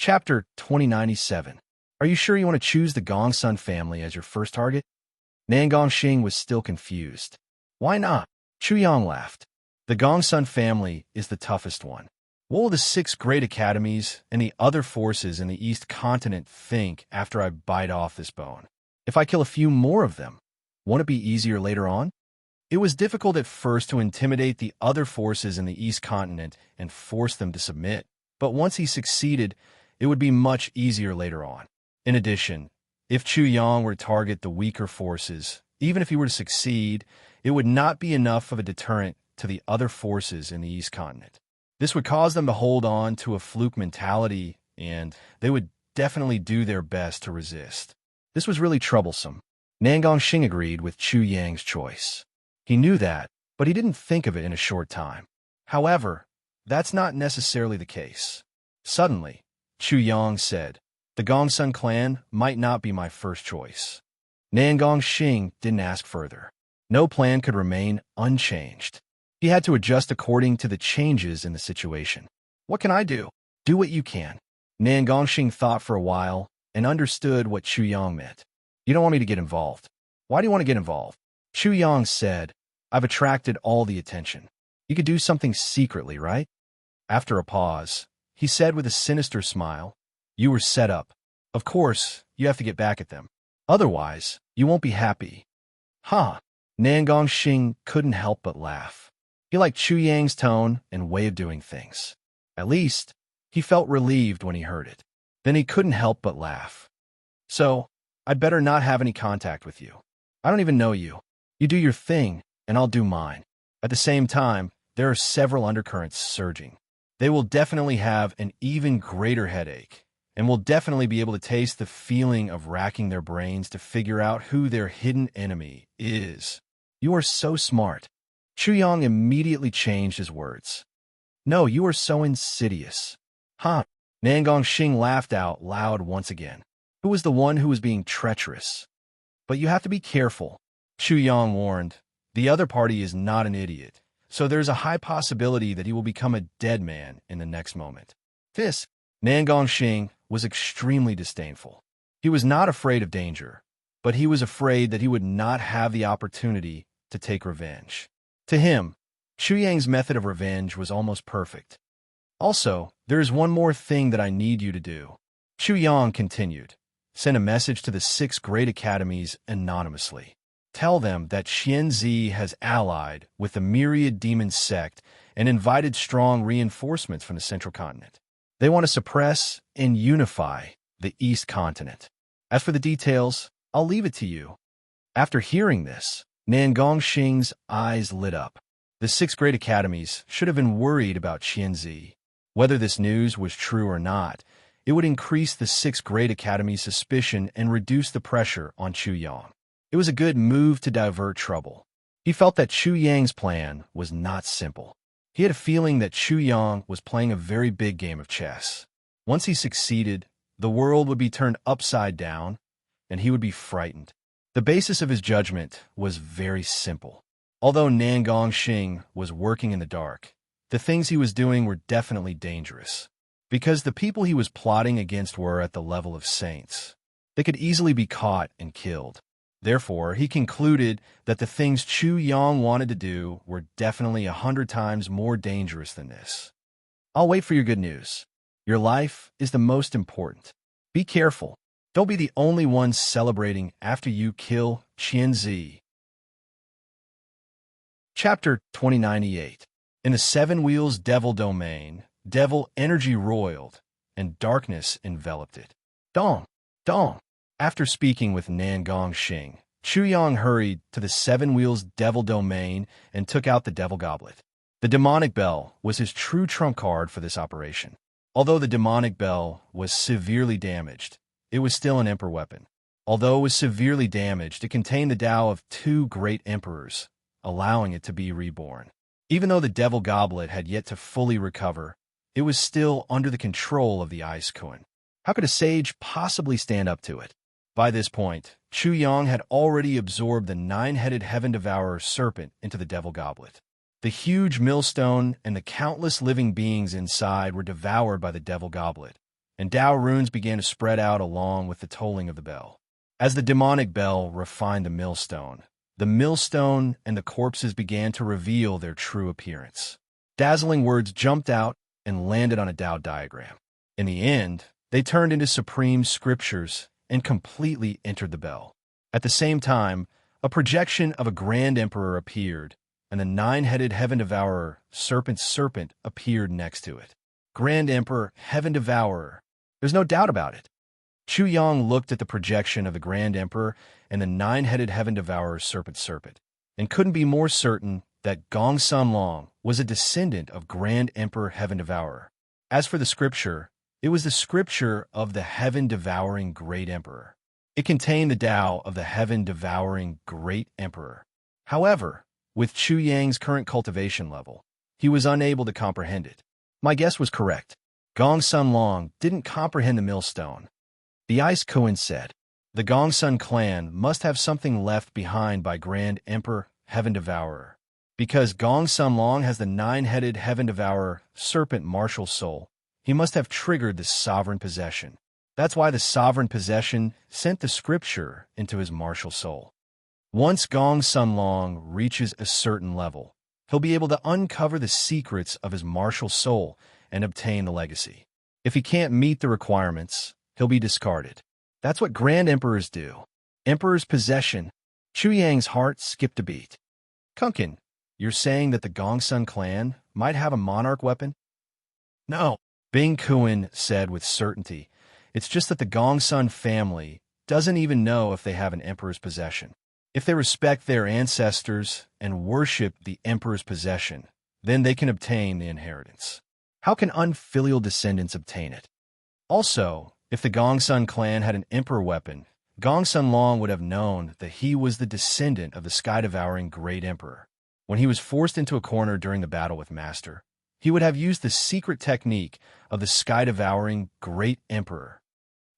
Chapter 2097. Are you sure you want to choose the Gongsun family as your first target? Nan Gongxing was still confused. Why not? Chu Yang laughed. The Gongsun family is the toughest one. What will the 6 great academies and the other forces in the East Continent think after I bite off this bone? If I kill a few more of them, won't it be easier later on? It was difficult at first to intimidate the other forces in the East Continent and force them to submit, but once he succeeded, it would be much easier later on. In addition, if Chu Yang were to target the weaker forces, even if he were to succeed, it would not be enough of a deterrent to the other forces in the East Continent. This would cause them to hold on to a fluke mentality, and they would definitely do their best to resist. This was really troublesome. Nan Gongxing agreed with Chu Yang's choice. He knew that, but he didn't think of it in a short time. However, that's not necessarily the case. Suddenly, Chu Yang said, "The Gongsun clan might not be my first choice." Nan Gongxing didn't ask further. No plan could remain unchanged. He had to adjust according to the changes in the situation. What can I do? Do what you can. Nan Gongxing thought for a while and understood what Chu Yang meant. You don't want me to get involved. Why do you want to get involved? Chu Yang said, I've attracted all the attention. You could do something secretly, right? After a pause, he said with a sinister smile, you were set up. Of course, you have to get back at them. Otherwise, you won't be happy. Huh? Nan Gongxing couldn't help but laugh. He liked Chu Yang's tone and way of doing things. At least, he felt relieved when he heard it. Then he couldn't help but laugh. So, I'd better not have any contact with you. I don't even know you. You do your thing, and I'll do mine. At the same time, there are several undercurrents surging. They will definitely have an even greater headache, and will definitely be able to taste the feeling of racking their brains to figure out who their hidden enemy is. You are so smart. Chu Yang immediately changed his words. No, you are so insidious. Huh? Nan Gongxing laughed out loud once again. Who was the one who was being treacherous? But you have to be careful. Chu Yang warned. The other party is not an idiot, so there's a high possibility that he will become a dead man in the next moment. This, Nan Gongxing, was extremely disdainful. He was not afraid of danger, but he was afraid that he would not have the opportunity to take revenge. To him, Chu Yang's method of revenge was almost perfect. Also, there is one more thing that I need you to do. Chu Yang continued. Send a message to the 6 great academies anonymously. Tell them that Xianzi has allied with the myriad demon sect and invited strong reinforcements from the central continent. They want to suppress and unify the East Continent. As for the details, I'll leave it to you. After hearing this, Nan Gongxing's eyes lit up. The 6 great academies should have been worried about Xianzi. Whether this news was true or not, it would increase the 6 great academies' suspicion and reduce the pressure on Chu Yang. It was a good move to divert trouble. He felt that Chu Yang's plan was not simple. He had a feeling that Chu Yang was playing a very big game of chess. Once he succeeded, the world would be turned upside down, and he would be frightened. The basis of his judgment was very simple. Although Nan Gongxing was working in the dark, the things he was doing were definitely dangerous. Because the people he was plotting against were at the level of saints. They could easily be caught and killed. Therefore, he concluded that the things Chu Yang wanted to do were definitely 100 times more dangerous than this. I'll wait for your good news. Your life is the most important. Be careful. Don't be the only one celebrating after you kill Qianzi. Chapter 2098. In the 7 Wheels Devil Domain, Devil energy roiled, and darkness enveloped it. Dong! Dong! After speaking with Nan Gongxing, Chu Yang hurried to the 7 Wheels Devil Domain and took out the Devil Goblet. The Demonic Bell was his true trump card for this operation. Although the Demonic Bell was severely damaged, it was still an Emperor weapon. Although it was severely damaged, it contained the Tao of 2 great emperors, allowing it to be reborn. Even though the Devil Goblet had yet to fully recover, it was still under the control of the Ice Kun. How could a sage possibly stand up to it? By this point, Chu Yang had already absorbed the 9-headed Heaven Devourer serpent into the Devil Goblet. The huge millstone and the countless living beings inside were devoured by the Devil Goblet, and Dao runes began to spread out along with the tolling of the bell. As the demonic bell refined the millstone and the corpses began to reveal their true appearance. Dazzling words jumped out and landed on a Dao diagram. In the end, they turned into supreme scriptures and completely entered the bell. At the same time, a projection of a grand emperor appeared, and the nine-headed heaven devourer, serpent, appeared next to it. Grand Emperor, heaven devourer. There's no doubt about it. Chu Yang looked at the projection of the Grand Emperor and the nine-headed heaven devourer, serpent, and couldn't be more certain that Gong Sun Long was a descendant of Grand Emperor Heaven Devourer. As for the scripture, it was the scripture of the heaven-devouring Great Emperor. It contained the Tao of the heaven-devouring Great Emperor. However, with Chu Yang's current cultivation level, he was unable to comprehend it. My guess was correct. Gong Sun Long didn't comprehend the millstone. The Ice Koan said, "The Gong Sun clan must have something left behind by Grand Emperor Heaven Devourer. Because Gong Sun Long has the nine-headed Heaven Devourer serpent martial soul, he must have triggered the sovereign possession. That's why the sovereign possession sent the scripture into his martial soul. Once Gong Sun Long reaches a certain level, he'll be able to uncover the secrets of his martial soul and obtain the legacy. If he can't meet the requirements, he'll be discarded. That's what Grand Emperors do. Emperor's possession." Chu Yang's heart skipped a beat. "Kunkin, you're saying that the Gongsun clan might have a monarch weapon?" "No," Bing Kuan said with certainty. "It's just that the Gongsun family doesn't even know if they have an emperor's possession. If they respect their ancestors and worship the emperor's possession, then they can obtain the inheritance. How can unfilial descendants obtain it? Also, if the Gongsun clan had an emperor weapon, Gongsun Long would have known that he was the descendant of the sky-devouring Great Emperor. When he was forced into a corner during the battle with Master, he would have used the secret technique of the sky-devouring Great Emperor."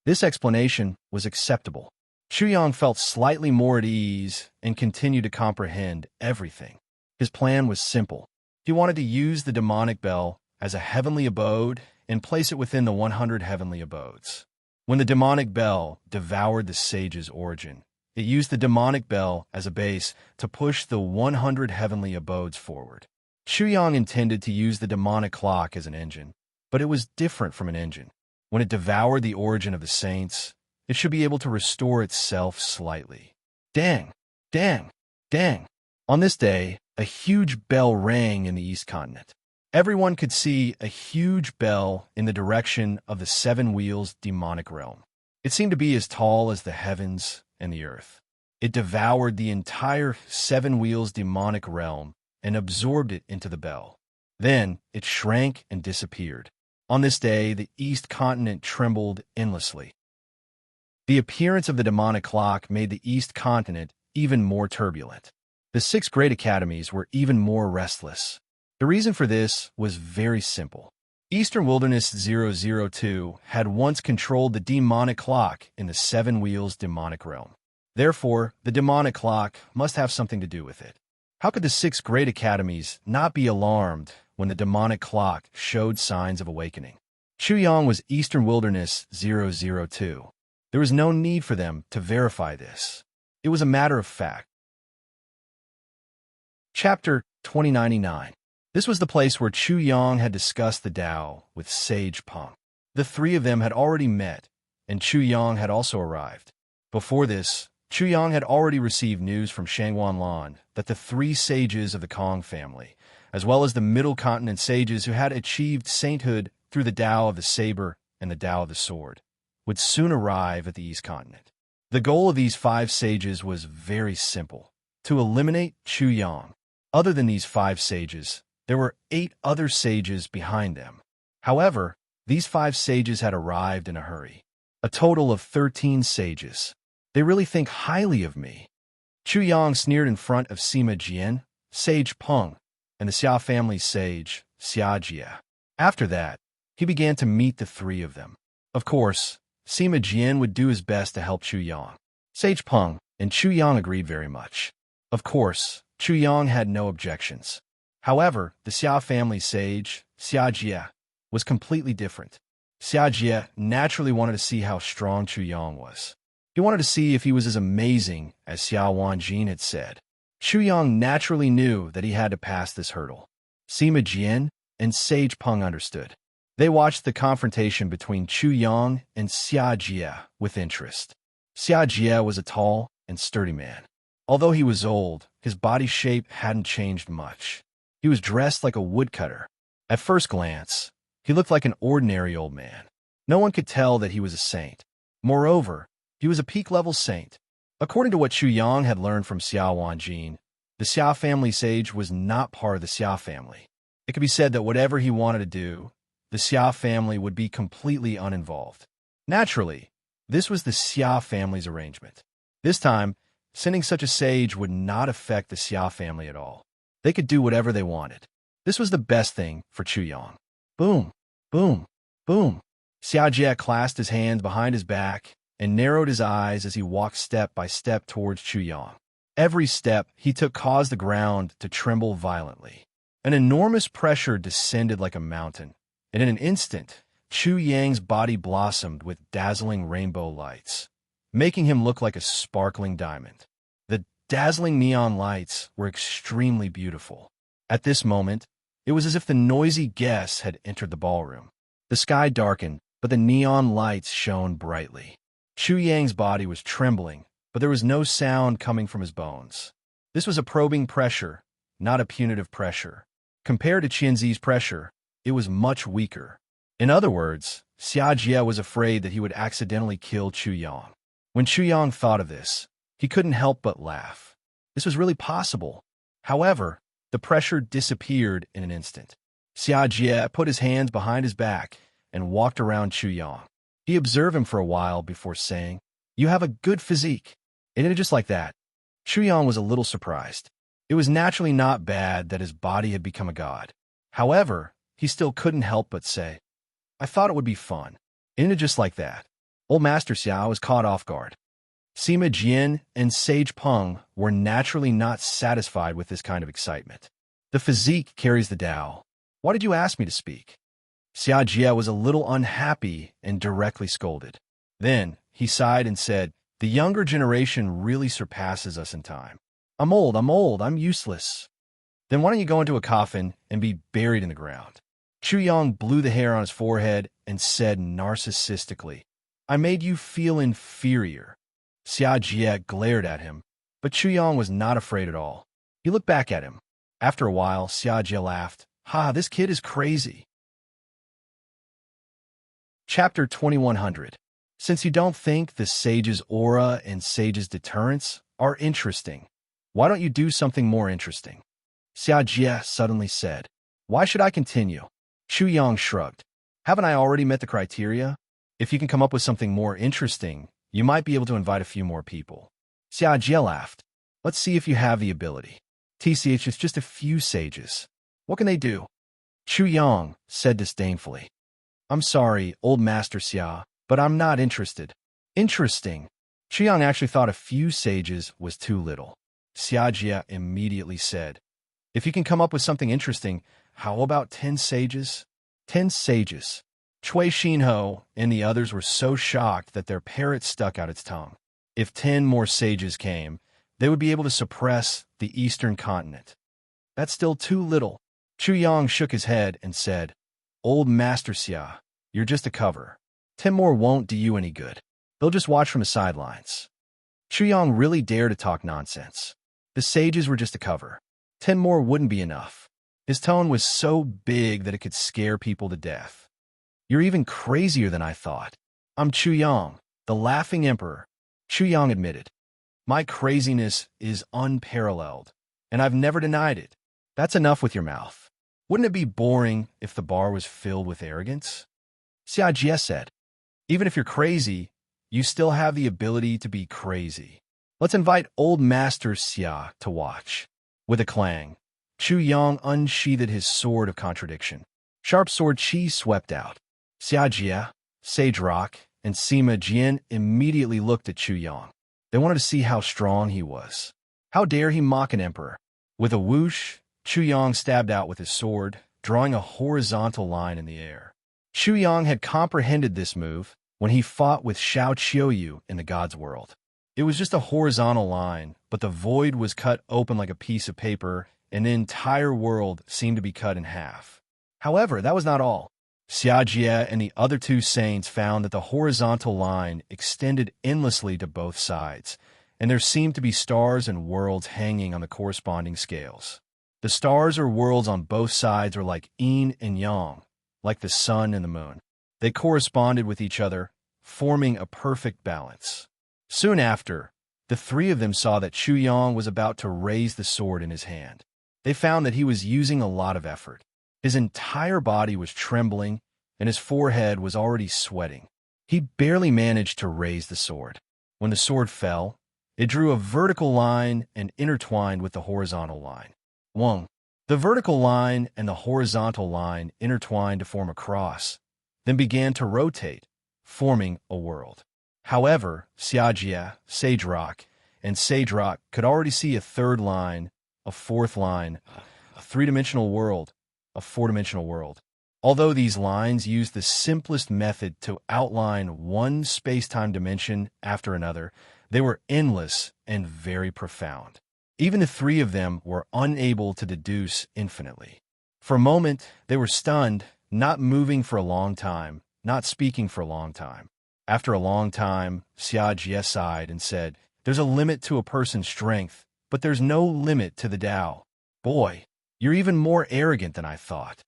This explanation was acceptable. Chu Yang felt slightly more at ease and continued to comprehend everything. His plan was simple. He wanted to use the demonic bell as a heavenly abode and place it within the 100 heavenly abodes. When the demonic bell devoured the sage's origin, it used the demonic bell as a base to push the 100 heavenly abodes forward. Chu Yang intended to use the demonic clock as an engine, but it was different from an engine. When it devoured the origin of the saints, it should be able to restore itself slightly. Dang, dang, dang. On this day, a huge bell rang in the East Continent. Everyone could see a huge bell in the direction of the Seven Wheels demonic realm. It seemed to be as tall as the heavens and the earth. It devoured the entire Seven Wheels demonic realm and absorbed it into the bell. Then it shrank and disappeared. On this day, the East Continent trembled endlessly. The appearance of the demonic clock made the East Continent even more turbulent. The 6 great academies were even more restless. The reason for this was very simple. Eastern Wilderness 002 had once controlled the demonic clock in the Seven Wheels demonic realm. Therefore, the demonic clock must have something to do with it. How could the 6 great academies not be alarmed when the demonic clock showed signs of awakening? Chu Yang was Eastern Wilderness 002. There was no need for them to verify this. It was a matter of fact. Chapter 2099. This was the place where Chu Yang had discussed the Tao with Sage Peng. The 3 of them had already met, and Chu Yang had also arrived. Before this, Chu Yang had already received news from Shangwan Lan that the 3 sages of the Kong family, as well as the Middle Continent sages who had achieved sainthood through the Tao of the saber and the Tao of the sword, would soon arrive at the East Continent. The goal of these 5 sages was very simple: to eliminate Chu Yang. Other than these 5 sages, there were 8 other sages behind them. However, these 5 sages had arrived in a hurry. A total of 13 sages. They really think highly of me. Chu Yang sneered in front of Sima Jian, Sage Peng, and the Xia family sage, Xia Jia. After that, he began to meet the 3 of them. Of course, Sima Jian would do his best to help Chu Yang. Sage Peng and Chu Yang agreed very much. Of course, Chu Yang had no objections. However, the Xia family sage, Xia Jia, was completely different. Xia Jie naturally wanted to see how strong Chu Yang was. He wanted to see if he was as amazing as Xiao Wanjin had said. Chu Yang naturally knew that he had to pass this hurdle. Sima Jian and Sage Peng understood. They watched the confrontation between Chu Yang and Xia Jie with interest. Xia Jie was a tall and sturdy man. Although he was old, his body shape hadn't changed much. He was dressed like a woodcutter. At first glance, he looked like an ordinary old man. No one could tell that he was a saint. Moreover, he was a peak-level saint. According to what Chu Yang had learned from Xiao Wanjin, the Xia family sage was not part of the Xia family. It could be said that whatever he wanted to do, the Xia family would be completely uninvolved. Naturally, this was the Xia family's arrangement. This time, sending such a sage would not affect the Xia family at all. They could do whatever they wanted. This was the best thing for Chu Yang. Boom, boom, boom. Xia Jie clasped his hands behind his back and narrowed his eyes as he walked step by step towards Chu Yang. Every step he took caused the ground to tremble violently. An enormous pressure descended like a mountain, and in an instant, Chu Yang's body blossomed with dazzling rainbow lights, making him look like a sparkling diamond. The dazzling neon lights were extremely beautiful. At this moment, it was as if the noisy guests had entered the ballroom. The sky darkened, but the neon lights shone brightly. Chu Yang's body was trembling, but there was no sound coming from his bones. This was a probing pressure, not a punitive pressure. Compared to Qianzi's pressure, it was much weaker. In other words, Xia Jie was afraid that he would accidentally kill Chu Yang. When Chu Yang thought of this, he couldn't help but laugh. This was really possible. However, the pressure disappeared in an instant. Xia Jie put his hands behind his back and walked around Chu Yang. He observed him for a while before saying, "You have a good physique." It ended just like that. Chu Yang was a little surprised. It was naturally not bad that his body had become a god. However, he still couldn't help but say, "I thought it would be fun." It ended just like that. Old Master Xiao was caught off guard. Sima Jian and Sage Peng were naturally not satisfied with this kind of excitement. The physique carries the Tao. Why did you ask me to speak? Xia Jie was a little unhappy and directly scolded. Then he sighed and said, "The younger generation really surpasses us in time. I'm old, I'm useless." "Then why don't you go into a coffin and be buried in the ground?" Chu Yang blew the hair on his forehead and said narcissistically, "I made you feel inferior." Xia Jie glared at him, but Chu Yang was not afraid at all. He looked back at him. After a while, Xia Jie laughed. "Ha, this kid is crazy." Chapter 2100. Since you don't think the sage's aura and sage's deterrence are interesting, why don't you do something more interesting? Xia Jie suddenly said. "Why should I continue?" Chu Yang shrugged. "Haven't I already met the criteria? If you can come up with something more interesting, you might be able to invite a few more people." Xia Jie laughed. "Let's see if you have the ability. TCH, it's just a few sages. What can they do?" Chu Yang said disdainfully. "I'm sorry, old Master Xia, but I'm not interested." Interesting. Chu Yang actually thought a few sages was too little. Xia Jie immediately said, "If you can come up with something interesting, how about 10 sages? 10 sages. Cui Xinho and the others were so shocked that their parrot stuck out its tongue. If 10 more sages came, they would be able to suppress the eastern continent. That's still too little. Chu Yang shook his head and said, "Old Master Xia, you're just a cover. 10 more won't do you any good. They'll just watch from the sidelines." Chu Yang really dared to talk nonsense. The sages were just a cover. 10 more wouldn't be enough. His tone was so big that it could scare people to death. "You're even crazier than I thought. I'm Chu Yang, the Laughing Emperor." Chu Yang admitted, "My craziness is unparalleled, and I've never denied it." "That's enough with your mouth. Wouldn't it be boring if the bar was filled with arrogance?" Xia Jie said, "Even if you're crazy, you still have the ability to be crazy. Let's invite old Master Xia to watch." With a clang, Chu Yang unsheathed his sword of contradiction. Sharp sword chi swept out. Xia Jie, Sage Rock, and Sima Jian immediately looked at Chu Yang. They wanted to see how strong he was. How dare he mock an emperor? With a whoosh, Chu Yang stabbed out with his sword, drawing a horizontal line in the air. Chu Yang had comprehended this move when he fought with Xiao Qiuyu in the God's World. It was just a horizontal line, but the void was cut open like a piece of paper, and the entire world seemed to be cut in half. However, that was not all. Xia Jie and the other two saints found that the horizontal line extended endlessly to both sides, and there seemed to be stars and worlds hanging on the corresponding scales. The stars or worlds on both sides were like yin and yang, like the sun and the moon. They corresponded with each other, forming a perfect balance. Soon after, the three of them saw that Chu Yang was about to raise the sword in his hand. They found that he was using a lot of effort. His entire body was trembling, and his forehead was already sweating. He barely managed to raise the sword. When the sword fell, it drew a vertical line and intertwined with the horizontal line. 1. The vertical line and the horizontal line intertwined to form a cross, then began to rotate, forming a world. However, Xiajie, Sage Rock, and Sage Rock could already see a third line, a fourth line, a three-dimensional world, a four-dimensional world. Although these lines used the simplest method to outline one space-time dimension after another, they were endless and very profound. Even the three of them were unable to deduce infinitely. For a moment, they were stunned, not moving for a long time, not speaking for a long time. After a long time, Xia Jie sighed and said, "There's a limit to a person's strength, but there's no limit to the Tao. Boy, you're even more arrogant than I thought."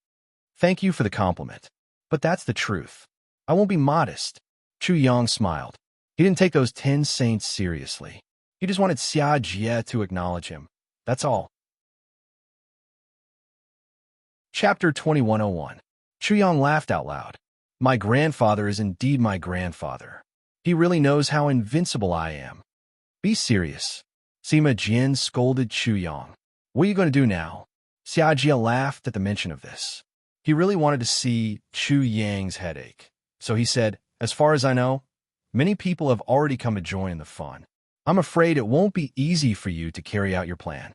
"Thank you for the compliment. But that's the truth. I won't be modest." Chu Yang smiled. He didn't take those 10 saints seriously. He just wanted Xia Jie to acknowledge him. That's all. Chapter 2101. Chu Yang laughed out loud. "My grandfather is indeed my grandfather. He really knows how invincible I am." "Be serious." Sima Jian scolded Chu Yang. "What are you going to do now?" Xia Jie laughed at the mention of this. He really wanted to see Chu Yang's headache. So he said, "As far as I know, many people have already come to join in the fun. I'm afraid it won't be easy for you to carry out your plan."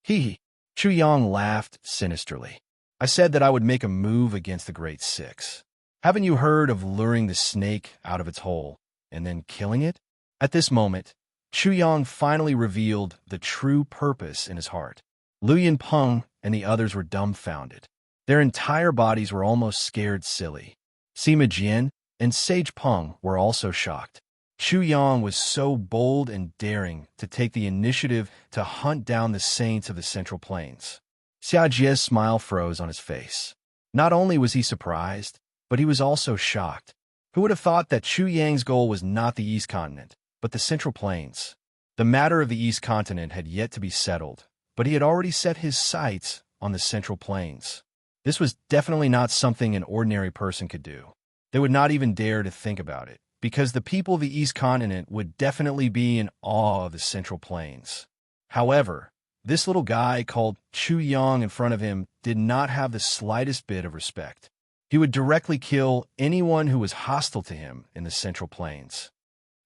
Hee. Chu Yang laughed sinisterly. "I said that I would make a move against the Great Six. Haven't you heard of luring the snake out of its hole and then killing it?" At this moment, Chu Yang finally revealed the true purpose in his heart. Lu Yinpeng and the others were dumbfounded. Their entire bodies were almost scared silly. Sima Jian and Sage Peng were also shocked. Chu Yang was so bold and daring to take the initiative to hunt down the saints of the Central Plains. Xia Jie's smile froze on his face. Not only was he surprised, but he was also shocked. Who would have thought that Chu Yang's goal was not the East Continent, but the Central Plains? The matter of the East Continent had yet to be settled, but he had already set his sights on the Central Plains. This was definitely not something an ordinary person could do. They would not even dare to think about it, because the people of the East Continent would definitely be in awe of the Central Plains. However, this little guy called Chu Yang in front of him did not have the slightest bit of respect. He would directly kill anyone who was hostile to him in the Central Plains.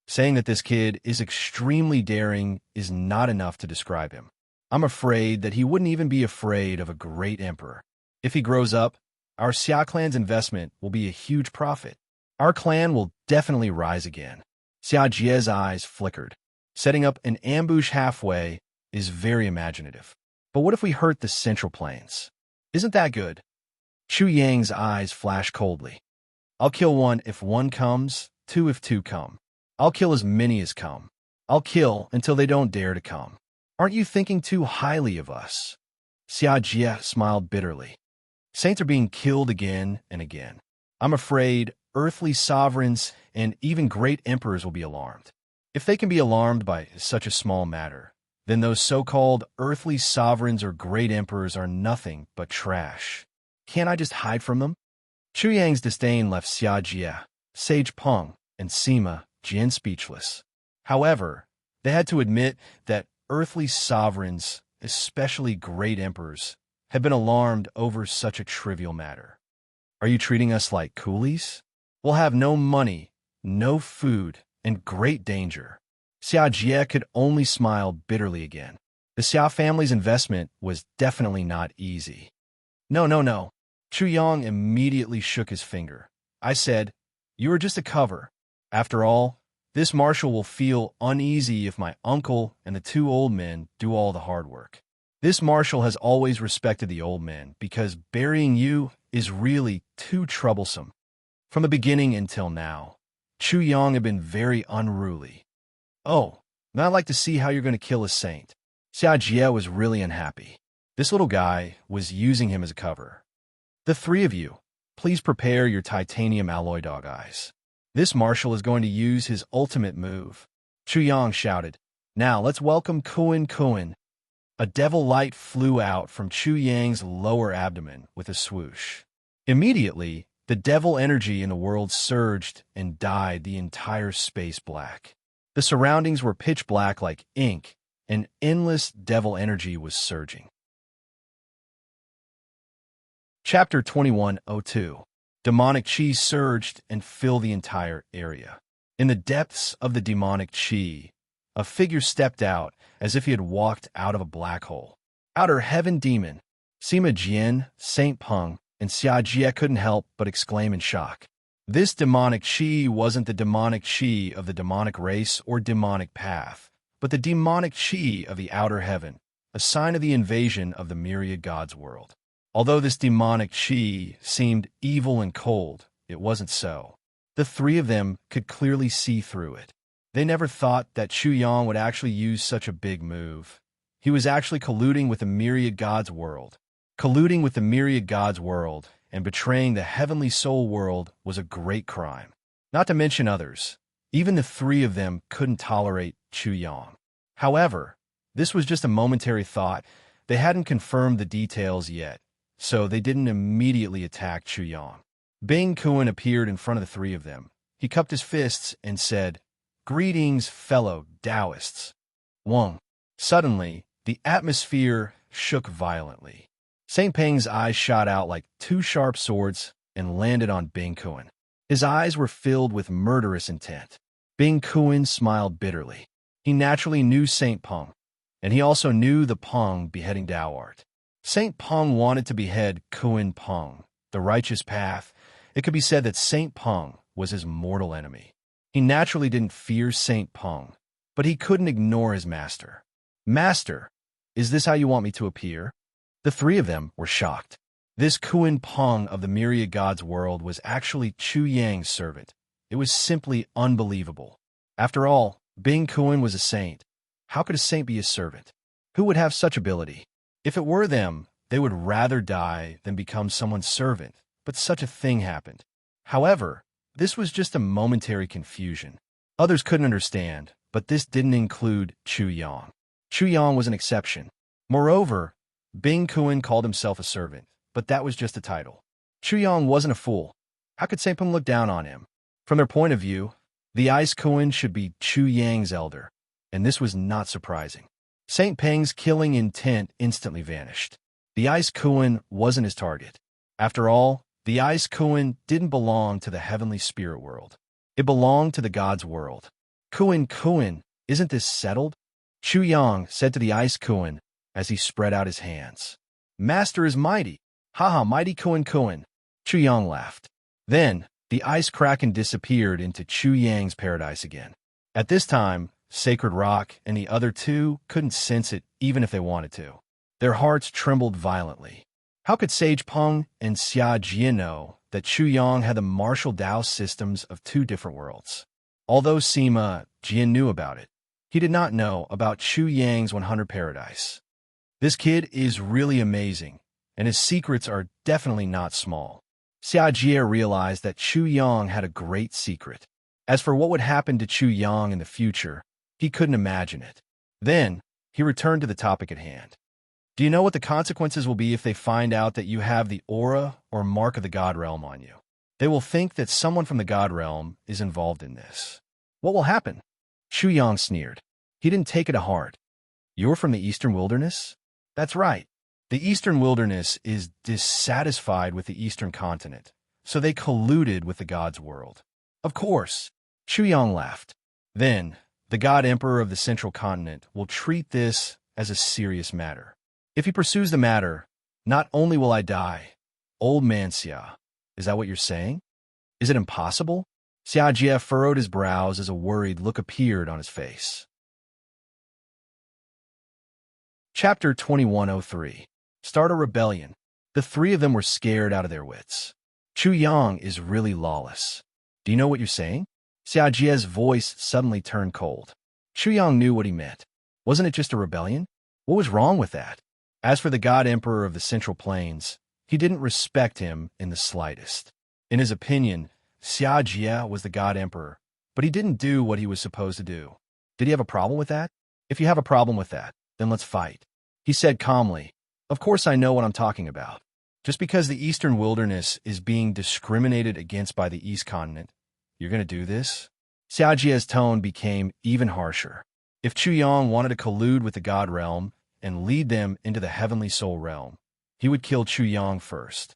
Saying that this kid is extremely daring is not enough to describe him. I'm afraid that he wouldn't even be afraid of a great emperor. If he grows up, our Xia clan's investment will be a huge profit. Our clan will definitely rise again. Xia Jie's eyes flickered. Setting up an ambush halfway is very imaginative. But what if we hurt the Central Plains? Isn't that good? Chu Yang's eyes flashed coldly. "I'll kill one if one comes, two if two come. I'll kill as many as come. I'll kill until they don't dare to come. Aren't you thinking too highly of us?" Xia Jie smiled bitterly. "Saints are being killed again and again. I'm afraid earthly sovereigns and even great emperors will be alarmed. If they can be alarmed by such a small matter, then those so-called earthly sovereigns or great emperors are nothing but trash. Can't I just hide from them?" Chu Yang's disdain left Xia Jie, Sage Peng, and Sima Jian speechless. However, they had to admit that earthly sovereigns, especially great emperors, had been alarmed over such a trivial matter. "Are you treating us like coolies? We'll have no money, no food, and great danger." Xia Jie could only smile bitterly again. The Xia family's investment was definitely not easy. No. Chu Yang immediately shook his finger. I said, "You are just a cover. After all, this marshal will feel uneasy if my uncle and the two old men do all the hard work. This marshal has always respected the old men because burying you is really too troublesome." From the beginning until now, Chu Yang had been very unruly. "Oh, now I'd like to see how you're going to kill a saint." Xia Jie was really unhappy. This little guy was using him as a cover. "The three of you, please prepare your titanium alloy dog eyes. This marshal is going to use his ultimate move." Chu Yang shouted. "Now let's welcome Kuan Kuan." A devil light flew out from Chu Yang's lower abdomen with a swoosh. Immediately, the devil energy in the world surged and dyed the entire space black. The surroundings were pitch black like ink, and endless devil energy was surging. Chapter 2102. Demonic chi surged and filled the entire area. In the depths of the demonic chi, a figure stepped out as if he had walked out of a black hole. Outer heaven demon, Sima Jian, Saint Peng, and Xia Jie couldn't help but exclaim in shock. This demonic chi wasn't the demonic chi of the demonic race or demonic path, but the demonic chi of the outer heaven, a sign of the invasion of the myriad gods world. Although this demonic chi seemed evil and cold, it wasn't so. The three of them could clearly see through it. They never thought that Chu Yang would actually use such a big move. He was actually colluding with the myriad gods world. Colluding with the myriad gods world and betraying the heavenly soul world was a great crime. Not to mention others. Even the three of them couldn't tolerate Chu Yang. However, this was just a momentary thought. They hadn't confirmed the details yet, so they didn't immediately attack Chu Yang. Bing Kuan appeared in front of the three of them. He cupped his fists and said, "Greetings, fellow Taoists." Wong. Suddenly, the atmosphere shook violently. Saint Peng's eyes shot out like two sharp swords and landed on Bing Kuan. His eyes were filled with murderous intent. Bing Kuan smiled bitterly. He naturally knew Saint Peng, and he also knew the Peng beheading Dao art. Saint Peng wanted to behead Kuan Peng, the righteous path. It could be said that Saint Peng was his mortal enemy. He naturally didn't fear Saint Peng, but he couldn't ignore his master. "Master, is this how you want me to appear?" The three of them were shocked. This Kuan Peng of the myriad gods world was actually Chu Yang's servant. It was simply unbelievable. After all, Bing Kuan was a saint. How could a saint be a servant? Who would have such ability? If it were them, they would rather die than become someone's servant, but such a thing happened. However, this was just a momentary confusion. Others couldn't understand, but this didn't include Chu Yang. Chu Yang was an exception. Moreover, Bing Kuan called himself a servant, but that was just a title. Chu Yang wasn't a fool. How could Saint Peng look down on him? From their point of view, the Ice Kuan should be Chu Yang's elder, and this was not surprising. Saint Peng's killing intent instantly vanished. The Ice Kuan wasn't his target. After all, the Ice Kuan didn't belong to the heavenly spirit world. It belonged to the gods world. "Kuan Kuan, isn't this settled?" Chu Yang said to the Ice Kuan as he spread out his hands. "Master is mighty. Haha, mighty Kuan Kuan." Chu Yang laughed. Then, the ice kraken disappeared into Chu Yang's paradise again. At this time, Sacred Rock and the other two couldn't sense it even if they wanted to. Their hearts trembled violently. How could Sage Peng and Xia Jie know that Chu Yang had the martial Dao systems of two different worlds? Although Sima Jian knew about it, he did not know about Chu Yang's 100 paradise. This kid is really amazing, and his secrets are definitely not small. Xia Jie realized that Chu Yang had a great secret. As for what would happen to Chu Yang in the future, he couldn't imagine it. Then, he returned to the topic at hand. "Do you know what the consequences will be if they find out that you have the aura or mark of the God Realm on you? They will think that someone from the God Realm is involved in this." "What will happen?" Chu Yang sneered. He didn't take it to heart. "You're from the Eastern Wilderness?" "That's right. The Eastern Wilderness is dissatisfied with the Eastern continent, so they colluded with the God's world." "Of course." Chu Yang laughed. "Then, the God Emperor of the Central Continent will treat this as a serious matter. If he pursues the matter, not only will I die, old man Xia, is that what you're saying?" Is it impossible? Xiajie furrowed his brows as a worried look appeared on his face. Chapter 2103. Start a rebellion. The three of them were scared out of their wits. Chu Yang is really lawless. Do you know what you're saying? Xiajie's voice suddenly turned cold. Chu Yang knew what he meant. Wasn't it just a rebellion? What was wrong with that? As for the God Emperor of the Central Plains, he didn't respect him in the slightest. In his opinion, Xiajie was the God Emperor, but he didn't do what he was supposed to do. Did he have a problem with that? If you have a problem with that, then let's fight. He said calmly, "Of course I know what I'm talking about. Just because the Eastern Wilderness is being discriminated against by the East Continent, you're going to do this?" Xiajie's tone became even harsher. If Chu Yang wanted to collude with the God Realm and lead them into the Heavenly Soul Realm, he would kill Chu Yang first.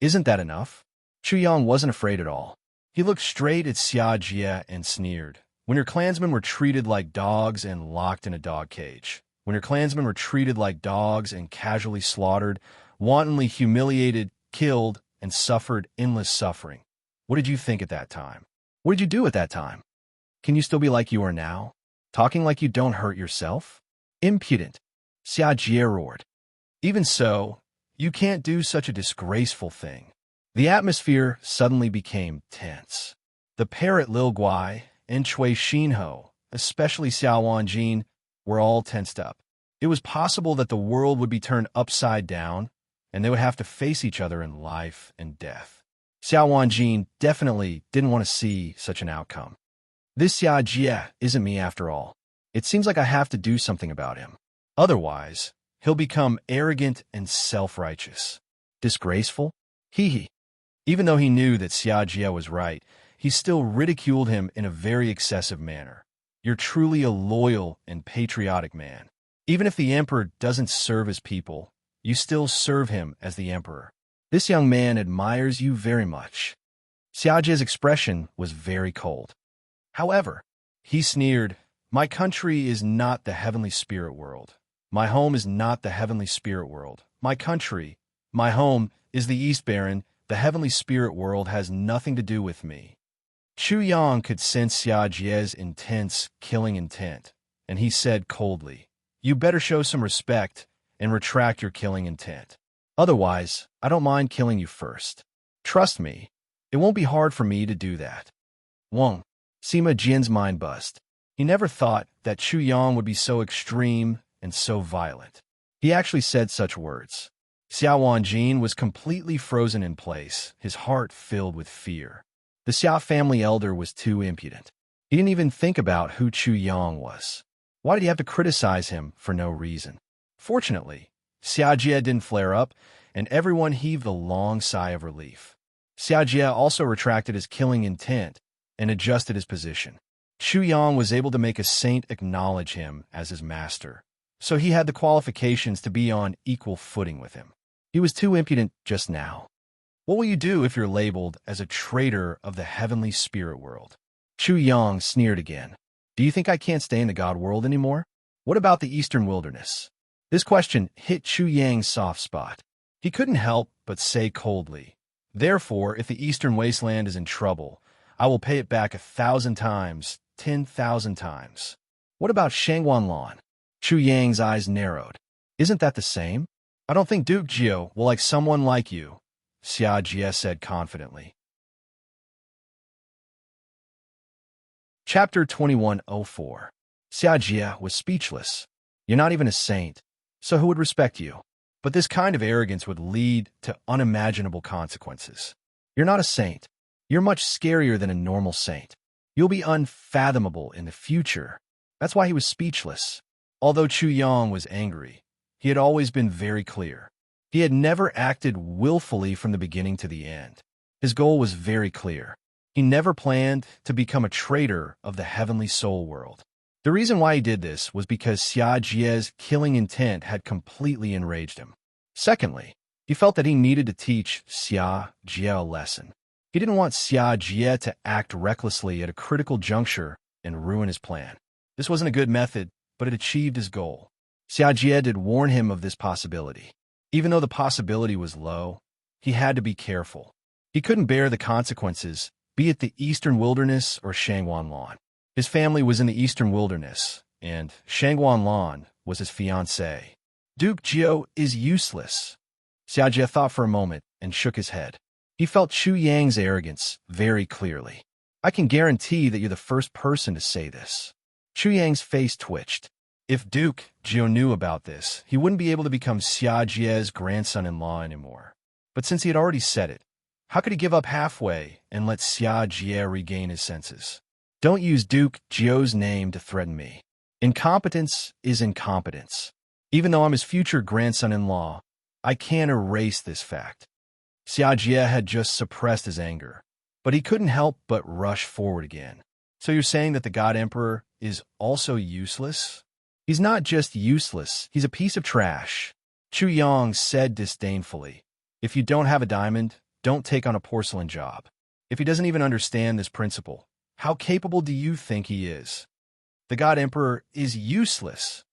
Isn't that enough? Chu Yang wasn't afraid at all. He looked straight at Xiajie and sneered. When your clansmen were treated like dogs and locked in a dog cage, when your clansmen were treated like dogs and casually slaughtered, wantonly humiliated, killed, and suffered endless suffering, what did you think at that time? What did you do at that time? Can you still be like you are now? Talking like you don't hurt yourself? Impudent! Xiajie roared. Even so, you can't do such a disgraceful thing. The atmosphere suddenly became tense. The pair at Lil Guai and Chui Xinho, especially Xiao Wanjin, were all tensed up. It was possible that the world would be turned upside down, and they would have to face each other in life and death. Xiao Wanjin definitely didn't want to see such an outcome. This Xiajie isn't me after all. It seems like I have to do something about him. Otherwise, he'll become arrogant and self-righteous. Disgraceful? Hee. Even though he knew that Xiajie was right, he still ridiculed him in a very excessive manner. You're truly a loyal and patriotic man. Even if the emperor doesn't serve his people, you still serve him as the emperor. This young man admires you very much. Xiajie's expression was very cold. However, he sneered, "My country is not the heavenly spirit world. My home is not the heavenly spirit world. My country, my home, is the East Baron. The heavenly spirit world has nothing to do with me." Chu Yang could sense Xiajie's intense, killing intent, and he said coldly, "You better show some respect and retract your killing intent. Otherwise, I don't mind killing you first. Trust me, it won't be hard for me to do that." Wang. Sima Jin's mind buzzed. He never thought that Chu Yang would be so extreme and so violent. He actually said such words. Xiao Wanjin was completely frozen in place, his heart filled with fear. The Xiao family elder was too impudent. He didn't even think about who Chu Yang was. Why did he have to criticize him for no reason? Fortunately, Xiajie didn't flare up, and everyone heaved a long sigh of relief. Xiajie also retracted his killing intent and adjusted his position. Chu Yang was able to make a saint acknowledge him as his master, so he had the qualifications to be on equal footing with him. He was too impudent just now. What will you do if you're labeled as a traitor of the heavenly spirit world? Chu Yang sneered again. Do you think I can't stay in the God world anymore? What about the Eastern Wilderness? This question hit Chu Yang's soft spot. He couldn't help but say coldly, "Therefore, if the Eastern Wasteland is in trouble, I will pay it back 1,000 times, 10,000 times. What about Shangwanlan?" Chu Yang's eyes narrowed. Isn't that the same? I don't think Duke Jiao will like someone like you, Xiajie said confidently. Chapter 2104. Xiajie was speechless. You're not even a saint, so who would respect you? But this kind of arrogance would lead to unimaginable consequences. You're not a saint. You're much scarier than a normal saint. You'll be unfathomable in the future. That's why he was speechless. Although Chu Yang was angry, he had always been very clear. He had never acted willfully from the beginning to the end. His goal was very clear. He never planned to become a traitor of the heavenly soul world. The reason why he did this was because Xiajie's killing intent had completely enraged him. Secondly, he felt that he needed to teach Xiajie a lesson. He didn't want Xiajie to act recklessly at a critical juncture and ruin his plan. This wasn't a good method, but it achieved his goal. Xiajie did warn him of this possibility. Even though the possibility was low, he had to be careful. He couldn't bear the consequences, be it the Eastern Wilderness or Shangguanlan. His family was in the Eastern Wilderness, and Shangguanlan was his fiancée. Duke Jiao is useless. Xiajie thought for a moment and shook his head. He felt Chu Yang's arrogance very clearly. I can guarantee that you're the first person to say this. Chu Yang's face twitched. If Duke Jiao knew about this, he wouldn't be able to become Xiajie's grandson-in-law anymore. But since he had already said it, how could he give up halfway and let Xiajie regain his senses? Don't use Duke Jiao's name to threaten me. Incompetence is incompetence. Even though I'm his future grandson-in-law, I can't erase this fact. Xiajie had just suppressed his anger, but he couldn't help but rush forward again. So you're saying that the God Emperor is also useless? He's not just useless, he's a piece of trash. Chu Yang said disdainfully. If you don't have a diamond, don't take on a porcelain job. If he doesn't even understand this principle, how capable do you think he is? The God Emperor is useless.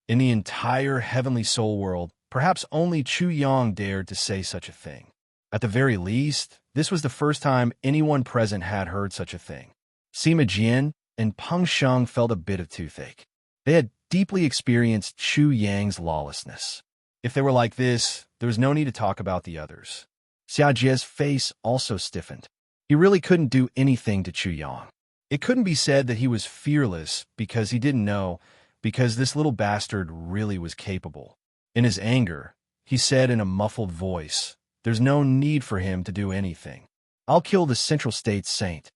In the entire heavenly soul world, perhaps only Chu Yang dared to say such a thing. At the very least, this was the first time anyone present had heard such a thing. Sima Jian and Peng Sheng felt a bit of toothache. They had deeply experienced Chu Yang's lawlessness. If they were like this, there was no need to talk about the others. Xiajie's face also stiffened. He really couldn't do anything to Chu Yang. It couldn't be said that he was fearless because he didn't know, because this little bastard really was capable. In his anger, he said in a muffled voice, there's no need for him to do anything. I'll kill the Central State Saint.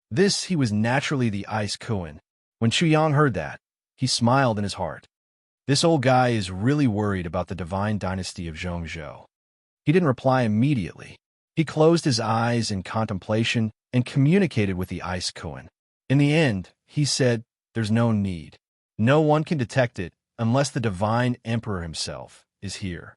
This he was naturally the Ice Kuan. When Chu Yang heard that, he smiled in his heart. This old guy is really worried about the divine dynasty of Zhongzhou. He didn't reply immediately. He closed his eyes in contemplation and communicated with the Ice Kuan. In the end, he said, there's no need. No one can detect it unless the divine emperor himself is here.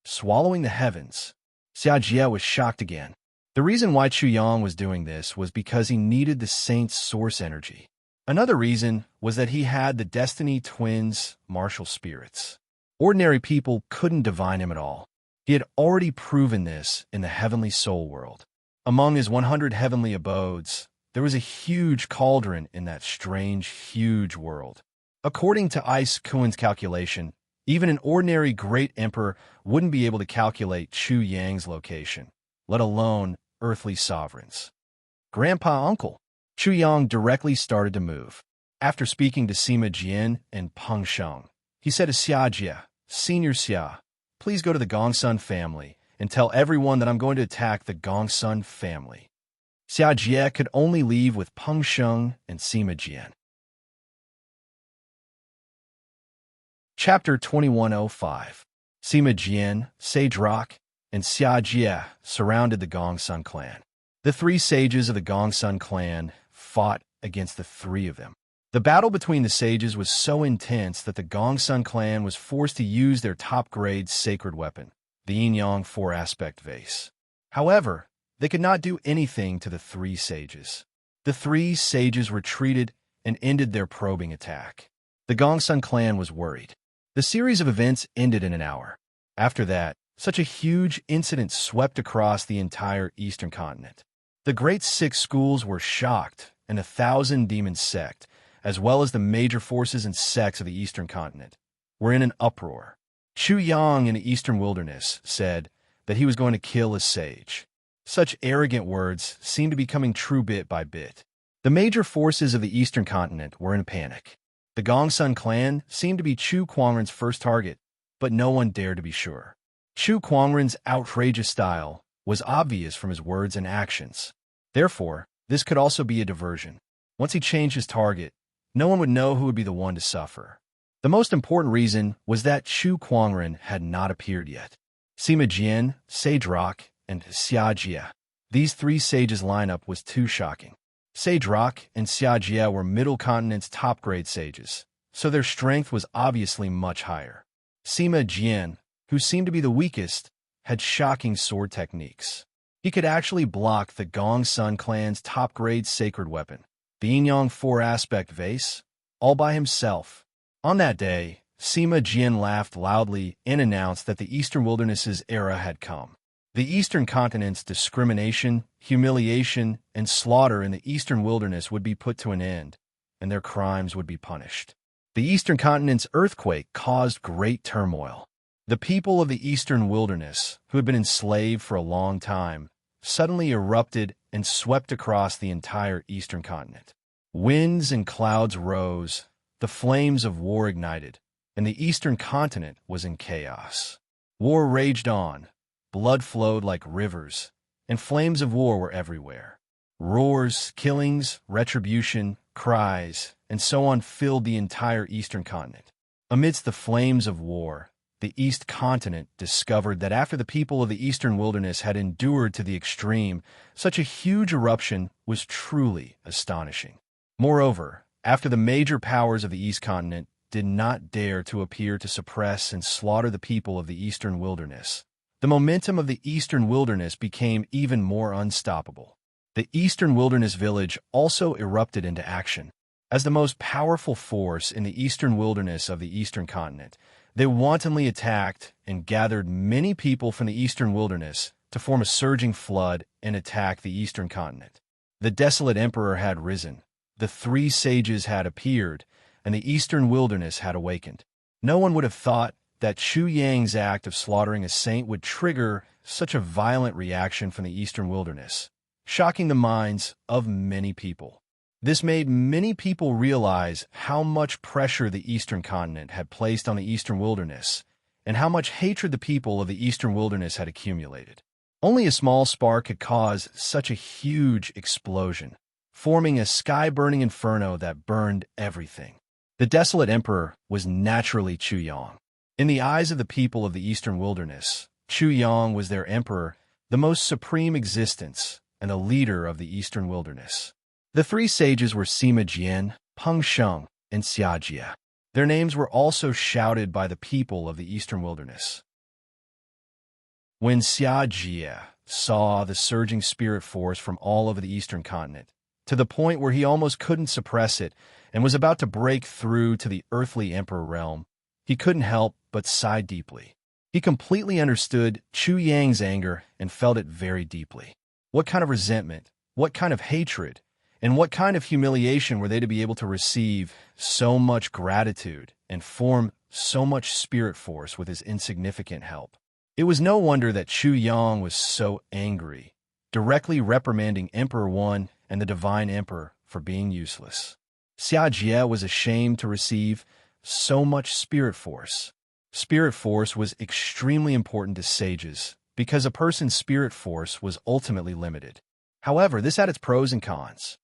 Swallowing the heavens, Xiajie was shocked again. The reason why Chu Yang was doing this was because he needed the saint's source energy. Another reason was that he had the Destiny Twins' martial spirits. Ordinary people couldn't divine him at all. He had already proven this in the heavenly soul world. Among his 100 heavenly abodes, there was a huge cauldron in that strange, huge world. According to Ice Kuan's calculation, even an ordinary great emperor wouldn't be able to calculate Chu Yang's location, let alone earthly sovereigns. Grandpa Uncle, Chu Yang directly started to move. After speaking to Sima Jian and Peng Sheng, he said to Xiajie, Senior Xia, please go to the Gongsun family and tell everyone that I'm going to attack the Gongsun family. Xiajie could only leave with Peng Sheng and Sima Jian. Chapter 2105. Sima Jian, Sage Rock, and Xiajie surrounded the Gongsun clan. The three sages of the Gongsun clan fought against the three of them. The battle between the sages was so intense that the Gongsun clan was forced to use their top-grade sacred weapon, the yin-yang four-aspect vase. However, they could not do anything to the three sages. The three sages retreated and ended their probing attack. The Gongsun clan was worried. The series of events ended in an hour. After that, such a huge incident swept across the entire Eastern continent. The Great Six Schools were shocked, and 1,000 demon sect, as well as the major forces and sects of the Eastern continent, were in an uproar. Chu Yang in the Eastern Wilderness said that he was going to kill a sage. Such arrogant words seemed to be coming true bit by bit. The major forces of the Eastern continent were in panic. The Gongsun clan seemed to be Chu Kuangren's first target, but no one dared to be sure. Chu Kuangren's outrageous style was obvious from his words and actions. Therefore, this could also be a diversion. Once he changed his target, no one would know who would be the one to suffer. The most important reason was that Chu Kuangren had not appeared yet. Sima Jian, Sage Rock, and Xiajie. These three sages' lineup was too shocking. Sage Rock and Xiajie were Middle Continent's top-grade sages, so their strength was obviously much higher. Sima Jian, who seemed to be the weakest, had shocking sword techniques. He could actually block the Gongsun clan's top-grade sacred weapon, the yin-yang four-aspect vase, all by himself. On that day, Sima Jian laughed loudly and announced that the Eastern Wilderness's era had come. The eastern continent's discrimination, humiliation, and slaughter in the eastern wilderness would be put to an end, and their crimes would be punished. The eastern continent's earthquake caused great turmoil. The people of the eastern wilderness, who had been enslaved for a long time, suddenly erupted and swept across the entire eastern continent. Winds and clouds rose, the flames of war ignited, and the eastern continent was in chaos. War raged on, blood flowed like rivers, and flames of war were everywhere. Roars, killings, retribution, cries, and so on filled the entire eastern continent. Amidst the flames of war, the East Continent discovered that after the people of the eastern wilderness had endured to the extreme, such a huge eruption was truly astonishing. Moreover, after the major powers of the East Continent did not dare to appear to suppress and slaughter the people of the eastern wilderness, the momentum of the eastern wilderness became even more unstoppable. The eastern wilderness village also erupted into action. As the most powerful force in the eastern wilderness of the eastern continent, they wantonly attacked and gathered many people from the eastern wilderness to form a surging flood and attack the eastern continent. The desolate emperor had risen, the three sages had appeared, and the eastern wilderness had awakened. No one would have thought that Chu Yang's act of slaughtering a saint would trigger such a violent reaction from the eastern wilderness, shocking the minds of many people. This made many people realize how much pressure the eastern continent had placed on the eastern wilderness and how much hatred the people of the eastern wilderness had accumulated. Only a small spark could cause such a huge explosion, forming a sky-burning inferno that burned everything. The desolate emperor was naturally Chu Yang. In the eyes of the people of the eastern wilderness, Chu Yang was their emperor, the most supreme existence, and the leader of the eastern wilderness. The three sages were Sima Jian, Peng Sheng, and Xia Jie. Their names were also shouted by the people of the eastern wilderness. When Xia Jie saw the surging spirit force from all over the eastern continent, to the point where he almost couldn't suppress it and was about to break through to the earthly emperor realm, he couldn't help but sigh deeply. He completely understood Chu Yang's anger and felt it very deeply. What kind of resentment, what kind of hatred, and what kind of humiliation were they to be able to receive so much gratitude and form so much spirit force with his insignificant help? It was no wonder that Chu Yang was so angry, directly reprimanding Emperor One and the Divine Emperor for being useless. Xia Jie was ashamed to receive so much spirit force. Spirit force was extremely important to sages because a person's spirit force was ultimately limited. However, this had its pros and cons.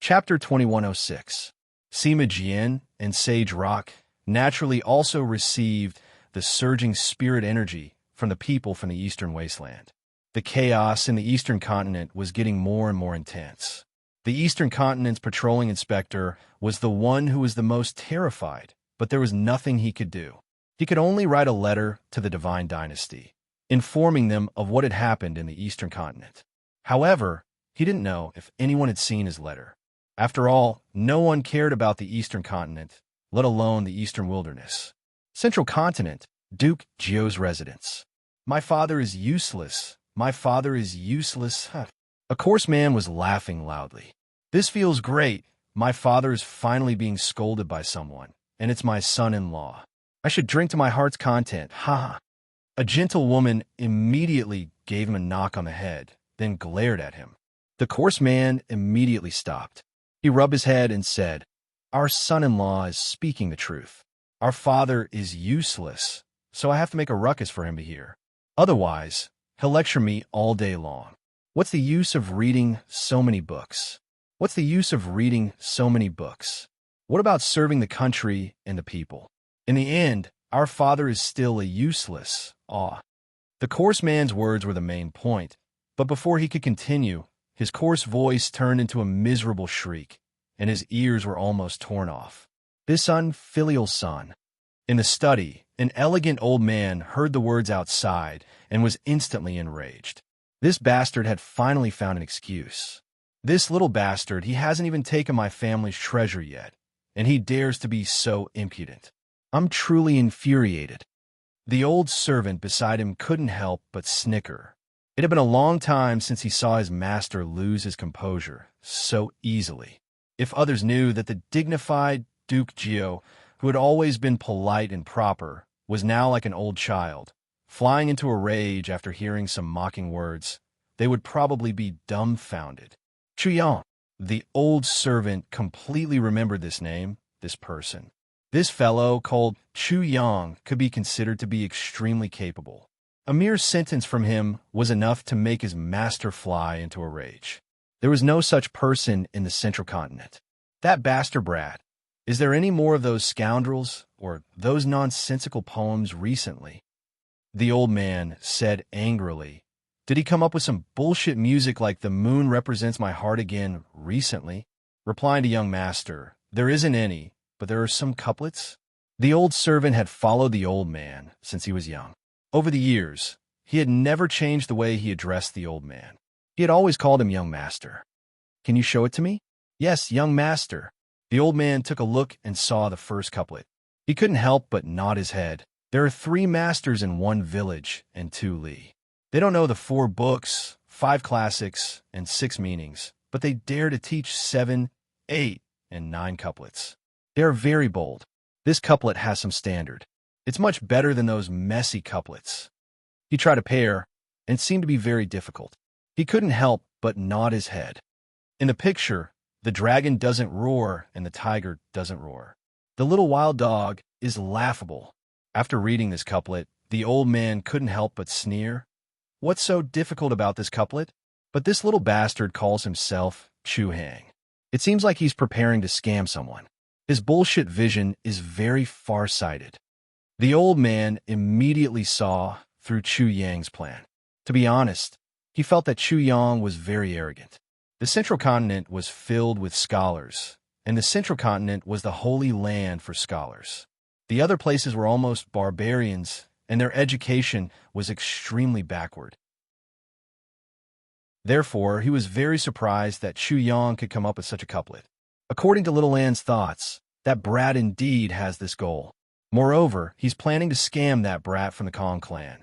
Chapter 2106. Sima Jian and Sage Rock naturally also received the surging spirit energy from the people from the eastern wasteland. The chaos in the eastern continent was getting more and more intense. The eastern continent's patrolling inspector was the one who was the most terrified, but there was nothing he could do. He could only write a letter to the Divine Dynasty, informing them of what had happened in the eastern continent. However, he didn't know if anyone had seen his letter. After all, no one cared about the eastern continent, let alone the eastern wilderness. Central continent, Duke Jiu's residence. My father is useless. My father is useless. A coarse man was laughing loudly. This feels great. My father is finally being scolded by someone, and it's my son-in-law. I should drink to my heart's content. Ha! A gentle woman immediately gave him a knock on the head, then glared at him. The coarse man immediately stopped. He rubbed his head and said, "Our son-in-law is speaking the truth. Our father is useless, so I have to make a ruckus for him to hear. Otherwise, he'll lecture me all day long. What's the use of reading so many books? What's the use of reading so many books? What about serving the country and the people? In the end, our father is still a useless awe." The coarse man's words were the main point, but before he could continue, his coarse voice turned into a miserable shriek, and his ears were almost torn off. This unfilial son. In the study, an elegant old man heard the words outside and was instantly enraged. This bastard had finally found an excuse. This little bastard, he hasn't even taken my family's treasure yet, and he dares to be so impudent. I'm truly infuriated. The old servant beside him couldn't help but snicker. It had been a long time since he saw his master lose his composure so easily. If others knew that the dignified Duke Gio, who had always been polite and proper, was now like an old child, flying into a rage after hearing some mocking words, they would probably be dumbfounded. Chuyang. The old servant completely remembered this name, this person. This fellow, called Chu Yang, could be considered to be extremely capable. A mere sentence from him was enough to make his master fly into a rage. There was no such person in the central continent. That bastard brat. Is there any more of those scoundrels or those nonsensical poems recently? The old man said angrily. Did he come up with some bullshit music like "The moon represents my heart again" recently? Replying to young master, there isn't any, but there are some couplets. The old servant had followed the old man since he was young. Over the years, he had never changed the way he addressed the old man. He had always called him young master. Can you show it to me? Yes, young master. The old man took a look and saw the first couplet. He couldn't help but nod his head. There are 3 masters in 1 village and 2 li. They don't know the 4 books, 5 classics, and 6 meanings, but they dare to teach 7, 8, and 9 couplets. They are very bold. This couplet has some standard. It's much better than those messy couplets. He tried a pair, and it seemed to be very difficult. He couldn't help but nod his head. In the picture, the dragon doesn't roar and the tiger doesn't roar. The little wild dog is laughable. After reading this couplet, the old man couldn't help but sneer. What's so difficult about this couplet? But this little bastard calls himself Chu Hang. It seems like he's preparing to scam someone. His bullshit vision is very far-sighted. The old man immediately saw through Chu Yang's plan. To be honest, he felt that Chu Yang was very arrogant. The central continent was filled with scholars, and the central continent was the holy land for scholars. The other places were almost barbarians, and their education was extremely backward. Therefore, he was very surprised that Chu Yang could come up with such a couplet. According to Little An's thoughts, that brat indeed has this goal. Moreover, he's planning to scam that brat from the Kong clan.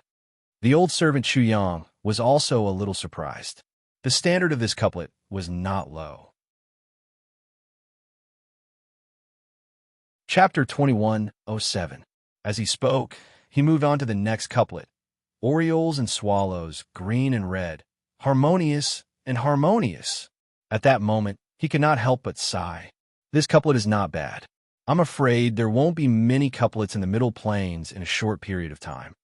The old servant Chu Yang was also a little surprised. The standard of this couplet was not low. Chapter 21:07. As he spoke, he moved on to the next couplet. Orioles and swallows, green and red, harmonious and harmonious. At that moment, he could not help but sigh. This couplet is not bad. I'm afraid there won't be many couplets in the Middle Plains in a short period of time.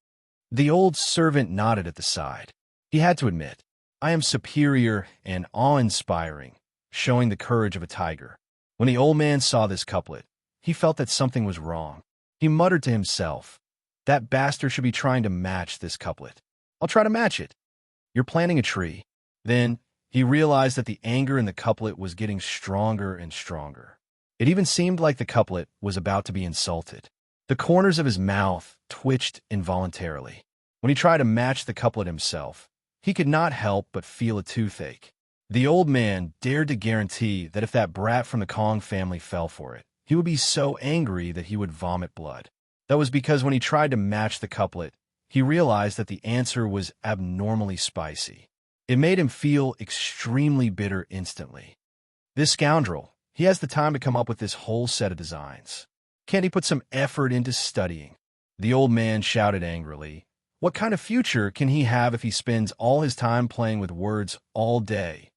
The old servant nodded at the side. He had to admit, I am superior and awe-inspiring, showing the courage of a tiger. When the old man saw this couplet, he felt that something was wrong. He muttered to himself, that bastard should be trying to match this couplet. I'll try to match it. You're planting a tree. Then he realized that the anger in the couplet was getting stronger and stronger. It even seemed like the couplet was about to be insulted. The corners of his mouth twitched involuntarily. When he tried to match the couplet himself, he could not help but feel a toothache. The old man dared to guarantee that if that brat from the Kong family fell for it, he would be so angry that he would vomit blood. That was because when he tried to match the couplet, he realized that the answer was abnormally spicy. It made him feel extremely bitter instantly. This scoundrel, he has the time to come up with this whole set of designs. Can't he put some effort into studying? The old man shouted angrily. What kind of future can he have if he spends all his time playing with words all day?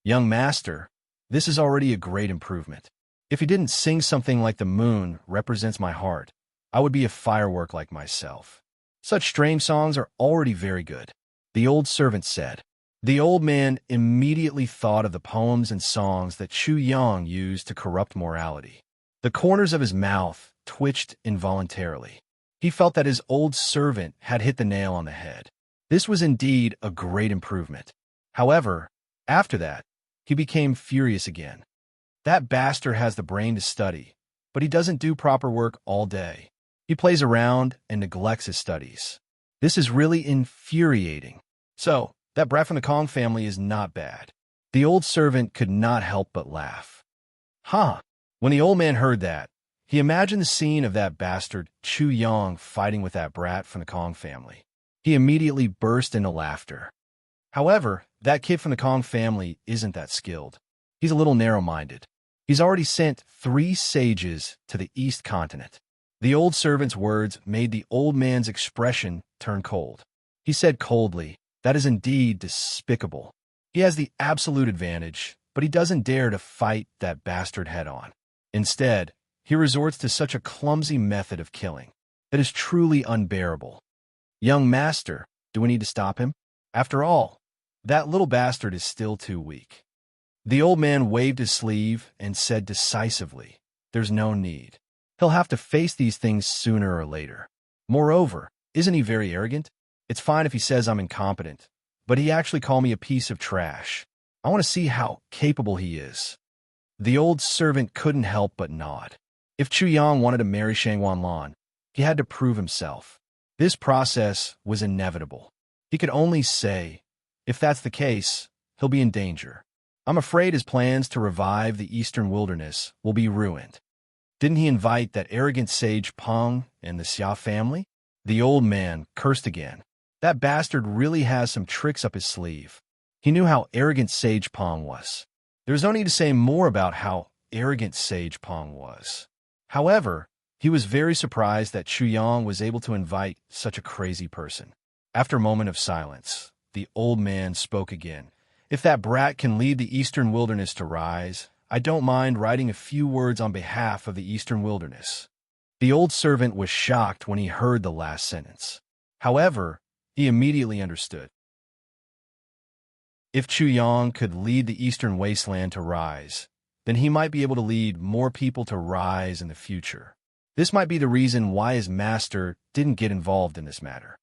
Young master, this is already a great improvement. If he didn't sing something like "The moon represents my heart," I would be a firework like myself. Such strange songs are already very good, the old servant said. The old man immediately thought of the poems and songs that Chu Yang used to corrupt morality. The corners of his mouth twitched involuntarily. He felt that his old servant had hit the nail on the head. This was indeed a great improvement. However, after that, he became furious again. That bastard has the brain to study, but he doesn't do proper work all day. He plays around and neglects his studies. This is really infuriating. So, that brat from the Kong family is not bad. The old servant could not help but laugh. Huh. When the old man heard that, He imagined the scene of that bastard Chu Yong fighting with that brat from the Kong family. He immediately burst into laughter. However, that kid from the Kong family isn't that skilled. He's a little narrow-minded. He's already sent 3 sages to the East Continent. The old servant's words made the old man's expression turn cold. He said coldly, "That is indeed despicable. He has the absolute advantage, but he doesn't dare to fight that bastard head-on. Instead, he resorts to such a clumsy method of killing that is truly unbearable. Young master, do we need to stop him? After all, that little bastard is still too weak." The old man waved his sleeve and said decisively, "There's no need. He'll have to face these things sooner or later. Moreover, isn't he very arrogant? It's fine if he says I'm incompetent, but he actually called me a piece of trash. I want to see how capable he is." The old servant couldn't help but nod. If Chu Yang wanted to marry Shang Wanlan, he had to prove himself. This process was inevitable. He could only say, if that's the case, he'll be in danger. I'm afraid his plans to revive the eastern wilderness will be ruined. Didn't he invite that arrogant sage Peng and the Xia family? The old man cursed again. That bastard really has some tricks up his sleeve. He knew how arrogant Sage Peng was. There's no need to say more about how arrogant Sage Peng was. However, he was very surprised that Chu Yang was able to invite such a crazy person. After a moment of silence, the old man spoke again. "If that brat can lead the eastern wilderness to rise, I don't mind writing a few words on behalf of the eastern wilderness." The old servant was shocked when he heard the last sentence. However, he immediately understood. If Chu Yang could lead the eastern wasteland to rise, then he might be able to lead more people to rise in the future. This might be the reason why his master didn't get involved in this matter.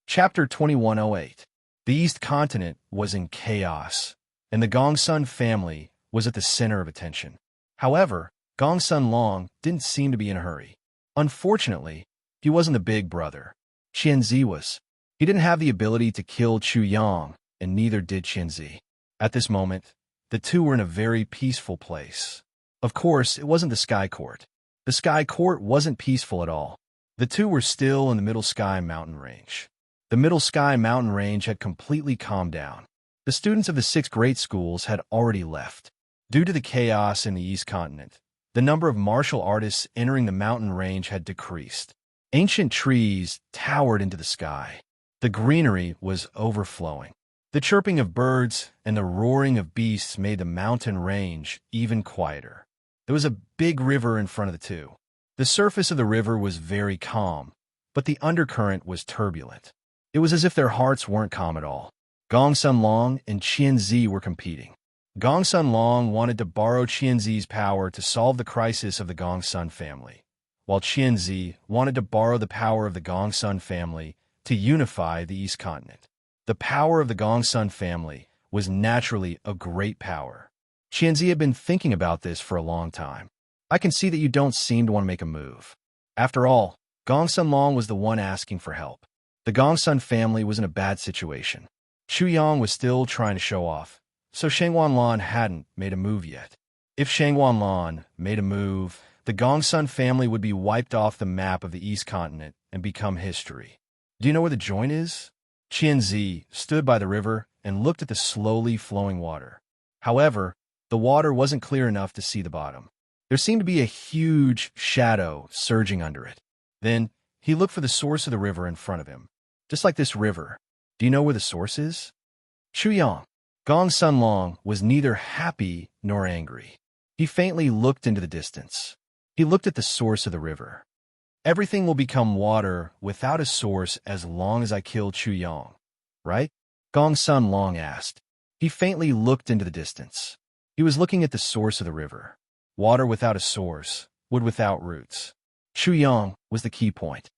Chapter 2108. The East Continent was in chaos, and the Gongsun family was at the center of attention. However, Gongsun Long didn't seem to be in a hurry. Unfortunately, he wasn't the big brother. Qianzi was. He didn't have the ability to kill Chu Yang, and neither did Qianzi. At this moment, the two were in a very peaceful place. Of course, it wasn't the Sky Court. The Sky Court wasn't peaceful at all. The two were still in the Middle Sky mountain range. The Middle Sky mountain range had completely calmed down. The students of the 6 great schools had already left. Due to the chaos in the East Continent, the number of martial artists entering the mountain range had decreased. Ancient trees towered into the sky. The greenery was overflowing. The chirping of birds and the roaring of beasts made the mountain range even quieter. There was a big river in front of the two. The surface of the river was very calm, but the undercurrent was turbulent. It was as if their hearts weren't calm at all. Gongsun Long and Qianzi were competing. Gongsun Long wanted to borrow Qianzi's power to solve the crisis of the Gongsun family, while Qianzi wanted to borrow the power of the Gongsun family to unify the East Continent. The power of the Gongsun family was naturally a great power. Qianzi had been thinking about this for a long time. "I can see that you don't seem to want to make a move." After all, Gongsun Long was the one asking for help. The Gongsun family was in a bad situation. Chu Yang was still trying to show off, so Shang Wanlan hadn't made a move yet. If Shang Wanlan made a move, the Gongsun family would be wiped off the map of the East Continent and become history. Do you know where the joint is? Qianzi stood by the river and looked at the slowly flowing water. However, the water wasn't clear enough to see the bottom. There seemed to be a huge shadow surging under it. Then, he looked for the source of the river in front of him. Just like this river. Do you know where the source is? Chu Yang. Gongsun Long was neither happy nor angry. He faintly looked into the distance. He looked at the source of the river. "Everything will become water without a source as long as I kill Chu Yang, right?" Gongsun Long asked. He faintly looked into the distance. He was looking at the source of the river. Water without a source, wood without roots. Chu Yang was the key point.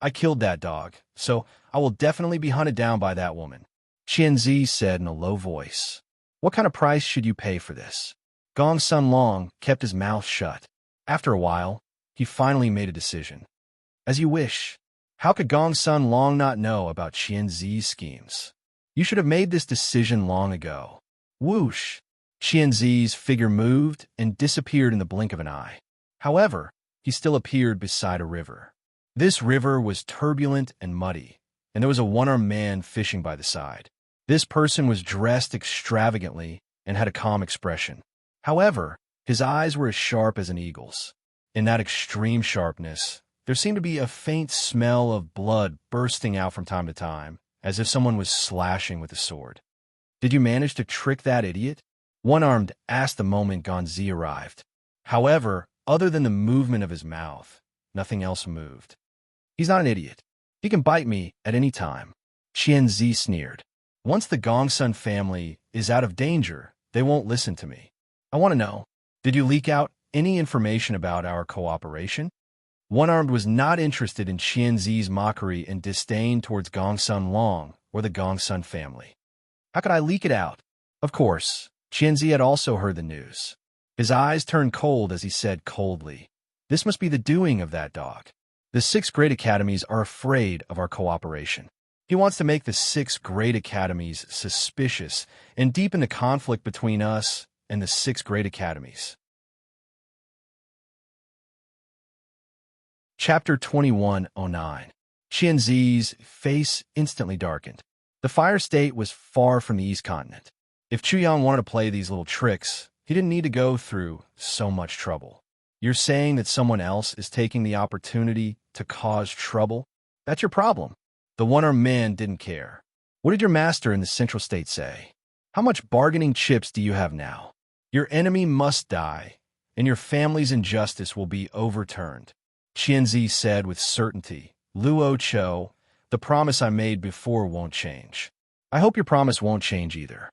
"I killed that dog, so I will definitely be hunted down by that woman," Qianzi said in a low voice. "What kind of price should you pay for this?" Gongsun Long kept his mouth shut. After a while, he finally made a decision. "As you wish." How could Gongsun Long not know about Qianzi's schemes? "You should have made this decision long ago." Whoosh! Qianzi's figure moved and disappeared in the blink of an eye. However, he still appeared beside a river. This river was turbulent and muddy, and there was a one-armed man fishing by the side. This person was dressed extravagantly and had a calm expression. However, his eyes were as sharp as an eagle's. In that extreme sharpness, there seemed to be a faint smell of blood bursting out from time to time, as if someone was slashing with a sword. "Did you manage to trick that idiot?" One-Armed asked the moment Ganzi arrived. However, other than the movement of his mouth, nothing else moved. "He's not an idiot. He can bite me at any time," Qianzi sneered. "Once the Gongsun family is out of danger, they won't listen to me. I want to know, did you leak out any information about our cooperation?" One-Armed was not interested in Qianzi's mockery and disdain towards Gongsun Long or the Gongsun family. "How could I leak it out?" Of course, Qianzi had also heard the news. His eyes turned cold as he said coldly, "This must be the doing of that dog. The 6 great academies are afraid of our cooperation. He wants to make the 6 great academies suspicious and deepen the conflict between us and the 6 great academies." Chapter 2109. Qianzi's face instantly darkened. The Fire State was far from the East Continent. If Chuyang wanted to play these little tricks, he didn't need to go through so much trouble. "You're saying that someone else is taking the opportunity to cause trouble? That's your problem." The one-armed man didn't care. "What did your master in the Central State say? How much bargaining chips do you have now? Your enemy must die, and your family's injustice will be overturned," Qianzi said with certainty. "Luo Cho, the promise I made before won't change. I hope your promise won't change either.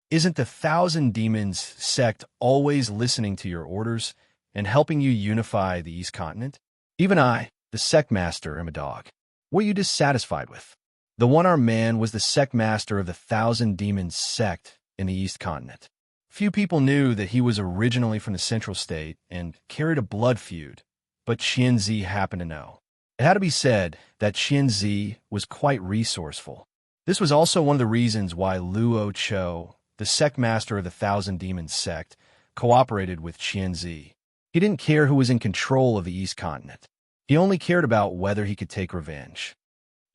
Isn't the Thousand Demons sect always listening to your orders and helping you unify the East Continent? Even I, the sect master, am a dog. What are you dissatisfied with?" The one-armed man was the sect master of the Thousand Demons sect in the East Continent. Few people knew that he was originally from the Central State and carried a blood feud, but Qianzi happened to know. It had to be said that Qianzi was quite resourceful. This was also one of the reasons why Luo Cho, the sect master of the Thousand Demons sect, cooperated with Qianzi. He didn't care who was in control of the East Continent. He only cared about whether he could take revenge.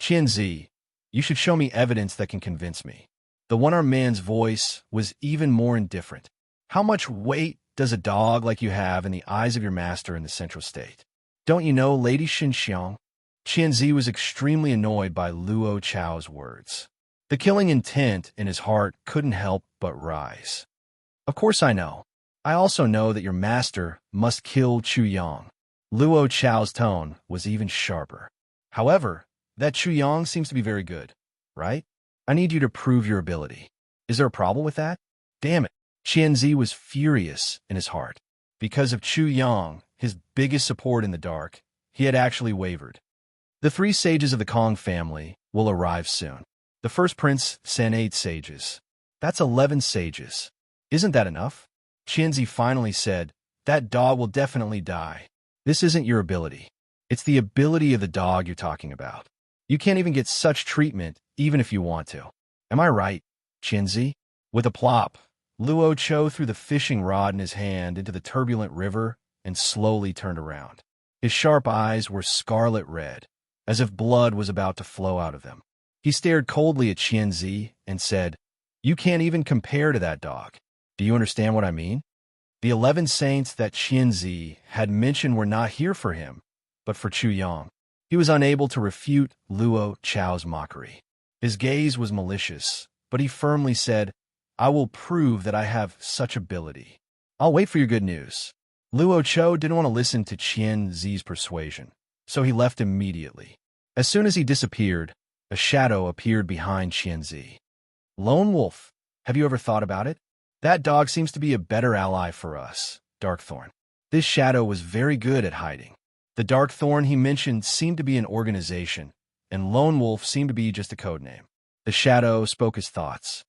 "Qianzi, you should show me evidence that can convince me." The one-armed man's voice was even more indifferent. "How much weight does a dog like you have in the eyes of your master in the Central State? Don't you know Lady Xinxiang?" Qianzi was extremely annoyed by Luo Chao's words. The killing intent in his heart couldn't help but rise. "Of course I know. I also know that your master must kill Chuyang." Luo Chao's tone was even sharper. "However, that Chuyang seems to be very good, right? I need you to prove your ability. Is there a problem with that?" Damn it. Qianzi was furious in his heart. Because of Chuyang, his biggest support in the dark, he had actually wavered. The 3 sages of the Kong family will arrive soon. The first prince sent 8 sages. That's 11 sages. Isn't that enough? Qianzi finally said, "That dog will definitely die. This isn't your ability. It's the ability of the dog you're talking about. You can't even get such treatment even if you want to. Am I right, Qianzi?" With a plop, Luo Cho threw the fishing rod in his hand into the turbulent river and slowly turned around. His sharp eyes were scarlet red, as if blood was about to flow out of them. He stared coldly at Qianzi and said, "You can't even compare to that dog. Do you understand what I mean?" The 11 saints that Qianzi had mentioned were not here for him, but for Chuyang. He was unable to refute Luo Chao's mockery. His gaze was malicious, but he firmly said, "I will prove that I have such ability. I'll wait for your good news." Luo Cho didn't want to listen to Qianzi's persuasion, so he left immediately. As soon as he disappeared, a shadow appeared behind Qianzi. "Lone Wolf, have you ever thought about it? That dog seems to be a better ally for us, Darkthorn." This shadow was very good at hiding. The Darkthorn he mentioned seemed to be an organization, and Lone Wolf seemed to be just a code name. The shadow spoke his thoughts.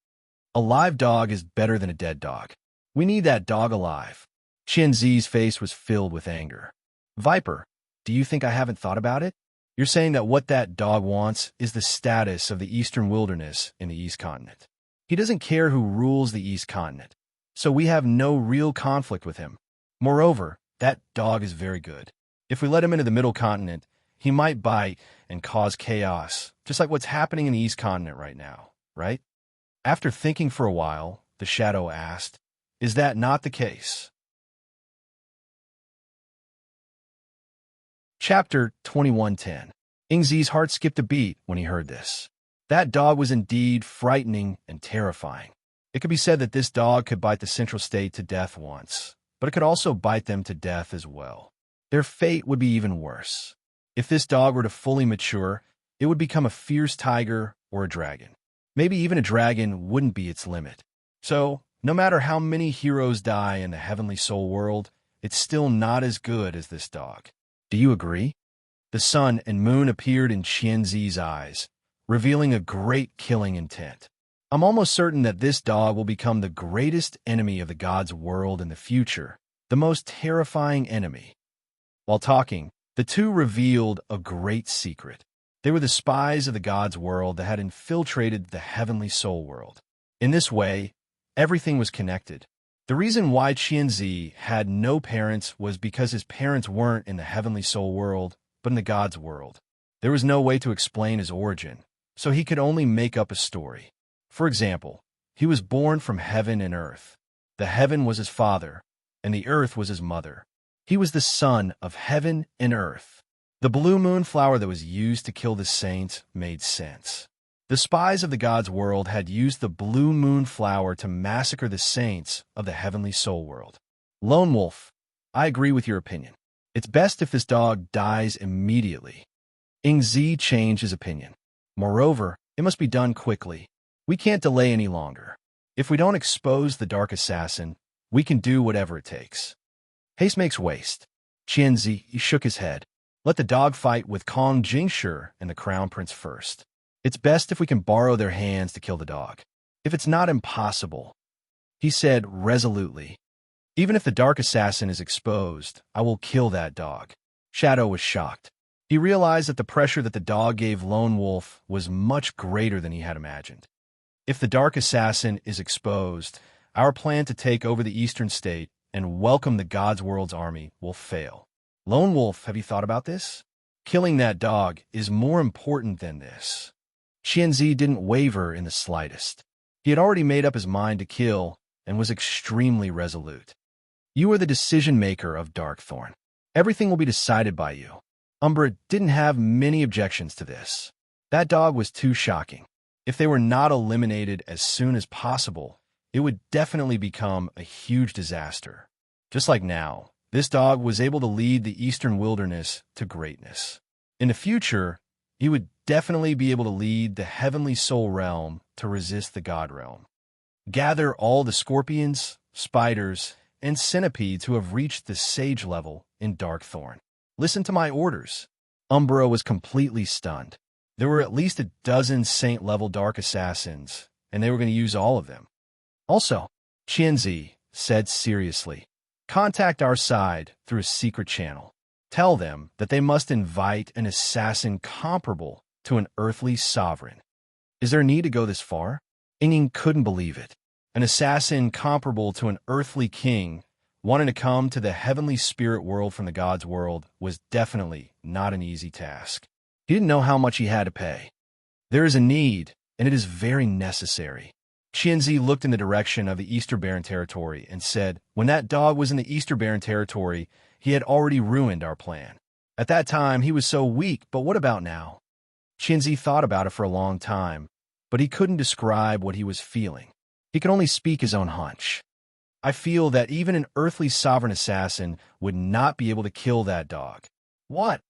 "A live dog is better than a dead dog. We need that dog alive." Qianzi's face was filled with anger. "Viper, do you think I haven't thought about it? You're saying that what that dog wants is the status of the Eastern Wilderness in the East Continent. He doesn't care who rules the East Continent. so we have no real conflict with him. Moreover, that dog is very good. If we let him into the middle continent, he might bite and cause chaos, just like what's happening in the east continent right now, right? After thinking for a while, the shadow asked, "Is that not the case?" Chapter 21:10. Ingzi's heart skipped a beat when he heard this. That dog was indeed frightening and terrifying. It could be said that this dog could bite the Central State to death once, but it could also bite them to death as well. Their fate would be even worse. If this dog were to fully mature, it would become a fierce tiger or a dragon. Maybe even a dragon wouldn't be its limit. So, no matter how many heroes die in the heavenly soul world, it's still not as good as this dog. Do you agree? The sun and moon appeared in Qianzi's eyes, revealing a great killing intent. I'm almost certain that this dog will become the greatest enemy of the gods' world in the future, the most terrifying enemy. While talking, the two revealed a great secret. They were the spies of the gods' world that had infiltrated the heavenly soul world. In this way, everything was connected. The reason why Qianzi had no parents was because his parents weren't in the heavenly soul world, but in the gods' world. There was no way to explain his origin, so he could only make up a story. For example, he was born from heaven and earth. The heaven was his father, and the earth was his mother. He was the son of heaven and earth. The blue moon flower that was used to kill the saints made sense. The spies of the gods' world had used the blue moon flower to massacre the saints of the heavenly soul world. Lone Wolf, I agree with your opinion. It's best if this dog dies immediately. Ingzi changed his opinion. Moreover, it must be done quickly. We can't delay any longer. If we don't expose the dark assassin, we can do whatever it takes. Haste makes waste. Qianzi shook his head. Let the dog fight with Kong Jingshi and the crown prince first. It's best if we can borrow their hands to kill the dog. If it's not impossible, he said resolutely. Even if the dark assassin is exposed, I will kill that dog. Shadow was shocked. He realized that the pressure that the dog gave Lone Wolf was much greater than he had imagined. If the dark assassin is exposed, our plan to take over the eastern state and welcome the gods' world's army will fail. Lone Wolf, have you thought about this? Killing that dog is more important than this. Qianzi didn't waver in the slightest. He had already made up his mind to kill and was extremely resolute. You are the decision-maker of Darkthorn. Everything will be decided by you. Umbra didn't have many objections to this. That dog was too shocking. If they were not eliminated as soon as possible, it would definitely become a huge disaster. Just like now, this dog was able to lead the eastern wilderness to greatness. In the future, he would definitely be able to lead the heavenly soul realm to resist the god realm. Gather all the scorpions, spiders, and centipedes who have reached the sage level in Darkthorn. Listen to my orders. Umbra was completely stunned. There were at least a dozen saint-level dark assassins, and they were going to use all of them. Also, Qianzi said seriously, contact our side through a secret channel. Tell them that they must invite an assassin comparable to an earthly sovereign. Is there a need to go this far? Inging couldn't believe it. An assassin comparable to an earthly king wanting to come to the heavenly spirit world from the gods' world was definitely not an easy task. He didn't know how much he had to pay. There is a need, and it is very necessary. Qianzi looked in the direction of the Easter Baron territory and said, when that dog was in the Easter Baron territory, he had already ruined our plan. At that time, he was so weak, but what about now? Qianzi thought about it for a long time, but he couldn't describe what he was feeling. He could only speak his own hunch. I feel that even an earthly sovereign assassin would not be able to kill that dog. What?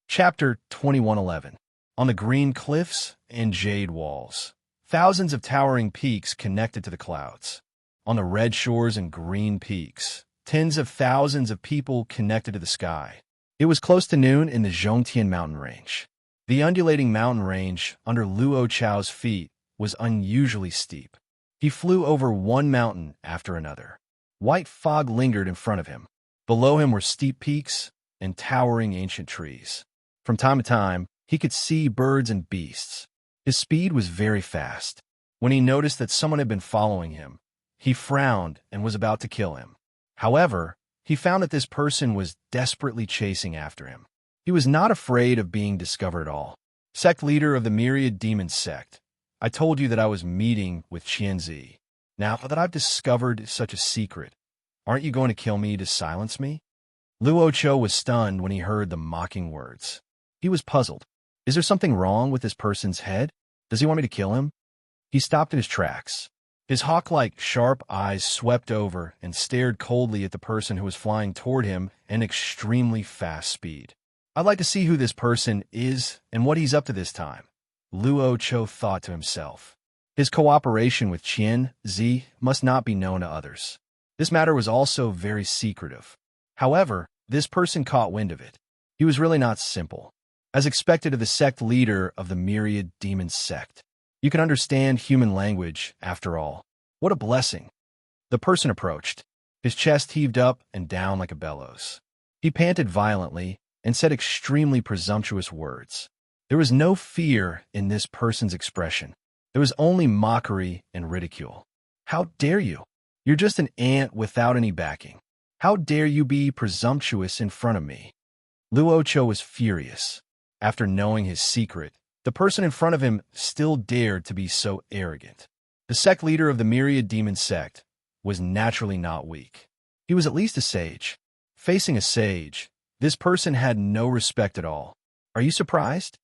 Chapter 21:11. On the green cliffs and jade walls. Thousands of towering peaks connected to the clouds. On the red shores and green peaks. Tens of thousands of people connected to the sky. It was close to noon in the Zhongtian mountain range. The undulating mountain range under Luo Chao's feet was unusually steep. He flew over one mountain after another. White fog lingered in front of him. Below him were steep peaks and towering ancient trees. From time to time, he could see birds and beasts. His speed was very fast. When he noticed that someone had been following him, he frowned and was about to kill him. However, he found that this person was desperately chasing after him. He was not afraid of being discovered at all. Sect leader of the Myriad Demon Sect, I told you that I was meeting with Qianzi. Now that I've discovered such a secret, aren't you going to kill me to silence me? Luo Cho was stunned when he heard the mocking words. He was puzzled. Is there something wrong with this person's head? Does he want me to kill him? He stopped in his tracks. His hawk-like, sharp eyes swept over and stared coldly at the person who was flying toward him at an extremely fast speed. I'd like to see who this person is and what he's up to this time, Luo Cho thought to himself. His cooperation with Qian Zi must not be known to others. This matter was also very secretive. However, this person caught wind of it. He was really not simple. As expected of the sect leader of the Myriad Demon Sect. You can understand human language, after all. What a blessing. The person approached. His chest heaved up and down like a bellows. He panted violently and said extremely presumptuous words. There was no fear in this person's expression. There was only mockery and ridicule. How dare you? You're just an ant without any backing. How dare you be presumptuous in front of me? Luo Cho was furious. After knowing his secret, the person in front of him still dared to be so arrogant. The sect leader of the Myriad Demon Sect was naturally not weak. He was at least a sage. Facing a sage, this person had no respect at all. Are you surprised?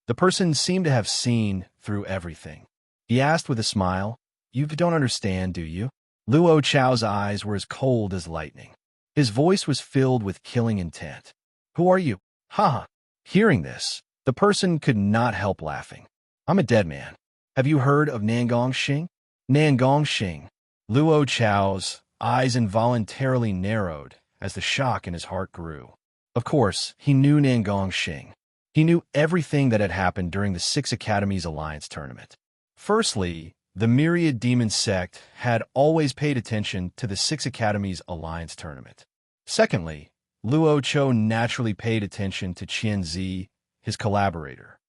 The person seemed to have seen through everything. He asked with a smile, You don't understand, do you? Luo Chao's eyes were as cold as lightning. His voice was filled with killing intent. Who are you? Ha! Hearing this, the person could not help laughing. I'm a dead man. Have you heard of Nangong Xing? Nangong Xing. Luo Chao's eyes involuntarily narrowed as the shock in his heart grew. Of course, he knew Nangong Xing. He knew everything that had happened during the Six Academies Alliance tournament. Firstly, the Myriad Demon Sect had always paid attention to the Six Academies Alliance tournament. Secondly, Luo Cho naturally paid attention to Qian Zi, his collaborator.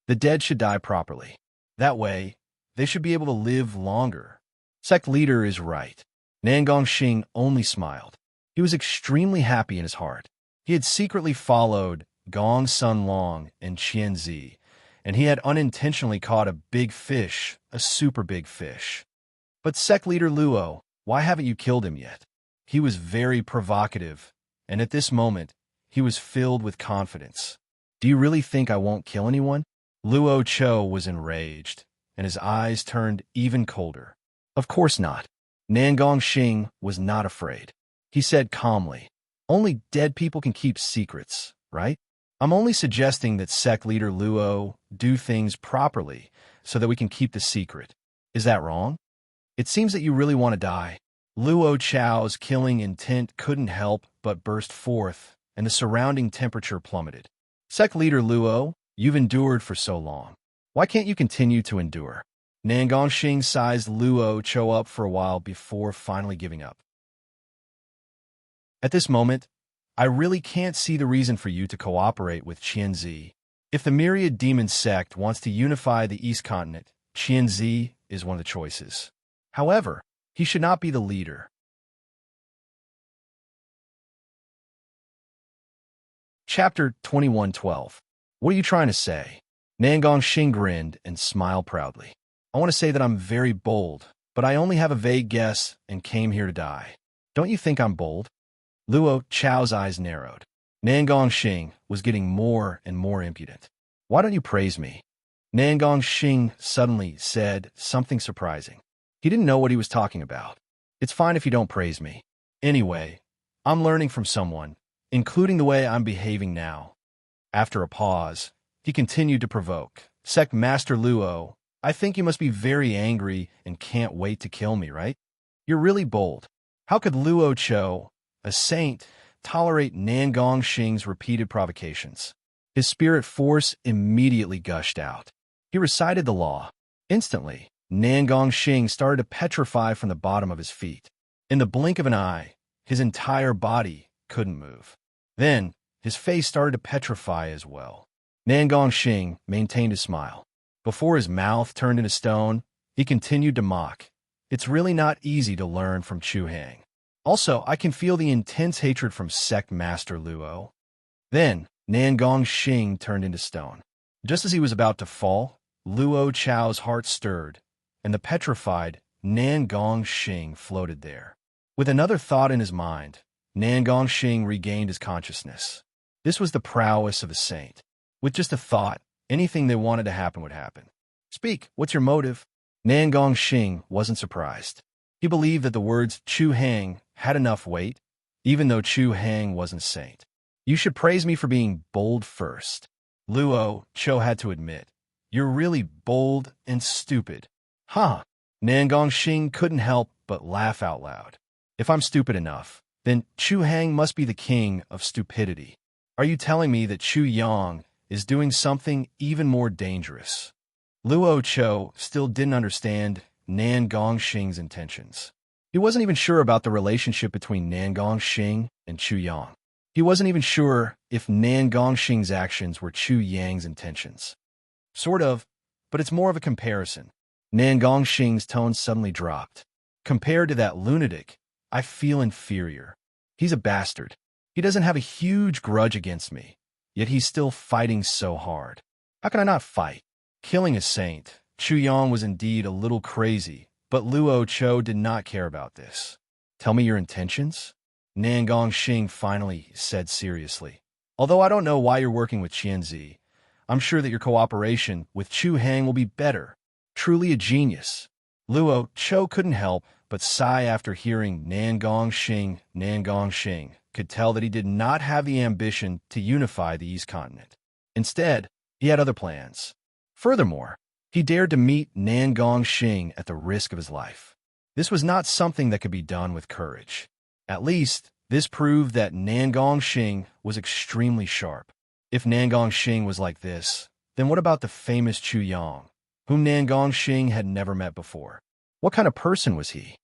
The dead should die properly. That way, they should be able to live longer. Sect leader is right. Nangong Xing only smiled. He was extremely happy in his heart. He had secretly followed Gong Sun Long and Qian Zi, and he had unintentionally caught a big fish, a super big fish. But sect leader Luo, why haven't you killed him yet? He was very provocative, and at this moment, he was filled with confidence. Do you really think I won't kill anyone? Luo Cho was enraged, and his eyes turned even colder. Of course not. Nangong Xing was not afraid. He said calmly, Only dead people can keep secrets, right? I'm only suggesting that sect leader Luo do things properly so that we can keep the secret. Is that wrong? It seems that you really want to die. Luo Chao's killing intent couldn't help but burst forth, and the surrounding temperature plummeted. Sect leader Luo, you've endured for so long. Why can't you continue to endure? Nangong Xing sized Luo Cho up for a while before finally giving up. At this moment, I really can't see the reason for you to cooperate with Qian Zi. If the Myriad Demon Sect wants to unify the East Continent, Qian Zi is one of the choices. However, he should not be the leader. Chapter 21:12. What are you trying to say? Nangong Xing grinned and smiled proudly. I want to say that I'm very bold, but I only have a vague guess and came here to die. Don't you think I'm bold? Luo Chao's eyes narrowed. Nangong Xing was getting more and more impudent. Why don't you praise me? Nangong Xing suddenly said something surprising. He didn't know what he was talking about. It's fine if you don't praise me. Anyway, I'm learning from someone, including the way I'm behaving now. After a pause, he continued to provoke. Sect Master Luo, I think you must be very angry and can't wait to kill me, right? You're really bold. How could Luo Cho, a saint, tolerate Nangong Xing's repeated provocations? His spirit force immediately gushed out. He recited the law. Instantly, Nangong Xing started to petrify from the bottom of his feet. In the blink of an eye, his entire body couldn't move. Then, his face started to petrify as well. Nangong Xing maintained a smile. Before his mouth turned into stone, He continued to mock. It's really not easy to learn from Chu Hang. Also, I can feel the intense hatred from sect master Luo. Then, Nangong Xing turned into stone. Just as he was about to fall, Luo Chao's heart stirred, and the petrified Nangong Xing floated there. With another thought in his mind, Nangong Xing regained his consciousness. This was the prowess of a saint. With just a thought, anything they wanted to happen would happen. Speak, what's your motive? Nangong Xing wasn't surprised. He believed that the words Chu Hang had enough weight, even though Chu Hang wasn't saint. You should praise me for being bold first. Luo Cho had to admit, you're really bold and stupid. Huh? Nangong Xing couldn't help but laugh out loud. If I'm stupid enough, then Chu Hang must be the king of stupidity. Are you telling me that Chu Yang is doing something even more dangerous? Luo Cho still didn't understand Nangong Xing's intentions. He wasn't even sure about the relationship between Nangong Xing and Chu Yang. He wasn't even sure if Nangong Xing's actions were Chu Yang's intentions. Sort of, but it's more of a comparison. Nangong Xing's tone suddenly dropped. Compared to that lunatic, I feel inferior. He's a bastard. He doesn't have a huge grudge against me, yet he's still fighting so hard. How can I not fight? Killing a saint, Chu Yang was indeed a little crazy, but Luo Cho did not care about this. Tell me your intentions? Nangong Xing finally said seriously. Although I don't know why you're working with Qianzi, I'm sure that your cooperation with Chu Hang will be better. Truly a genius. Luo Cho couldn't help but sigh after hearing Nangong Xing. Nangong Xing could tell that he did not have the ambition to unify the East Continent. Instead, he had other plans. Furthermore, he dared to meet Nangong Xing at the risk of his life. This was not something that could be done with courage. At least, this proved that Nangong Xing was extremely sharp. If Nangong Xing was like this, then what about the famous Chu Yang, whom Nangong Xing had never met before? What kind of person was he?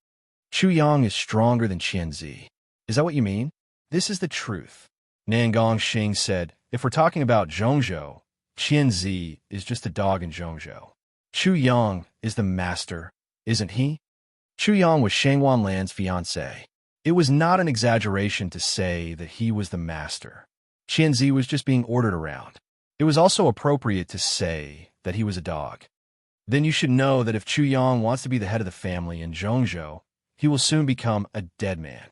Chu Yang is stronger than Qianzi. Is that what you mean? This is the truth. Nangong Xing said, if we're talking about Zhongzhou, Qianzi is just a dog in Zhongzhou. Chu Yang is the master, isn't he? Chu Yang was Shangwan Lan's fiancé. It was not an exaggeration to say that he was the master. Qianzi was just being ordered around. It was also appropriate to say that he was a dog. Then you should know that if Chu Yang wants to be the head of the family in Zhongzhou, he will soon become a dead man.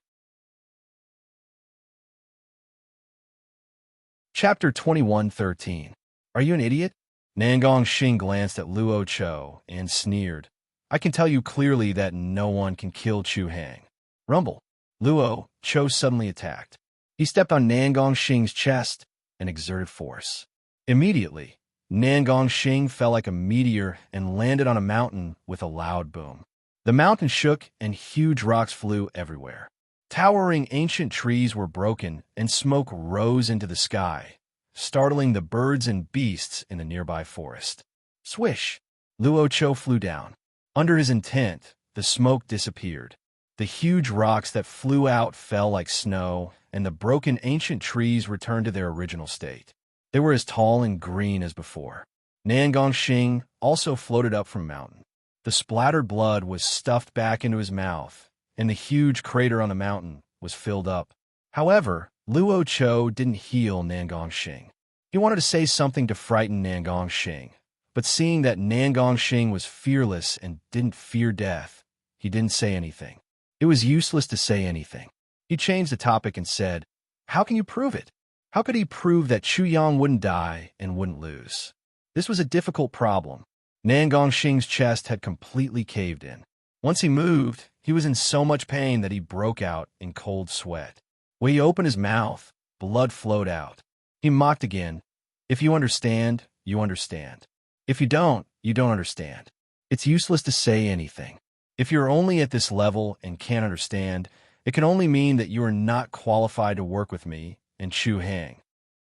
Chapter 21:13. Are you an idiot? Nangong Xing glanced at Luo Cho and sneered. I can tell you clearly that no one can kill Chu Hang. Rumble. Luo Cho suddenly attacked. He stepped on Nangong Xing's chest and exerted force. Immediately, Nangong Xing fell like a meteor and landed on a mountain with a loud boom. The mountain shook and huge rocks flew everywhere. Towering ancient trees were broken and smoke rose into the sky, startling the birds and beasts in the nearby forest. Swish! Luo Cho flew down. Under his intent, the smoke disappeared. The huge rocks that flew out fell like snow, and the broken ancient trees returned to their original state. They were as tall and green as before. Nangong Xing also floated up from mountain. The splattered blood was stuffed back into his mouth, and the huge crater on the mountain was filled up. However, Luo Cho didn't heal Nangong Xing. He wanted to say something to frighten Nangong Xing, but seeing that Nangong Xing was fearless and didn't fear death, he didn't say anything. It was useless to say anything. He changed the topic and said, how can you prove it? How could he prove that Chu Yang wouldn't die and wouldn't lose? This was a difficult problem. Nangong Xing's chest had completely caved in. Once he moved, he was in so much pain that he broke out in cold sweat. When he opened his mouth, blood flowed out. He mocked again. If you understand, you understand. If you don't understand. It's useless to say anything. If you're only at this level and can't understand, it can only mean that you are not qualified to work with me and Chu Hang.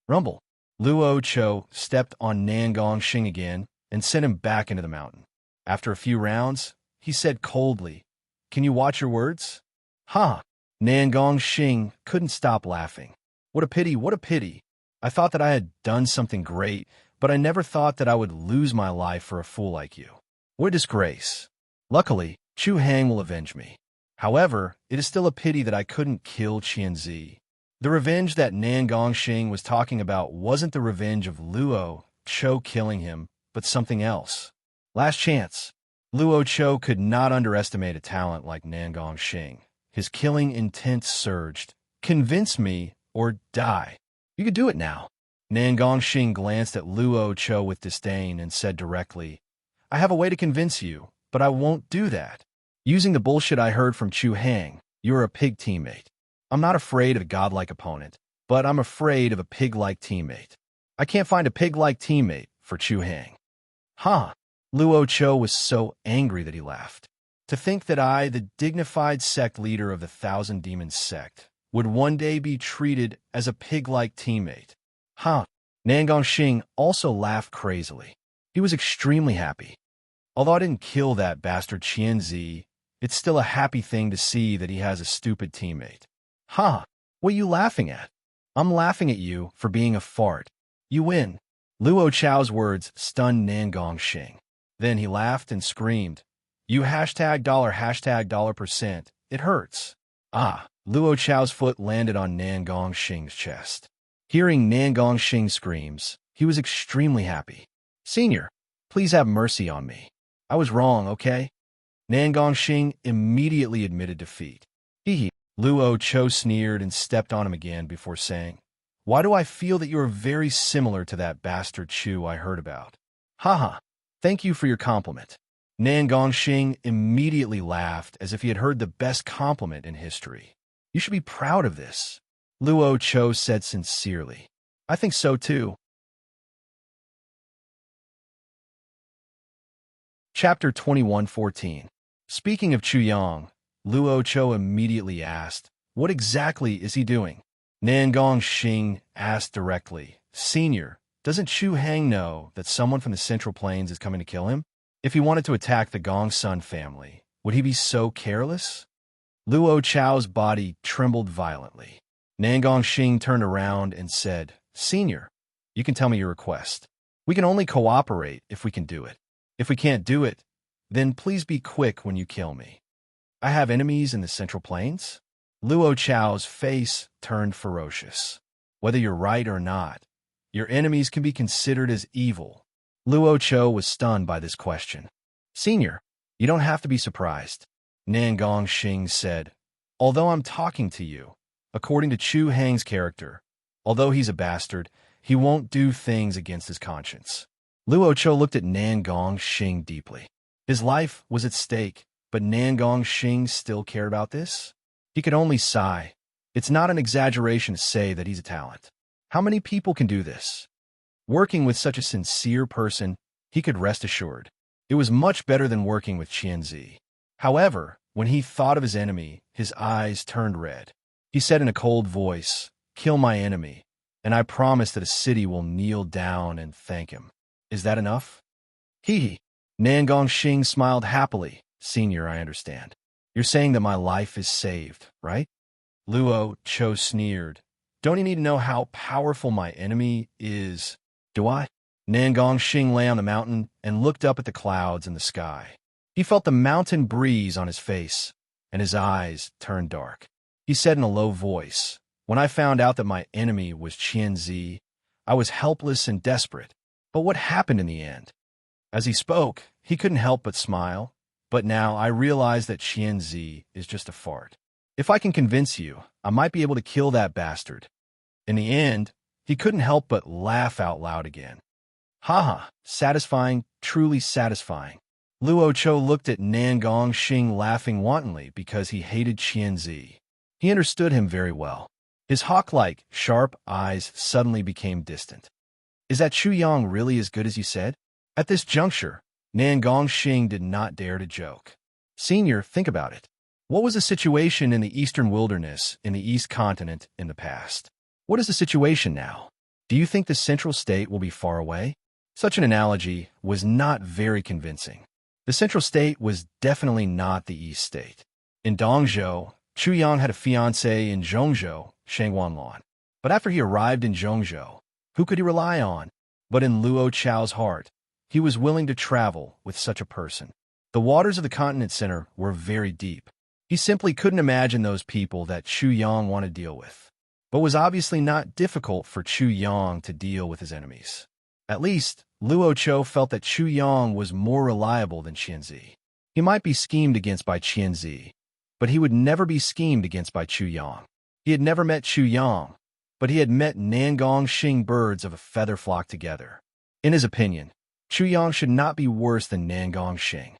Rumble. Luo Cho stepped on Nangong Xing again and sent him back into the mountain. After a few rounds, he said coldly, can you watch your words? Ha! Nangong Xing couldn't stop laughing. What a pity, what a pity. I thought that I had done something great, but I never thought that I would lose my life for a fool like you. What a disgrace. Luckily, Chu Hang will avenge me. However, it is still a pity that I couldn't kill Qianzi. The revenge that Nan Gongxing was talking about wasn't the revenge of Luo Cho killing him, but something else. Last chance. Luo Cho could not underestimate a talent like Nan Gongxing. His killing intent surged. Convince me or die. You could do it now. Nan Gongxing glanced at Luo Cho with disdain and said directly, I have a way to convince you, but I won't do that. Using the bullshit I heard from Chu Hang, you're a pig teammate. I'm not afraid of a godlike opponent, but I'm afraid of a pig-like teammate. I can't find a pig-like teammate for Chu Hang. Huh? Luo Cho was so angry that he laughed. To think that I, the dignified sect leader of the Thousand Demons sect, would one day be treated as a pig-like teammate. Huh? Nan Gongxing also laughed crazily. He was extremely happy. Although I didn't kill that bastard Qianzi, it's still a happy thing to see that he has a stupid teammate. Huh? What are you laughing at? I'm laughing at you for being a fart. You win. Luo Chao's words stunned Nan Gongxing. Then he laughed and screamed, You $$% it hurts. Ah, Luo Chao's foot landed on Nan Gongxing's chest. Hearing Nan Gongxing's screams, he was extremely happy. Senior, please have mercy on me. I was wrong, okay? Nan Gongxing immediately admitted defeat. Hee. Luo Cho sneered and stepped on him again before saying, Why do I feel that you are very similar to that bastard Chu I heard about? Haha, thank you for your compliment. Nan Gongxing immediately laughed as if he had heard the best compliment in history. You should be proud of this. Luo Cho said sincerely. I think so too. Chapter 21:14. Speaking of Chu Yang, Luo Cho immediately asked, What exactly is he doing? Nan Gongxing asked directly, Senior, doesn't Chu Hang know that someone from the Central Plains is coming to kill him? If he wanted to attack the Gong Sun family, would he be so careless? Luo Chao's body trembled violently. Nan Gongxing turned around and said, Senior, you can tell me your request. We can only cooperate if we can do it. If we can't do it, then please be quick when you kill me. I have enemies in the Central Plains? Luo Chao's face turned ferocious. Whether you're right or not, your enemies can be considered as evil. Luo Cho was stunned by this question. Senior, you don't have to be surprised. Nan Gongxing said, Although I'm talking to you, according to Chu Hang's character, although he's a bastard, he won't do things against his conscience. Luo Cho looked at Nan Gongxing deeply. His life was at stake, but Nan Gongxing still cared about this? He could only sigh. It's not an exaggeration to say that he's a talent. How many people can do this? Working with such a sincere person, he could rest assured. It was much better than working with Qianzi. However, when he thought of his enemy, his eyes turned red. He said in a cold voice, Kill my enemy, and I promise that a city will kneel down and thank him. Is that enough? Hee. Nan Gongxing smiled happily. Senior, I understand. You're saying that my life is saved, right? Luo Cho sneered. Don't you need to know how powerful my enemy is? Do I? Nan Gongxing lay on the mountain and looked up at the clouds in the sky. He felt the mountain breeze on his face, and his eyes turned dark. He said in a low voice, When I found out that my enemy was Qianzi, I was helpless and desperate. But what happened in the end? As he spoke, he couldn't help but smile. But now I realize that Qianzi is just a fart. If I can convince you, I might be able to kill that bastard. In the end, he couldn't help but laugh out loud again. Haha, satisfying, truly satisfying. Luo Cho looked at Nan Gongxing laughing wantonly because he hated Qianzi. He understood him very well. His hawk-like, sharp eyes suddenly became distant. Is that Chu Yang really as good as you said? At this juncture, Nan Gongxing did not dare to joke. Senior, think about it. What was the situation in the eastern wilderness in the East Continent in the past? What is the situation now? Do you think the Central State will be far away? Such an analogy was not very convincing. The Central State was definitely not the East State. In Dongzhou, Chu Yang had a fiancée in Zhongzhou, Shangwanlan. But after he arrived in Zhongzhou, who could he rely on? But in Luo Chao's heart, he was willing to travel with such a person. The waters of the continent center were very deep. He simply couldn't imagine those people that Chu Yang wanted to deal with. But it was obviously not difficult for Chu Yang to deal with his enemies. At least, Luo Cho felt that Chu Yang was more reliable than Qianzi. He might be schemed against by Qianzi, but he would never be schemed against by Chu Yang. He had never met Chu Yang, but he had met Nangong Xing birds of a feather flock together. In his opinion, Chu Yang should not be worse than Nangong Xing.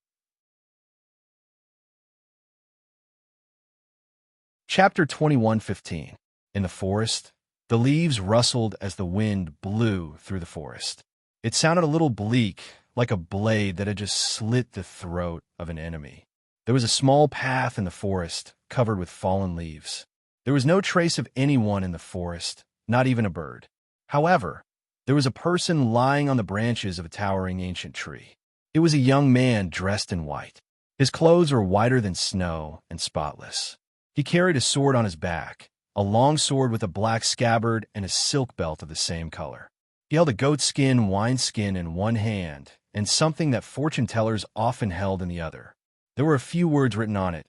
Chapter 21:15. In the forest, the leaves rustled as the wind blew through the forest. It sounded a little bleak, like a blade that had just slit the throat of an enemy. There was a small path in the forest, covered with fallen leaves. There was no trace of anyone in the forest, not even a bird. However, there was a person lying on the branches of a towering ancient tree. It was a young man dressed in white. His clothes were whiter than snow and spotless. He carried a sword on his back, a long sword with a black scabbard and a silk belt of the same color. He held a goatskin wineskin in one hand and something that fortune tellers often held in the other. There were a few words written on it: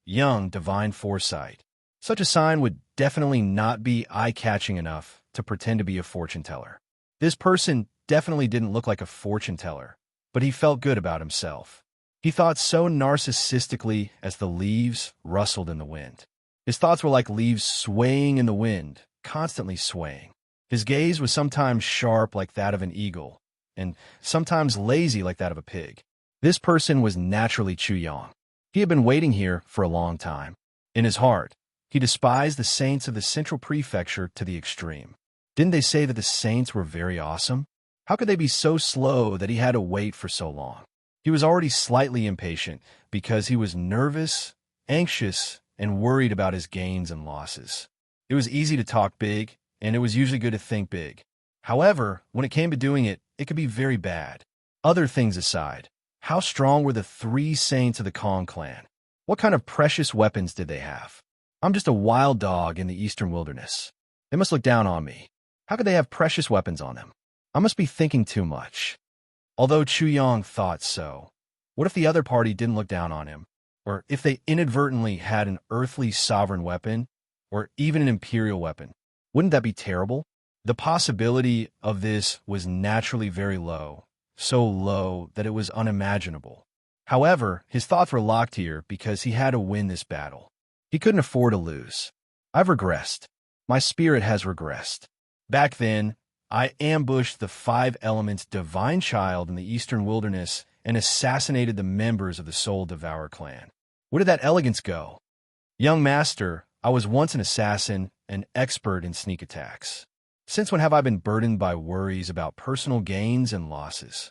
Young Divine Foresight. Such a sign would definitely not be eye-catching enough to pretend to be a fortune teller. This person definitely didn't look like a fortune teller, but he felt good about himself. He thought so narcissistically as the leaves rustled in the wind. His thoughts were like leaves swaying in the wind, constantly swaying. His gaze was sometimes sharp like that of an eagle, and sometimes lazy like that of a pig. This person was naturally Chu Yang. He had been waiting here for a long time. In his heart, he despised the saints of the Central Prefecture to the extreme. Didn't they say that the saints were very awesome? How could they be so slow that he had to wait for so long? He was already slightly impatient because he was nervous, anxious, and worried about his gains and losses. It was easy to talk big, and it was usually good to think big. However, when it came to doing it, it could be very bad. Other things aside, how strong were the three saints of the Kong clan? What kind of precious weapons did they have? I'm just a wild dog in the eastern wilderness. They must look down on me. How could they have precious weapons on them? I must be thinking too much. Although Chu Yang thought so, what if the other party didn't look down on him? Or if they inadvertently had an earthly sovereign weapon, or even an imperial weapon? Wouldn't that be terrible? The possibility of this was naturally very low, so low that it was unimaginable. However, his thoughts were locked here because he had to win this battle. He couldn't afford to lose. I've regressed. My spirit has regressed. Back then, I ambushed the 5 Elements divine child in the eastern wilderness and assassinated the members of the Soul Devourer clan. Where did that elegance go? Young master, I was once an assassin, an expert in sneak attacks. Since when have I been burdened by worries about personal gains and losses?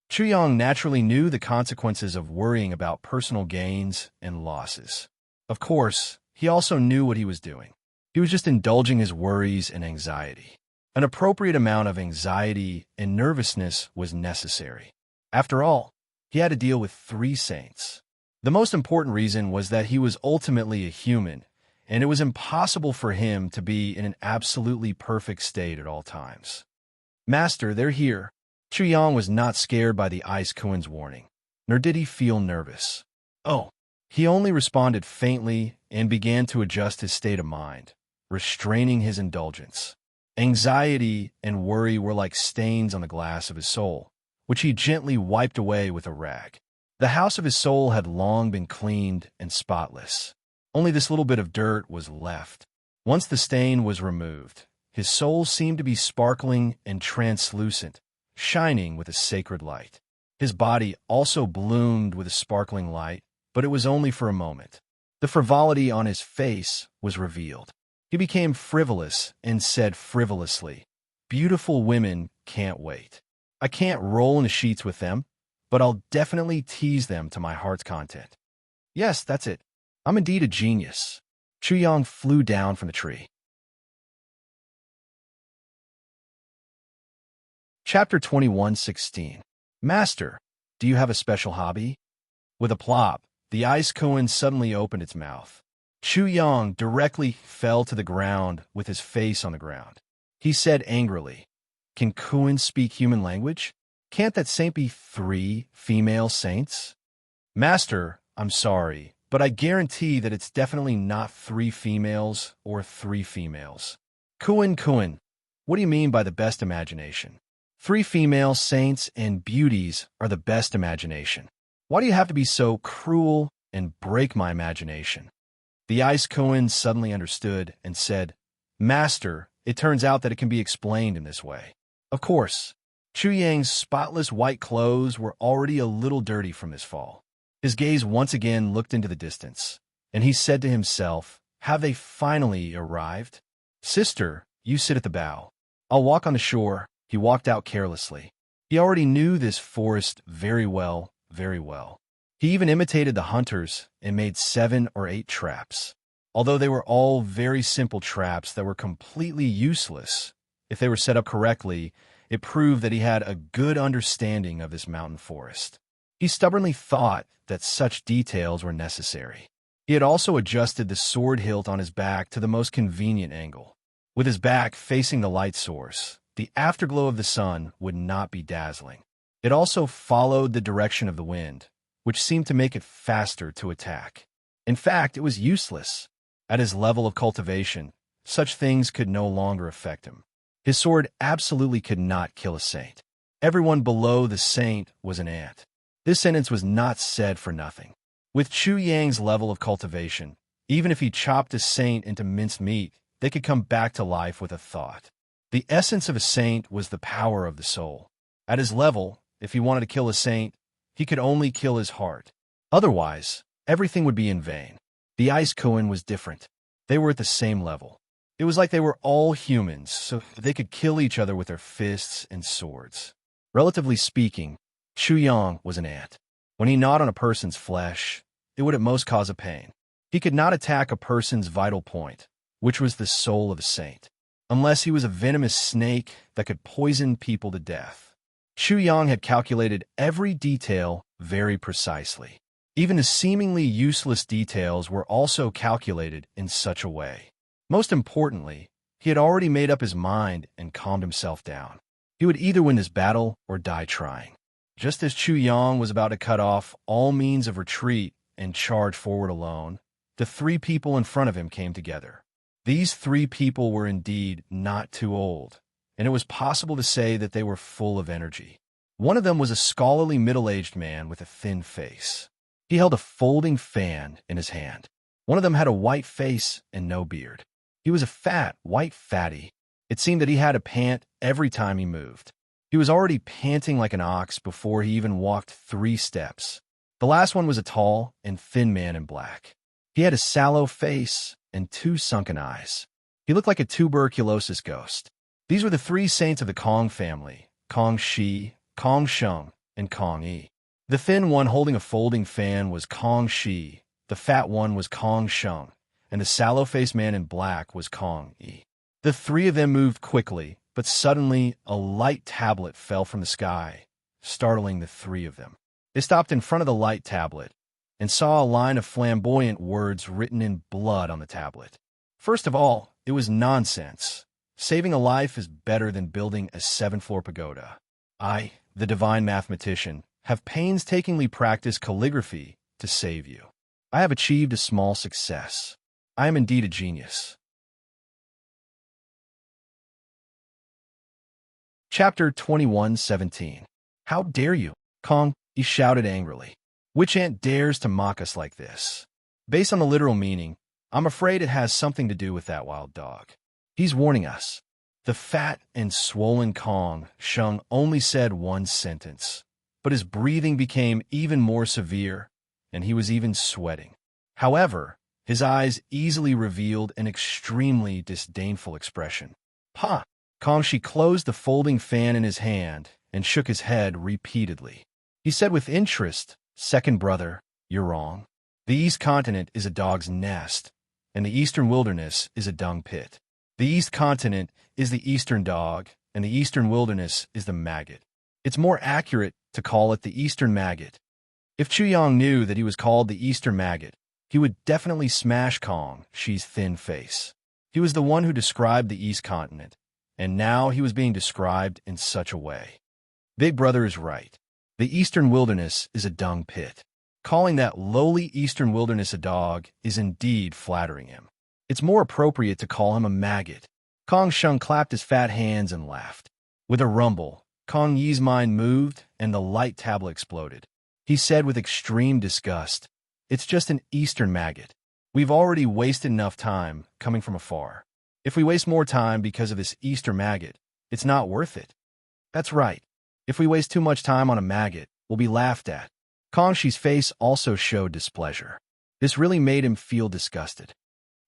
Chu Yang naturally knew the consequences of worrying about personal gains and losses. Of course, he also knew what he was doing. He was just indulging his worries and anxiety. An appropriate amount of anxiety and nervousness was necessary. After all, he had to deal with 3 saints. The most important reason was that he was ultimately a human, and it was impossible for him to be in an absolutely perfect state at all times. Master, they're here. Chu Yang was not scared by the Ice Kuin's warning, nor did he feel nervous. Oh, he only responded faintly and began to adjust his state of mind, restraining his indulgence. Anxiety and worry were like stains on the glass of his soul, which he gently wiped away with a rag. The house of his soul had long been cleaned and spotless. Only this little bit of dirt was left. Once the stain was removed, his soul seemed to be sparkling and translucent, shining with a sacred light. His body also bloomed with a sparkling light, but it was only for a moment. The frivolity on his face was revealed. He became frivolous and said frivolously, "Beautiful women can't wait. I can't roll in the sheets with them, but I'll definitely tease them to my heart's content." Yes, that's it. I'm indeed a genius. Chu Yang flew down from the tree. Chapter 21:16. Master, do you have a special hobby? With a plop, the ice koan suddenly opened its mouth. Chu Yang directly fell to the ground with his face on the ground. He said angrily, "Can koans speak human language? Can't that saint be 3 female saints?" Master, I'm sorry, but I guarantee that it's definitely not 3 females or 3 females. Kuin, what do you mean by the best imagination? 3 female saints and beauties are the best imagination. Why do you have to be so cruel and break my imagination? The ice Kuin suddenly understood and said, Master, it turns out that it can be explained in this way. Of course, Chu Yang's spotless white clothes were already a little dirty from his fall. His gaze once again looked into the distance, and he said to himself, Have they finally arrived? Sister, you sit at the bow. I'll walk on the shore. He walked out carelessly. He already knew this forest very well, very well. He even imitated the hunters and made 7 or 8 traps. Although they were all very simple traps that were completely useless, if they were set up correctly, it proved that he had a good understanding of this mountain forest. He stubbornly thought that such details were necessary. He had also adjusted the sword hilt on his back to the most convenient angle. With his back facing the light source, the afterglow of the sun would not be dazzling. It also followed the direction of the wind, which seemed to make it faster to attack. In fact, it was useless. At his level of cultivation, such things could no longer affect him. His sword absolutely could not kill a saint. Everyone below the saint was an ant. This sentence was not said for nothing. With Chu Yang's level of cultivation, even if he chopped a saint into minced meat, they could come back to life with a thought. The essence of a saint was the power of the soul. At his level, if he wanted to kill a saint, he could only kill his heart. Otherwise, everything would be in vain. The Ice Koan was different. They were at the same level. It was like they were all humans, so they could kill each other with their fists and swords. Relatively speaking, Chu Yang was an ant. When he gnawed on a person's flesh, it would at most cause a pain. He could not attack a person's vital point, which was the soul of a saint, unless he was a venomous snake that could poison people to death. Chu Yang had calculated every detail very precisely. Even the seemingly useless details were also calculated in such a way. Most importantly, he had already made up his mind and calmed himself down. He would either win this battle or die trying. Just as Chu Yang was about to cut off all means of retreat and charge forward alone, the 3 people in front of him came together. These 3 people were indeed not too old, and it was possible to say that they were full of energy. One of them was a scholarly middle-aged man with a thin face. He held a folding fan in his hand. One of them had a white face and no beard. He was a fat, white fatty. It seemed that he had to pant every time he moved. He was already panting like an ox before he even walked 3 steps. The last one was a tall and thin man in black. He had a sallow face and 2 sunken eyes. He looked like a tuberculosis ghost. These were the 3 saints of the Kong family, Kong Shi, Kong Sheng, and Kong Yi. The thin one holding a folding fan was Kong Shi, the fat one was Kong Sheng, and the sallow-faced man in black was Kong Yi. The 3 of them moved quickly, but suddenly a light tablet fell from the sky, startling the 3 of them. They stopped in front of the light tablet and saw a line of flamboyant words written in blood on the tablet. First of all, it was nonsense. Saving a life is better than building a 7-floor pagoda. I, the divine mathematician, have painstakingly practiced calligraphy to save you. I have achieved a small success. I am indeed a genius. Chapter 21:17. How dare you, Kong? He shouted angrily. Which ant dares to mock us like this? Based on the literal meaning, I'm afraid it has something to do with that wild dog. He's warning us. The fat and swollen Kong Sheng only said 1 sentence, but his breathing became even more severe, and he was even sweating. However, his eyes easily revealed an extremely disdainful expression. Pa! Kong Shi closed the folding fan in his hand and shook his head repeatedly. He said with interest, Second brother, you're wrong. The East Continent is a dog's nest, and the Eastern Wilderness is a dung pit. The East Continent is the Eastern dog, and the Eastern Wilderness is the maggot. It's more accurate to call it the Eastern maggot. If Chu Yang knew that he was called the Eastern maggot, he would definitely smash Kong Shi's thin face. He was the one who described the East Continent, and now he was being described in such a way. Big brother is right. The Eastern Wilderness is a dung pit. Calling that lowly eastern wilderness a dog is indeed flattering him. It's more appropriate to call him a maggot. Kong Sheng clapped his fat hands and laughed. With a rumble, Kong Yi's mind moved and the light tablet exploded. He said with extreme disgust, "It's just an eastern maggot. We've already wasted enough time coming from afar. If we waste more time because of this Easter maggot, it's not worth it." That's right. If we waste too much time on a maggot, we'll be laughed at. Kong Shi's face also showed displeasure. This really made him feel disgusted.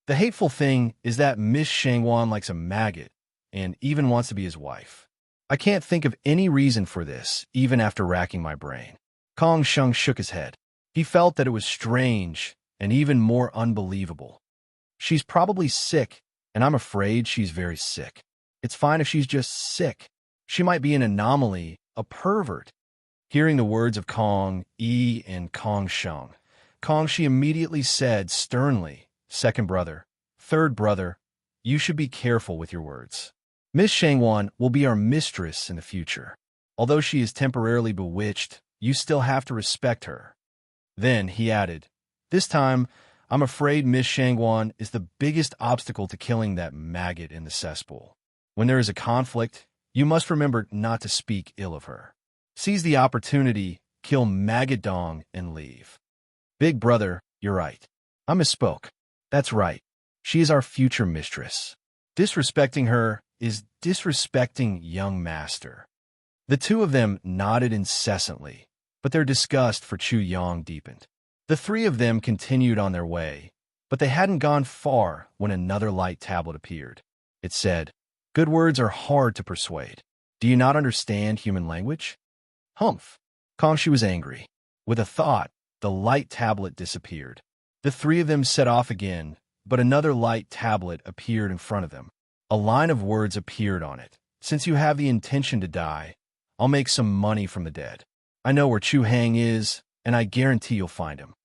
The hateful thing is that Miss Shangwan likes a maggot and even wants to be his wife. I can't think of any reason for this, even after racking my brain. Kong Sheng shook his head. He felt that it was strange and even more unbelievable. She's probably sick, and I'm afraid she's very sick. It's fine if she's just sick. She might be an anomaly, a pervert. Hearing the words of Kong Yi and Kong Sheng, Kong Shi immediately said sternly, "Second brother, third brother, you should be careful with your words. Miss Shangwan will be our mistress in the future. Although she is temporarily bewitched, you still have to respect her." Then he added, "This time, I'm afraid Miss Shangwan is the biggest obstacle to killing that maggot in the cesspool. When there is a conflict, you must remember not to speak ill of her. Seize the opportunity, kill Maggot Dong, and leave." "Big brother, you're right. I misspoke. That's right. She is our future mistress. Disrespecting her is disrespecting young master." The two of them nodded incessantly, but their disgust for Chu Yang deepened. The three of them continued on their way, but they hadn't gone far when another light tablet appeared. It said, "Good words are hard to persuade. Do you not understand human language?" Humph. Kong Shi was angry. With a thought, the light tablet disappeared. The three of them set off again, but another light tablet appeared in front of them. A line of words appeared on it. "Since you have the intention to die, I'll make some money from the dead. I know where Chu Hang is, and I guarantee you'll find him."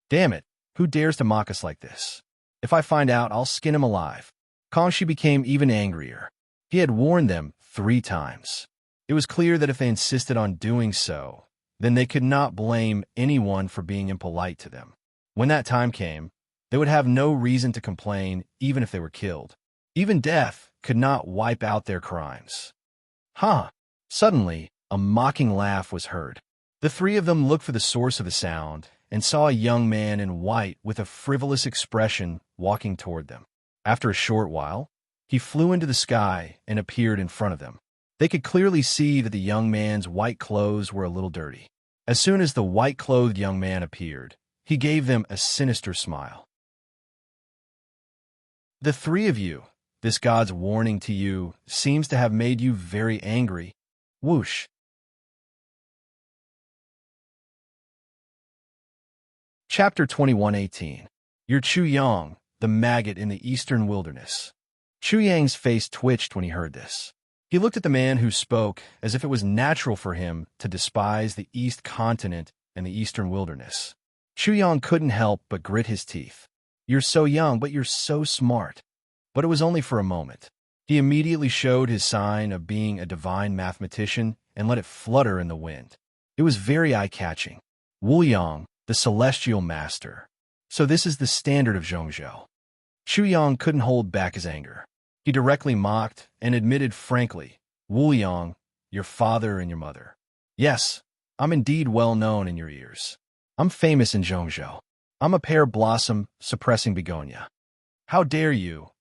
Damn it, who dares to mock us like this? If I find out, I'll skin him alive. Kong Shi became even angrier. He had warned them 3 times. It was clear that if they insisted on doing so, then they could not blame anyone for being impolite to them. When that time came, they would have no reason to complain even if they were killed. Even death could not wipe out their crimes. Huh! Suddenly, a mocking laugh was heard. The three of them looked for the source of the sound and saw a young man in white with a frivolous expression walking toward them. After a short while, he flew into the sky and appeared in front of them. They could clearly see that the young man's white clothes were a little dirty. As soon as the white-clothed young man appeared, he gave them a sinister smile. "The three of you, this God's warning to you, seems to have made you very angry." Whoosh. Chapter 21:18. You're Chu Yang, the maggot in the eastern wilderness. Chu Yang's face twitched when he heard this. He looked at the man who spoke as if it was natural for him to despise the East Continent and the eastern wilderness. Chu Yang couldn't help but grit his teeth. "You're so young, but you're so smart." But it was only for a moment. He immediately showed his sign of being a divine mathematician and let it flutter in the wind. It was very eye-catching. Wu Yang, the celestial master. So this is the standard of Zhongzhou. Chu Yang couldn't hold back his anger. He directly mocked and admitted frankly, "Wu Yang, your father and your mother. Yes, I'm indeed well known in your ears. I'm famous in Zhongzhou. I'm a pear blossom suppressing begonia. How dare you?"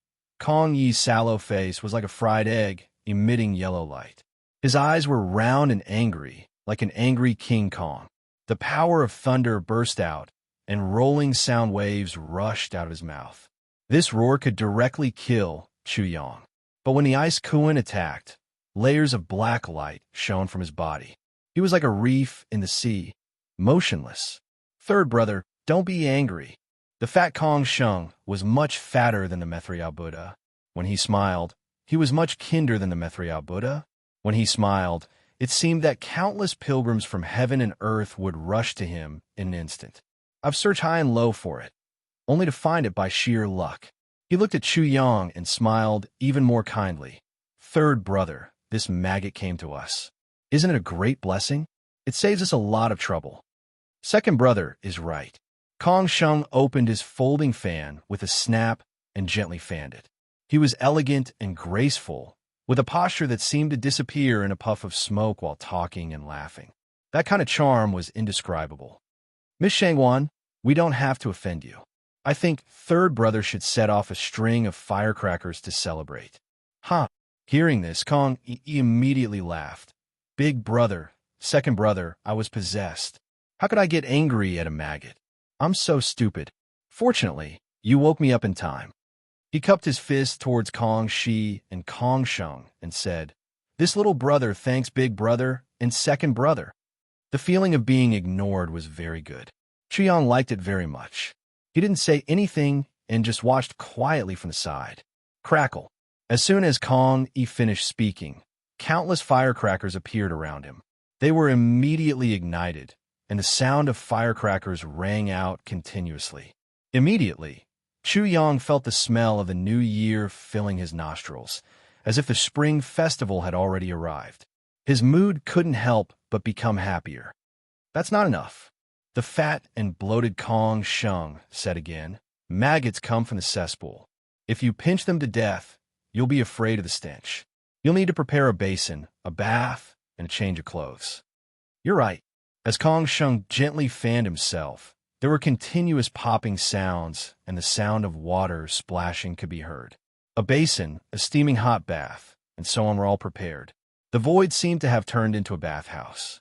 Kong Yi's sallow face was like a fried egg, emitting yellow light. His eyes were round and angry, like an angry King Kong. The power of thunder burst out, and rolling sound waves rushed out of his mouth. This roar could directly kill Chu Yang. But when the ice Kuan attacked, layers of black light shone from his body. He was like a reef in the sea, motionless. "Third brother, don't be angry." The fat Kong Sheng was much fatter than the Methriao Buddha. When he smiled, he was much kinder than the Methriao Buddha. When he smiled, it seemed that countless pilgrims from heaven and earth would rush to him in an instant. I've searched high and low for it, only to find it by sheer luck. He looked at Chu Yang and smiled even more kindly. "Third brother, this maggot came to us. Isn't it a great blessing? It saves us a lot of trouble." Second brother is right. Kong Sheng opened his folding fan with a snap and gently fanned it. He was elegant and graceful, with a posture that seemed to disappear in a puff of smoke while talking and laughing. That kind of charm was indescribable. Miss Shangwan, we don't have to offend you. I think third brother should set off a string of firecrackers to celebrate. Huh. Hearing this, Kong immediately laughed. Big brother, second brother, I was possessed. How could I get angry at a maggot? I'm so stupid. Fortunately, you woke me up in time. He cupped his fist towards Kong Shi and Kong Sheng and said, This little brother thanks big brother and second brother. The feeling of being ignored was very good. Chuyang liked it very much. He didn't say anything and just watched quietly from the side. Crackle. As soon as Kong finished speaking, countless firecrackers appeared around him. They were immediately ignited, and the sound of firecrackers rang out continuously. Immediately, Chuyang felt the smell of the new year filling his nostrils, as if the spring festival had already arrived. His mood couldn't help but become happier. That's not enough. The fat and bloated Kong Sheng said again, Maggots come from the cesspool. If you pinch them to death, you'll be afraid of the stench. You'll need to prepare a basin, a bath, and a change of clothes. You're right. As Kong Sheng gently fanned himself, there were continuous popping sounds, and the sound of water splashing could be heard. A basin, a steaming hot bath, and so on were all prepared. The void seemed to have turned into a bathhouse.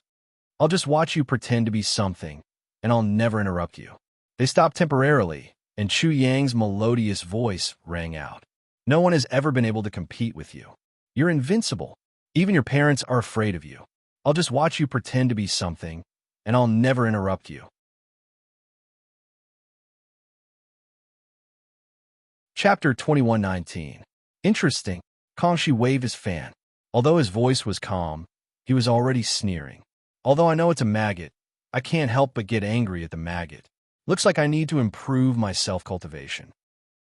I'll just watch you pretend to be something, and I'll never interrupt you. They stopped temporarily, and Chu Yang's melodious voice rang out. No one has ever been able to compete with you. You're invincible. Even your parents are afraid of you. I'll just watch you pretend to be something, and I'll never interrupt you. Chapter 21:19. Interesting. Kong Shi waved his fan. Although his voice was calm, he was already sneering. Although I know it's a maggot, I can't help but get angry at the maggot. Looks like I need to improve my self-cultivation.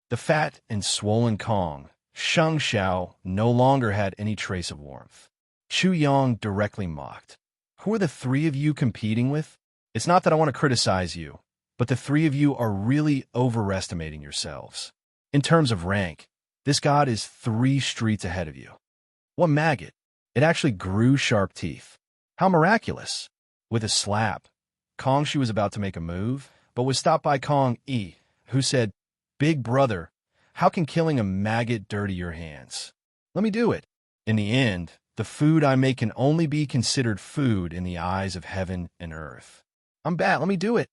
The fat and swollen Kong, Sheng Xiao, no longer had any trace of warmth. Chu Yang directly mocked. Who are the three of you competing with? It's not that I want to criticize you, but the three of you are really overestimating yourselves. In terms of rank, this god is 3 streets ahead of you. What maggot? It actually grew sharp teeth. How miraculous! With a slap, Kong Shi was about to make a move, but was stopped by Kong Yi, who said, Big brother, how can killing a maggot dirty your hands? Let me do it. In the end, the food I make can only be considered food in the eyes of heaven and earth. I'm bad, let me do it.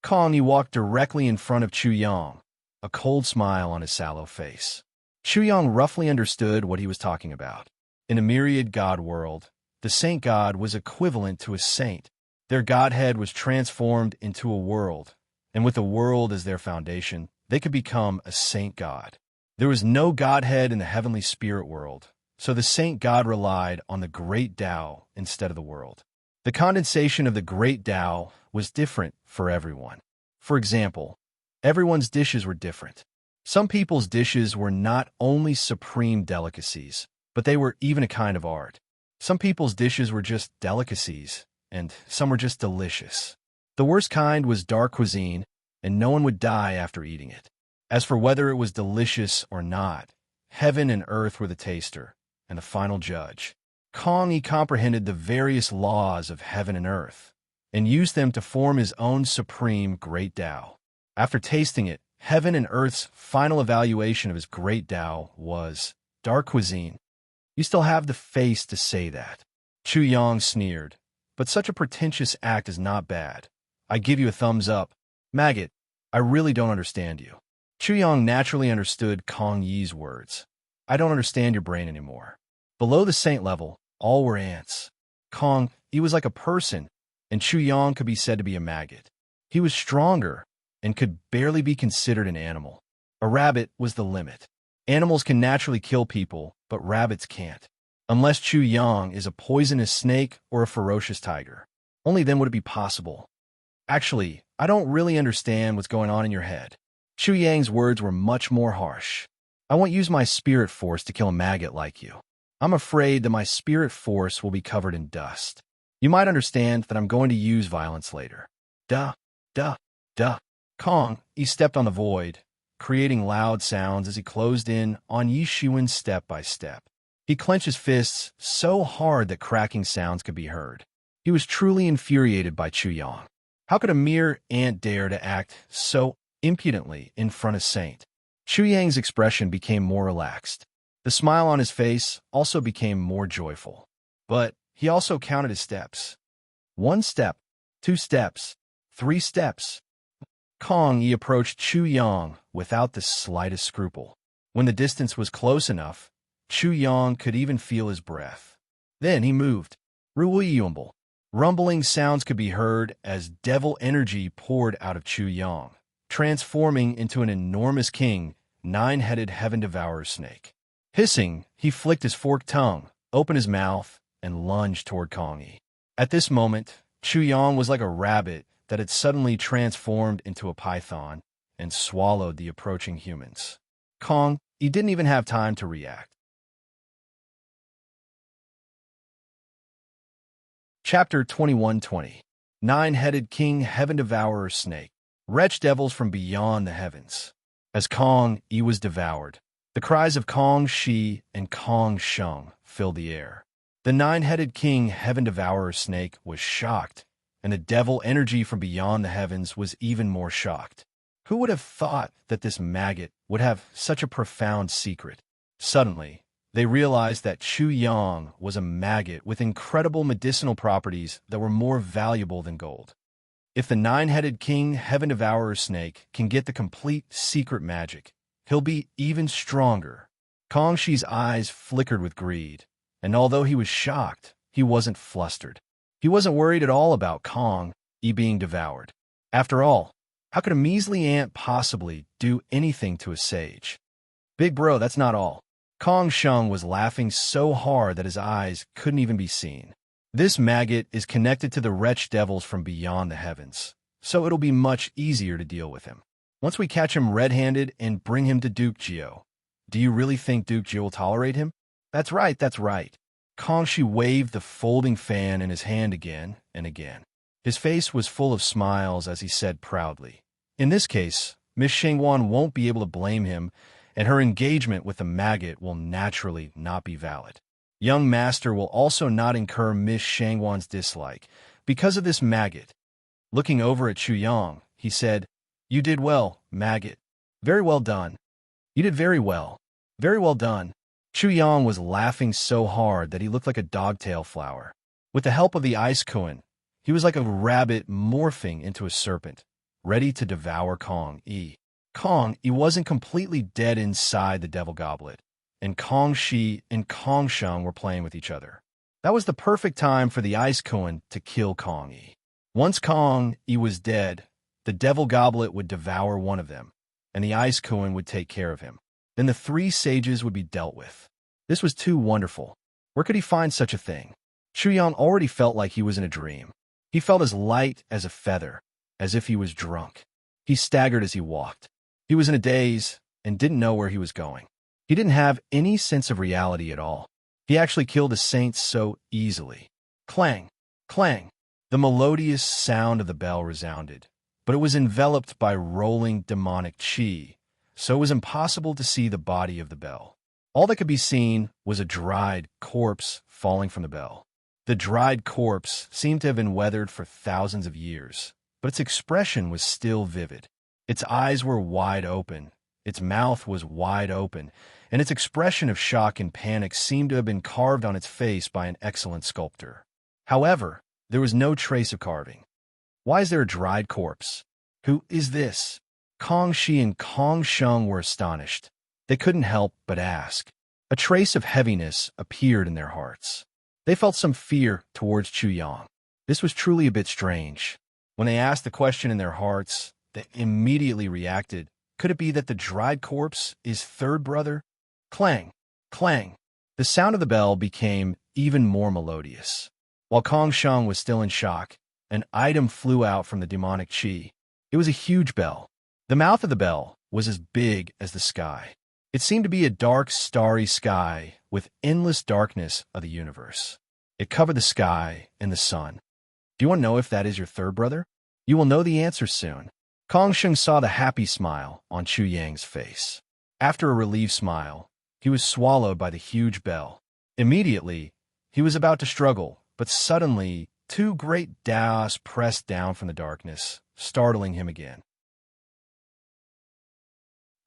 Kong Yi walked directly in front of Chu Yang, a cold smile on his sallow face. Chu Yang roughly understood what he was talking about. In a myriad god world, the saint god was equivalent to a saint. Their godhead was transformed into a world, and with a world as their foundation, they could become a saint god. There was no godhead in the heavenly spirit world, so the saint god relied on the great Tao instead of the world. The condensation of the great Tao was different for everyone. For example, everyone's dishes were different. Some people's dishes were not only supreme delicacies, but they were even a kind of art. Some people's dishes were just delicacies, and some were just delicious. The worst kind was dark cuisine, and no one would die after eating it. As for whether it was delicious or not, heaven and earth were the taster, and the final judge. Kong Yi comprehended the various laws of heaven and earth, and used them to form his own supreme great Tao. After tasting it, heaven and earth's final evaluation of his great Tao was dark cuisine. You still have the face to say that. Chu Yang sneered, but such a pretentious act is not bad. I give you a thumbs up. Maggot, I really don't understand you. Chu Yang naturally understood Kong Yi's words. I don't understand your brain anymore. Below the saint level, all were ants. Kong Yi was like a person, and Chu Yang could be said to be a maggot. He was stronger and could barely be considered an animal. A rabbit was the limit. Animals can naturally kill people, but rabbits can't. Unless Chu Yang is a poisonous snake or a ferocious tiger. Only then would it be possible. Actually, I don't really understand what's going on in your head. Chu Yang's words were much more harsh. I won't use my spirit force to kill a maggot like you. I'm afraid that my spirit force will be covered in dust. You might understand that I'm going to use violence later. Duh, duh, duh. Kong, he stepped on the void, creating loud sounds as he closed in on Yi Shiwen step by step. He clenched his fists so hard that cracking sounds could be heard. He was truly infuriated by Chu Yang. How could a mere ant dare to act so impudently in front of Saint? Chu Yang's expression became more relaxed. The smile on his face also became more joyful. But he also counted his steps. 1 step, 2 steps, 3 steps. Kong Yi approached Chu Yang without the slightest scruple. When the distance was close enough, Chu Yang could even feel his breath. Then he moved. Ruiyumble. Rumbling sounds could be heard as devil energy poured out of Chu Yang, transforming into an enormous king, 9-headed heaven-devourer snake. Hissing, he flicked his forked tongue, opened his mouth, and lunged toward Kong Yi. At this moment, Chu Yang was like a rabbit that had suddenly transformed into a python and swallowed the approaching humans. Kong, he didn't even have time to react. Chapter 2120. 9-headed king heaven-devourer snake. Wretched devils from beyond the heavens. As Kong Yi was devoured, the cries of Kong Shi and Kong Sheng filled the air. The 9-headed king heaven-devourer snake was shocked, and the devil energy from beyond the heavens was even more shocked. Who would have thought that this maggot would have such a profound secret? Suddenly, they realized that Chu Yang was a maggot with incredible medicinal properties that were more valuable than gold. If the 9-headed king heaven-devourer snake can get the complete secret magic, he'll be even stronger. Kong Shi's eyes flickered with greed, and although he was shocked, he wasn't flustered. He wasn't worried at all about Kong Yi being devoured. After all, how could a measly ant possibly do anything to a sage? Big bro, that's not all. Kong Sheng was laughing so hard that his eyes couldn't even be seen. This maggot is connected to the wretched devils from beyond the heavens, so it'll be much easier to deal with him. Once we catch him red-handed and bring him to Duke Jiao, do you really think Duke Jiao will tolerate him? That's right, that's right. Kong Shi waved the folding fan in his hand again and again. His face was full of smiles as he said proudly, "In this case, Miss Shengwan won't be able to blame him, and her engagement with the maggot will naturally not be valid. Young master will also not incur Miss Shengwan's dislike because of this maggot." Looking over at Chu Yang, he said, "You did well, maggot. Very well done. You did very well. Very well done." Chu Yang was laughing so hard that he looked like a dogtail flower. With the help of the ice koan, he was like a rabbit morphing into a serpent, ready to devour Kong Yi. Kong Yi wasn't completely dead inside the devil goblet, and Kong Shi and Kong Sheng were playing with each other. That was the perfect time for the ice koan to kill Kong Yi. Once Kong Yi was dead, the devil goblet would devour one of them, and the ice koan would take care of him. Then the 3 sages would be dealt with. This was too wonderful. Where could he find such a thing? Chu Yang already felt like he was in a dream. He felt as light as a feather, as if he was drunk. He staggered as he walked. He was in a daze and didn't know where he was going. He didn't have any sense of reality at all. He actually killed the saints so easily. Clang, clang. The melodious sound of the bell resounded, but it was enveloped by rolling demonic qi, so it was impossible to see the body of the bell. All that could be seen was a dried corpse falling from the bell. The dried corpse seemed to have been weathered for thousands of years, but its expression was still vivid. Its eyes were wide open, its mouth was wide open, and its expression of shock and panic seemed to have been carved on its face by an excellent sculptor. However, there was no trace of carving. Why is there a dried corpse? Who is this? Kong Shi and Kong Sheng were astonished. They couldn't help but ask. A trace of heaviness appeared in their hearts. They felt some fear towards Chu Yang. This was truly a bit strange. When they asked the question in their hearts, they immediately reacted. Could it be that the dried corpse is third brother? Clang, clang. The sound of the bell became even more melodious. While Kong Sheng was still in shock, an item flew out from the demonic qi. It was a huge bell. The mouth of the bell was as big as the sky. It seemed to be a dark, starry sky with endless darkness of the universe. It covered the sky and the sun. Do you want to know if that is your third brother? You will know the answer soon. Kong Sheng saw the happy smile on Chu Yang's face. After a relieved smile, he was swallowed by the huge bell. Immediately, he was about to struggle, but suddenly, two great Daos pressed down from the darkness, startling him again.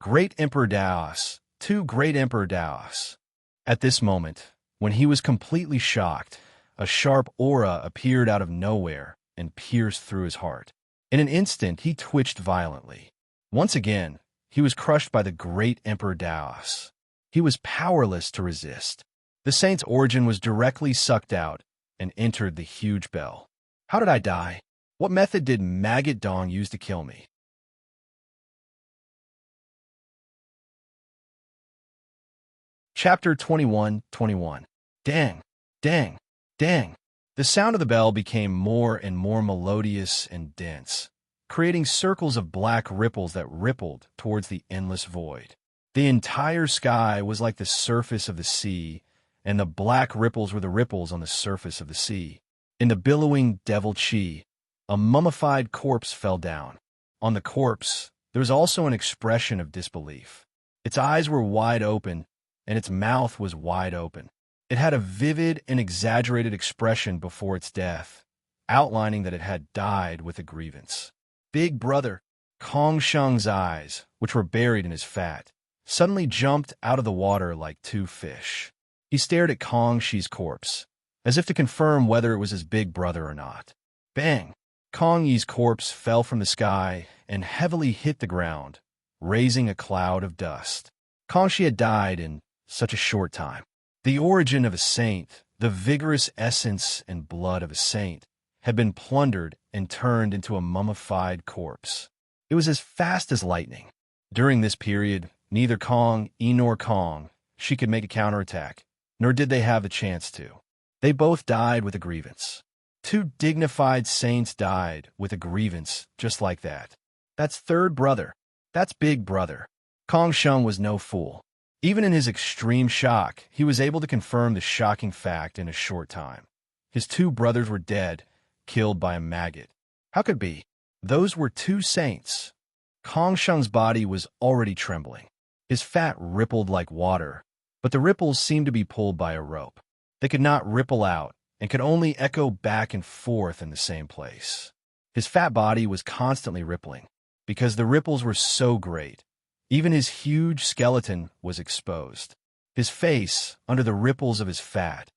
Great Emperor Daos, two Great Emperor Daos. At this moment, when he was completely shocked, a sharp aura appeared out of nowhere and pierced through his heart. In an instant, he twitched violently. Once again, he was crushed by the Great Emperor Daos. He was powerless to resist. The saint's origin was directly sucked out and entered the huge bell. How did I die? What method did Maggot Dong use to kill me? Chapter 21:21. Dang, dang, dang. The sound of the bell became more and more melodious and dense, creating circles of black ripples that rippled towards the endless void. The entire sky was like the surface of the sea, and the black ripples were the ripples on the surface of the sea. In the billowing devil chi, a mummified corpse fell down. On the corpse, there was also an expression of disbelief. Its eyes were wide open, and its mouth was wide open. It had a vivid and exaggerated expression before its death, outlining that it had died with a grievance. Big Brother, Kong Sheng's eyes, which were buried in his fat, suddenly jumped out of the water like two fish. He stared at Kong Shi's corpse, as if to confirm whether it was his big brother or not. Bang! Kong Yi's corpse fell from the sky and heavily hit the ground, raising a cloud of dust. Kong Shi had died in such a short time. The origin of a saint, the vigorous essence and blood of a saint, had been plundered and turned into a mummified corpse. It was as fast as lightning. During this period, neither Kong Yi nor Kong Shi could make a counterattack, nor did they have the chance to. They both died with a grievance. Two dignified saints died with a grievance just like that. That's third brother. That's big brother. Kong Sheng was no fool. Even in his extreme shock, he was able to confirm the shocking fact in a short time. His two brothers were dead, killed by a maggot. How could it be? Those were two saints. Kong Sheng's body was already trembling. His fat rippled like water, but the ripples seemed to be pulled by a rope. They could not ripple out and could only echo back and forth in the same place. His fat body was constantly rippling, because the ripples were so great. Even his huge skeleton was exposed. His face, under the ripples of his fat,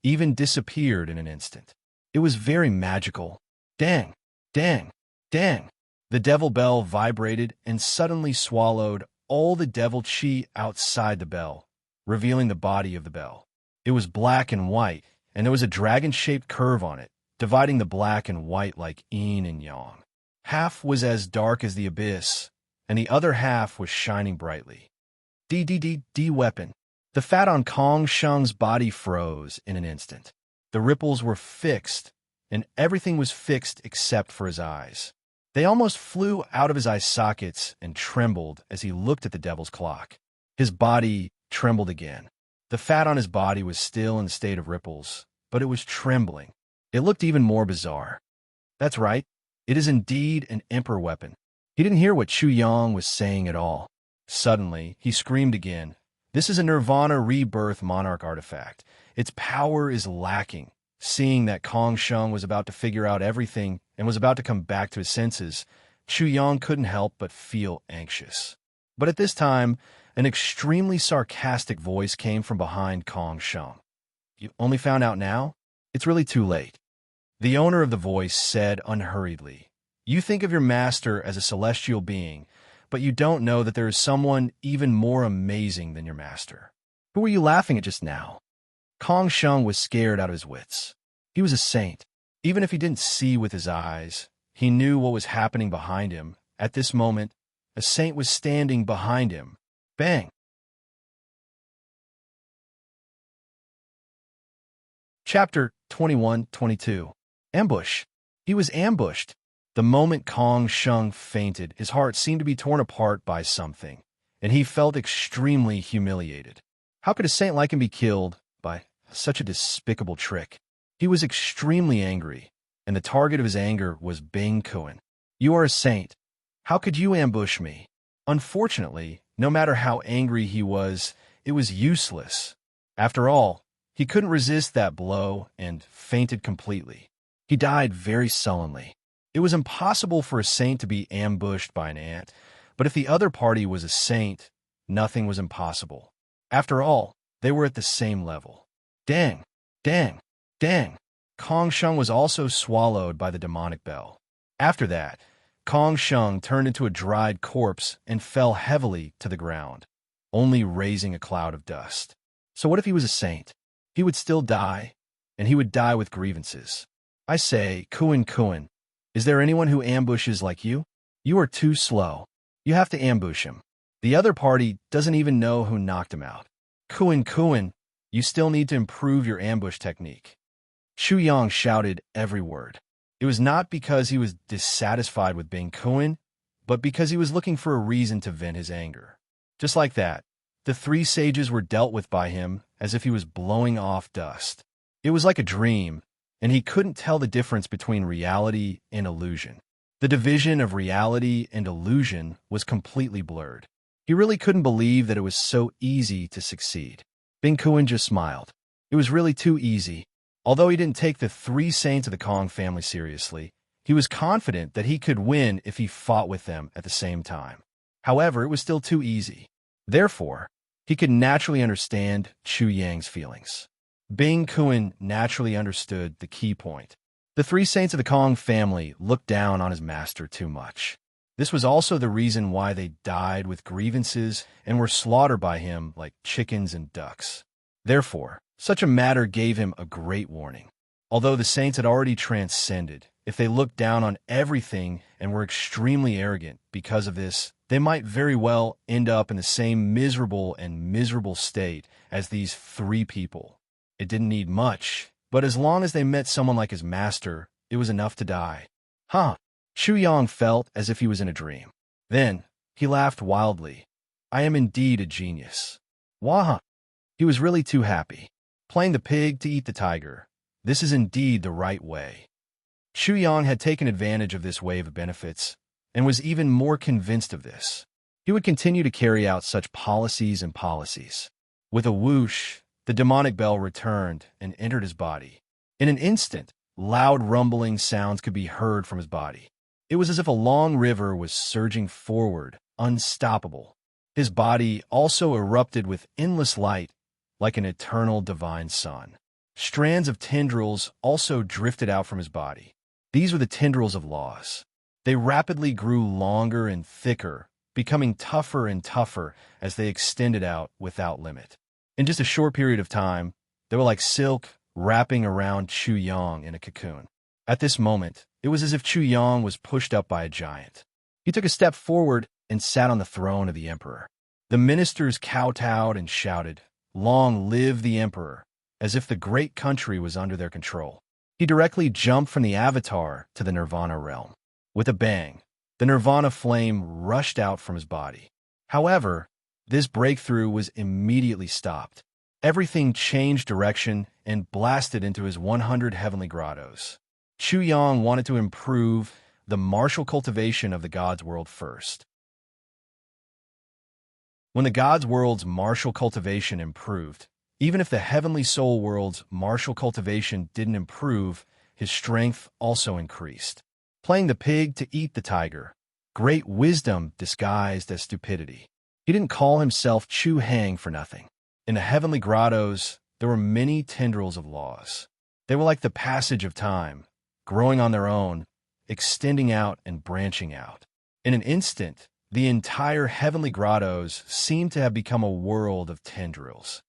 even disappeared in an instant. It was very magical. Dang, dang, dang. The devil bell vibrated and suddenly swallowed all the devil chi outside the bell, revealing the body of the bell. It was black and white, and there was a dragon-shaped curve on it, dividing the black and white like yin and yang. Half was as dark as the abyss, and the other half was shining brightly. D weapon. The fat on Kong Sheng's body froze in an instant. The ripples were fixed, and everything was fixed except for his eyes. They almost flew out of his eye sockets and trembled as he looked at the devil's clock. His body trembled again. The fat on his body was still in a state of ripples, but it was trembling. It looked even more bizarre. That's right. It is indeed an emperor weapon. He didn't hear what Chu Yang was saying at all. Suddenly, he screamed again. This is a Nirvana rebirth monarch artifact. Its power is lacking. Seeing that Kong Sheng was about to figure out everything and was about to come back to his senses, Chu Yang couldn't help but feel anxious. But at this time, an extremely sarcastic voice came from behind Kong Sheng. You only found out now? It's really too late. The owner of the voice said unhurriedly, You think of your master as a celestial being, but you don't know that there is someone even more amazing than your master. Who were you laughing at just now? Kong Sheng was scared out of his wits. He was a saint. Even if he didn't see with his eyes, he knew what was happening behind him. At this moment, a saint was standing behind him. Bang! Chapter 21:22. Ambush. He was ambushed. The moment Kong Sheng fainted, his heart seemed to be torn apart by something, and he felt extremely humiliated. How could a saint like him be killed by such a despicable trick? He was extremely angry, and the target of his anger was Bing Kuan. You are a saint. How could you ambush me? Unfortunately, no matter how angry he was, it was useless. After all, he couldn't resist that blow and fainted completely. He died very sullenly. It was impossible for a saint to be ambushed by an ant, but if the other party was a saint, nothing was impossible. After all, they were at the same level. Dang, dang, dang. Kong Sheng was also swallowed by the demonic bell. After that, Kong Sheng turned into a dried corpse and fell heavily to the ground, only raising a cloud of dust. So what if he was a saint? He would still die, and he would die with grievances. I say, Kuan, is there anyone who ambushes like you? You are too slow. You have to ambush him. The other party doesn't even know who knocked him out. Kuan, you still need to improve your ambush technique. Chu Yang shouted every word. It was not because he was dissatisfied with being Kuan, but because he was looking for a reason to vent his anger. Just like that, the three sages were dealt with by him as if he was blowing off dust. It was like a dream, and he couldn't tell the difference between reality and illusion. The division of reality and illusion was completely blurred. He really couldn't believe that it was so easy to succeed. Bing Kuan just smiled. It was really too easy. Although he didn't take the three saints of the Kong family seriously, he was confident that he could win if he fought with them at the same time. However, it was still too easy. Therefore, he could naturally understand Chu Yang's feelings. Bing Kuan naturally understood the key point. The three saints of the Kong family looked down on his master too much. This was also the reason why they died with grievances and were slaughtered by him like chickens and ducks. Therefore, such a matter gave him a great warning. Although the saints had already transcended, if they looked down on everything and were extremely arrogant because of this, they might very well end up in the same miserable state as these three people. It didn't need much, but as long as they met someone like his master, it was enough to die. Huh? Chu Yang felt as if he was in a dream. Then, he laughed wildly. I am indeed a genius. Wah! He was really too happy. Playing the pig to eat the tiger. This is indeed the right way. Chu Yang had taken advantage of this wave of benefits, and was even more convinced of this. He would continue to carry out such policies and policies. With a whoosh, the demonic bell returned and entered his body. In an instant, loud rumbling sounds could be heard from his body. It was as if a long river was surging forward, unstoppable. His body also erupted with endless light, like an eternal divine sun. Strands of tendrils also drifted out from his body. These were the tendrils of laws. They rapidly grew longer and thicker, becoming tougher and tougher as they extended out without limit. In just a short period of time, they were like silk wrapping around Chu Yang in a cocoon. At this moment, it was as if Chu Yang was pushed up by a giant. He took a step forward and sat on the throne of the emperor. The ministers kowtowed and shouted, "Long live the emperor," as if the great country was under their control. He directly jumped from the avatar to the nirvana realm. With a bang, the nirvana flame rushed out from his body. However, this breakthrough was immediately stopped. Everything changed direction and blasted into his 100 heavenly grottos. Chu Yang wanted to improve the martial cultivation of the God's world first. When the God's world's martial cultivation improved, even if the heavenly soul world's martial cultivation didn't improve, his strength also increased. Playing the pig to eat the tiger, great wisdom disguised as stupidity. He didn't call himself Chu Hang for nothing. In the heavenly grottos, there were many tendrils of laws. They were like the passage of time, growing on their own, extending out and branching out. In an instant, the entire heavenly grottos seemed to have become a world of tendrils.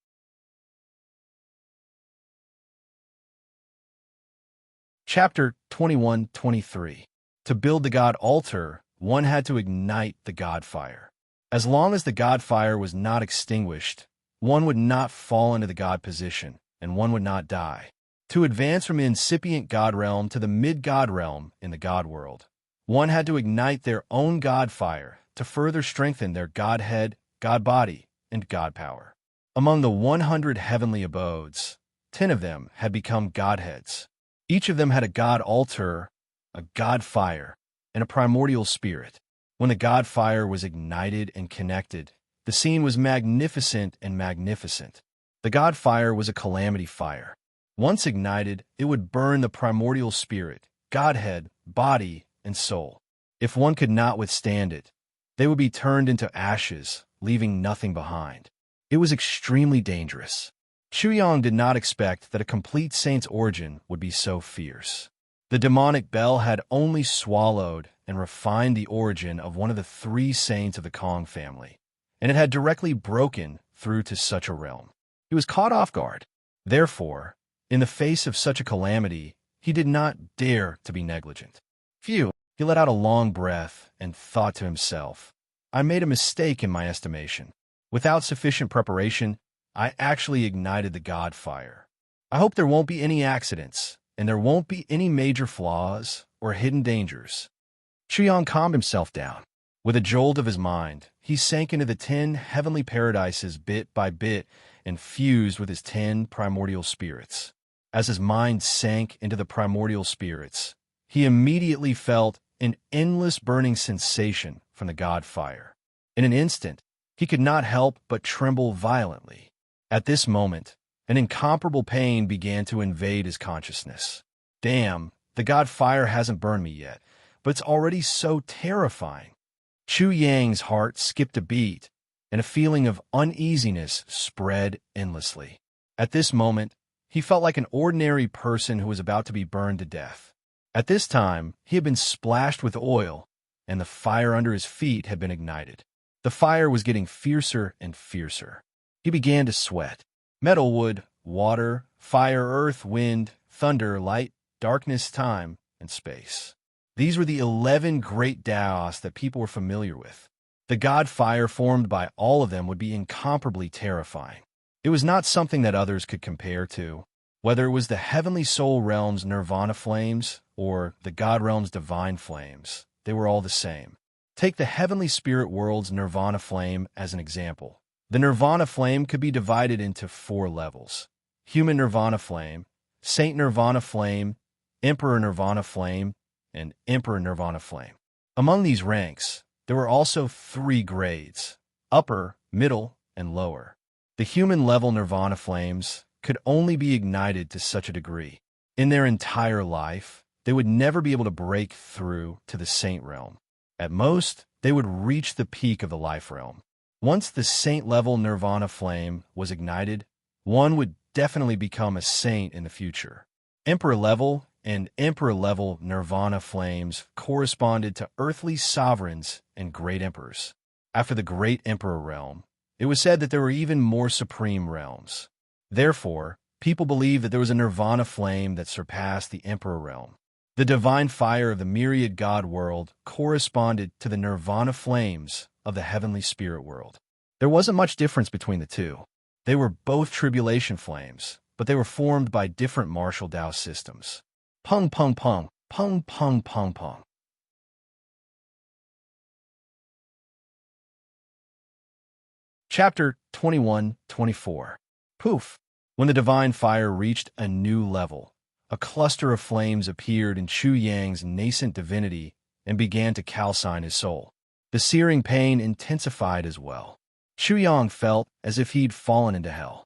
Chapter 21-23. To build the God altar, one had to ignite the God fire. As long as the God fire was not extinguished, one would not fall into the God position, and one would not die. To advance from the incipient God realm to the mid-God realm in the God world, one had to ignite their own God fire to further strengthen their Godhead, God body, and God power. Among the 100 heavenly abodes, 10 of them had become Godheads. Each of them had a God altar, a God fire, and a primordial spirit. When the god fire was ignited and connected, the scene was magnificent and magnificent. The god fire was a calamity fire. Once ignited, it would burn the primordial spirit, godhead, body, and soul. If one could not withstand it, they would be turned into ashes, leaving nothing behind. It was extremely dangerous. Chuyang did not expect that a complete saint's origin would be so fierce. The demonic bell had only swallowed and refined the origin of one of the 3 saints of the Kong family, and it had directly broken through to such a realm. He was caught off guard. Therefore, in the face of such a calamity, he did not dare to be negligent. Phew! He let out a long breath and thought to himself, I made a mistake in my estimation. Without sufficient preparation, I actually ignited the god fire. I hope there won't be any accidents, and there won't be any major flaws or hidden dangers. Chuyang calmed himself down. With a jolt of his mind, he sank into the 10 heavenly paradises bit by bit and fused with his 10 primordial spirits. As his mind sank into the primordial spirits, he immediately felt an endless burning sensation from the god fire. In an instant, he could not help but tremble violently. At this moment, an incomparable pain began to invade his consciousness. Damn, the god fire hasn't burned me yet, but it's already so terrifying. Chuyang's heart skipped a beat, and a feeling of uneasiness spread endlessly. At this moment, he felt like an ordinary person who was about to be burned to death. At this time, he had been splashed with oil, and the fire under his feet had been ignited. The fire was getting fiercer and fiercer. He began to sweat. Metal, wood, water, fire, earth, wind, thunder, light, darkness, time, and space. These were the 11 great Daos that people were familiar with. The god fire formed by all of them would be incomparably terrifying. It was not something that others could compare to. Whether it was the heavenly soul realm's nirvana flames or the god realm's divine flames, they were all the same. Take the heavenly spirit world's nirvana flame as an example. The nirvana flame could be divided into 4 levels: human nirvana flame, saint nirvana flame, emperor nirvana flame, and emperor nirvana flame. Among these ranks, there were also 3 grades: upper, middle, and lower. The human level nirvana flames could only be ignited to such a degree. In their entire life, they would never be able to break through to the saint realm. At most, they would reach the peak of the life realm. Once the saint-level nirvana flame was ignited, one would definitely become a saint in the future. Emperor-level and emperor-level nirvana flames corresponded to earthly sovereigns and great emperors. After the great emperor realm, it was said that there were even more supreme realms. Therefore, people believed that there was a nirvana flame that surpassed the emperor realm. The divine fire of the myriad god world corresponded to the nirvana flames of the heavenly spirit world. There wasn't much difference between the two. They were both tribulation flames, but they were formed by different martial Tao systems. Pung pung pung, pung pung pung pung. Chapter 21-24. Poof! When the divine fire reached a new level, a cluster of flames appeared in Chuyang's nascent divinity and began to calcine his soul. The searing pain intensified as well. Chuyang felt as if he'd fallen into hell.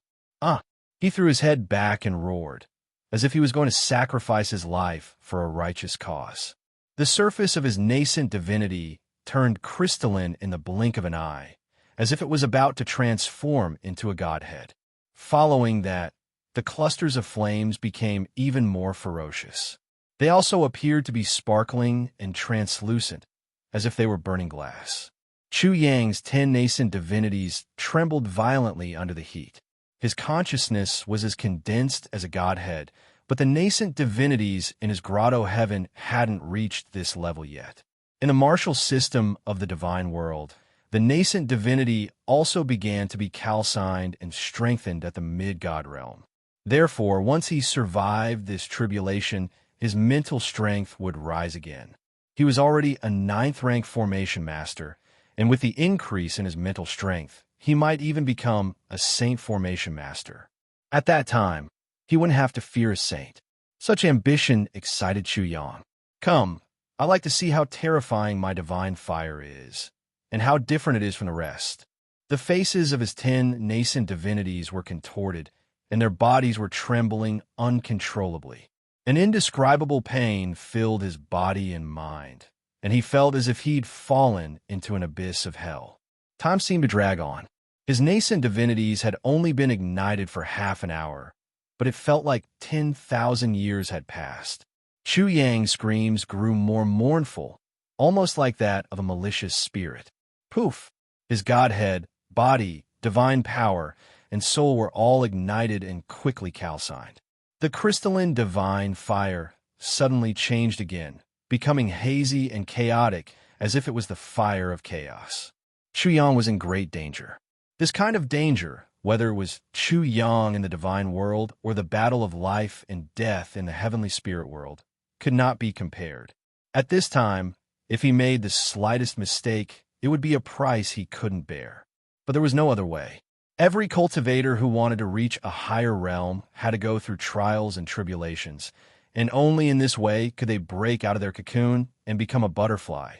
He threw his head back and roared, as if he was going to sacrifice his life for a righteous cause. The surface of his nascent divinity turned crystalline in the blink of an eye, as if it was about to transform into a godhead. Following that, the clusters of flames became even more ferocious. They also appeared to be sparkling and translucent, as if they were burning glass. Chuyang's 10 nascent divinities trembled violently under the heat. His consciousness was as condensed as a godhead, but the nascent divinities in his grotto heaven hadn't reached this level yet. In the martial system of the divine world, the nascent divinity also began to be calcined and strengthened at the mid-god realm. Therefore, once he survived this tribulation, his mental strength would rise again. He was already a 9th-rank formation master, and with the increase in his mental strength, he might even become a saint formation master. At that time, he wouldn't have to fear a saint. Such ambition excited Chuyang. Come, I like to see how terrifying my divine fire is, and how different it is from the rest. The faces of his 10 nascent divinities were contorted, and their bodies were trembling uncontrollably. An indescribable pain filled his body and mind, and he felt as if he'd fallen into an abyss of hell. Time seemed to drag on. His nascent divinities had only been ignited for half an hour, but it felt like 10,000 years had passed. Chu Yang's screams grew more mournful, almost like that of a malicious spirit. Poof! His godhead, body, divine power, and soul were all ignited and quickly calcined. The crystalline divine fire suddenly changed again, becoming hazy and chaotic as if it was the fire of chaos. Chu Yang was in great danger. This kind of danger, whether it was Chu Yang in the divine world or the battle of life and death in the heavenly spirit world, could not be compared. At this time, if he made the slightest mistake, it would be a price he couldn't bear. But there was no other way. Every cultivator who wanted to reach a higher realm had to go through trials and tribulations, and only in this way could they break out of their cocoon and become a butterfly,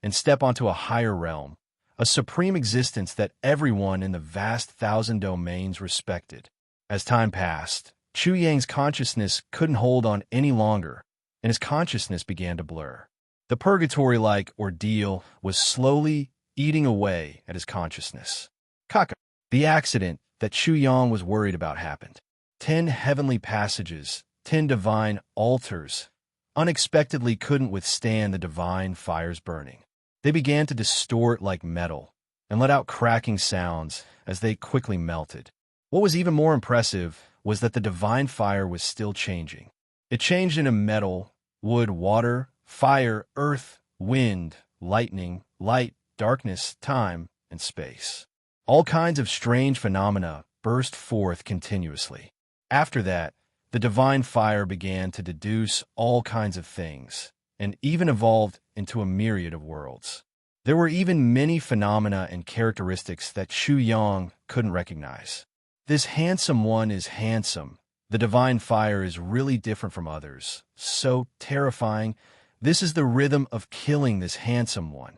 and step onto a higher realm, a supreme existence that everyone in the vast 1,000 domains respected. As time passed, Chu Yang's consciousness couldn't hold on any longer, and his consciousness began to blur. The purgatory-like ordeal was slowly eating away at his consciousness. Kaka. The accident that Chu Yang was worried about happened. 10 heavenly passages, 10 divine altars, unexpectedly couldn't withstand the divine fire's burning. They began to distort like metal and let out cracking sounds as they quickly melted. What was even more impressive was that the divine fire was still changing. It changed into metal, wood, water, fire, earth, wind, lightning, light, darkness, time, and space. All kinds of strange phenomena burst forth continuously. After that, the divine fire began to deduce all kinds of things, and even evolved into a myriad of worlds. There were even many phenomena and characteristics that Chu Yang couldn't recognize. This handsome one is handsome. The divine fire is really different from others. So terrifying. This is the rhythm of killing this handsome one.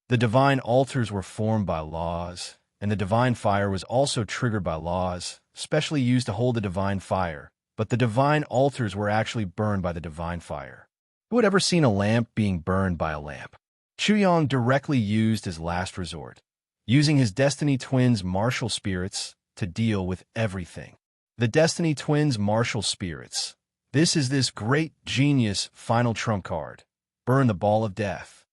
The divine altars were formed by laws, and the divine fire was also triggered by laws, specially used to hold the divine fire, but the divine altars were actually burned by the divine fire. Who had ever seen a lamp being burned by a lamp? Chu Yang directly used his last resort, using his Destiny Twins martial spirits to deal with everything. The Destiny Twins martial spirits. This is this great genius final trump card. Burn the ball of death.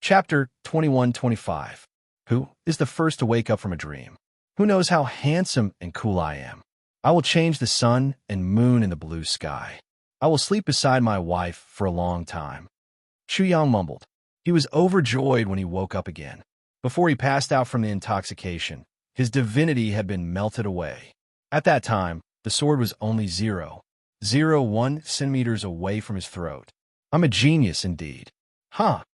Chapter 21-25. Who is the first to wake up from a dream? Who knows how handsome and cool I am? I will change the sun and moon in the blue sky. I will sleep beside my wife for a long time. Chu Yang mumbled. He was overjoyed when he woke up again. Before he passed out from the intoxication, his divinity had been melted away. At that time, the sword was only 0.01 centimeters away from his throat. I'm a genius indeed. Huh.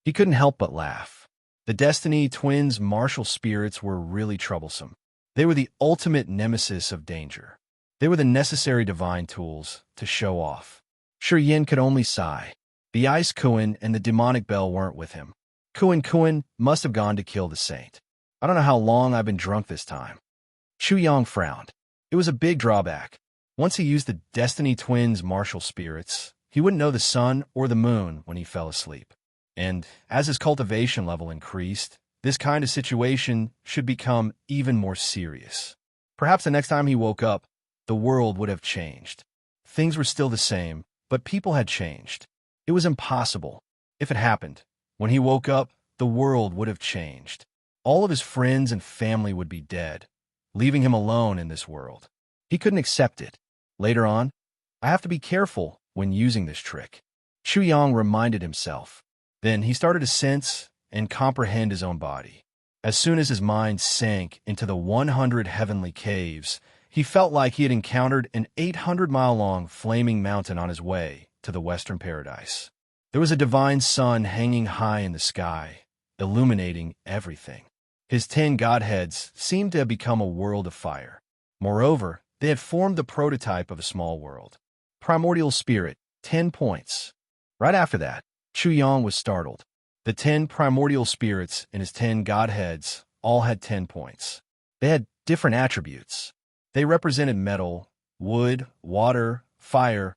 He couldn't help but laugh. The Destiny Twins' martial spirits were really troublesome. They were the ultimate nemesis of danger. They were the necessary divine tools to show off. Shi Yin could only sigh. The Ice Kuan and the Demonic Bell weren't with him. Kuan must have gone to kill the saint. I don't know how long I've been drunk this time. Chu Yang frowned. It was a big drawback. Once he used the Destiny Twins' martial spirits, he wouldn't know the sun or the moon when he fell asleep. And as his cultivation level increased, this kind of situation should become even more serious. Perhaps the next time he woke up, the world would have changed. Things were still the same, but people had changed. It was impossible. If it happened, when he woke up, the world would have changed. All of his friends and family would be dead, leaving him alone in this world. He couldn't accept it. Later on, I have to be careful when using this trick. Chu Yang reminded himself. Then he started to sense and comprehend his own body. As soon as his mind sank into the 100 heavenly caves, he felt like he had encountered an 800-mile-long flaming mountain on his way to the Western Paradise. There was a divine sun hanging high in the sky, illuminating everything. His 10 godheads seemed to have become a world of fire. Moreover, They had formed the prototype of a small world. Primordial spirit, 10 points. Right after that, Chu Yang was startled. The 10 primordial spirits and his 10 godheads all had 10 points. They had different attributes. They represented metal, wood, water, fire,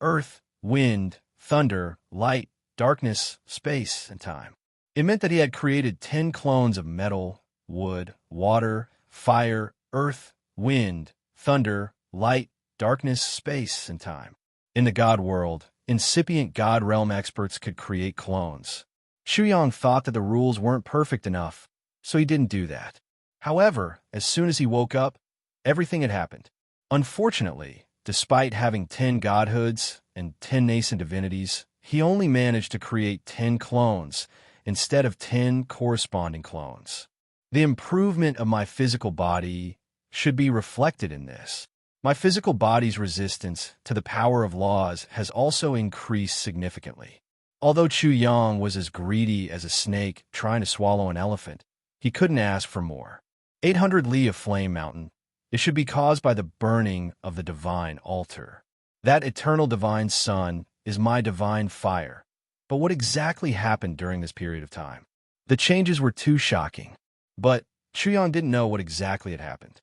earth, wind, thunder, light, darkness, space, and time. It meant that he had created 10 clones of metal, wood, water, fire, earth, wind, thunder, light, darkness, space, and time. In the god world, incipient god realm experts could create clones. Chu Yang thought that the rules weren't perfect enough, so he didn't do that. However, as soon as he woke up, everything had happened. Unfortunately, despite having 10 godhoods and 10 nascent divinities, he only managed to create 10 clones instead of 10 corresponding clones. The improvement of my physical body should be reflected in this. My physical body's resistance to the power of laws has also increased significantly. Although Chu Yang was as greedy as a snake trying to swallow an elephant, he couldn't ask for more. 800 Li of Flame Mountain. It should be caused by the burning of the divine altar. That eternal divine sun is my divine fire. But what exactly happened during this period of time? The changes were too shocking. But Chu Yang didn't know what exactly had happened.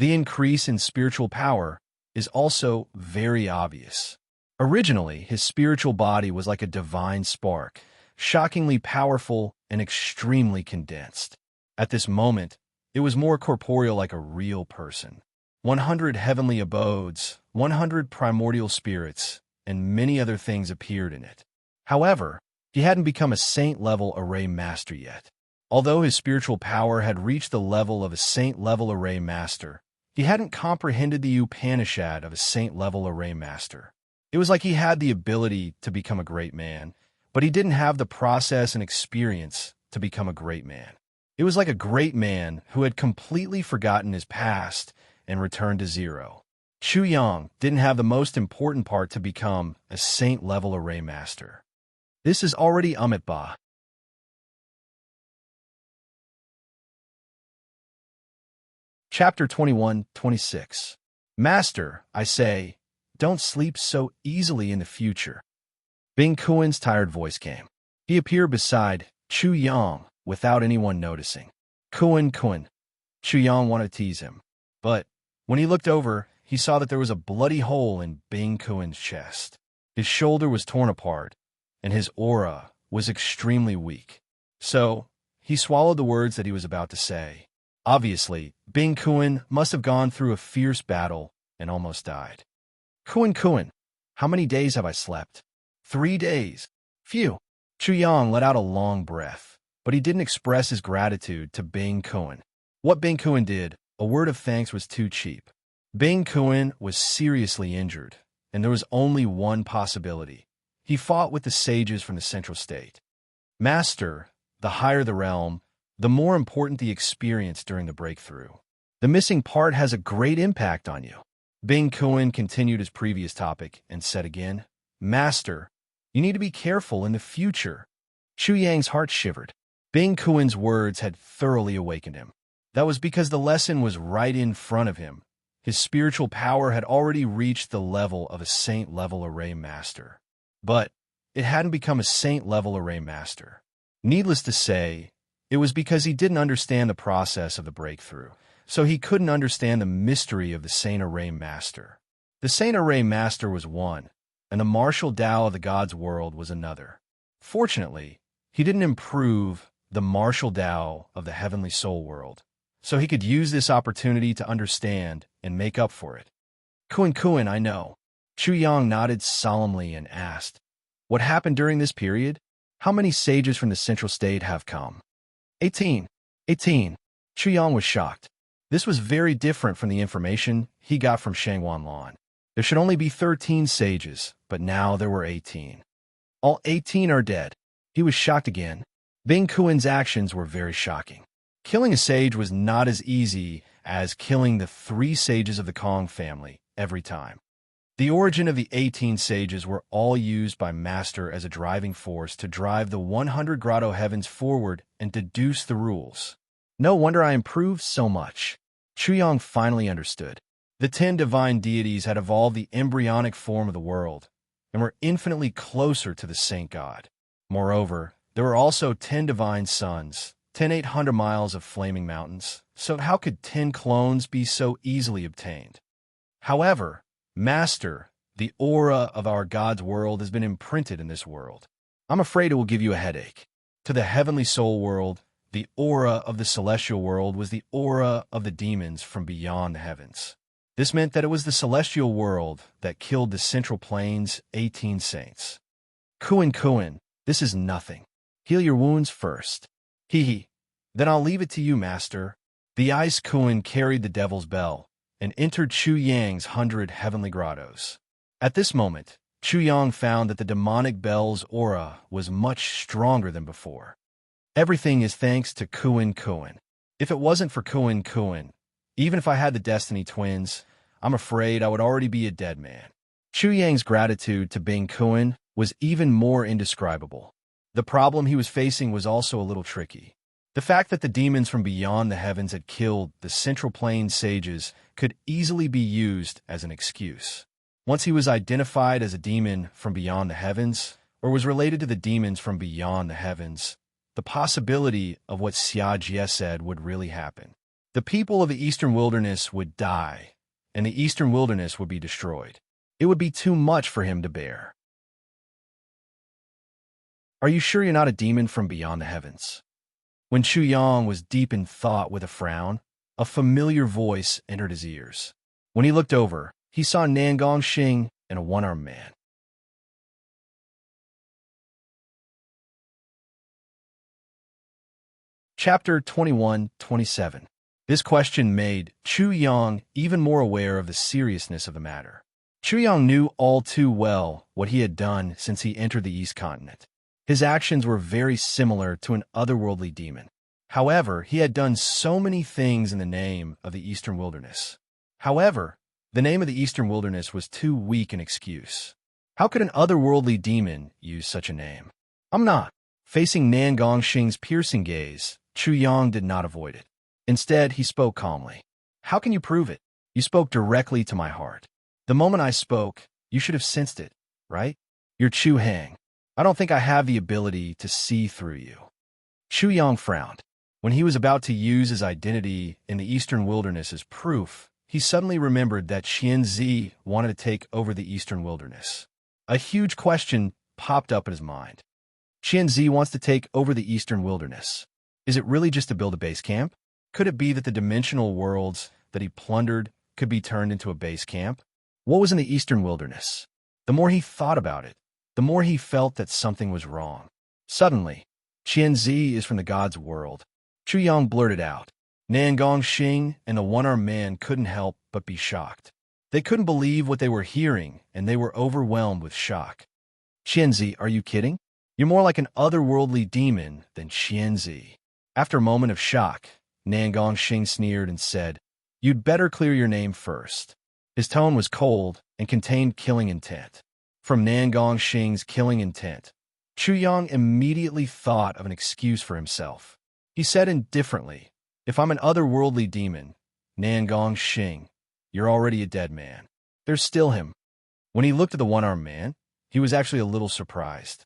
The increase in spiritual power is also very obvious. Originally, his spiritual body was like a divine spark, shockingly powerful and extremely condensed. At this moment, it was more corporeal, like a real person. 100 heavenly abodes, 100 primordial spirits, and many other things appeared in it. However, he hadn't become a saint-level array master yet. Although his spiritual power had reached the level of a saint-level array master, he hadn't comprehended the Upanishad of a saint-level array master. It was like he had the ability to become a great man, but he didn't have the process and experience to become a great man. It was like a great man who had completely forgotten his past and returned to zero. Chu Yang didn't have the most important part to become a saint-level array master. This is already Amitabha. Chapter 21-26. Master, I say, don't sleep so easily in the future. Bing Kuen's tired voice came. He appeared beside Chu Yang without anyone noticing. Kuen. Chu Yang wanted to tease him. But when he looked over, he saw that there was a bloody hole in Bing Kuen's chest. His shoulder was torn apart, and his aura was extremely weak. So, he swallowed the words that he was about to say. Obviously, Bing Kuen must have gone through a fierce battle and almost died. Kuen, how many days have I slept? 3 days. Phew. Chu Yang let out a long breath, but he didn't express his gratitude to Bing Kuen. What Bing Kuen did, a word of thanks was too cheap. Bing Kuen was seriously injured, and there was only one possibility. He fought with the sages from the central state. Master, the higher the realm, the more important the experience during the breakthrough. The missing part has a great impact on you. Bing Kuen continued his previous topic and said again, Master, you need to be careful in the future. Chu Yang's heart shivered. Bing Kuen's words had thoroughly awakened him. That was because the lesson was right in front of him. His spiritual power had already reached the level of a saint-level array master. But it hadn't become a saint-level array master. Needless to say, it was because he didn't understand the process of the breakthrough, so he couldn't understand the mystery of the Saint Array Master. The Saint Array Master was one, and the martial Tao of the God's world was another. Fortunately, he didn't improve the martial Tao of the heavenly soul world, so he could use this opportunity to understand and make up for it. Kuen, I know. Chu Yang nodded solemnly and asked, What happened during this period? How many sages from the central state have come? 18. Chu Yang was shocked. This was very different from the information he got from Shangwan Lan. There should only be 13 sages, but now there were 18. All 18 are dead. He was shocked again. Bing Kuen's actions were very shocking. Killing a sage was not as easy as killing the 3 sages of the Kong family every time. The origin of the 18 sages were all used by Master as a driving force to drive the 100 grotto heavens forward and deduce the rules. No wonder I improved so much. Chu Yang finally understood. The 10 divine deities had evolved the embryonic form of the world and were infinitely closer to the saint god. Moreover, there were also 10 divine suns, 10 800 miles of flaming mountains, so how could 10 clones be so easily obtained? However, Master, the aura of our God's world has been imprinted in this world. I'm afraid it will give you a headache. To the heavenly soul world, the aura of the celestial world was the aura of the demons from beyond the heavens. This meant that it was the celestial world that killed the central plane's 18 saints. Kuin, this is nothing. Heal your wounds first. Hee. Then I'll leave it to you, Master. The ice Kuin carried the devil's bell and entered Chu Yang's 100 heavenly grottos. At this moment, Chu Yang found that the demonic bell's aura was much stronger than before. Everything is thanks to Kuin. If it wasn't for Kuin, even if I had the Destiny Twins, I'm afraid I would already be a dead man. Chu Yang's gratitude to Bing Kuin was even more indescribable. The problem he was facing was also a little tricky. The fact that the demons from beyond the heavens had killed the Central Plain sages could easily be used as an excuse. Once he was identified as a demon from beyond the heavens, or was related to the demons from beyond the heavens, the possibility of what Xia Jie said would really happen. The people of the Eastern Wilderness would die, and the Eastern Wilderness would be destroyed. It would be too much for him to bear. Are you sure you're not a demon from beyond the heavens? When Chu Yang was deep in thought with a frown, a familiar voice entered his ears. When he looked over, he saw Nangong Xing and a one-armed man. Chapter 21-27. This question made Chu Yang even more aware of the seriousness of the matter. Chu Yang knew all too well what he had done since he entered the East Continent. His actions were very similar to an otherworldly demon. However, he had done so many things in the name of the Eastern Wilderness. However, the name of the Eastern Wilderness was too weak an excuse. How could an otherworldly demon use such a name? I'm not. Facing Nangong Xing's piercing gaze, Chu Yang did not avoid it. Instead, he spoke calmly. How can you prove it? You spoke directly to my heart. The moment I spoke, you should have sensed it, right? You're Chu Hang. I don't think I have the ability to see through you. Chu Yang frowned. When he was about to use his identity in the Eastern Wilderness as proof, he suddenly remembered that Xianzi wanted to take over the Eastern Wilderness. A huge question popped up in his mind. Xianzi wants to take over the Eastern Wilderness. Is it really just to build a base camp? Could it be that the dimensional worlds that he plundered could be turned into a base camp? What was in the Eastern Wilderness? The more he thought about it, the more he felt that something was wrong. Suddenly, Xianzi is from the God's world. Chu Yang blurted out. Nangong Xing and the one-armed man couldn't help but be shocked. They couldn't believe what they were hearing, and they were overwhelmed with shock. Xianzi, are you kidding? You're more like an otherworldly demon than Xianzi. After a moment of shock, Nangong Xing sneered and said, You'd better clear your name first. His tone was cold and contained killing intent. From Nangong Xing's killing intent, Chu Yang immediately thought of an excuse for himself. He said indifferently, If I'm an otherworldly demon, Nangong Xing, you're already a dead man. There's still him. When he looked at the one-armed man, he was actually a little surprised.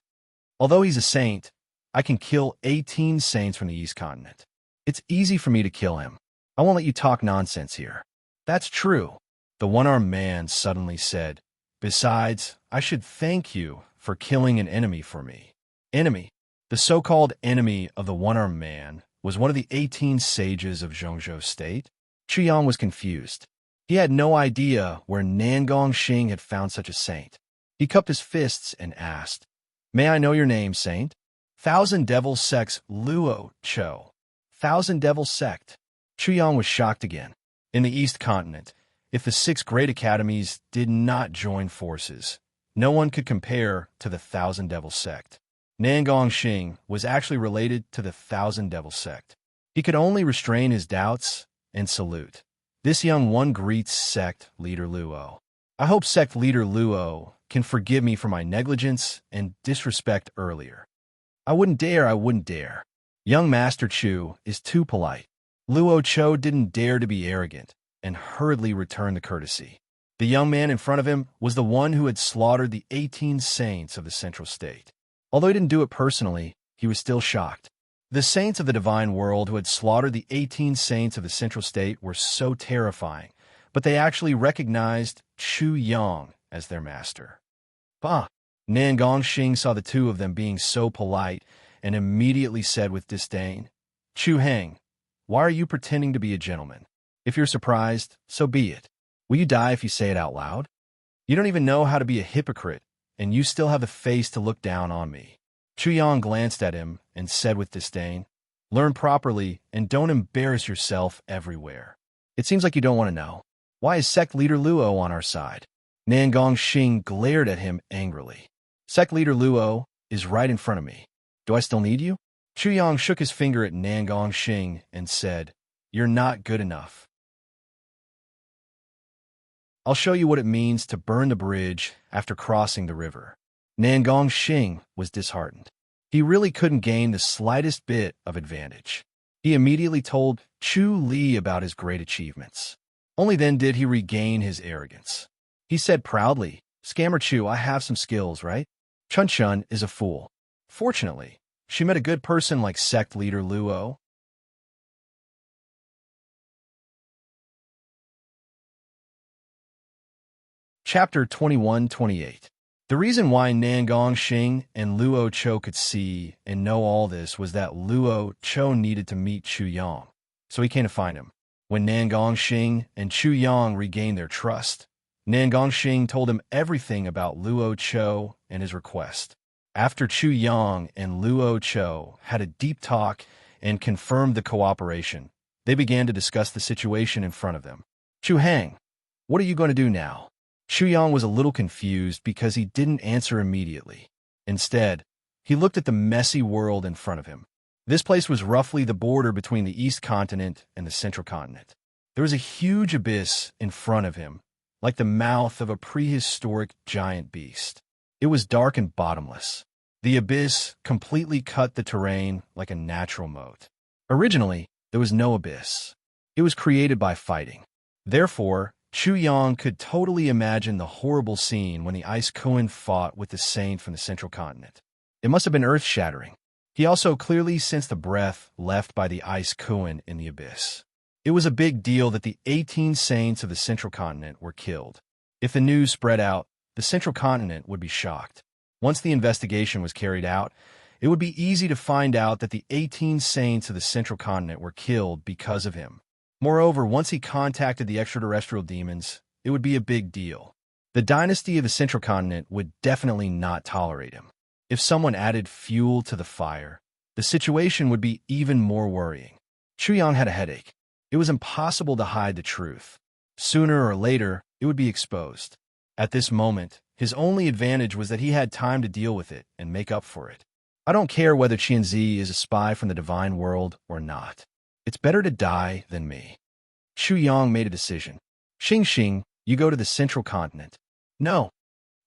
Although he's a saint, I can kill 18 saints from the East Continent. It's easy for me to kill him. I won't let you talk nonsense here. That's true, the one-armed man suddenly said. Besides, I should thank you for killing an enemy for me. Enemy? The so-called enemy of the one-armed man was one of the 18 sages of Zhongzhou State. Chu Yang was confused. He had no idea where Nangong Xing had found such a saint. He cupped his fists and asked, May I know your name, saint? Thousand Devil Sect's Luo Cho. Thousand Devil Sect. Chu Yang was shocked again. In the East Continent, if the 6 great academies did not join forces, no one could compare to the Thousand Devil Sect. Nangong Xing was actually related to the Thousand Devil Sect. He could only restrain his doubts and salute. This young one greets sect leader Luo. I hope sect leader Luo can forgive me for my negligence and disrespect earlier. I wouldn't dare. Young Master Chu is too polite. Luo Cho didn't dare to be arrogant. and hurriedly returned the courtesy. The young man in front of him was the one who had slaughtered the 18 saints of the Central State. Although he didn't do it personally, he was still shocked. The saints of the divine world who had slaughtered the 18 saints of the Central State were so terrifying, but they actually recognized Chu Yang as their master. Bah! Nan Gongxing saw the two of them being so polite and immediately said with disdain, "Chu Heng, why are you pretending to be a gentleman? If you're surprised, so be it. Will you die if you say it out loud? You don't even know how to be a hypocrite, and you still have the face to look down on me." Chu Yang glanced at him and said with disdain, "Learn properly and don't embarrass yourself everywhere. It seems like you don't want to know. Why is sect leader Luo on our side?" Nan Gongxing glared at him angrily. "Sect leader Luo is right in front of me. Do I still need you?" Chu Yang shook his finger at Nan Gongxing and said, "You're not good enough. I'll show you what it means to burn the bridge after crossing the river." Nan Gongxing was disheartened. He really couldn't gain the slightest bit of advantage. He immediately told Chu Li about his great achievements. Only then did he regain his arrogance. He said proudly, "Scammer Chu, I have some skills, right? Chun Chun is a fool. Fortunately, she met a good person like sect leader Luo." Chapter 21-28. The reason why Nan Gongxing and Luo Cho could see and know all this was that Luo Cho needed to meet Chu Yang, so he came to find him. When Nan Gongxing and Chu Yang regained their trust, Nan Gongxing told him everything about Luo Cho and his request. After Chu Yang and Luo Cho had a deep talk and confirmed the cooperation, they began to discuss the situation in front of them. "Chu Heng, what are you going to do now?" Chu Yang was a little confused because he didn't answer immediately. Instead, he looked at the messy world in front of him. This place was roughly the border between the East Continent and the Central Continent. There was a huge abyss in front of him, like the mouth of a prehistoric giant beast. It was dark and bottomless. The abyss completely cut the terrain like a natural moat. Originally, there was no abyss. It was created by fighting. Therefore, Chu Yang could totally imagine the horrible scene when the Ice Kuan fought with the saint from the Central Continent. It must have been earth-shattering. He also clearly sensed the breath left by the Ice Kuan in the abyss. It was a big deal that the 18 saints of the Central Continent were killed. If the news spread out, the Central Continent would be shocked. Once the investigation was carried out, it would be easy to find out that the 18 saints of the Central Continent were killed because of him. Moreover, once he contacted the extraterrestrial demons, it would be a big deal. The dynasty of the Central Continent would definitely not tolerate him. If someone added fuel to the fire, the situation would be even more worrying. Chu Yang had a headache. It was impossible to hide the truth. Sooner or later, it would be exposed. At this moment, his only advantage was that he had time to deal with it and make up for it. "I don't care whether Qianzi is a spy from the divine world or not. It's better to die than me." Chu Yang made a decision. "Xing Xing, you go to the Central Continent." "No."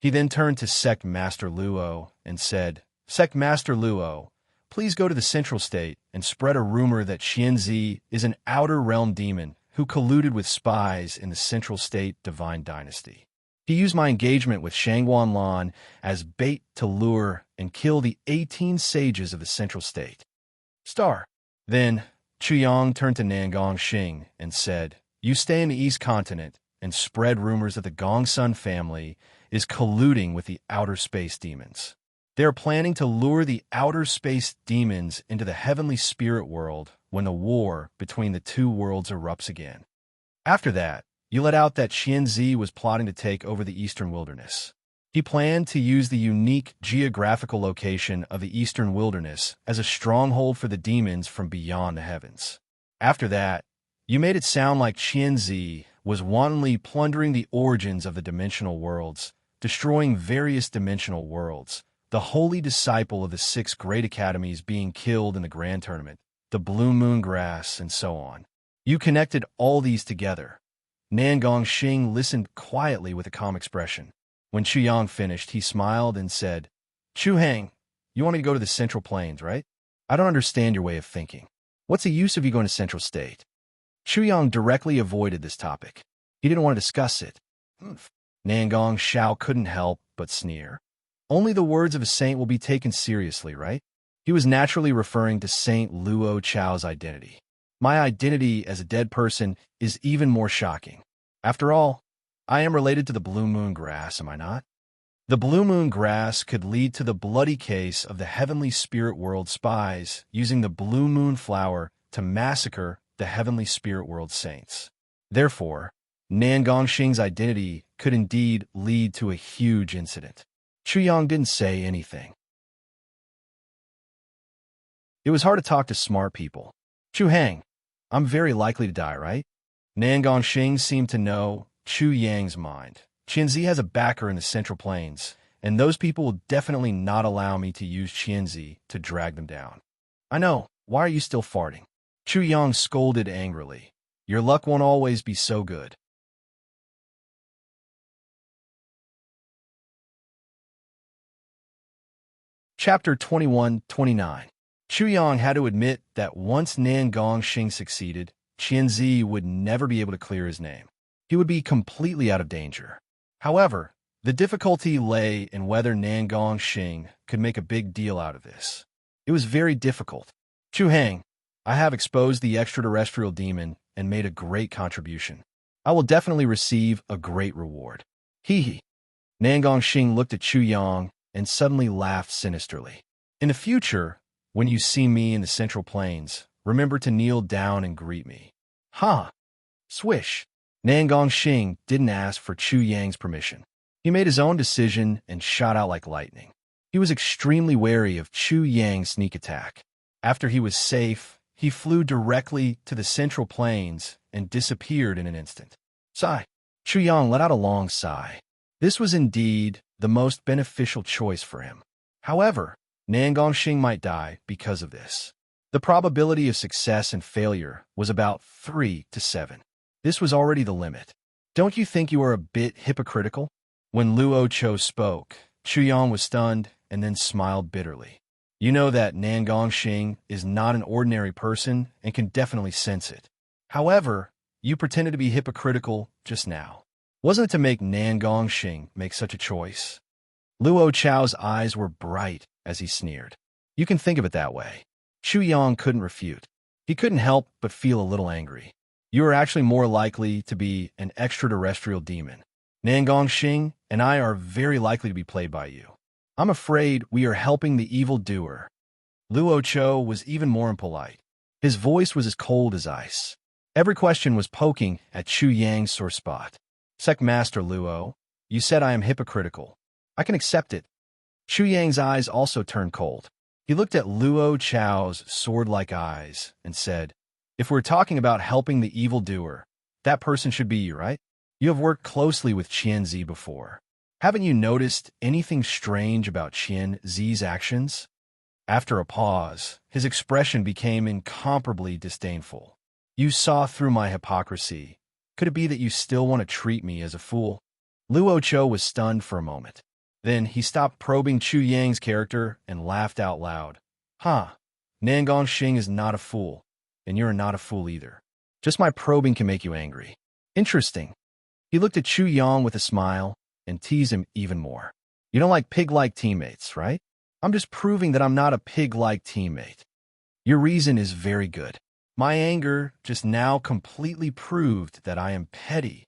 He then turned to Sect Master Luo and said, "Sect Master Luo, please go to the Central State and spread a rumor that Qianzi is an outer realm demon who colluded with spies in the Central State Divine Dynasty. He used my engagement with Shangguan Lan as bait to lure and kill the 18 sages of the Central State." Star. Then Chu Yang turned to Nan Gongxing and said, "You stay in the East Continent and spread rumors that the Gongsun family is colluding with the outer space demons. They are planning to lure the outer space demons into the heavenly spirit world when the war between the two worlds erupts again. After that, you let out that Qianzi was plotting to take over the Eastern Wilderness. He planned to use the unique geographical location of the Eastern Wilderness as a stronghold for the demons from beyond the heavens. After that, you made it sound like Qianzi was wantonly plundering the origins of the dimensional worlds, destroying various dimensional worlds, the holy disciple of the 6 great academies being killed in the grand tournament, the blue moon grass, and so on. You connected all these together." Nan Gongxing listened quietly with a calm expression. When Chu Yang finished, he smiled and said, "Chu Heng, you want me to go to the Central Plains, right? I don't understand your way of thinking. What's the use of you going to Central State? Chu Yang directly avoided this topic. He didn't want to discuss it. Nangong Shao couldn't help but sneer. Only the words of a saint will be taken seriously, right? He was naturally referring to Saint Luo Chao's identity. My identity as a dead person is even more shocking. After all, I am related to the blue moon grass, am I not? The blue moon grass could lead to the bloody case of the heavenly spirit world spies using the blue moon flower to massacre the heavenly spirit world saints. Therefore, Nan Gongxing's identity could indeed lead to a huge incident. Chu Yang didn't say anything. It was hard to talk to smart people. Chu Hang, I'm very likely to die, right? Nan Gongxing seemed to know Chu Yang's mind. Qianzi has a backer in the Central Plains, and those people will definitely not allow me to use Qianzi to drag them down. I know. Why are you still farting? Chu Yang scolded angrily. Your luck won't always be so good. Chapter 21-29. Chu Yang had to admit that once Nan Gongxing succeeded, Qianzi would never be able to clear his name. He would be completely out of danger. However, the difficulty lay in whether Nan Gongxing could make a big deal out of this. It was very difficult. Chu Hang, I have exposed the extraterrestrial demon and made a great contribution. I will definitely receive a great reward. Hee hee. Nan Gongxing looked at Chu Yang and suddenly laughed sinisterly. In the future, when you see me in the Central Plains, remember to kneel down and greet me. Ha! Swish! Nan Gongxing didn't ask for Chu Yang's permission. He made his own decision and shot out like lightning. He was extremely wary of Chu Yang's sneak attack. After he was safe, he flew directly to the Central Plains and disappeared in an instant. Sigh. Chu Yang let out a long sigh. This was indeed the most beneficial choice for him. However, Nan Gongxing might die because of this. The probability of success and failure was about 3 to 7. This was already the limit. Don't you think you are a bit hypocritical? When Luo Cho spoke, Chu Yang was stunned and then smiled bitterly. You know that Nan Gongxing is not an ordinary person and can definitely sense it. However, you pretended to be hypocritical just now. Wasn't it to make Nan Gongxing make such a choice? Luo Chao's eyes were bright as he sneered. You can think of it that way. Chu Yang couldn't refute. He couldn't help but feel a little angry. You are actually more likely to be an extraterrestrial demon. Nan Gongxing and I are very likely to be played by you. I'm afraid we are helping the evildoer. Luo Cho was even more impolite. His voice was as cold as ice. Every question was poking at Chu Yang's sore spot. Sect Master Luo, you said I am hypocritical. I can accept it. Chu Yang's eyes also turned cold. He looked at Luo Chao's sword-like eyes and said, if we're talking about helping the evildoer, that person should be you, right? You have worked closely with Qianzi before. Haven't you noticed anything strange about Qianzi's actions? After a pause, his expression became incomparably disdainful. You saw through my hypocrisy. Could it be that you still want to treat me as a fool? Luo Cho was stunned for a moment. Then he stopped probing Chu Yang's character and laughed out loud. Nan Gongxing is not a fool, and you're not a fool either. Just my probing can make you angry. Interesting. He looked at Chu Yang with a smile and teased him even more. You don't like pig-like teammates, right? I'm just proving that I'm not a pig-like teammate. Your reason is very good. My anger just now completely proved that I am petty.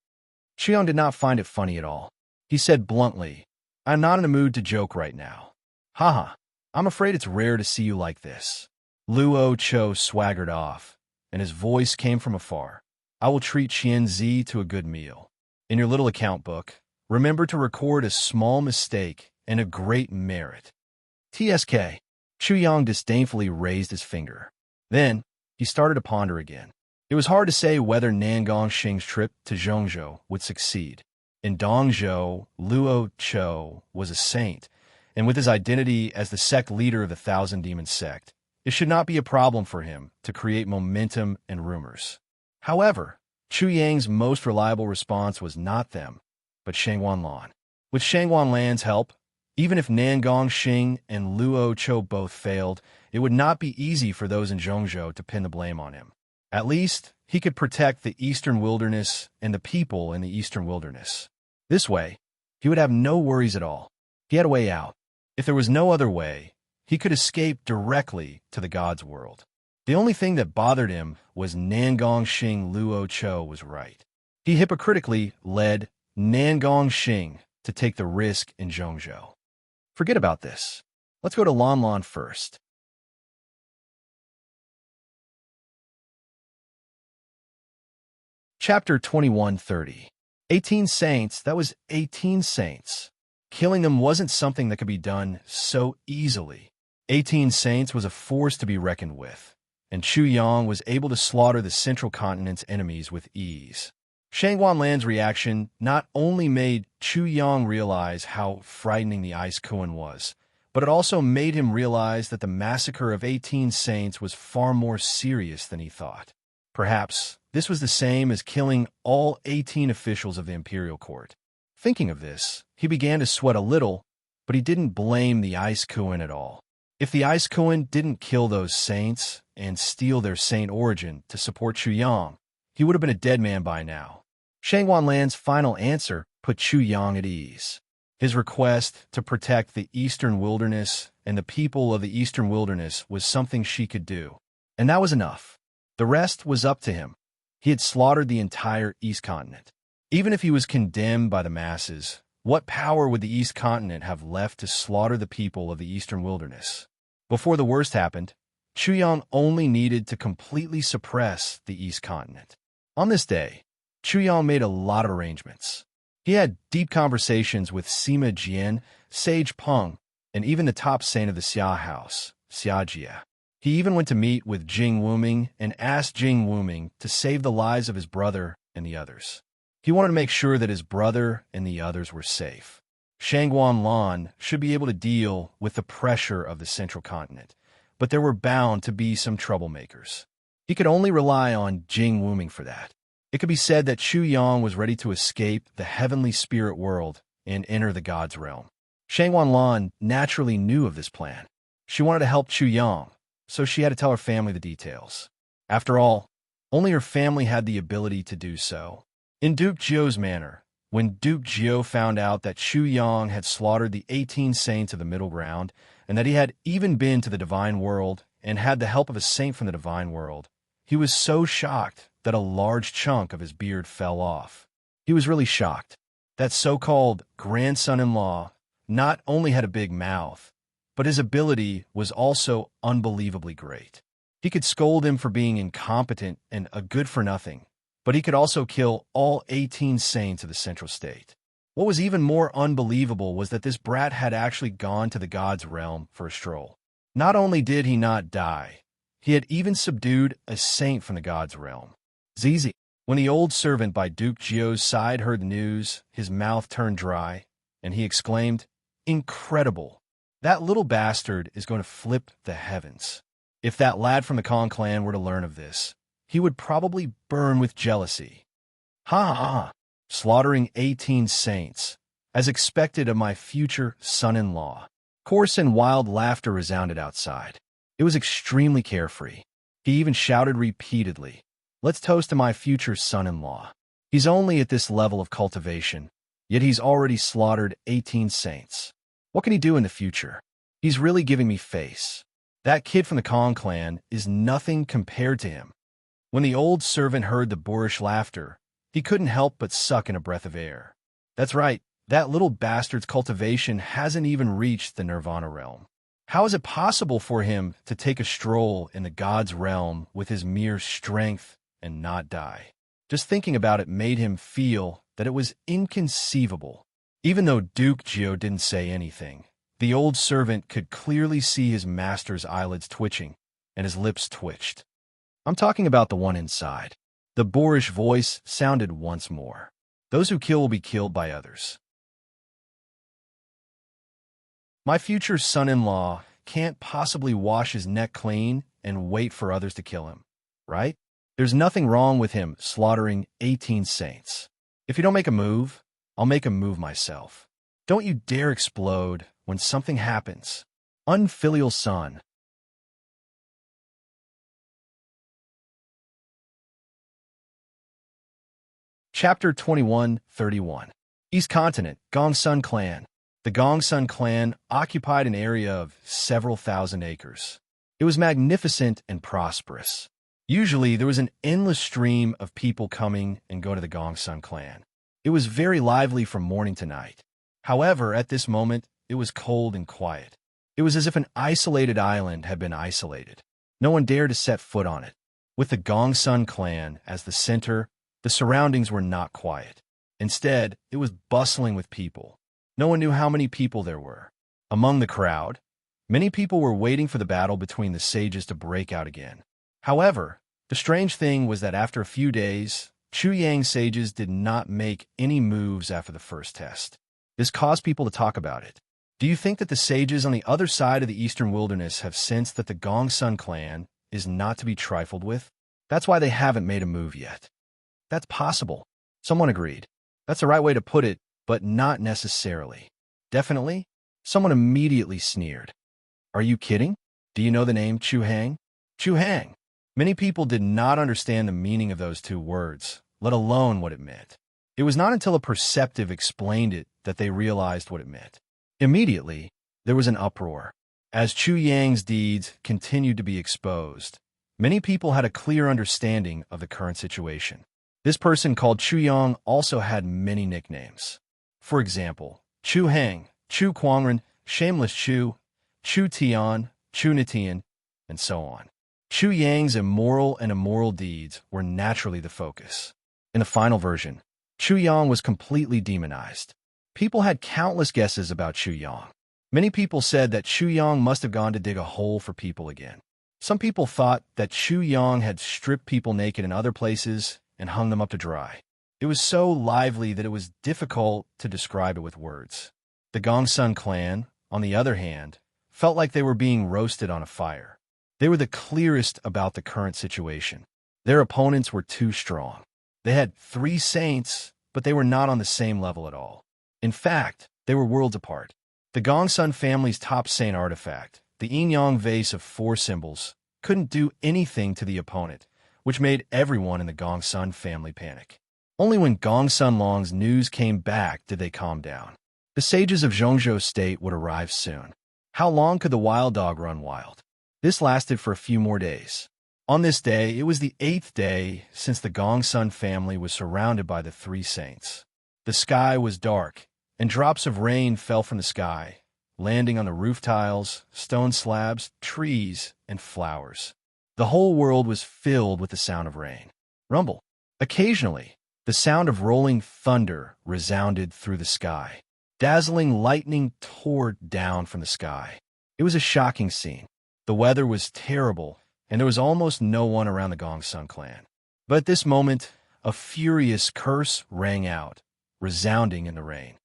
Chu Yang did not find it funny at all. He said bluntly, I'm not in a mood to joke right now. Haha, I'm afraid it's rare to see you like this. Luo Cho swaggered off, and his voice came from afar. I will treat Qianzi to a good meal. In your little account book, remember to record a small mistake and a great merit. TSK. Chu Yang disdainfully raised his finger. Then, he started to ponder again. It was hard to say whether Nan Gongxing's trip to Zhongzhou would succeed. In Dongzhou, Luo Cho was a saint, and with his identity as the sect leader of the Thousand Demon Sect, it should not be a problem for him to create momentum and rumors. However, Chu Yang's most reliable response was not them, but Shangwan Lan. With Shangwan Lan's help, even if Nan Gongxing and Luo Cho both failed, it would not be easy for those in Zhongzhou to pin the blame on him. At least, he could protect the eastern wilderness and the people in the eastern wilderness. This way, he would have no worries at all. He had a way out. If there was no other way, he could escape directly to the gods' world. The only thing that bothered him was Nangong Xing Luo Cho was right. He hypocritically led Nangong Xing to take the risk in Zhongzhou. Forget about this. Let's go to Lanlan first. Chapter 2130. 18 saints, that was 18 saints. Killing them wasn't something that could be done so easily. 18 saints was a force to be reckoned with, and Chu Yang was able to slaughter the central continent's enemies with ease. Shang Wanlan's reaction not only made Chu Yang realize how frightening the Ice Koan was, but it also made him realize that the massacre of 18 saints was far more serious than he thought. Perhaps this was the same as killing all 18 officials of the imperial court. Thinking of this, he began to sweat a little, but he didn't blame the Ice Koan at all. If the Ice Koan didn't kill those saints and steal their saint origin to support Chu Yang, he would have been a dead man by now. Shang Wanlan's final answer put Chu Yang at ease. His request to protect the eastern wilderness and the people of the eastern wilderness was something she could do, and that was enough. The rest was up to him. He had slaughtered the entire East Continent. Even if he was condemned by the masses, what power would the East Continent have left to slaughter the people of the eastern wilderness? Before the worst happened, Chu Yang only needed to completely suppress the East Continent. On this day, Chu Yang made a lot of arrangements. He had deep conversations with Sima Jian, Sage Peng, and even the top saint of the Xia house, Xia Jia. He even went to meet with Jing Wuming and asked Jing Wuming to save the lives of his brother and the others. He wanted to make sure that his brother and the others were safe. Shang Wanlan should be able to deal with the pressure of the central continent, but there were bound to be some troublemakers. He could only rely on Jing Wuming for that. It could be said that Chu Yang was ready to escape the heavenly spirit world and enter the gods' realm. Shang Wanlan naturally knew of this plan. She wanted to help Chu Yang, so she had to tell her family the details. After all, only her family had the ability to do so. In Duke Jiu's manor, when Duke Jiu found out that Chu Yang had slaughtered the 18 saints of the middle ground, and that he had even been to the divine world and had the help of a saint from the divine world, he was so shocked that a large chunk of his beard fell off. He was really shocked. That so-called grandson-in-law not only had a big mouth, but his ability was also unbelievably great. He could scold him for being incompetent and a good-for-nothing, but he could also kill all 18 saints of the central state. What was even more unbelievable was that this brat had actually gone to the god's realm for a stroll. Not only did he not die, he had even subdued a saint from the god's realm. Zizi. When the old servant by Duke Jiu's side heard the news, his mouth turned dry, and he exclaimed, "Incredible! That little bastard is going to flip the heavens." If that lad from the Kong clan were to learn of this, he would probably burn with jealousy. Ha ha! Slaughtering 18 saints, as expected of my future son-in-law. Coarse and wild laughter resounded outside. It was extremely carefree. He even shouted repeatedly, "Let's toast to my future son-in-law. He's only at this level of cultivation, yet he's already slaughtered 18 saints. What can he do in the future? He's really giving me face. That kid from the Kong clan is nothing compared to him." When the old servant heard the boorish laughter, he couldn't help but suck in a breath of air. That's right, that little bastard's cultivation hasn't even reached the Nirvana realm. How is it possible for him to take a stroll in the god's realm with his mere strength and not die? Just thinking about it made him feel that it was inconceivable. Even though Duke Jiu didn't say anything, the old servant could clearly see his master's eyelids twitching, and his lips twitched. I'm talking about the one inside. The boorish voice sounded once more. Those who kill will be killed by others. My future son-in-law can't possibly wash his neck clean and wait for others to kill him, right? There's nothing wrong with him slaughtering 18 saints. If you don't make a move, I'll make a move myself. Don't you dare explode when something happens. Unfilial son. Chapter 21:31. East Continent, Gongsun Clan. The Gongsun clan occupied an area of several thousand acres. It was magnificent and prosperous. Usually, there was an endless stream of people coming and going to the Gongsun clan. It was very lively from morning to night. However, at this moment, it was cold and quiet. It was as if an isolated island had been isolated. No one dared to set foot on it. With the Gongsun clan as the center, the surroundings were not quiet. Instead, it was bustling with people. No one knew how many people there were. Among the crowd, many people were waiting for the battle between the sages to break out again. However, the strange thing was that after a few days, Chu Yang's sages did not make any moves after the first test. This caused people to talk about it. Do you think that the sages on the other side of the eastern wilderness have sensed that the Gongsun clan is not to be trifled with? That's why they haven't made a move yet. That's possible. Someone agreed. That's the right way to put it, but not necessarily. Definitely? Someone immediately sneered. Are you kidding? Do you know the name Chu Hang? Chu Hang. Many people did not understand the meaning of those two words, let alone what it meant. It was not until a perceptive explained it that they realized what it meant. Immediately, there was an uproar. As Chu Yang's deeds continued to be exposed, many people had a clear understanding of the current situation. This person called Chu Yang also had many nicknames. For example, Chu Hang, Chu Quangren, Shameless Chu, Chu Tian, Chu Nitian, and so on. Chu Yang's immoral and immoral deeds were naturally the focus. In the final version, Chu Yang was completely demonized. People had countless guesses about Chu Yang. Many people said that Chu Yang must have gone to dig a hole for people again. Some people thought that Chu Yang had stripped people naked in other places and hung them up to dry. It was so lively that it was difficult to describe it with words. The Gongsun clan, on the other hand, felt like they were being roasted on a fire. They were the clearest about the current situation. Their opponents were too strong. They had 3 saints, but they were not on the same level at all. In fact, they were worlds apart. The Gongsun family's top saint artifact, the yin-yang vase of 4 symbols, couldn't do anything to the opponent, which made everyone in the Gongsun family panic. Only when Gongsun Long's news came back did they calm down. The sages of Zhongzhou State would arrive soon. How long could the wild dog run wild? This lasted for a few more days. On this day, it was the 8th day since the Gongsun family was surrounded by the 3 saints. The sky was dark, and drops of rain fell from the sky, landing on the roof tiles, stone slabs, trees, and flowers. The whole world was filled with the sound of rain. Rumble. Occasionally, the sound of rolling thunder resounded through the sky. Dazzling lightning tore down from the sky. It was a shocking scene. The weather was terrible, and there was almost no one around the Gongsun clan. But at this moment, a furious curse rang out, resounding in the rain.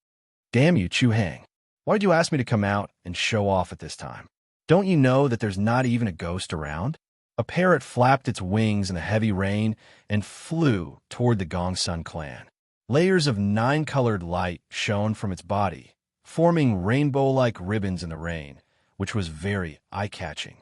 Damn you, Chu Hang. Why did you ask me to come out and show off at this time? Don't you know that there's not even a ghost around? A parrot flapped its wings in the heavy rain and flew toward the Gongsun clan. Layers of 9-colored light shone from its body, forming rainbow-like ribbons in the rain, which was very eye-catching.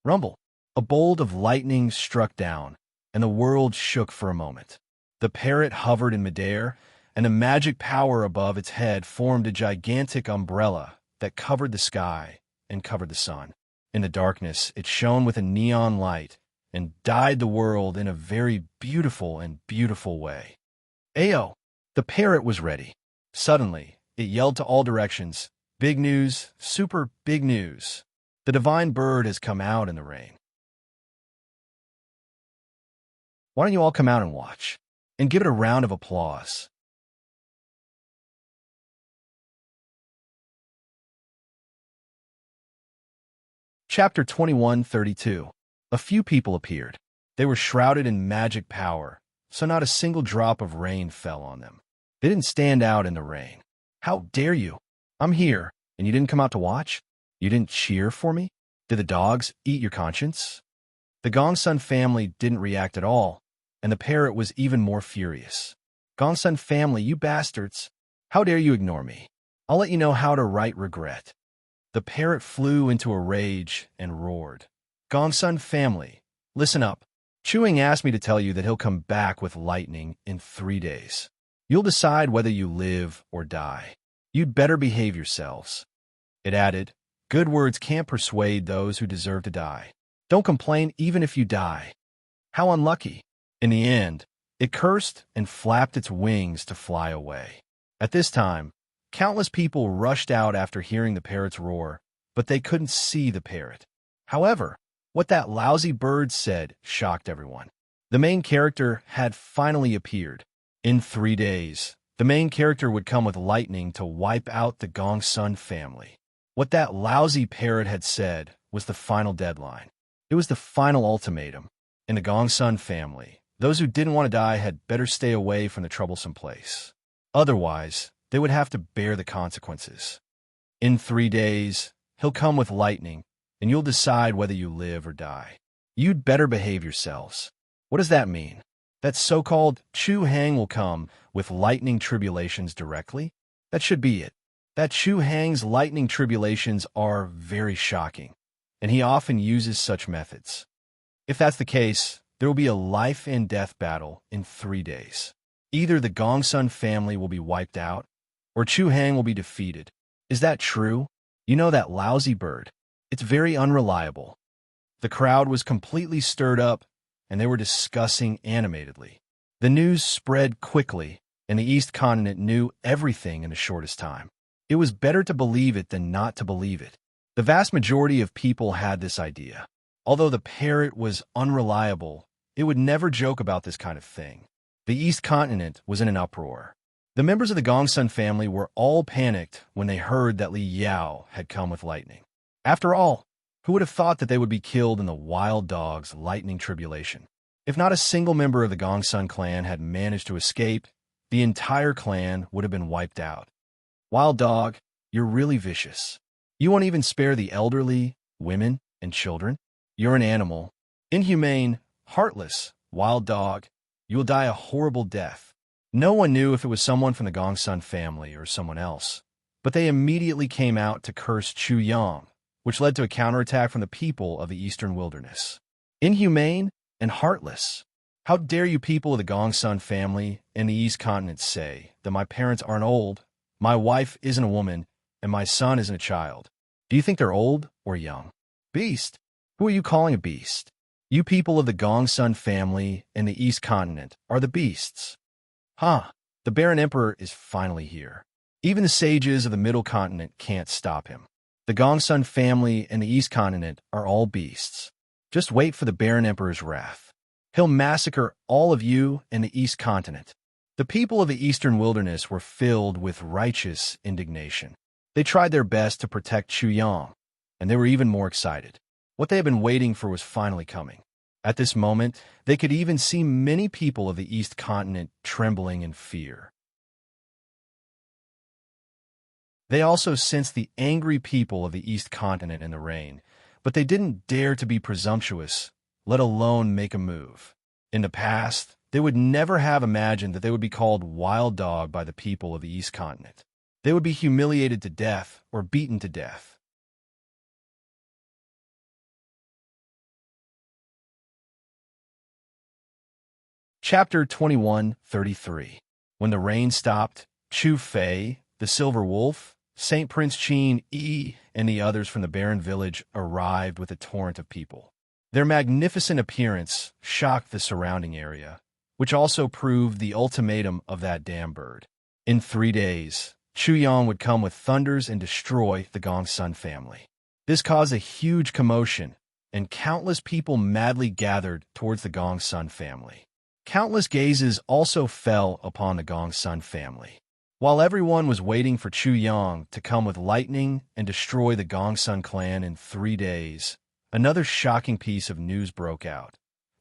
Rumble. A bolt of lightning struck down, and the world shook for a moment. The parrot hovered in midair, and the magic power above its head formed a gigantic umbrella that covered the sky and covered the sun. In the darkness, it shone with a neon light and dyed the world in a very beautiful way. Ayo! The parrot was ready. Suddenly, it yelled to all directions, "Big news, super big news. The divine bird has come out in the rain. Why don't you all come out and watch? And give it a round of applause." Chapter 21:32. A few people appeared. They were shrouded in magic power, so not a single drop of rain fell on them. They didn't stand out in the rain. How dare you? I'm here, and you didn't come out to watch? You didn't cheer for me? Did the dogs eat your conscience? The Gongsun family didn't react at all, and the parrot was even more furious. Gongsun family, you bastards! How dare you ignore me? I'll let you know how to write regret. The parrot flew into a rage and roared. Gongsun family, listen up. Chewing asked me to tell you that he'll come back with lightning in 3 days. You'll decide whether you live or die. You'd better behave yourselves. It added, good words can't persuade those who deserve to die. Don't complain even if you die. How unlucky. In the end, it cursed and flapped its wings to fly away. At this time, countless people rushed out after hearing the parrot's roar, but they couldn't see the parrot. However, what that lousy bird said shocked everyone. The main character had finally appeared. In 3 days, the main character would come with lightning to wipe out the Gongsun family. What that lousy parrot had said was the final deadline. It was the final ultimatum. In the Gongsun family, those who didn't want to die had better stay away from the troublesome place. Otherwise, they would have to bear the consequences. In 3 days, he'll come with lightning, and you'll decide whether you live or die. You'd better behave yourselves. What does that mean? That so-called Chu Hang will come with lightning tribulations directly? That should be it. That Chu Hang's lightning tribulations are very shocking, and he often uses such methods. If that's the case, there will be a life and death battle in 3 days. Either the Gongsun family will be wiped out, or Chu Hang will be defeated. Is that true? You know that lousy bird. It's very unreliable. The crowd was completely stirred up, and they were discussing animatedly. The news spread quickly, and the East Continent knew everything in the shortest time. It was better to believe it than not to believe it. The vast majority of people had this idea. Although the parrot was unreliable, it would never joke about this kind of thing. The East Continent was in an uproar. The members of the Gongsun family were all panicked when they heard that Li Yao had come with lightning. After all, who would have thought that they would be killed in the wild dog's lightning tribulation? If not a single member of the Gongsun clan had managed to escape, the entire clan would have been wiped out. Wild dog, you're really vicious. You won't even spare the elderly, women, and children. You're an animal. Inhumane, heartless, wild dog. You will die a horrible death. No one knew if it was someone from the Gongsun family or someone else, but they immediately came out to curse Chu Yang, which led to a counterattack from the people of the eastern wilderness. Inhumane and heartless. How dare you people of the Gongsun family and the East Continent say that my parents aren't old, my wife isn't a woman, and my son isn't a child? Do you think they're old or young? Beast? Who are you calling a beast? You people of the Gongsun family and the East Continent are the beasts. The Baron Emperor is finally here. Even the sages of the Middle Continent can't stop him. The Gongsun family and the East Continent are all beasts. Just wait for the Baron Emperor's wrath. He'll massacre all of you in the East Continent. The people of the Eastern Wilderness were filled with righteous indignation. They tried their best to protect Chu Yang, and they were even more excited. What they had been waiting for was finally coming. At this moment, they could even see many people of the East Continent trembling in fear. They also sensed the angry people of the East Continent in the rain, but they didn't dare to be presumptuous, let alone make a move. In the past, they would never have imagined that they would be called wild dog by the people of the East Continent. They would be humiliated to death or beaten to death. Chapter 21:33. When the rain stopped, Chu Fei, the Silver Wolf, Saint Prince Qin Yi, and the others from the barren village arrived with a torrent of people. Their magnificent appearance shocked the surrounding area, which also proved the ultimatum of that damn bird. In 3 days, Chu Yang would come with thunders and destroy the Gongsun family. This caused a huge commotion, and countless people madly gathered towards the Gongsun family. Countless gazes also fell upon the Gongsun family. While everyone was waiting for Chu Yang to come with lightning and destroy the Gongsun clan in 3 days, another shocking piece of news broke out.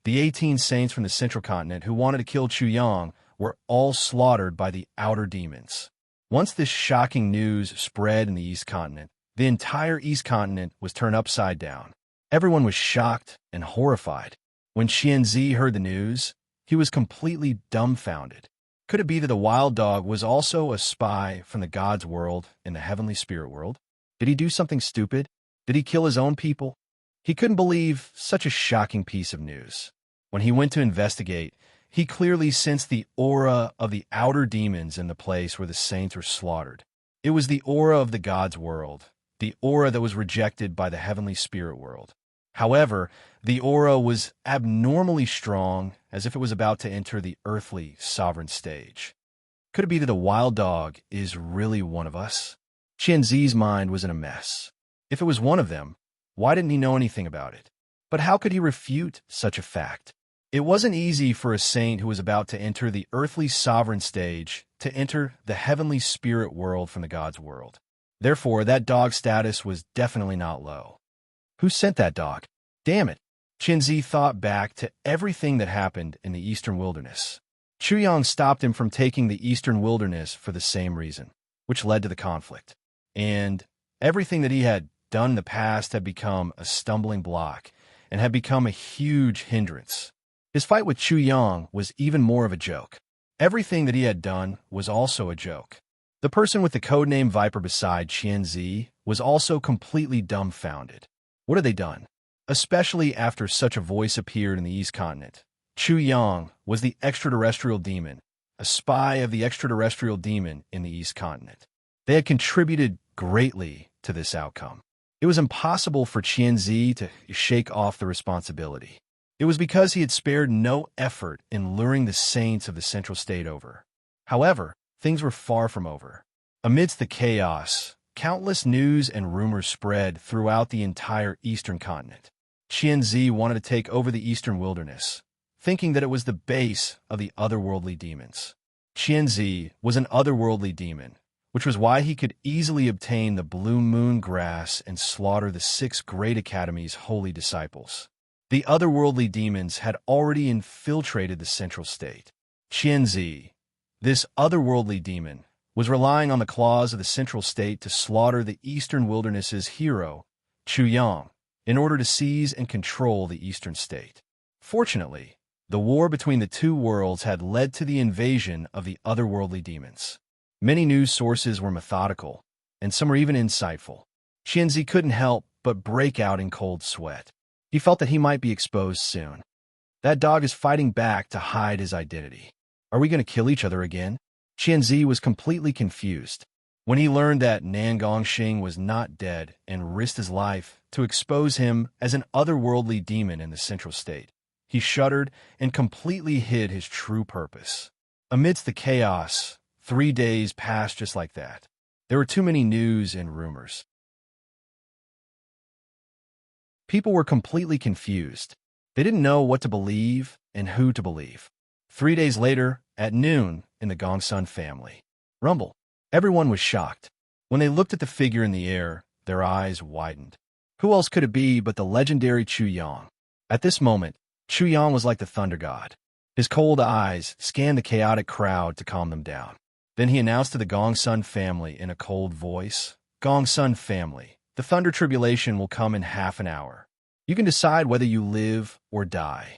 The 18 saints from the Central Continent who wanted to kill Chu Yang were all slaughtered by the outer demons. Once this shocking news spread in the East Continent, the entire East Continent was turned upside down. Everyone was shocked and horrified. When Xianzi heard the news, he was completely dumbfounded. Could it be that the wild dog was also a spy from the God's world and the heavenly spirit world? Did he do something stupid? Did he kill his own people? He couldn't believe such a shocking piece of news. When he went to investigate, he clearly sensed the aura of the outer demons in the place where the saints were slaughtered. It was the aura of the God's world, the aura that was rejected by the heavenly spirit world. However, the aura was abnormally strong, as if it was about to enter the earthly sovereign stage. Could it be that the wild dog is really one of us? Qianzi's mind was in a mess. If it was one of them, why didn't he know anything about it? But how could he refute such a fact? It wasn't easy for a saint who was about to enter the earthly sovereign stage to enter the heavenly spirit world from the God's world. Therefore, that dog's status was definitely not low. Who sent that dog? Damn it! Qianzi thought back to everything that happened in the eastern wilderness. Chuyang stopped him from taking the eastern wilderness for the same reason, which led to the conflict. And everything that he had done in the past had become a stumbling block and had become a huge hindrance. His fight with Chuyang was even more of a joke. Everything that he had done was also a joke. The person with the codename Viper beside Qianzi was also completely dumbfounded. What had they done? Especially after such a voice appeared in the East Continent. Chuyang was the extraterrestrial demon, a spy of the extraterrestrial demon in the East Continent. They had contributed greatly to this outcome. It was impossible for Qianzi to shake off the responsibility. It was because he had spared no effort in luring the saints of the Central State over. However, things were far from over. Amidst the chaos, countless news and rumors spread throughout the entire Eastern Continent. Qianzi wanted to take over the Eastern Wilderness, thinking that it was the base of the otherworldly demons. Qianzi was an otherworldly demon, which was why he could easily obtain the Blue Moon grass and slaughter the 6 Great Academy's holy disciples. The otherworldly demons had already infiltrated the Central State. Qianzi, this otherworldly demon, was relying on the claws of the Central State to slaughter the Eastern Wilderness's hero, Chuyang, in order to seize and control the Eastern State. Fortunately, the war between the two worlds had led to the invasion of the otherworldly demons. Many news sources were methodical, and some were even insightful. Qianzi couldn't help but break out in cold sweat. He felt that he might be exposed soon. That dog is fighting back to hide his identity. Are we going to kill each other again? Qianzi was completely confused. When he learned that Nan Gongxing was not dead and risked his life to expose him as an otherworldly demon in the Central State, he shuddered and completely hid his true purpose. Amidst the chaos, 3 days passed just like that. There were too many news and rumors. People were completely confused. They didn't know what to believe and who to believe. 3 days later, at noon, in the Gongsun family. Rumble. Everyone was shocked. When they looked at the figure in the air, their eyes widened. Who else could it be but the legendary Chuyang? At this moment, Chuyang was like the thunder god. His cold eyes scanned the chaotic crowd to calm them down. Then he announced to the Gongsun family in a cold voice, "Gongsun family, the thunder tribulation will come in half an hour. You can decide whether you live or die."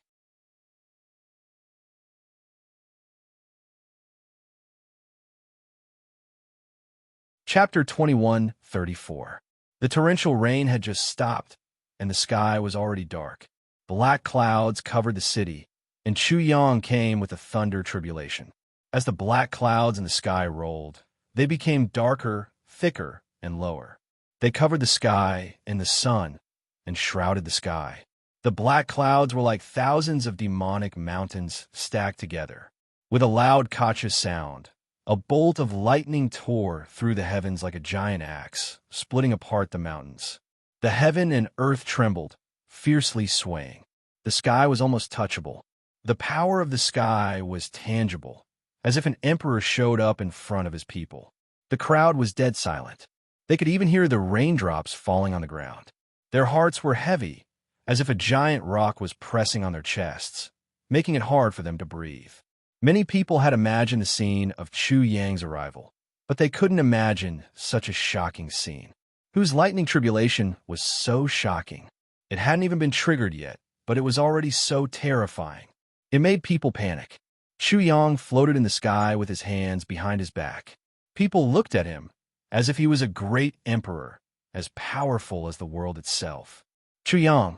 Chapter 21:34. The torrential rain had just stopped, and the sky was already dark. Black clouds covered the city, and Chuyang came with the thunder tribulation. As the black clouds in the sky rolled, they became darker, thicker, and lower. They covered the sky and the sun and shrouded the sky. The black clouds were like thousands of demonic mountains stacked together. With a loud kacha sound, a bolt of lightning tore through the heavens like a giant axe, splitting apart the mountains. The heaven and earth trembled, fiercely swaying. The sky was almost touchable. The power of the sky was tangible, as if an emperor showed up in front of his people. The crowd was dead silent. They could even hear the raindrops falling on the ground. Their hearts were heavy, as if a giant rock was pressing on their chests, making it hard for them to breathe. Many people had imagined the scene of Chuyang's arrival, but they couldn't imagine such a shocking scene. Whose lightning tribulation was so shocking? It hadn't even been triggered yet, but it was already so terrifying. It made people panic. Chuyang floated in the sky with his hands behind his back. People looked at him as if he was a great emperor, as powerful as the world itself. "Chuyang,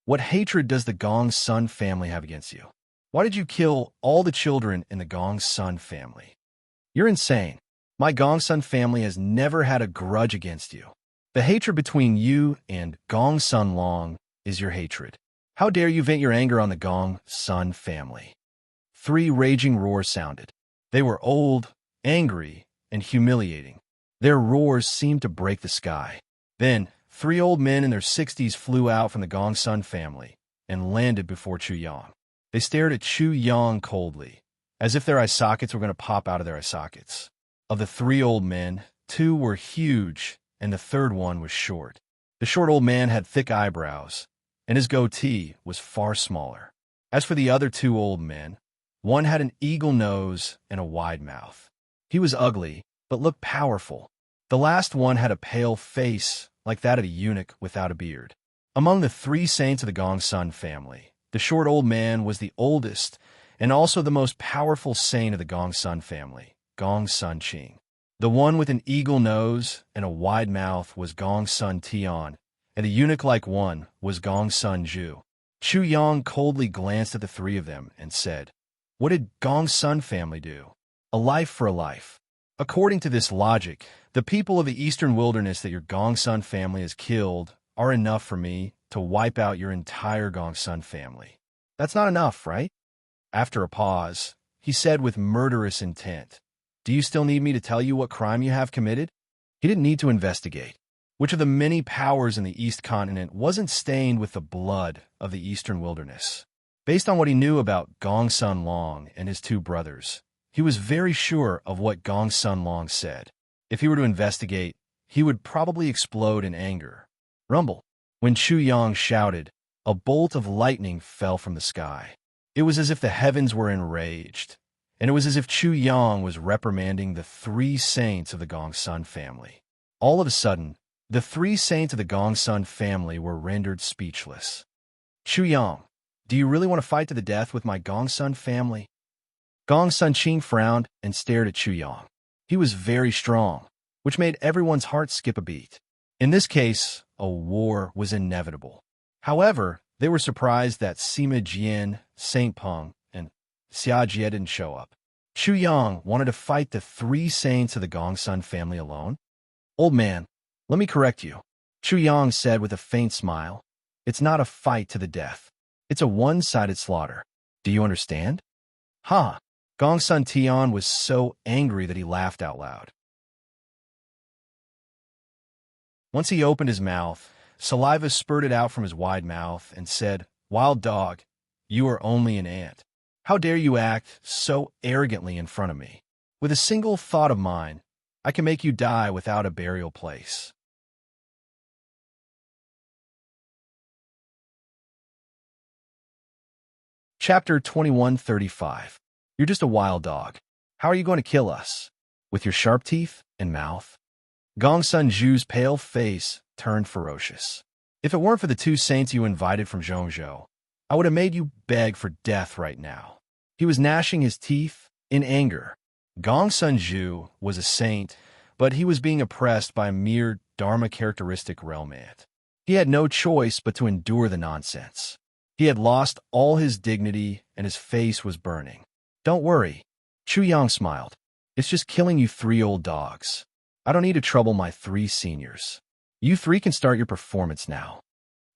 What hatred does the Gong Sun family have against you? Why did you kill all the children in the Gong Sun family? You're insane. My Gong Sun family has never had a grudge against you. The hatred between you and Gong Sun Long is your hatred. How dare you vent your anger on the Gong Sun family? 3 raging roars sounded. They were old, angry, and humiliating. Their roars seemed to break the sky. Then, 3 old men in their 60s flew out from the Gong Sun family and landed before Chu Yang. They stared at Chu Yang coldly, as if their eye sockets were going to pop out of their eye sockets. Of the 3 old men, 2 were huge, and the 3rd one was short. The short old man had thick eyebrows, and his goatee was far smaller. As for the other 2 old men, one had an eagle nose and a wide mouth. He was ugly, but looked powerful. The last one had a pale face, like that of a eunuch without a beard. Among the 3 saints of the Gong Sun family, the short old man was the oldest and also the most powerful saint of the Gong Sun family, Gong Sun Qing. The one with an eagle nose and a wide mouth was Gong Sun Tian, and the eunuch-like one was Gong Sun Zhu. Chu Yang coldly glanced at the 3 of them and said, "What did Gong Sun family do? A life for a life. According to this logic, the people of the eastern wilderness that your Gong Sun family has killed are enough for me to wipe out your entire Gong Sun family. That's not enough, right?" After a pause, he said with murderous intent, "Do you still need me to tell you what crime you have committed?" He didn't need to investigate. Which of the many powers in the East continent wasn't stained with the blood of the eastern wilderness? Based on what he knew about Gong Sun Long and his 2 brothers, he was very sure of what Gong Sun Long said. If he were to investigate, he would probably explode in anger. Rumble. When Chu Yang shouted, a bolt of lightning fell from the sky. It was as if the heavens were enraged, and it was as if Chu Yang was reprimanding the 3 saints of the Gong Sun family. All of a sudden, the 3 saints of the Gong Sun family were rendered speechless. "Chu Yang, do you really want to fight to the death with my Gong Sun family?" Gong Sun Qing frowned and stared at Chu Yang. He was very strong, which made everyone's heart skip a beat. In this case, a war was inevitable. However, they were surprised that Sima Jian, Saint Peng, and Xia Jie didn't show up. Chu Yang wanted to fight the 3 saints of the Gong Sun family alone. "Old man, let me correct you," Chu Yang said with a faint smile. "It's not a fight to the death. It's a one-sided slaughter. Do you understand?" "Ha!" Gong Sun Tian was so angry that he laughed out loud. Once he opened his mouth, saliva spurted out from his wide mouth and said, "Wild dog, you are only an ant. How dare you act so arrogantly in front of me? With a single thought of mine, I can make you die without a burial place." Chapter 2135. You're just a wild dog. How are you going to kill us? With your sharp teeth and mouth? Gong Sun Zhu's pale face turned ferocious. "If it weren't for the 2 saints you invited from Zhongzhou, I would have made you beg for death right now." He was gnashing his teeth in anger. Gong Sun Zhu was a saint, but he was being oppressed by a mere Dharma-characteristic realm ant. He had no choice but to endure the nonsense. He had lost all his dignity, and his face was burning. "Don't worry," Chu Yang smiled. "It's just killing you 3 old dogs. I don't need to trouble my 3 seniors. You 3 can start your performance now."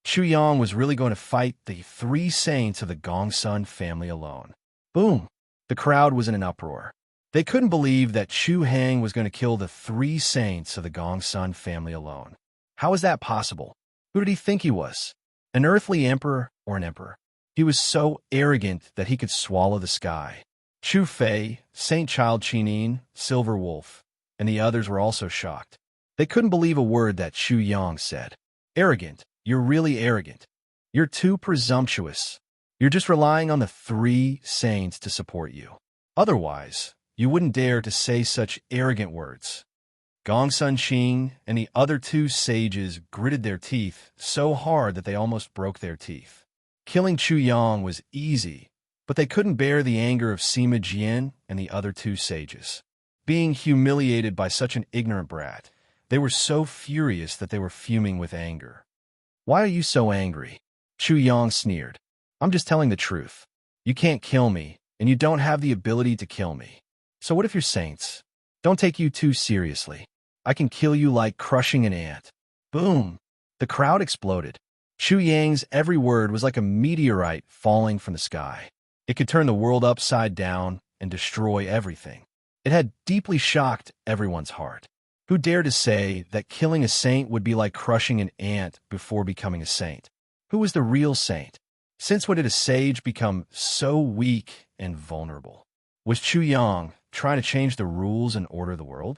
Chu Yang was really going to fight the 3 saints of the Gong Sun family alone. Boom! The crowd was in an uproar. They couldn't believe that Chu Heng was going to kill the 3 saints of the Gong Sun family alone. How was that possible? Who did he think he was? An earthly emperor or an emperor? He was so arrogant that he could swallow the sky. Chu Fei, Saint Child Chinin, Silver Wolf, and the others were also shocked. They couldn't believe a word that Chu Yang said. "Arrogant. You're really arrogant. You're too presumptuous. You're just relying on the 3 saints to support you. Otherwise, you wouldn't dare to say such arrogant words." Gong Sun Qing and the other 2 sages gritted their teeth so hard that they almost broke their teeth. Killing Chu Yang was easy, but they couldn't bear the anger of Sima Jian and the other 2 sages. Being humiliated by such an ignorant brat, they were so furious that they were fuming with anger. "Why are you so angry?" Chu Yang sneered. I'm just telling the truth. You can't kill me, and you don't have the ability to kill me. So what if you're saints? Don't take you too seriously. I can kill you like crushing an ant. Boom! The crowd exploded. Chu Yang's every word was like a meteorite falling from the sky. It could turn the world upside down and destroy everything. It had deeply shocked everyone's heart. Who dared to say that killing a saint would be like crushing an ant before becoming a saint? Who was the real saint? Since when did a sage become so weak and vulnerable? Was Chu Yang trying to change the rules and order the world?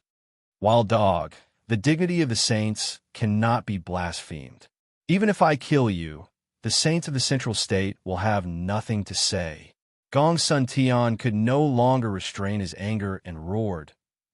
Wild dog, the dignity of the saints cannot be blasphemed. Even if I kill you, the saints of the central state will have nothing to say. Gong Sun Tian could no longer restrain his anger and roared,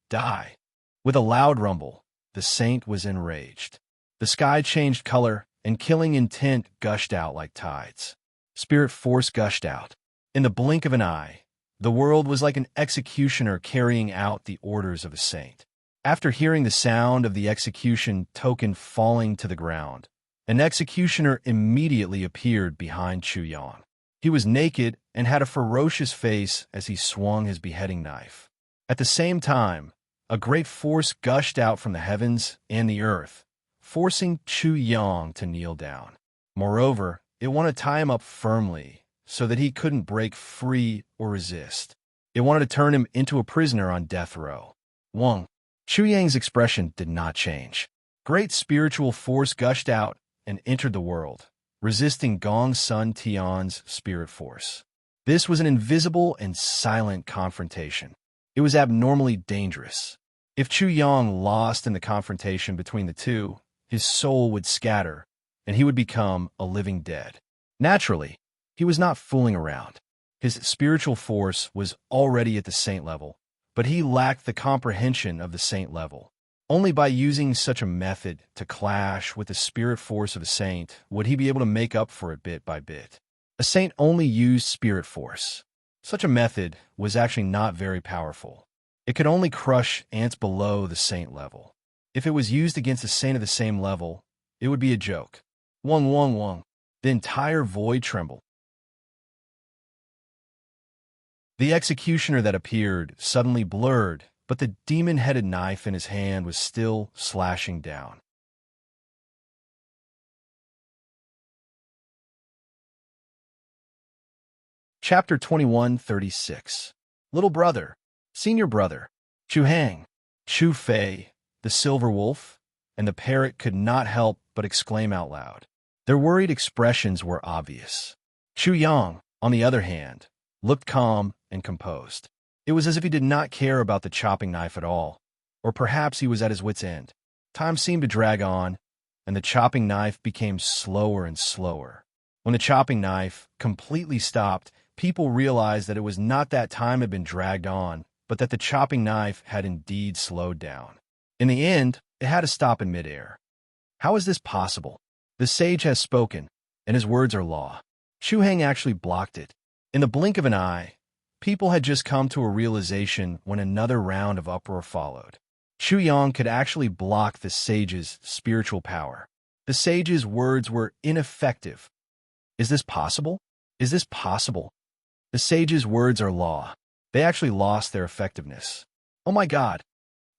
"Die!" With a loud rumble, the saint was enraged. The sky changed color, and killing intent gushed out like tides. Spirit force gushed out. In the blink of an eye, the world was like an executioner carrying out the orders of a saint. After hearing the sound of the execution token falling to the ground, an executioner immediately appeared behind Chu Yang. He was naked and had a ferocious face as he swung his beheading knife. At the same time, a great force gushed out from the heavens and the earth, forcing Chu Yang to kneel down. Moreover, it wanted to tie him up firmly so that he couldn't break free or resist. It wanted to turn him into a prisoner on death row. Wang. Chu Yang's expression did not change. Great spiritual force gushed out and entered the world, resisting Gong Sun Tian's spirit force. This was an invisible and silent confrontation. It was abnormally dangerous. If Chu Yang lost in the confrontation between the two, his soul would scatter, and he would become a living dead. Naturally, he was not fooling around. His spiritual force was already at the saint level, but he lacked the comprehension of the saint level. Only by using such a method to clash with the spirit force of a saint would he be able to make up for it bit by bit. A saint only used spirit force. Such a method was actually not very powerful. It could only crush ants below the saint level. If it was used against a saint of the same level, it would be a joke. Wang, wang, wang. The entire void trembled. The executioner that appeared suddenly blurred, but the demon-headed knife in his hand was still slashing down. Chapter 21:36. Little brother, senior brother, Chu Hang, Chu Fei, the silver wolf, and the parrot could not help but exclaim out loud. Their worried expressions were obvious. Chu Yang, on the other hand, looked calm and composed. It was as if he did not care about the chopping knife at all, or perhaps he was at his wit's end. Time seemed to drag on, and the chopping knife became slower and slower. When the chopping knife completely stopped, people realized that it was not that time had been dragged on, but that the chopping knife had indeed slowed down. In the end, it had to stop in midair. How is this possible? The sage has spoken, and his words are law. Chu Hang actually blocked it. In the blink of an eye, people had just come to a realization when another round of uproar followed. Chu Yang could actually block the sage's spiritual power. The sage's words were ineffective. Is this possible? Is this possible? The sage's words are law. They actually lost their effectiveness. Oh my God.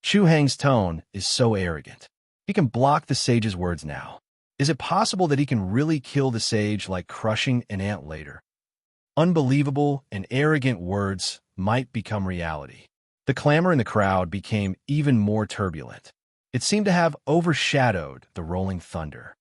Chu Hang's tone is so arrogant. He can block the sage's words now. Is it possible that he can really kill the sage like crushing an ant later? Unbelievable and arrogant words might become reality. The clamor in the crowd became even more turbulent. It seemed to have overshadowed the rolling thunder.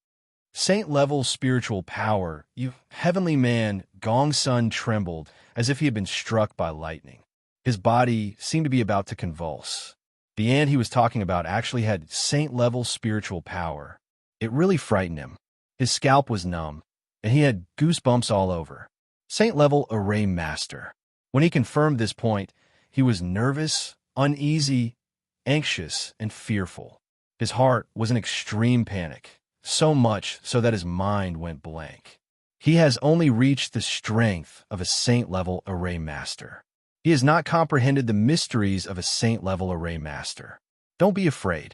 Saint-level spiritual power, you heavenly man, Gong Sun trembled as if he had been struck by lightning. His body seemed to be about to convulse. The ant he was talking about actually had saint-level spiritual power. It really frightened him. His scalp was numb, and he had goosebumps all over. Saint-level array master. When he confirmed this point, he was nervous, uneasy, anxious, and fearful. His heart was in extreme panic, so much so that his mind went blank. He has only reached the strength of a saint-level array master. He has not comprehended the mysteries of a saint-level array master. Don't be afraid.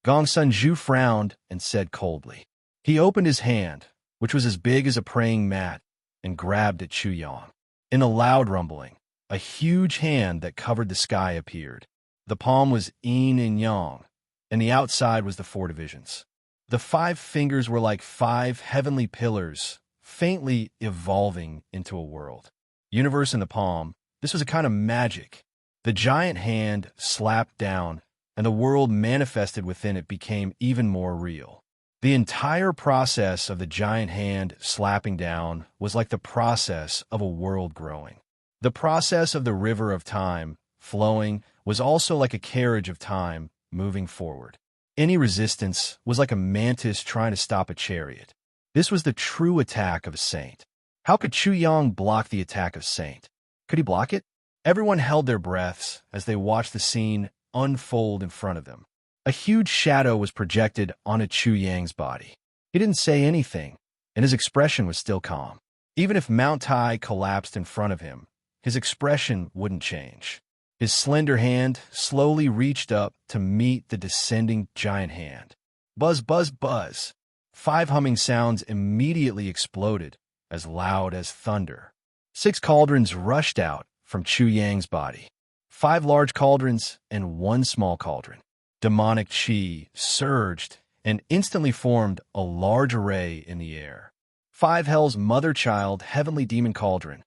Gong Sun Zhu frowned and said coldly. He opened his hand, which was as big as a praying mat, and grabbed at Chu Yang. In a loud rumbling, a huge hand that covered the sky appeared. The palm was yin and yang, and the outside was the 4 divisions. The 5 fingers were like 5 heavenly pillars, faintly evolving into a world. Universe in the palm, this was a kind of magic. The giant hand slapped down, and the world manifested within it became even more real. The entire process of the giant hand slapping down was like the process of a world growing. The process of the river of time flowing was also like a carriage of time moving forward. Any resistance was like a mantis trying to stop a chariot. This was the true attack of a saint. How could Chu Yang block the attack of Saint? Could he block it? Everyone held their breaths as they watched the scene unfold in front of them. A huge shadow was projected onto Chu Yang's body. He didn't say anything, and his expression was still calm. Even if Mount Tai collapsed in front of him, his expression wouldn't change. His slender hand slowly reached up to meet the descending giant hand. Buzz, buzz, buzz. 5 humming sounds immediately exploded, as loud as thunder. 6 cauldrons rushed out from Chu Yang's body. 5 large cauldrons and 1 small cauldron. Demonic chi surged and instantly formed a large array in the air. 5 Hell's mother-child heavenly demon cauldron.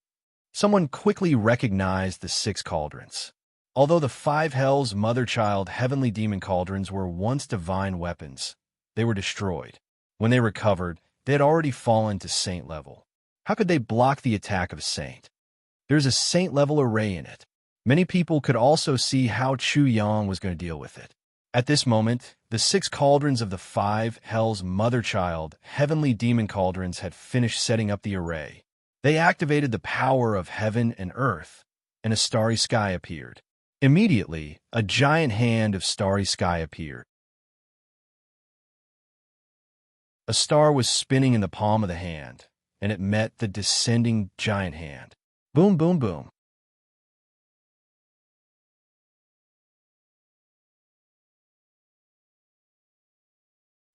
Someone quickly recognized the 6 cauldrons. Although the 5 Hell's mother-child heavenly demon cauldrons were once divine weapons, they were destroyed. When they recovered, they had already fallen to saint level. How could they block the attack of a saint? There's a saint-level array in it. Many people could also see how Chu Yang was going to deal with it. At this moment, the 6 cauldrons of the 5 Hell's mother-child heavenly demon cauldrons had finished setting up the array. They activated the power of heaven and earth, and a starry sky appeared. Immediately, a giant hand of starry sky appeared. A star was spinning in the palm of the hand, and it met the descending giant hand. Boom, boom, boom.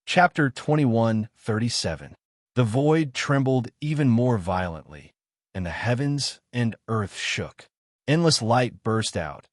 Chapter 21:37. The void trembled even more violently, and the heavens and earth shook. Endless light burst out,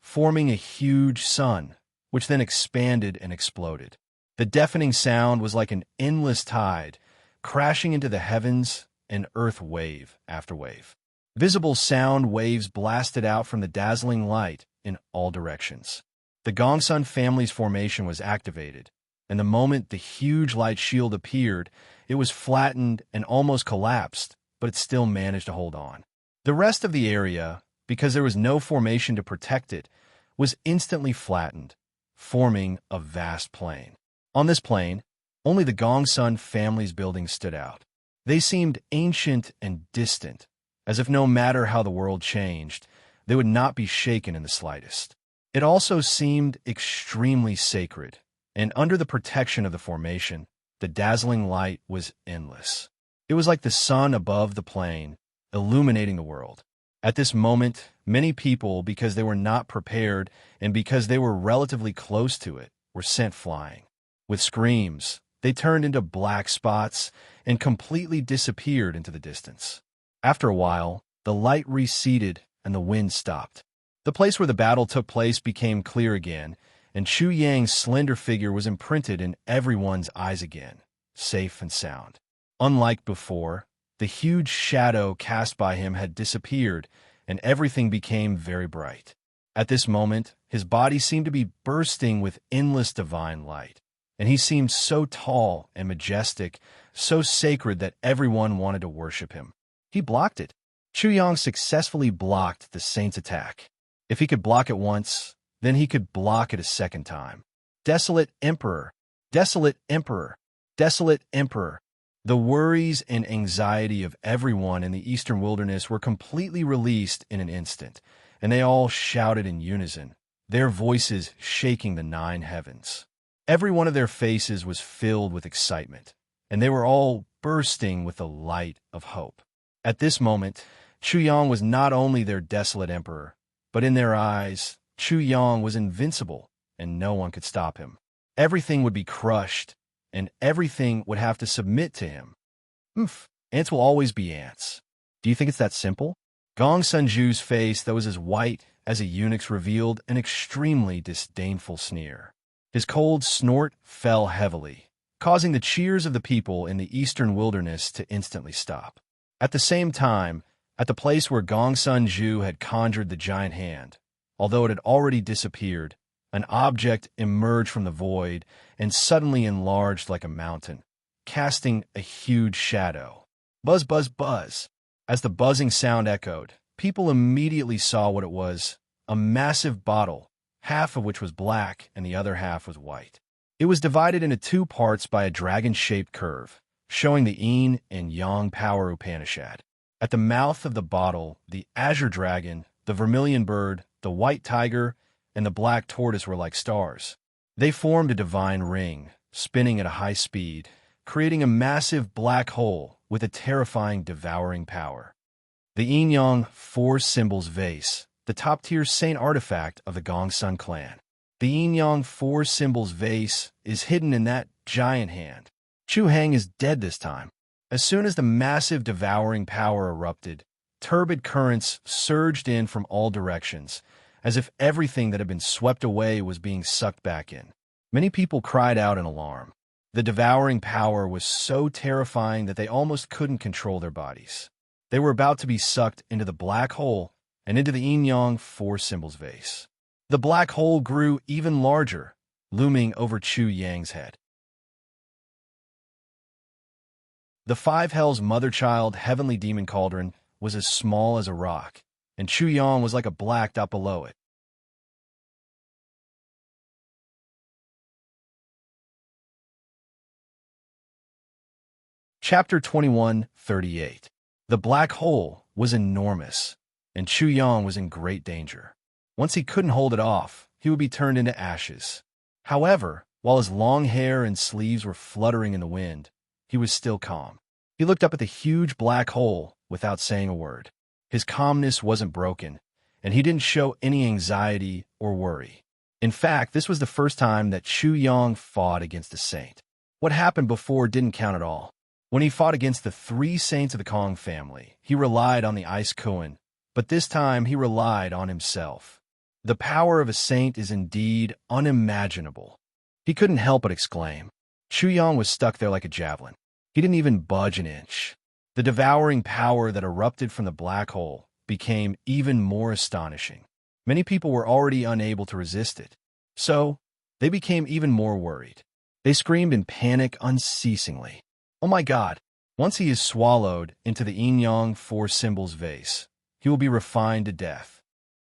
forming a huge sun, which then expanded and exploded. The deafening sound was like an endless tide, crashing into the heavens and earth wave after wave. Visible sound waves blasted out from the dazzling light in all directions. The Gongsun family's formation was activated, and the moment the huge light shield appeared, it was flattened and almost collapsed, but it still managed to hold on. The rest of the area, because there was no formation to protect it, was instantly flattened, forming a vast plain. On this plain, only the Gongsun family's buildings stood out. They seemed ancient and distant, as if no matter how the world changed, they would not be shaken in the slightest. It also seemed extremely sacred, and under the protection of the formation, the dazzling light was endless. It was like the sun above the plain, illuminating the world. At this moment, many people, because they were not prepared and because they were relatively close to it, were sent flying. With screams, they turned into black spots and completely disappeared into the distance. After a while, the light receded and the wind stopped. The place where the battle took place became clear again, and Chu Yang's slender figure was imprinted in everyone's eyes again, safe and sound. Unlike before, the huge shadow cast by him had disappeared, and everything became very bright. At this moment, his body seemed to be bursting with endless divine light, and he seemed so tall and majestic, so sacred that everyone wanted to worship him. He blocked it. Chu Yang successfully blocked the saint's attack. If he could block it once, then he could block it a second time. Desolate Emperor, desolate Emperor, desolate Emperor. The worries and anxiety of everyone in the eastern wilderness were completely released in an instant, and they all shouted in unison, their voices shaking the 9 heavens. Every one of their faces was filled with excitement, and they were all bursting with the light of hope. At this moment, Chu Yang was not only their desolate emperor, but in their eyes, Chu Yang was invincible, and no one could stop him. Everything would be crushed, and everything would have to submit to him. Ants will always be ants. Do you think it's that simple? Gong Sun Ju's face that was as white as a eunuch's revealed an extremely disdainful sneer. His cold snort fell heavily, causing the cheers of the people in the eastern wilderness to instantly stop. At the same time, at the place where Gong Sun Ju had conjured the giant hand, although it had already disappeared, an object emerged from the void and suddenly enlarged like a mountain, casting a huge shadow. Buzz, buzz, buzz. As the buzzing sound echoed, people immediately saw what it was, a massive bottle, half of which was black and the other half was white. It was divided into two parts by a dragon-shaped curve, showing the yin and yang power Upanishad. At the mouth of the bottle, the azure dragon, the vermilion bird, the white tiger, and the black tortoise were like stars. They formed a divine ring, spinning at a high speed, creating a massive black hole with a terrifying devouring power. The yin-yang four symbols vase, the top-tier saint artifact of the Gong Sun clan. The yin-yang four symbols vase is hidden in that giant hand. Chu Hang is dead this time. As soon as the massive devouring power erupted, turbid currents surged in from all directions, as if everything that had been swept away was being sucked back in. Many people cried out in alarm. The devouring power was so terrifying that they almost couldn't control their bodies. They were about to be sucked into the black hole and into the yin-yang four symbols vase. The black hole grew even larger, looming over Chu Yang's head. The five hells mother-child heavenly demon cauldron was as small as a rock, and Chu Yang was like a black dot below it. Chapter 21:38. The black hole was enormous, and Chu Yang was in great danger. Once he couldn't hold it off, he would be turned into ashes. However, while his long hair and sleeves were fluttering in the wind, he was still calm. He looked up at the huge black hole without saying a word. His calmness wasn't broken, and he didn't show any anxiety or worry. In fact, this was the first time that Chu Yang fought against a saint. What happened before didn't count at all. When he fought against the three saints of the Kong family, he relied on the Ice Koan, but this time he relied on himself. The power of a saint is indeed unimaginable. He couldn't help but exclaim. Chu Yang was stuck there like a javelin. He didn't even budge an inch. The devouring power that erupted from the black hole became even more astonishing. Many people were already unable to resist it, so they became even more worried. They screamed in panic unceasingly. Oh my God! Once he is swallowed into the yin-yang four symbols vase, he will be refined to death.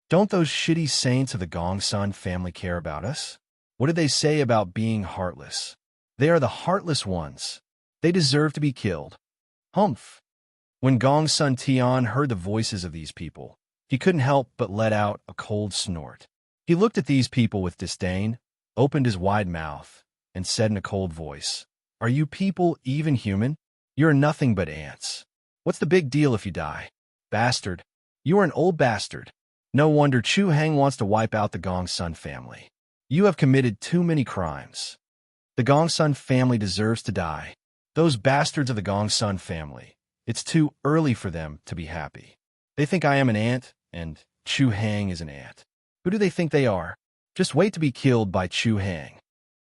Don't those shitty saints of the Gong Sun family care about us? What did they say about being heartless? They are the heartless ones. They deserve to be killed. Humph! When Gong Sun Tian heard the voices of these people, he couldn't help but let out a cold snort. He looked at these people with disdain, opened his wide mouth, and said in a cold voice, "Are you people even human? You're nothing but ants. What's the big deal if you die? Bastard. You are an old bastard. No wonder Chu Hang wants to wipe out the Gong Sun family. You have committed too many crimes. The Gong Sun family deserves to die. Those bastards of the Gong Sun family. It's too early for them to be happy. They think I am an ant, and Chu Hang is an ant. Who do they think they are? Just wait to be killed by Chu Hang."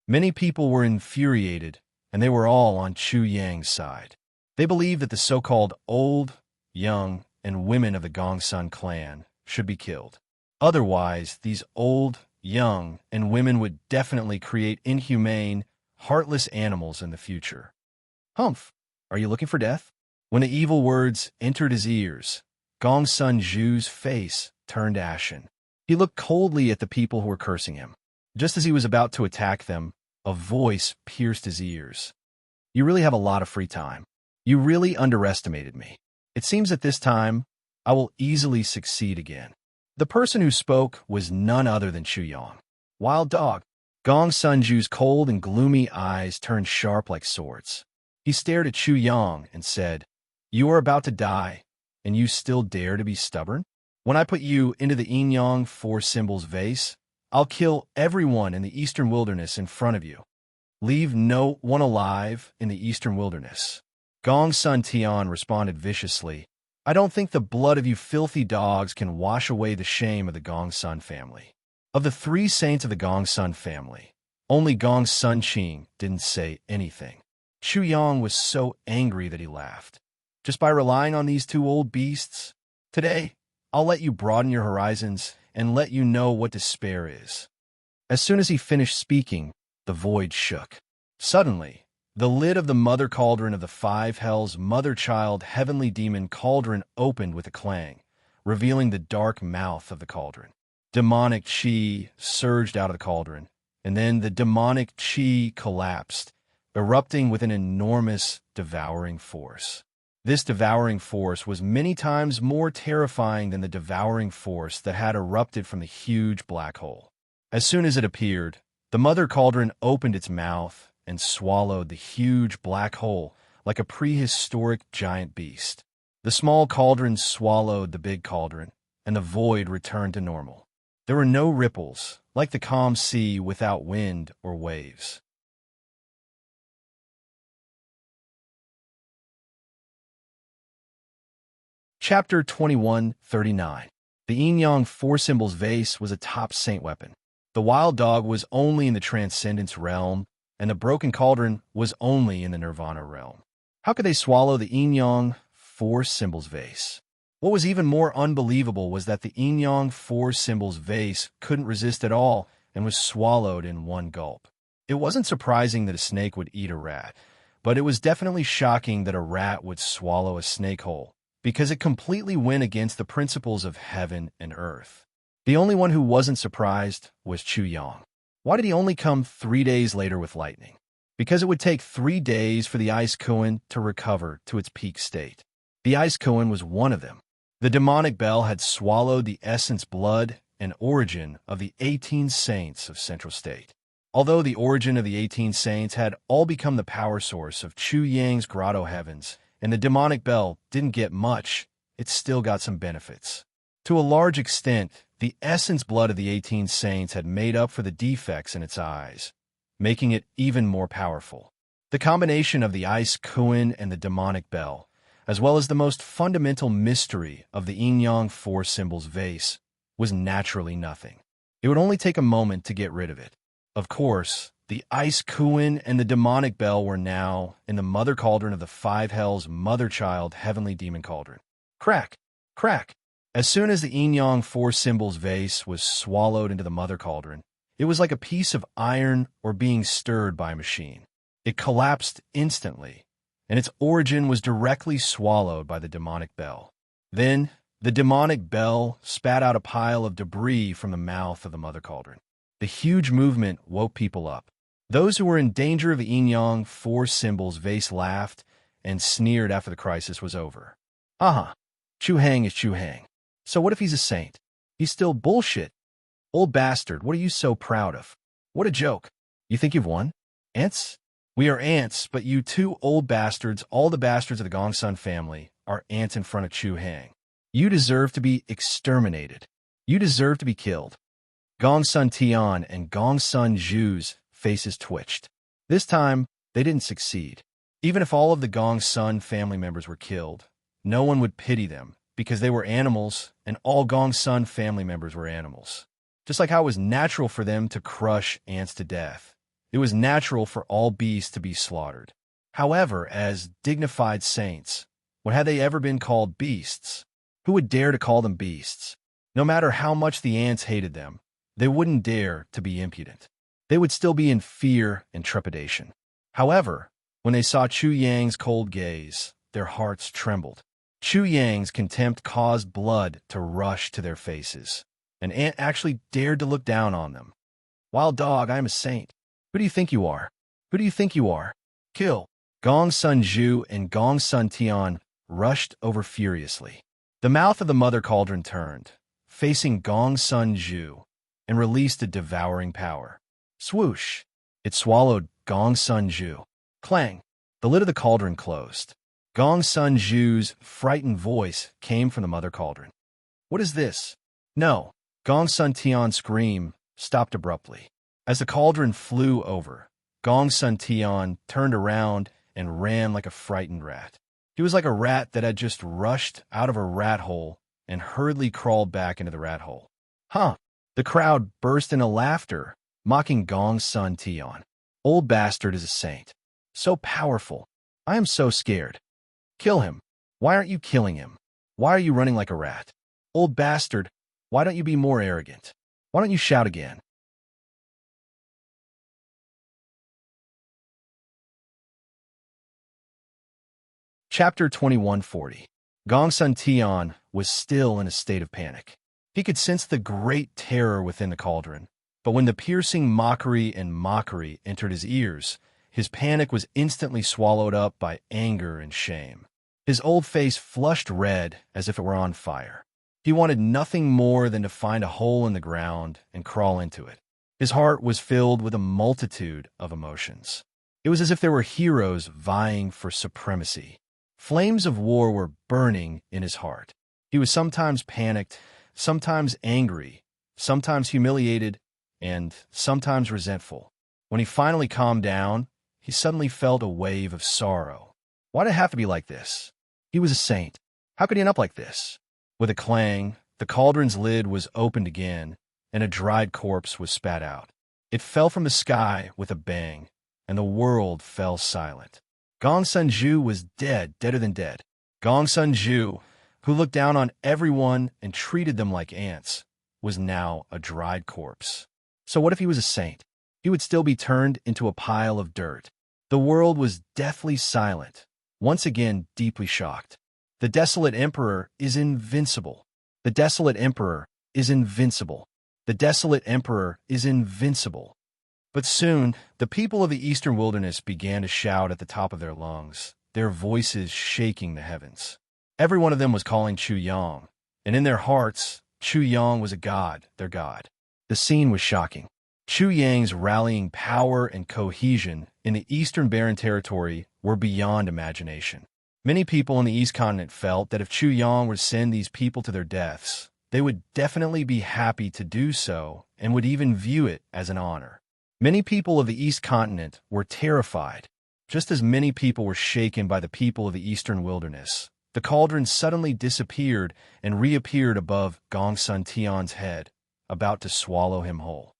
Many people were infuriated, and they were all on Chu Yang's side. They believed that the so-called old, young, and women of the Gong Sun clan should be killed. Otherwise, these old, young, and women would definitely create inhumane, heartless animals in the future. Humph! Are you looking for death? When the evil words entered his ears, Gong Sun Ju's face turned ashen. He looked coldly at the people who were cursing him. Just as he was about to attack them, a voice pierced his ears. "You really have a lot of free time. You really underestimated me. It seems that this time, I will easily succeed again." The person who spoke was none other than Chu Yang. Wild dog. Gong Sun Ju's cold and gloomy eyes turned sharp like swords. He stared at Chu Yang and said, "You are about to die, and you still dare to be stubborn? When I put you into the yin-yang four symbols vase, I'll kill everyone in the eastern wilderness in front of you. Leave no one alive in the eastern wilderness. Gong Sun Tian responded viciously. I don't think the blood of you filthy dogs can wash away the shame of the Gong Sun family. Of the three saints of the Gong Sun family, only Gong Sun Qing didn't say anything. Chu Yang was so angry that he laughed. Just by relying on these two old beasts? Today, I'll let you broaden your horizons and let you know what despair is. As soon as he finished speaking, the void shook. Suddenly, the lid of the mother cauldron of the five hells mother-child heavenly demon cauldron opened with a clang, revealing the dark mouth of the cauldron. Demonic chi surged out of the cauldron, and then the demonic chi collapsed, erupting with an enormous, devouring force. This devouring force was many times more terrifying than the devouring force that had erupted from the huge black hole. As soon as it appeared, the mother cauldron opened its mouth and swallowed the huge black hole like a prehistoric giant beast. The small cauldron swallowed the big cauldron, and the void returned to normal. There were no ripples, like the calm sea without wind or waves. Chapter 21:39. The yin-yang four symbols vase was a top saint weapon. The wild dog was only in the transcendence realm, and the broken cauldron was only in the nirvana realm. How could they swallow the yin-yang four symbols vase? What was even more unbelievable was that the yin-yang four symbols vase couldn't resist at all and was swallowed in one gulp. It wasn't surprising that a snake would eat a rat, but it was definitely shocking that a rat would swallow a snake whole, because it completely went against the principles of heaven and earth. The only one who wasn't surprised was Chu Yang. Why did he only come 3 days later with lightning? Because it would take 3 days for the ice koan to recover to its peak state. The ice koan was one of them. The demonic bell had swallowed the essence, blood, and origin of the 18 saints of Central State. Although the origin of the 18 saints had all become the power source of Chu Yang's grotto heavens, and the demonic bell didn't get much, it still got some benefits. To a large extent, the essence blood of the 18 saints had made up for the defects in its eyes, making it even more powerful. The combination of the ice koan and the demonic bell, as well as the most fundamental mystery of the yin-yang four symbols vase, was naturally nothing. It would only take a moment to get rid of it. Of course, the ice koan and the demonic bell were now in the mother cauldron of the five hells mother-child heavenly demon cauldron. Crack! Crack! As soon as the yin-yang four symbols vase was swallowed into the mother cauldron, it was like a piece of iron or being stirred by a machine. It collapsed instantly, and its origin was directly swallowed by the demonic bell. Then, the demonic bell spat out a pile of debris from the mouth of the mother cauldron. The huge movement woke people up. Those who were in danger of the yin-yang four symbols vase laughed and sneered after the crisis was over. Chu Hang is Chu Hang. So what if he's a saint? He's still bullshit. Old bastard, what are you so proud of? What a joke. You think you've won? Ants? We are ants, but you two old bastards, all the bastards of the Gong Sun family, are ants in front of Chu Hang. You deserve to be exterminated. You deserve to be killed. Gong Sun Tian and Gong Sun Zhu's faces twitched. This time, they didn't succeed. Even if all of the Gong Sun family members were killed, no one would pity them, because they were animals, and all Gong Sun family members were animals. Just like how it was natural for them to crush ants to death, it was natural for all beasts to be slaughtered. However, as dignified saints, when had they ever been called beasts? Who would dare to call them beasts? No matter how much the ants hated them, they wouldn't dare to be impudent. They would still be in fear and trepidation. However, when they saw Chu Yang's cold gaze, their hearts trembled. Chu Yang's contempt caused blood to rush to their faces. An ant actually dared to look down on them. Wild dog, I am a saint. Who do you think you are? Who do you think you are? Kill! Gong Sun Zhu and Gong Sun Tian rushed over furiously. The mouth of the mother cauldron turned, facing Gong Sun Zhu, and released a devouring power. Swoosh! It swallowed Gong Sun Zhu. Clang! The lid of the cauldron closed. Gong Sun Zhu's frightened voice came from the mother cauldron. What is this? No! Gong Sun Tian's scream stopped abruptly. As the cauldron flew over, Gong Sun Tian turned around and ran like a frightened rat. He was like a rat that had just rushed out of a rat hole and hurriedly crawled back into the rat hole. Huh! The crowd burst into laughter, mocking Gong's son Tion. Old bastard is a saint. So powerful. I am so scared. Kill him. Why aren't you killing him? Why are you running like a rat? Old bastard, why don't you be more arrogant? Why don't you shout again? Chapter 2140. Gongsun Tian was still in a state of panic. He could sense the great terror within the cauldron, but when the piercing mockery entered his ears, his panic was instantly swallowed up by anger and shame. His old face flushed red as if it were on fire. He wanted nothing more than to find a hole in the ground and crawl into it. His heart was filled with a multitude of emotions. It was as if there were heroes vying for supremacy. Flames of war were burning in his heart. He was sometimes panicked, sometimes angry, sometimes humiliated, and sometimes resentful. When he finally calmed down, he suddenly felt a wave of sorrow. Why did it have to be like this? He was a saint. How could he end up like this? With a clang, the cauldron's lid was opened again, and a dried corpse was spat out. It fell from the sky with a bang, and the world fell silent. Gongsun Zhu was dead, deader than dead. Gongsun Zhu, who looked down on everyone and treated them like ants, was now a dried corpse. So what if he was a saint? He would still be turned into a pile of dirt. The world was deathly silent, once again deeply shocked. The desolate emperor is invincible. The desolate emperor is invincible. The desolate emperor is invincible. But soon, the people of the eastern wilderness began to shout at the top of their lungs, their voices shaking the heavens. Every one of them was calling Chu Yang, and in their hearts, Chu Yang was a god, their god. The scene was shocking. Chu Yang's rallying power and cohesion in the Eastern Barren Territory were beyond imagination. Many people on the East Continent felt that if Chu Yang were to send these people to their deaths, they would definitely be happy to do so and would even view it as an honor. Many people of the East Continent were terrified, just as many people were shaken by the people of the Eastern Wilderness. The cauldron suddenly disappeared and reappeared above Gongsun Tian's head, about to swallow him whole.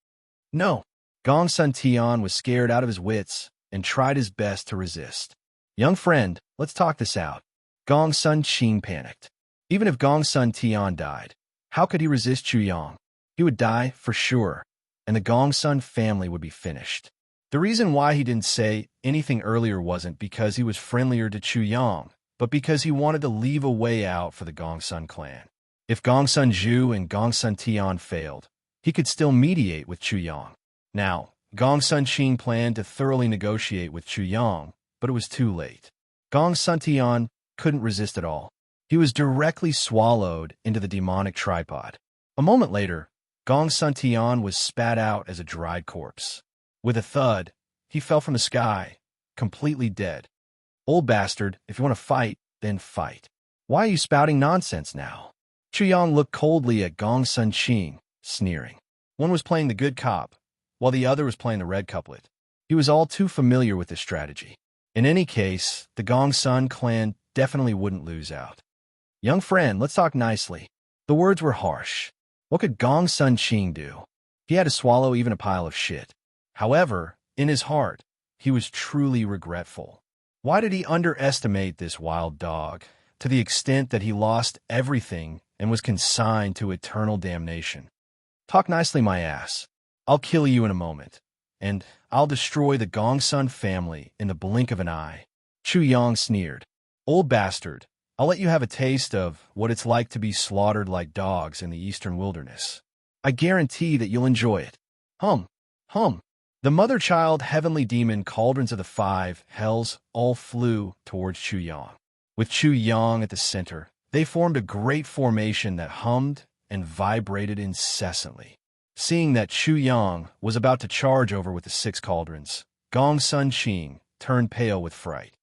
No, Gongsun Tian was scared out of his wits and tried his best to resist. Young friend, let's talk this out. Gongsun Qing panicked. Even if Gongsun Tian died, how could he resist Chu Yang? He would die for sure, and the Gongsun family would be finished. The reason why he didn't say anything earlier wasn't because he was friendlier to Chu Yang, but because he wanted to leave a way out for the Gongsun clan. If Gongsun Zhu and Gongsun Tian failed, he could still mediate with Chu Yang. Now, Gongsun Qing planned to thoroughly negotiate with Chu Yang, but it was too late. Gongsun Tian couldn't resist at all. He was directly swallowed into the demonic tripod. A moment later, Gongsun Tian was spat out as a dried corpse. With a thud, he fell from the sky, completely dead. Old bastard, if you want to fight, then fight. Why are you spouting nonsense now? Chu Yang looked coldly at Gongsun Qing, sneering. One was playing the good cop, while the other was playing the red couplet. He was all too familiar with this strategy. In any case, the Gongsun clan definitely wouldn't lose out. Young friend, let's talk nicely. The words were harsh. What could Gongsun Qing do? He had to swallow even a pile of shit. However, in his heart, he was truly regretful. Why did he underestimate this wild dog to the extent that he lost everything and was consigned to eternal damnation? Talk nicely, my ass. I'll kill you in a moment, and I'll destroy the Gongsun family in the blink of an eye. Chu Yang sneered. Old bastard, I'll let you have a taste of what it's like to be slaughtered like dogs in the eastern wilderness. I guarantee that you'll enjoy it. Hum. The mother-child heavenly demon cauldrons of the five hells all flew towards Chu Yang. With Chu Yang at the center, they formed a great formation that hummed and vibrated incessantly. Seeing that Chu Yang was about to charge over with the six cauldrons, Gongsun Qing turned pale with fright.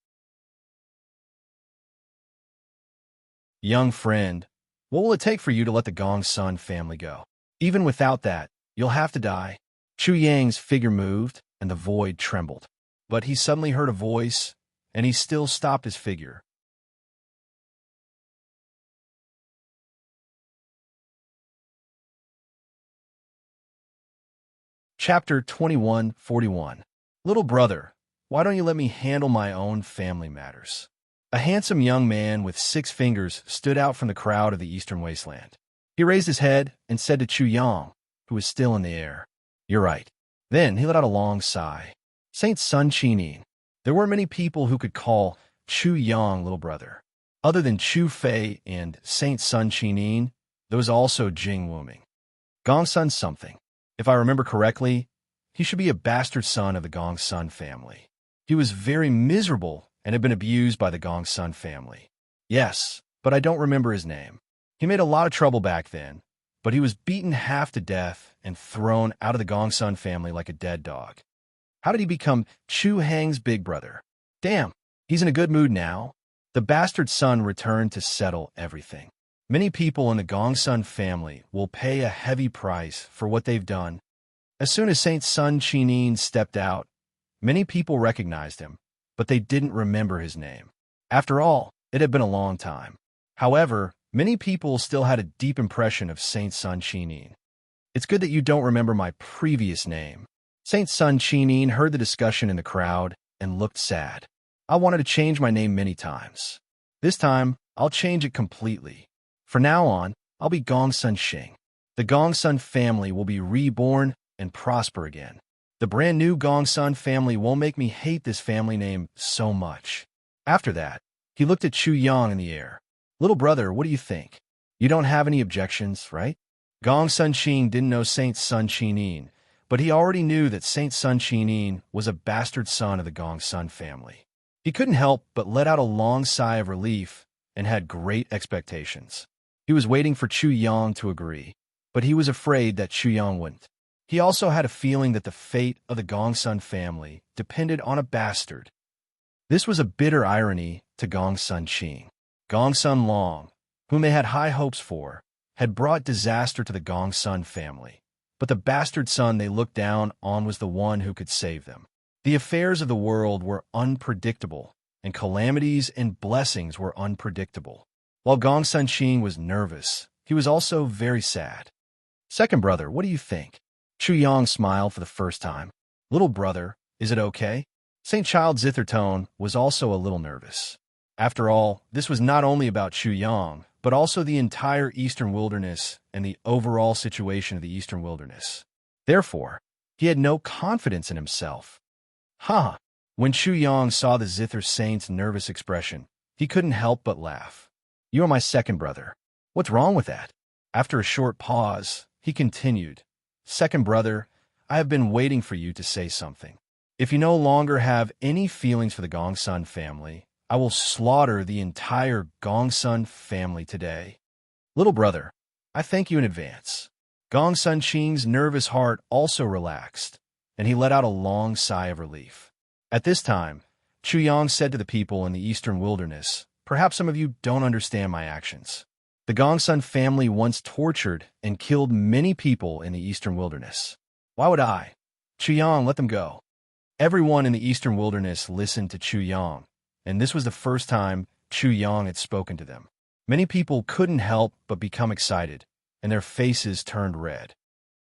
Young friend, what will it take for you to let the Gongsun family go? Even without that, you'll have to die. Chu Yang's figure moved, and the void trembled. But he suddenly heard a voice, and he still stopped his figure. Chapter 21:41. Little brother, why don't you let me handle my own family matters? A handsome young man with 6 fingers stood out from the crowd of the eastern wasteland. He raised his head and said to Chu Yang, who was still in the air, "You're right." Then he let out a long sigh. Saint Sun Chinin. There weren't many people who could call Chu Yang little brother. Other than Chu Fei and Saint Sun Chinin, there was also Jing Wuming. Gongsun something. If I remember correctly, he should be a bastard son of the Gongsun family. He was very miserable and had been abused by the Gongsun family. Yes, but I don't remember his name. He made a lot of trouble back then, but he was beaten half to death and thrown out of the Gongsun family like a dead dog. How did he become Chu Hang's big brother? Damn, he's in a good mood now. The bastard son returned to settle everything. Many people in the Gongsun family will pay a heavy price for what they've done. As soon as Saint Sun Chinin stepped out, many people recognized him, but they didn't remember his name. After all, it had been a long time. However, many people still had a deep impression of Saint Sun Chinin. It's good that you don't remember my previous name. Saint Sun Chinin heard the discussion in the crowd and looked sad. I wanted to change my name many times. This time, I'll change it completely. From now on, I'll be Gongsun Xing. The Gongsun family will be reborn and prosper again. The brand new Gongsun family won't make me hate this family name so much. After that, he looked at Chu Yang in the air. Little brother, what do you think? You don't have any objections, right? Gongsun Xing didn't know Saint Sun Chinin, but he already knew that Saint Sun Chinin was a bastard son of the Gongsun family. He couldn't help but let out a long sigh of relief and had great expectations. He was waiting for Chu Yang to agree, but he was afraid that Chu Yang wouldn't. He also had a feeling that the fate of the Gongsun family depended on a bastard. This was a bitter irony to Gongsun Qing. Gongsun Long, whom they had high hopes for, had brought disaster to the Gongsun family, but the bastard son they looked down on was the one who could save them. The affairs of the world were unpredictable, and calamities and blessings were unpredictable. While Gongsun Qing was nervous, he was also very sad. Second brother, what do you think? Chu Yang smiled for the first time. Little brother, is it okay? Saint Child Zithertone was also a little nervous. After all, this was not only about Chu Yang, but also the entire Eastern Wilderness and the overall situation of the Eastern Wilderness. Therefore, he had no confidence in himself. When Chu Yang saw the Zither Saint's nervous expression, he couldn't help but laugh. You are my second brother. What's wrong with that? After a short pause, he continued, Second brother, I have been waiting for you to say something. If you no longer have any feelings for the Gongsun family, I will slaughter the entire Gongsun family today. Little brother, I thank you in advance. Gongsun Qing's nervous heart also relaxed, and he let out a long sigh of relief. At this time, Chu Yang said to the people in the Eastern Wilderness, Perhaps some of you don't understand my actions. The Gongsun family once tortured and killed many people in the Eastern Wilderness. Why would I? Chu Yang, let them go. Everyone in the Eastern Wilderness listened to Chu Yang, and this was the first time Chu Yang had spoken to them. Many people couldn't help but become excited, and their faces turned red.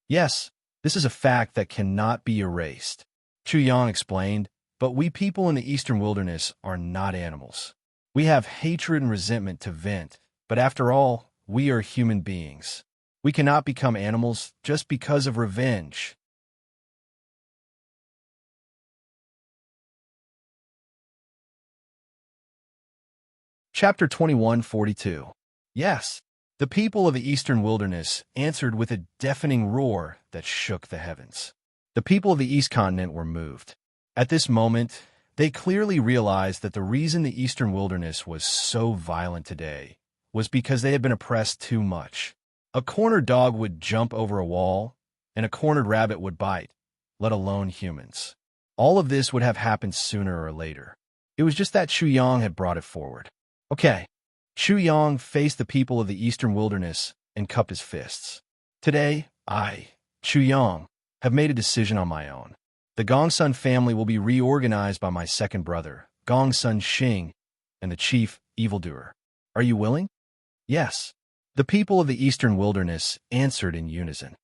Yes, this is a fact that cannot be erased. Chu Yang explained, but we people in the Eastern Wilderness are not animals. We have hatred and resentment to vent, but after all, we are human beings. We cannot become animals just because of revenge. Chapter 21:42. Yes, the people of the Eastern Wilderness answered with a deafening roar that shook the heavens. The people of the East Continent were moved. At this moment, they clearly realized that the reason the Eastern Wilderness was so violent today was because they had been oppressed too much. A cornered dog would jump over a wall, and a cornered rabbit would bite, let alone humans. All of this would have happened sooner or later. It was just that Chu Yang had brought it forward. Okay. Chu Yang faced the people of the Eastern Wilderness and cupped his fists. Today, I, Chu Yang, have made a decision on my own. The Gongsun family will be reorganized by my second brother, Gongsun Xing, and the chief evildoer. Are you willing? Yes. The people of the eastern wilderness answered in unison.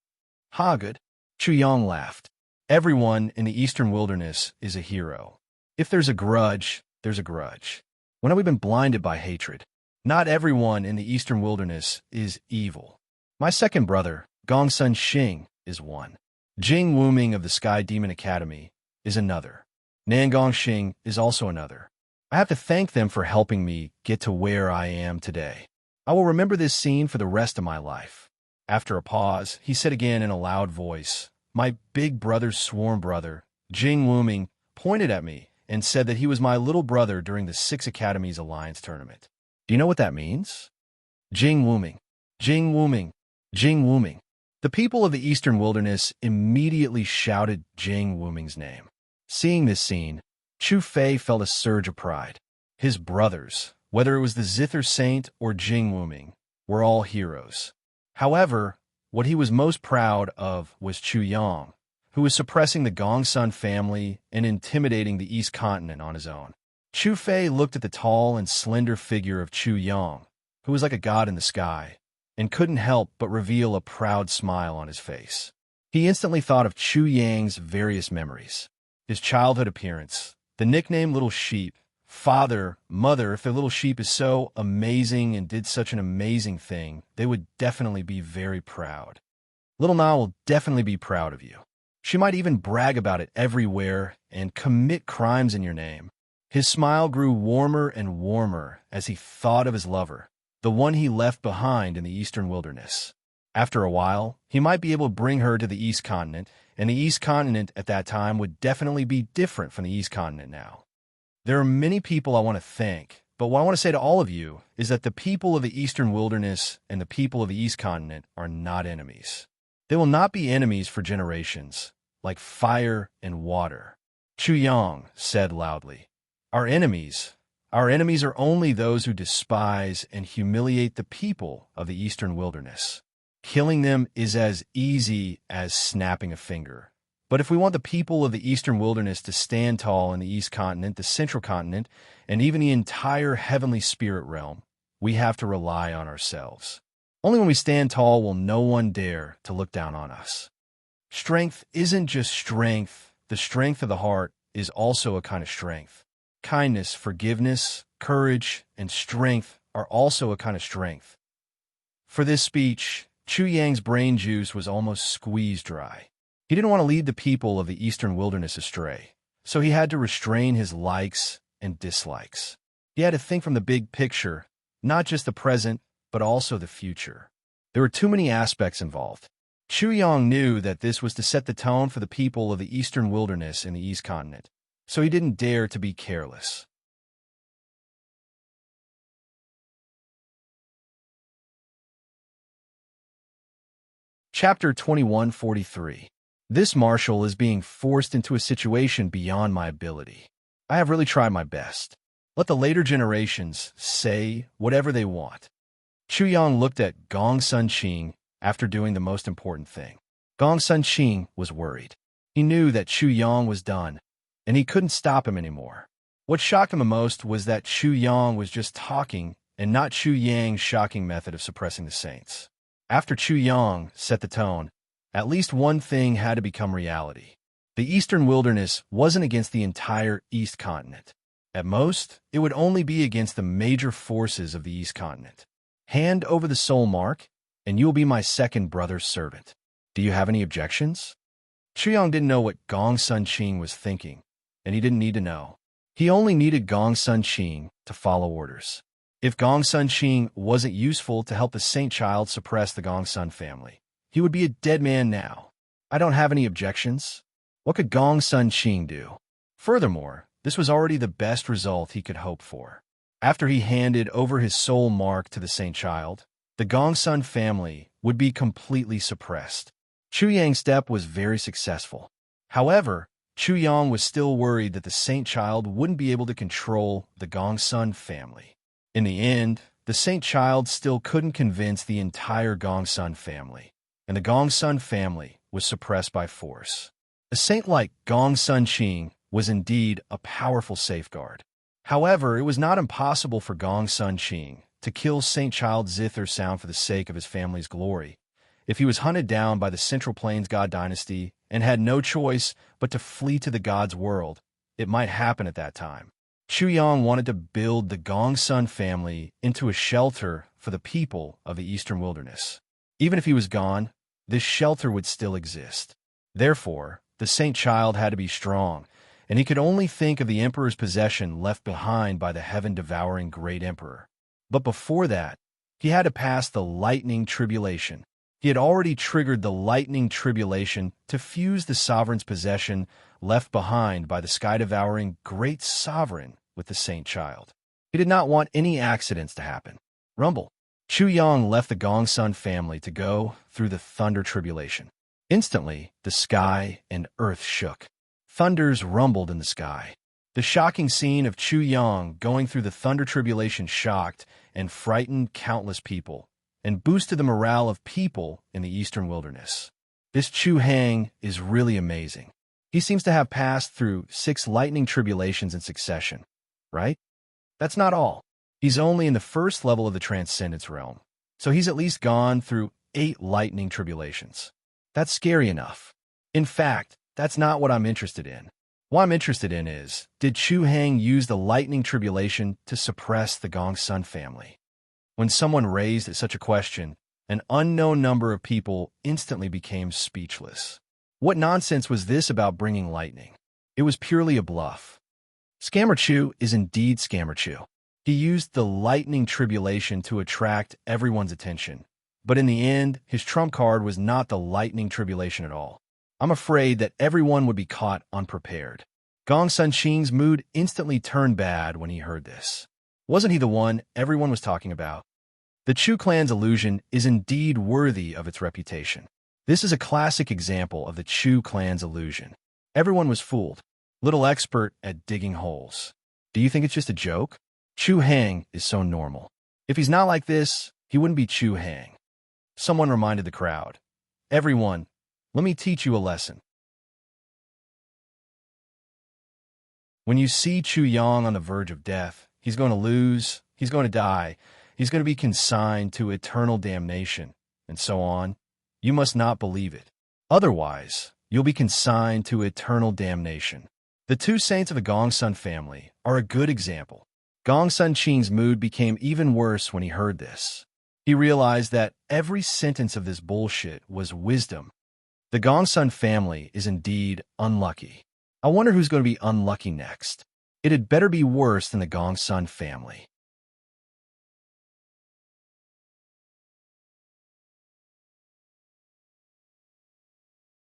Ha, good. Chu Yong laughed. Everyone in the eastern wilderness is a hero. If there's a grudge, there's a grudge. When have we been blinded by hatred? Not everyone in the eastern wilderness is evil. My second brother, Gongsun Xing, is one. Jing Wuming of the Sky Demon Academy is another. Nangong Xing is also another. I have to thank them for helping me get to where I am today. I will remember this scene for the rest of my life. After a pause, he said again in a loud voice, my big brother's sworn brother, Jing Wuming, pointed at me and said that he was my little brother during the Six Academies Alliance tournament. Do you know what that means? Jing Wuming, Jing Wuming, Jing Wuming. The people of the eastern wilderness immediately shouted Jing Wuming's name. Seeing this scene, Chu Fei felt a surge of pride. His brothers, whether it was the Zither Saint or Jing Wuming, were all heroes. However, what he was most proud of was Chu Yong, who was suppressing the Gongsun family and intimidating the East Continent on his own. Chu Fei looked at the tall and slender figure of Chu Yong, who was like a god in the sky, and couldn't help but reveal a proud smile on his face. He instantly thought of Chu Yang's various memories. His childhood appearance, the nickname Little Sheep, father, mother. If their little sheep is so amazing and did such an amazing thing, they would definitely be very proud. Little Na will definitely be proud of you. She might even brag about it everywhere and commit crimes in your name. His smile grew warmer and warmer as he thought of his lover, the one he left behind in the eastern wilderness. After a while, he might be able to bring her to the East Continent, and the East Continent at that time would definitely be different from the East Continent now. There are many people I want to thank, but what I want to say to all of you is that the people of the eastern wilderness and the people of the East Continent are not enemies. They will not be enemies for generations, like fire and water. Chu Yong said loudly, Our enemies are only those who despise and humiliate the people of the eastern wilderness. Killing them is as easy as snapping a finger. But if we want the people of the eastern wilderness to stand tall in the East Continent, the Central Continent, and even the entire heavenly spirit realm, we have to rely on ourselves. Only when we stand tall will no one dare to look down on us. Strength isn't just strength. The strength of the heart is also a kind of strength. Kindness, forgiveness, courage, and strength are also a kind of strength. For this speech, Chu Yang's brain juice was almost squeezed dry. He didn't want to lead the people of the eastern wilderness astray, so he had to restrain his likes and dislikes. He had to think from the big picture, not just the present, but also the future. There were too many aspects involved. Chu Yong knew that this was to set the tone for the people of the eastern wilderness in the East Continent, so he didn't dare to be careless. Chapter 2143. This marshal is being forced into a situation beyond my ability. I have really tried my best. Let the later generations say whatever they want. Chu Yong looked at Gongsun Xing after doing the most important thing. Gongsun Xing was worried. He knew that Chu Yong was done, and he couldn't stop him anymore. What shocked him the most was that Chu Yong was just talking and not Chu Yang's shocking method of suppressing the saints. After Chu Yong set the tone, at least one thing had to become reality. The eastern wilderness wasn't against the entire East Continent. At most, it would only be against the major forces of the East Continent. Hand over the soul mark, and you will be my second brother's servant. Do you have any objections? Chu Yong didn't know what Gongsun Xing was thinking, and he didn't need to know. He only needed Gongsun Xing to follow orders. If Gongsun Xing wasn't useful to help the Saint Child suppress the Gongsun family, he would be a dead man now. I don't have any objections. What could Gongsun Xing do? Furthermore, this was already the best result he could hope for. After he handed over his soul mark to the Saint Child, the Gongsun family would be completely suppressed. Chu Yang's step was very successful. However, Chu Yong was still worried that the Saint Child wouldn't be able to control the Gongsun family. In the end, the Saint Child still couldn't convince the entire Gongsun family, and the Gongsun family was suppressed by force. A saint like Gongsun Xing was indeed a powerful safeguard. However, it was not impossible for Gongsun Qing to kill Saint Child Zither Sound for the sake of his family's glory. If he was hunted down by the Central Plains God dynasty and had no choice but to flee to the god's world, it might happen at that time. Chu Yang wanted to build the Gongsun family into a shelter for the people of the eastern wilderness. Even if he was gone, this shelter would still exist. Therefore, the Saint Child had to be strong, and he could only think of the emperor's possession left behind by the heaven-devouring great emperor. But before that, he had to pass the lightning tribulation. He had already triggered the lightning tribulation to fuse the sovereign's possession left behind by the sky-devouring great sovereign with the Saint Child. He did not want any accidents to happen. Rumble. Chu Yang left the Gongsun family to go through the thunder tribulation. Instantly, the sky and earth shook. Thunders rumbled in the sky. The shocking scene of Chu Yang going through the thunder tribulation shocked and frightened countless people, and boosted the morale of people in the eastern wilderness. This Chu Hang is really amazing. He seems to have passed through 6 lightning tribulations in succession, right? That's not all. He's only in the first level of the Transcendence realm, so he's at least gone through 8 lightning tribulations. That's scary enough. In fact, that's not what I'm interested in. What I'm interested in is, did Chu Hang use the lightning tribulation to suppress the Gongsun family? When someone raised such a question, an unknown number of people instantly became speechless. What nonsense was this about bringing lightning? It was purely a bluff. Scammer Chu is indeed Scammer Chu. He used the lightning tribulation to attract everyone's attention. But in the end, his trump card was not the lightning tribulation at all. I'm afraid that everyone would be caught unprepared. Gongsun Qing's mood instantly turned bad when he heard this. Wasn't he the one everyone was talking about? The Chu clan's illusion is indeed worthy of its reputation. This is a classic example of the Chu clan's illusion. Everyone was fooled. Little expert at digging holes. Do you think it's just a joke? Chu Hang is so normal. If he's not like this, he wouldn't be Chu Hang. Someone reminded the crowd. Everyone, let me teach you a lesson. When you see Chu Yang on the verge of death, he's going to lose, he's going to die, he's going to be consigned to eternal damnation, and so on. You must not believe it. Otherwise, you'll be consigned to eternal damnation. The 2 saints of the Gongsun family are a good example. Gongsun Qing's mood became even worse when he heard this. He realized that every sentence of this bullshit was wisdom. The Gongsun family is indeed unlucky. I wonder who's going to be unlucky next. It had better be worse than the Gongsun family.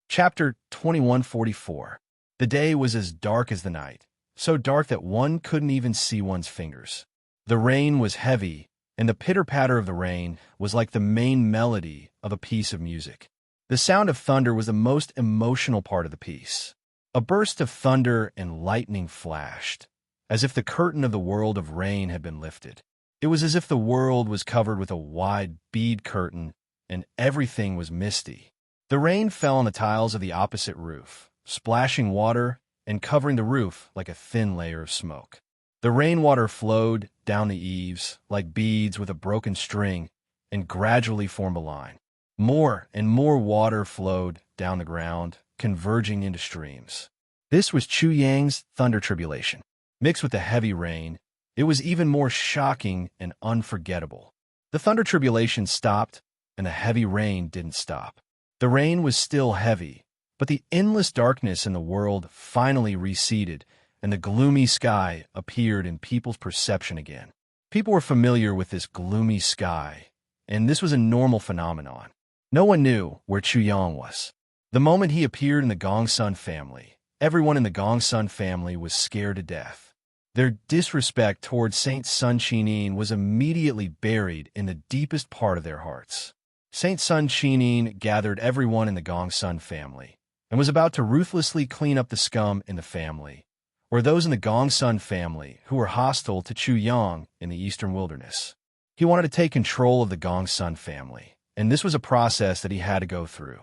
Chapter 2144. The day was as dark as the night, so dark that one couldn't even see one's fingers. The rain was heavy, and the pitter-patter of the rain was like the main melody of a piece of music. The sound of thunder was the most emotional part of the piece. A burst of thunder and lightning flashed, as if the curtain of the world of rain had been lifted. It was as if the world was covered with a wide bead curtain, and everything was misty. The rain fell on the tiles of the opposite roof, splashing water and covering the roof like a thin layer of smoke. The rainwater flowed down the eaves like beads with a broken string and gradually formed a line. More and more water flowed down the ground, converging into streams. This was Chu Yang's thunder tribulation. Mixed with the heavy rain, it was even more shocking and unforgettable. The thunder tribulation stopped, and the heavy rain didn't stop. The rain was still heavy, but the endless darkness in the world finally receded, and the gloomy sky appeared in people's perception again. People were familiar with this gloomy sky, and this was a normal phenomenon. No one knew where Chu Yang was. The moment he appeared in the Gongsun family, everyone in the Gongsun family was scared to death. Their disrespect towards Saint Sun Qinin was immediately buried in the deepest part of their hearts. Saint Sun Qinin gathered everyone in the Gongsun family and was about to ruthlessly clean up the scum in the family, or those in the Gongsun family who were hostile to Chu Yang in the eastern wilderness. He wanted to take control of the Gongsun family, and this was a process that he had to go through.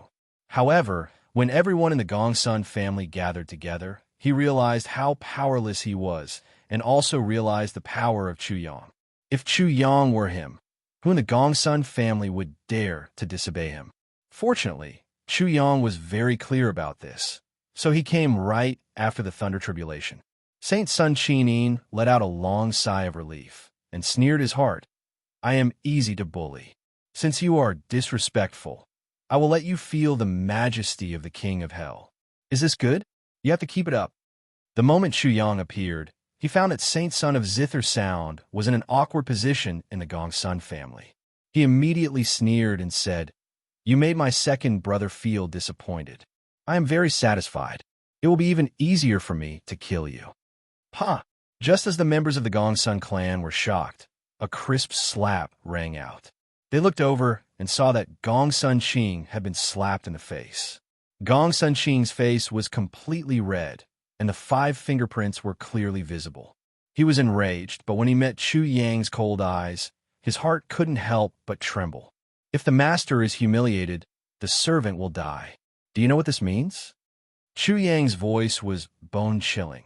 However, when everyone in the Gongsun family gathered together, he realized how powerless he was and also realized the power of Chu Yang. If Chu Yang were him, who in the Gongsun family would dare to disobey him? Fortunately, Chu Yang was very clear about this, so he came right after the thunder tribulation. Saint Sun Qinin let out a long sigh of relief and sneered his heart. I am easy to bully. Since you are disrespectful, I will let you feel the majesty of the King of Hell. Is this good? You have to keep it up. The moment Chu Yang appeared, he found that Saint Sun of Zither Sound was in an awkward position in the Gongsun family. He immediately sneered and said, You made my second brother feel disappointed. I am very satisfied. It will be even easier for me to kill you. Ha! Just as the members of the Gongsun clan were shocked, a crisp slap rang out. They looked over and saw that Gongsun Qing had been slapped in the face. Gongsun Qing's face was completely red, and the 5 fingerprints were clearly visible. He was enraged, but when he met Chu Yang's cold eyes, his heart couldn't help but tremble. If the master is humiliated, the servant will die. Do you know what this means? Chu Yang's voice was bone-chilling.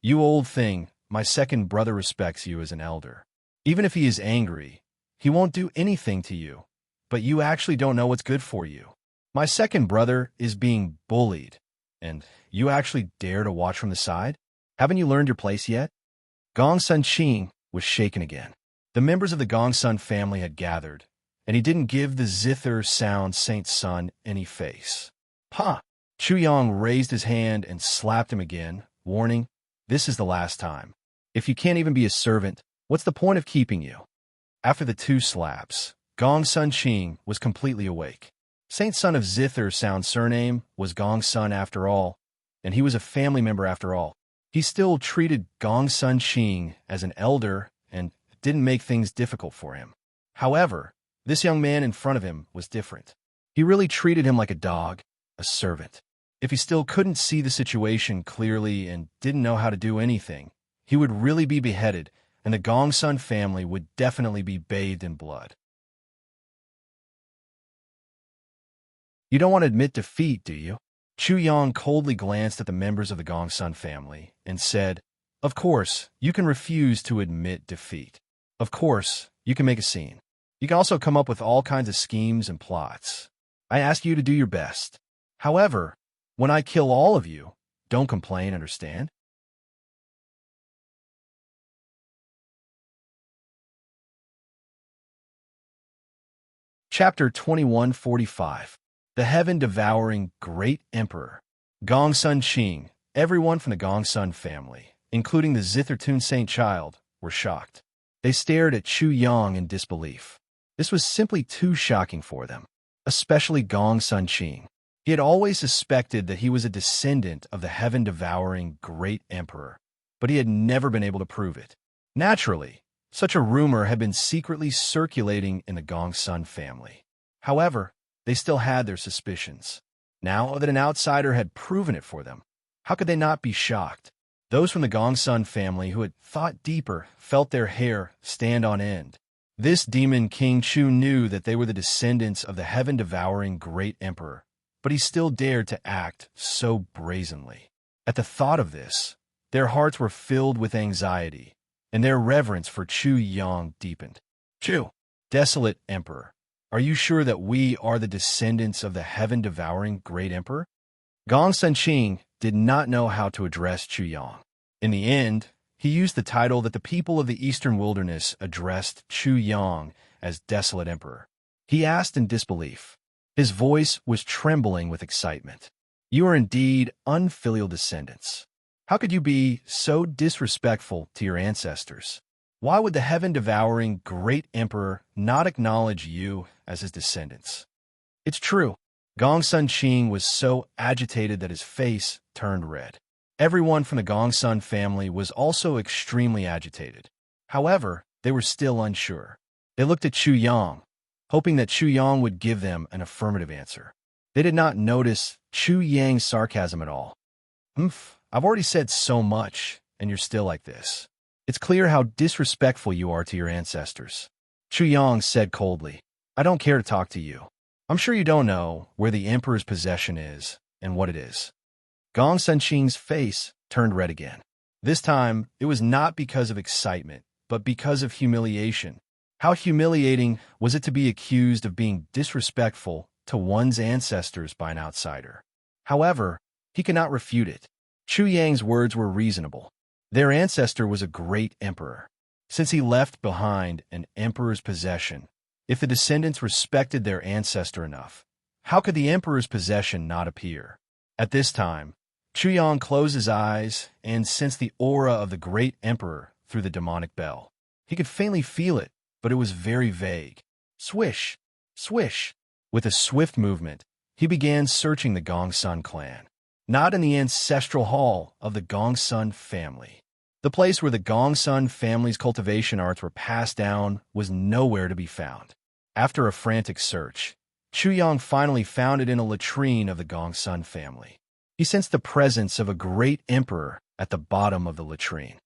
You old thing, my second brother respects you as an elder. Even if he is angry, he won't do anything to you, but you actually don't know what's good for you. My second brother is being bullied, and you actually dare to watch from the side? Haven't you learned your place yet? Gongsun Qing was shaken again. The members of the Gongsun family had gathered, and he didn't give the Zither Sound Saint Sun any face. Ha! Chu Yang raised his hand and slapped him again, warning, This is the last time. If you can't even be a servant, what's the point of keeping you? After the 2 slaps, Gongsun Qing was completely awake. Saint Sun of Zither Sound surname was Gongsun after all, and he was a family member after all. He still treated Gongsun Qing as an elder and didn't make things difficult for him. However, this young man in front of him was different. He really treated him like a dog, a servant. If he still couldn't see the situation clearly and didn't know how to do anything, he would really be beheaded, and the Gongsun family would definitely be bathed in blood. You don't want to admit defeat, do you? Chu Yang coldly glanced at the members of the Gongsun family and said, Of course, you can refuse to admit defeat. Of course, you can make a scene. You can also come up with all kinds of schemes and plots. I ask you to do your best. However, when I kill all of you, don't complain, understand? Chapter 2145. The Heaven-Devouring Great Emperor. Gongsun Qing, everyone from the Gongsun family, including the Zithertun Saint Child, were shocked. They stared at Chu Yang in disbelief. This was simply too shocking for them, especially Gongsun Qing. He had always suspected that he was a descendant of the heaven-devouring Great Emperor, but he had never been able to prove it. Naturally, such a rumor had been secretly circulating in the Gongsun family. However, they still had their suspicions. Now that an outsider had proven it for them, how could they not be shocked? Those from the Gongsun family who had thought deeper felt their hair stand on end. This demon King Chu knew that they were the descendants of the heaven-devouring Great Emperor, but he still dared to act so brazenly. At the thought of this, their hearts were filled with anxiety, and their reverence for Chu Yang deepened. Chu, desolate emperor, are you sure that we are the descendants of the heaven-devouring Great Emperor? Gongsun Qing did not know how to address Chu Yang. In the end, he used the title that the people of the Eastern Wilderness addressed Chu Yang as Desolate Emperor. He asked in disbelief. His voice was trembling with excitement. You are indeed unfilial descendants. How could you be so disrespectful to your ancestors? Why would the heaven-devouring Great Emperor not acknowledge you as his descendants? It's true. Gongsun Qing was so agitated that his face turned red. Everyone from the Gongsun family was also extremely agitated. However, they were still unsure. They looked at Chu Yang, hoping that Chu Yang would give them an affirmative answer. They did not notice Chu Yang's sarcasm at all. I've already said so much, and you're still like this. It's clear how disrespectful you are to your ancestors. Chu Yang said coldly, I don't care to talk to you. I'm sure you don't know where the emperor's possession is and what it is. Gongsun Qing's face turned red again. This time, it was not because of excitement, but because of humiliation. How humiliating was it to be accused of being disrespectful to one's ancestors by an outsider? However, he could not refute it. Chu Yang's words were reasonable. Their ancestor was a great emperor. Since he left behind an emperor's possession, if the descendants respected their ancestor enough, how could the emperor's possession not appear? At this time, Chu Yang closed his eyes and sensed the aura of the great emperor through the demonic bell. He could faintly feel it, but it was very vague. Swish, swish. With a swift movement, he began searching the Gongsun clan. Not in the ancestral hall of the Gongsun family. The place where the Gongsun family's cultivation arts were passed down was nowhere to be found. After a frantic search, Chu Yang finally found it in a latrine of the Gongsun family. He sensed the presence of a great emperor at the bottom of the latrine.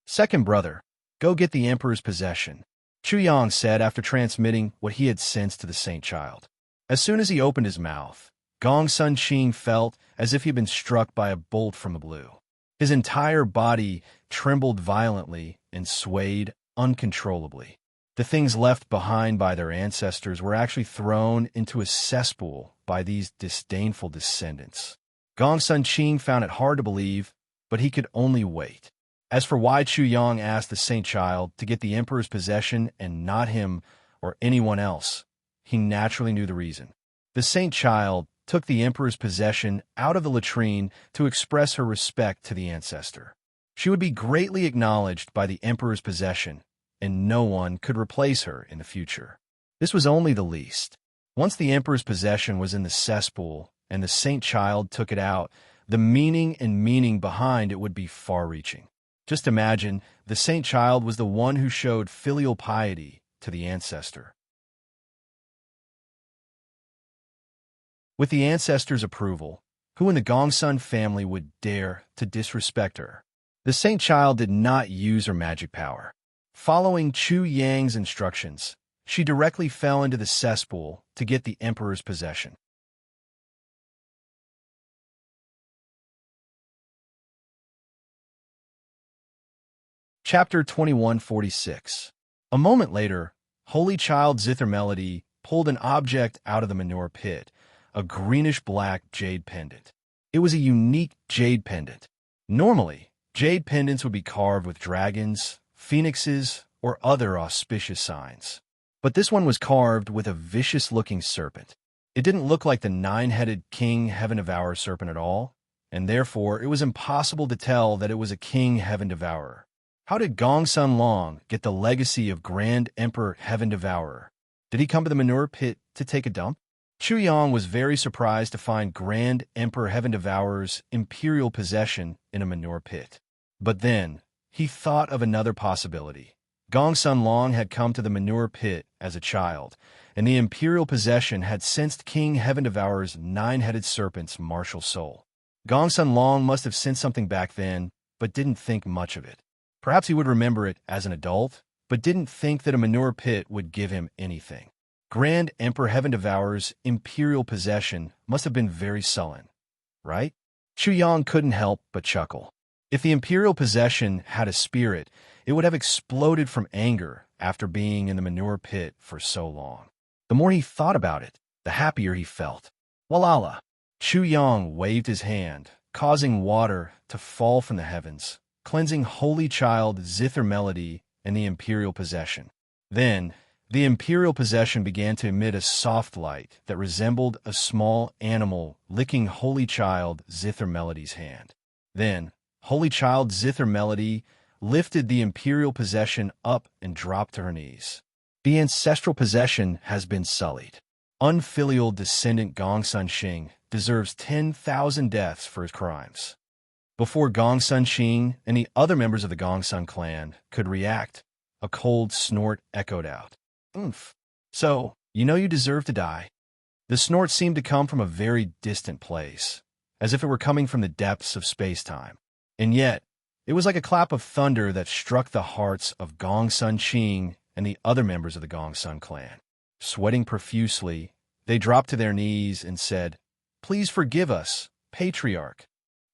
"Second brother, go get the emperor's possession," Chu Yang said after transmitting what he had sensed to the saint child. As soon as he opened his mouth, Gongsun Qing felt as if he had been struck by a bolt from the blue. His entire body trembled violently and swayed uncontrollably. The things left behind by their ancestors were actually thrown into a cesspool by these disdainful descendants. Gongsun Qing found it hard to believe, but he could only wait. As for why Chu Yang asked the saint child to get the emperor's possession and not him or anyone else, he naturally knew the reason. The saint child took the emperor's possession out of the latrine to express her respect to the ancestor. She would be greatly acknowledged by the emperor's possession, and no one could replace her in the future. This was only the least. Once the emperor's possession was in the cesspool and the saint child took it out, the meaning behind it would be far-reaching. Just imagine the saint child was the one who showed filial piety to the ancestor. With the ancestor's approval, who in the Gongsun family would dare to disrespect her? The saint child did not use her magic power. Following Chu Yang's instructions, she directly fell into the cesspool to get the emperor's possession. Chapter 2146. A moment later, Holy Child Zither Melody pulled an object out of the manure pit, a greenish-black jade pendant. It was a unique jade pendant. Normally, jade pendants would be carved with dragons, phoenixes, or other auspicious signs. But this one was carved with a vicious-looking serpent. It didn't look like the nine-headed King Heaven Devourer serpent at all, and therefore it was impossible to tell that it was a King Heaven Devourer. How did Gongsun Long get the legacy of Grand Emperor Heaven Devourer? Did he come to the manure pit to take a dump? Chu Yang was very surprised to find Grand Emperor Heaven Devourer's imperial possession in a manure pit. But then, he thought of another possibility. Gongsun Long had come to the manure pit as a child, and the imperial possession had sensed King Heaven Devourer's nine-headed serpent's martial soul. Gongsun Long must have sensed something back then, but didn't think much of it. Perhaps he would remember it as an adult, but didn't think that a manure pit would give him anything. Grand Emperor Heaven Devourer's imperial possession must have been very sullen, right? Chu Yang couldn't help but chuckle. If the imperial possession had a spirit, it would have exploded from anger after being in the manure pit for so long. The more he thought about it, the happier he felt. Walala! Chu Yang waved his hand, causing water to fall from the heavens, cleansing Holy Child Zither Melody and the imperial possession. Then, the imperial possession began to emit a soft light that resembled a small animal licking Holy Child Zither Melody's hand. Then, Holy Child Zither Melody lifted the imperial possession up and dropped to her knees. The ancestral possession has been sullied. Unfilial descendant Gongsun Qing deserves 10,000 deaths for his crimes. Before Gongsun Qing and the other members of the Gongsun clan could react, a cold snort echoed out. "Oomph. So, you know you deserve to die." The snort seemed to come from a very distant place, as if it were coming from the depths of space-time. And yet, it was like a clap of thunder that struck the hearts of Gongsun Qing and the other members of the Gongsun clan. Sweating profusely, they dropped to their knees and said, "Please forgive us, Patriarch."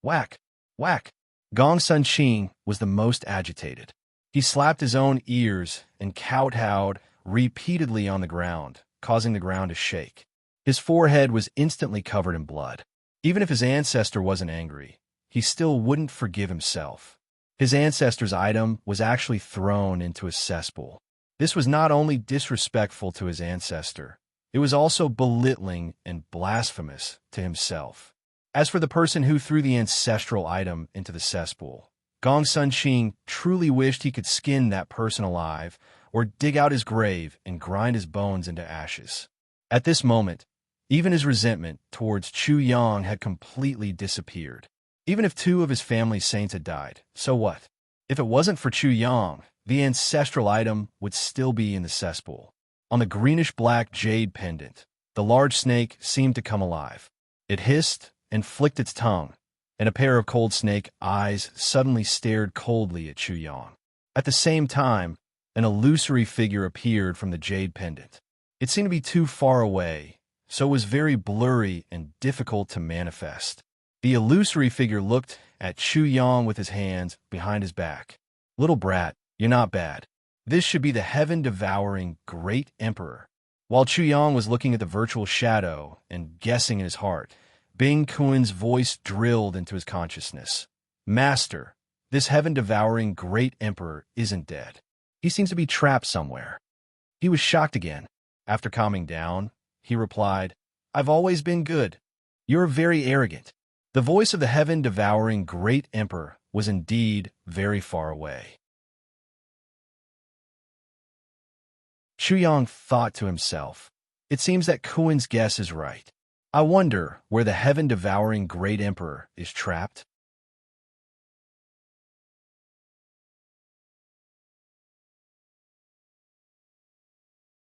Whack, whack. Gongsun Qing was the most agitated. He slapped his own ears and kowtowed repeatedly on the ground, causing the ground to shake. His forehead was instantly covered in blood. Even if his ancestor wasn't angry, he still wouldn't forgive himself. His ancestor's item was actually thrown into a cesspool. This was not only disrespectful to his ancestor, it was also belittling and blasphemous to himself. As for the person who threw the ancestral item into the cesspool, Gongsun Qing truly wished he could skin that person alive or dig out his grave and grind his bones into ashes. At this moment, even his resentment towards Chu Yang had completely disappeared. Even if two of his family's saints had died, so what? If it wasn't for Chu Yang, the ancestral item would still be in the cesspool. On the greenish-black jade pendant, the large snake seemed to come alive. It hissed and flicked its tongue, and a pair of cold snake eyes suddenly stared coldly at Chu Yang. At the same time, an illusory figure appeared from the jade pendant. It seemed to be too far away, so it was very blurry and difficult to manifest. The illusory figure looked at Chu Yang with his hands behind his back. "Little brat, you're not bad. This should be the heaven-devouring great emperor." While Chu Yang was looking at the virtual shadow and guessing in his heart, Bing Kuen's voice drilled into his consciousness. "Master, this heaven-devouring great emperor isn't dead. He seems to be trapped somewhere." He was shocked again. After calming down, he replied, "I've always been good. You're very arrogant." The voice of the heaven-devouring great emperor was indeed very far away. Chu Yang thought to himself, "It seems that Kuen's guess is right. I wonder where the heaven-devouring great emperor is trapped."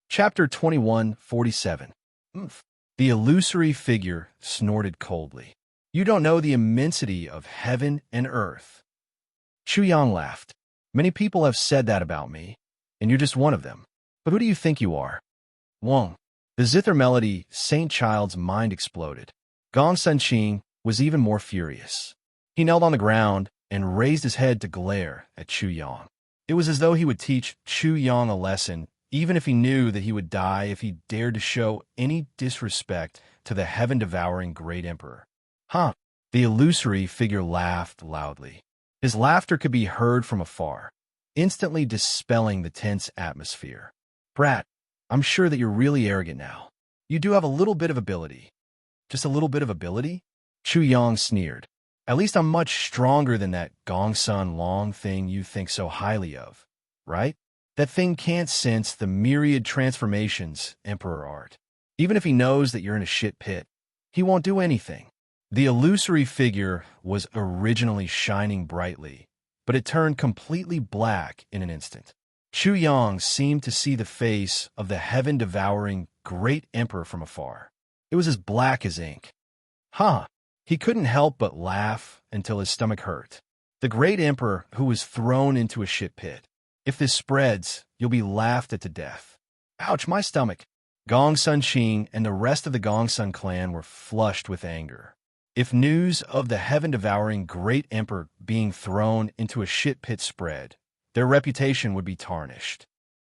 Chapter 2147. Oomph. The illusory figure snorted coldly. "You don't know the immensity of heaven and earth." Chu Yang laughed. "Many people have said that about me, and you're just one of them. But who do you think you are?" Wong. The zither melody Saint Child's mind exploded. Gongsun Qing was even more furious. He knelt on the ground and raised his head to glare at Chu Yang. It was as though he would teach Chu Yang a lesson, even if he knew that he would die if he dared to show any disrespect to the heaven-devouring great emperor. "Huh." The illusory figure laughed loudly. His laughter could be heard from afar, instantly dispelling the tense atmosphere. "Brat, I'm sure that you're really arrogant now. You do have a little bit of ability." "Just a little bit of ability?" Chu Yang sneered. "At least I'm much stronger than that Gongsun Long thing you think so highly of, right? That thing can't sense the myriad transformations Emperor Art. Even if he knows that you're in a shit pit, he won't do anything." The illusory figure was originally shining brightly, but it turned completely black in an instant. Chu Yang seemed to see the face of the heaven-devouring great emperor from afar. It was as black as ink. "Huh." He couldn't help but laugh until his stomach hurt. The great emperor who was thrown into a shit pit. "If this spreads, you'll be laughed at to death." "Ouch, my stomach." Gongsun Qing and the rest of the Gongsun clan were flushed with anger. If news of the heaven-devouring great emperor being thrown into a shit pit spread, their reputation would be tarnished.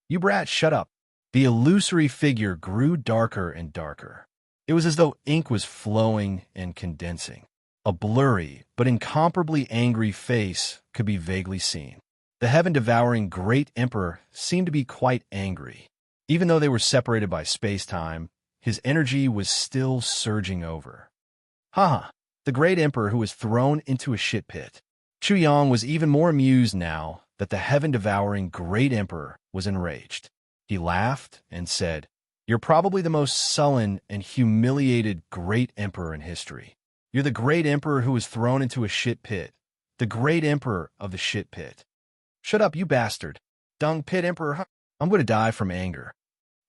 "You brat, shut up." The illusory figure grew darker and darker. It was as though ink was flowing and condensing. A blurry but incomparably angry face could be vaguely seen. The heaven-devouring great emperor seemed to be quite angry. Even though they were separated by space-time, his energy was still surging over. "Ha! The great emperor who was thrown into a shit pit." Chu Yang was even more amused now that the heaven-devouring great emperor was enraged. He laughed and said, "You're probably the most sullen and humiliated great emperor in history. You're the great emperor who was thrown into a shit pit, the great emperor of the shit pit." "Shut up, you bastard. Dung pit emperor, huh? I'm going to die from anger."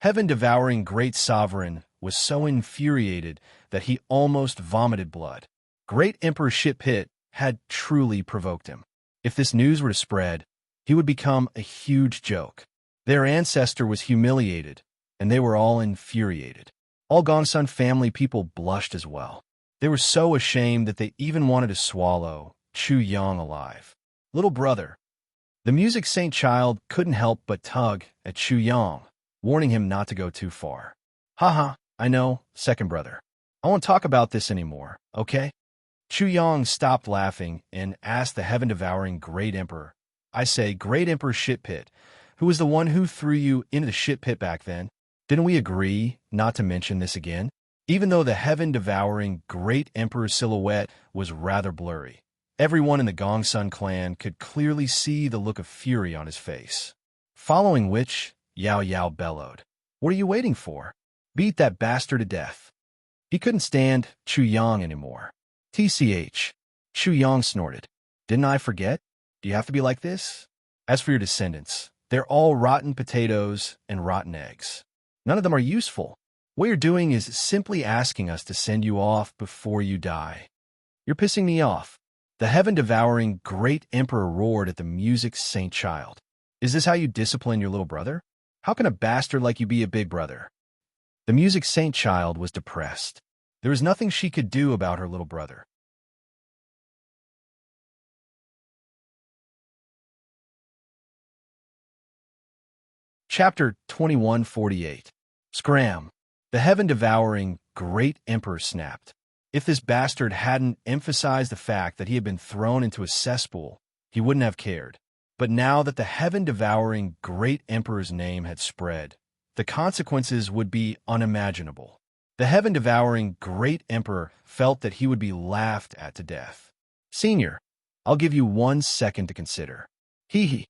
Heaven-devouring great sovereign was so infuriated that he almost vomited blood. Great Emperor Shit Pit had truly provoked him. If this news were to spread, he would become a huge joke. Their ancestor was humiliated, and they were all infuriated. All Gongsun family people blushed as well. They were so ashamed that they even wanted to swallow Chu Yang alive. Little brother. The music saint child couldn't help but tug at Chu Yang, warning him not to go too far. Haha, I know, second brother. I won't talk about this anymore, okay? Chu Yang stopped laughing and asked the heaven-devouring Great Emperor, I say, Great Emperor Shitpit, who was the one who threw you into the shit pit back then? Didn't we agree not to mention this again? Even though the heaven-devouring Great Emperor's silhouette was rather blurry, everyone in the Gongsun clan could clearly see the look of fury on his face. Following which, Yao Yao bellowed, What are you waiting for? Beat that bastard to death. He couldn't stand Chu Yang anymore. TCH. Chu Yang snorted. Didn't I forget? Do you have to be like this? As for your descendants, they're all rotten potatoes and rotten eggs. None of them are useful. What you're doing is simply asking us to send you off before you die. You're pissing me off. The heaven-devouring Great Emperor roared at the music saint child. Is this how you discipline your little brother? How can a bastard like you be a big brother? The music saint child was depressed. There was nothing she could do about her little brother. Chapter 2148. Scram. The heaven-devouring Great Emperor snapped. If this bastard hadn't emphasized the fact that he had been thrown into a cesspool, he wouldn't have cared. But now that the heaven-devouring Great Emperor's name had spread, the consequences would be unimaginable. The heaven-devouring Great Emperor felt that he would be laughed at to death. Senior, I'll give you 1 second to consider. Hee hee.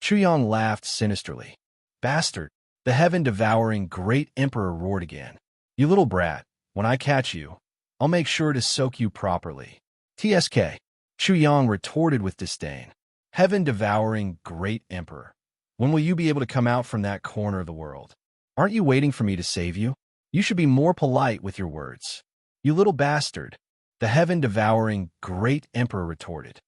Chu Yang laughed sinisterly. Bastard, the heaven-devouring Great Emperor roared again. You little brat, when I catch you, I'll make sure to soak you properly. TSK. Chu Yang retorted with disdain. Heaven-devouring Great Emperor, when will you be able to come out from that corner of the world? Aren't you waiting for me to save you? You should be more polite with your words. You little bastard, the heaven-devouring Great Emperor retorted.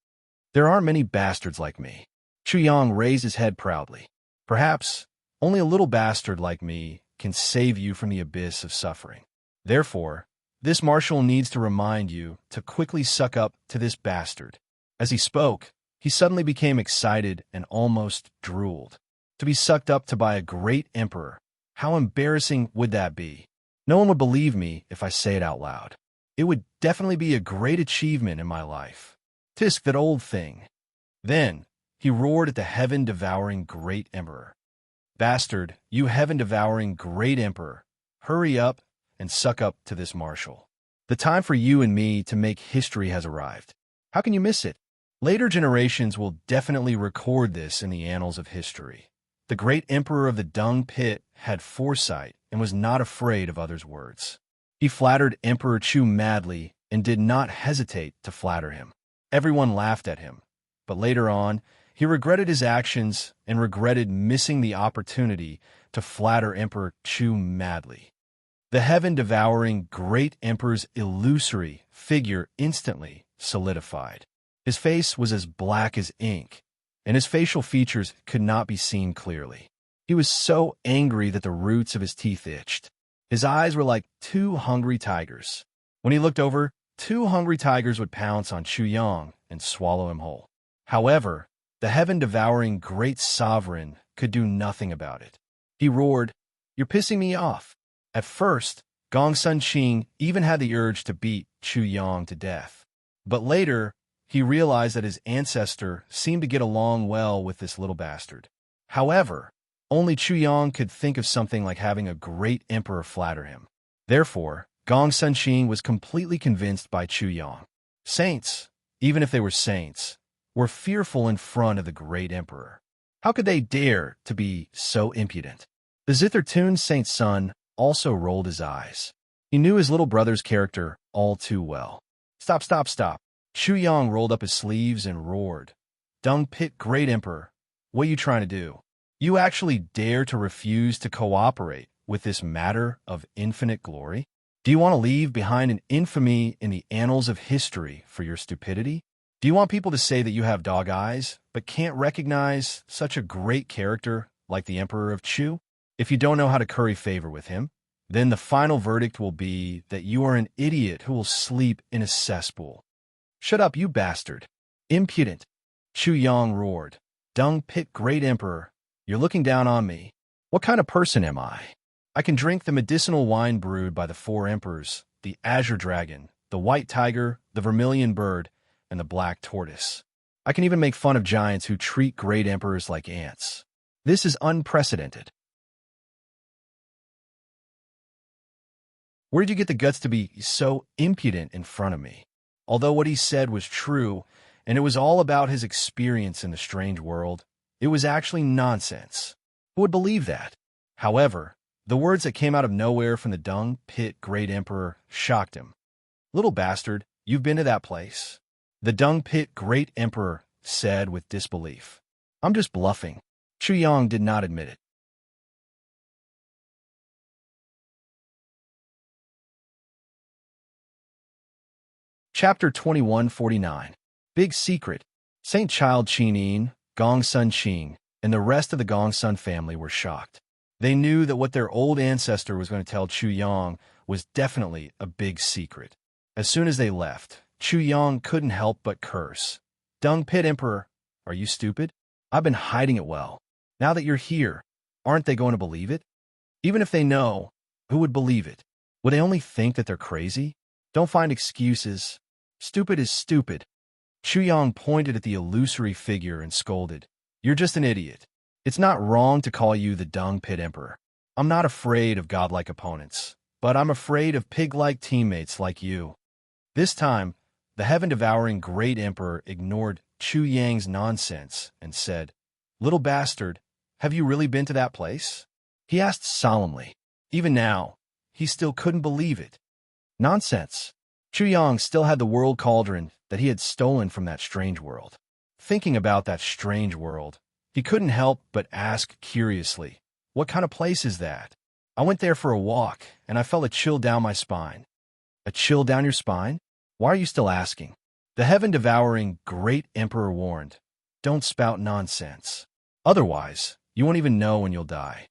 There aren't many bastards like me. Chu Yang raised his head proudly. Perhaps only a little bastard like me can save you from the abyss of suffering. Therefore, this marshal needs to remind you to quickly suck up to this bastard. As he spoke, he suddenly became excited and almost drooled. To be sucked up to by a great emperor, how embarrassing would that be? No one would believe me if I say it out loud. It would definitely be a great achievement in my life. Tisk, that old thing. Then, he roared at the heaven-devouring Great Emperor. Bastard, you heaven-devouring Great Emperor, hurry up and suck up to this marshal. The time for you and me to make history has arrived. How can you miss it? Later generations will definitely record this in the annals of history. The great emperor of the dung pit had foresight and was not afraid of others' words. He flattered Emperor Chu madly and did not hesitate to flatter him. Everyone laughed at him, but later on, he regretted his actions and regretted missing the opportunity to flatter Emperor Chu madly. The heaven-devouring great emperor's illusory figure instantly solidified. His face was as black as ink, and his facial features could not be seen clearly. He was so angry that the roots of his teeth itched. His eyes were like 2 hungry tigers. When he looked over, 2 hungry tigers would pounce on Chu Yang and swallow him whole. However, the heaven-devouring great sovereign could do nothing about it. He roared, "You're pissing me off." At first, Gongsun Qing even had the urge to beat Chu Yang to death. But later, he realized that his ancestor seemed to get along well with this little bastard. However, only Chu Yang could think of something like having a great emperor flatter him. Therefore, Gongsun Qing was completely convinced by Chu Yang. Saints, even if they were saints, were fearful in front of the great emperor. How could they dare to be so impudent? The Zithertune saint's son also rolled his eyes. He knew his little brother's character all too well. Stop, stop, stop. Chu Yang rolled up his sleeves and roared. Dung pit great emperor, what are you trying to do? You actually dare to refuse to cooperate with this matter of infinite glory? Do you want to leave behind an infamy in the annals of history for your stupidity? Do you want people to say that you have dog eyes, but can't recognize such a great character like the Emperor of Chu? If you don't know how to curry favor with him, then the final verdict will be that you are an idiot who will sleep in a cesspool. Shut up, you bastard. Impudent! Chu Yang roared. Dung Pit Great Emperor, you're looking down on me. What kind of person am I? I can drink the medicinal wine brewed by the four emperors, the azure dragon, the white tiger, the vermilion bird, and the black tortoise. I can even make fun of giants who treat great emperors like ants. This is unprecedented. Where did you get the guts to be so impudent in front of me? Although what he said was true, and it was all about his experience in the strange world, it was actually nonsense. Who would believe that? However, the words that came out of nowhere from the Dung Pit Great Emperor shocked him. Little bastard, you've been to that place? The Dung Pit Great Emperor said with disbelief. I'm just bluffing. Chu Yang did not admit it. Chapter 2149. Big Secret. Saint Child Chinyin, Gong Sun Qing, and the rest of the Gong Sun family were shocked. They knew that what their old ancestor was going to tell Chu Yang was definitely a big secret. As soon as they left, Chu Yang couldn't help but curse. Dung Pit Emperor, are you stupid? I've been hiding it well. Now that you're here, aren't they going to believe it? Even if they know, who would believe it? Would they only think that they're crazy? Don't find excuses. Stupid is stupid. Chu Yang pointed at the illusory figure and scolded. You're just an idiot. It's not wrong to call you the Dung Pit Emperor. I'm not afraid of godlike opponents, but I'm afraid of pig-like teammates like you. This time, the heaven-devouring Great Emperor ignored Chu Yang's nonsense and said, Little bastard, have you really been to that place? He asked solemnly. Even now, he still couldn't believe it. Nonsense. Chu Yang still had the world cauldron that he had stolen from that strange world. Thinking about that strange world, he couldn't help but ask curiously, what kind of place is that? I went there for a walk, and I felt a chill down my spine. A chill down your spine? Why are you still asking? The heaven-devouring Great Emperor warned, don't spout nonsense. Otherwise, you won't even know when you'll die.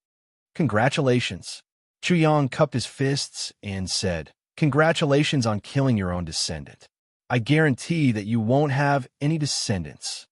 Congratulations. Chu Yang cupped his fists and said, Congratulations on killing your own descendant. I guarantee that you won't have any descendants.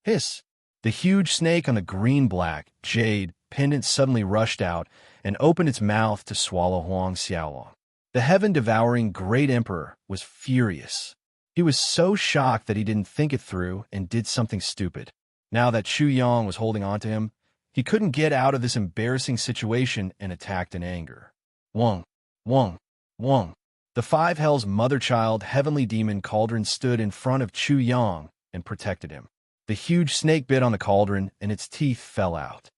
Hiss. The huge snake on the green-black jade pendant suddenly rushed out and opened its mouth to swallow Huang Xiaolong. The heaven-devouring Great Emperor was furious. He was so shocked that he didn't think it through and did something stupid. Now that Chu Yang was holding on to him, he couldn't get out of this embarrassing situation and attacked in anger. Wong, Wong, Wong. The five hells mother-child heavenly demon cauldron stood in front of Chu Yang and protected him. The huge snake bit on the cauldron and its teeth fell out.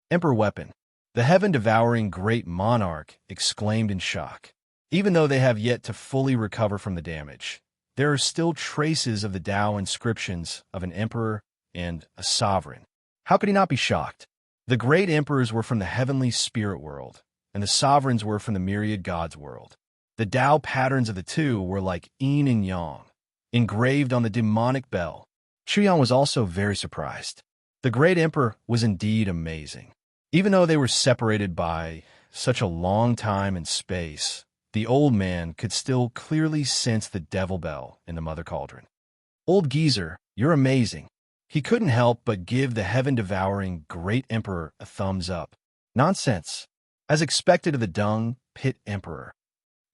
Emperor weapon. The heaven-devouring great monarch exclaimed in shock. Even though they have yet to fully recover from the damage, there are still traces of the Tao inscriptions of an emperor and a sovereign. How could he not be shocked? The great emperors were from the heavenly spirit world, and the sovereigns were from the myriad gods world. The Tao patterns of the two were like yin and yang, engraved on the demonic bell. Chu Yang was also very surprised. The great emperor was indeed amazing. Even though they were separated by such a long time and space, the old man could still clearly sense the devil bell in the mother cauldron. Old geezer, you're amazing. He couldn't help but give the heaven-devouring great emperor a thumbs up. Nonsense. As expected of the Dung Pit Emperor.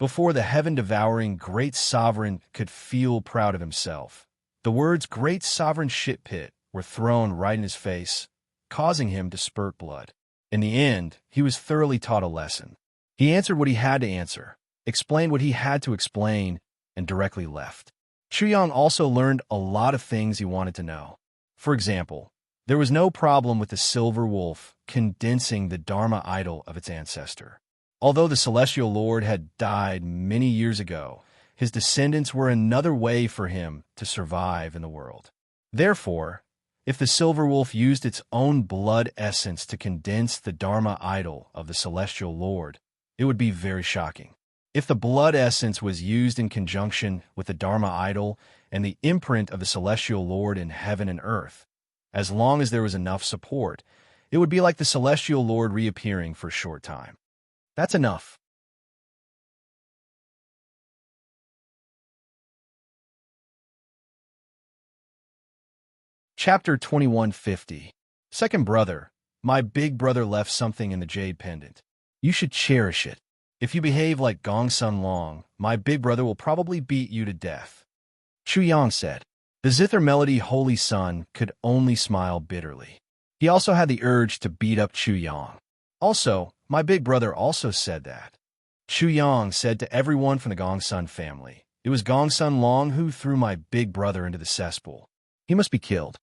Before the heaven-devouring great sovereign could feel proud of himself, the words great sovereign shit pit were thrown right in his face, causing him to spurt blood. In the end, he was thoroughly taught a lesson. He answered what he had to answer, explained what he had to explain, and directly left. Chu Yang also learned a lot of things he wanted to know. For example, there was no problem with the silver wolf condensing the Dharma idol of its ancestor. Although the celestial lord had died many years ago, his descendants were another way for him to survive in the world. Therefore, if the silver wolf used its own blood essence to condense the Dharma idol of the celestial lord, it would be very shocking. If the blood essence was used in conjunction with the Dharma idol and the imprint of the celestial lord in heaven and earth, as long as there was enough support, it would be like the celestial lord reappearing for a short time. That's enough. Chapter 2150. Second brother, my big brother left something in the jade pendant. You should cherish it. If you behave like Gong Sun Long, my big brother will probably beat you to death. Chu Yang said. The zither melody Holy Sun could only smile bitterly. He also had the urge to beat up Chu Yang. Also, my big brother also said that. Chu Yang said to everyone from the Gong Sun family, it was Gong Sun Long who threw my big brother into the cesspool. He must be killed.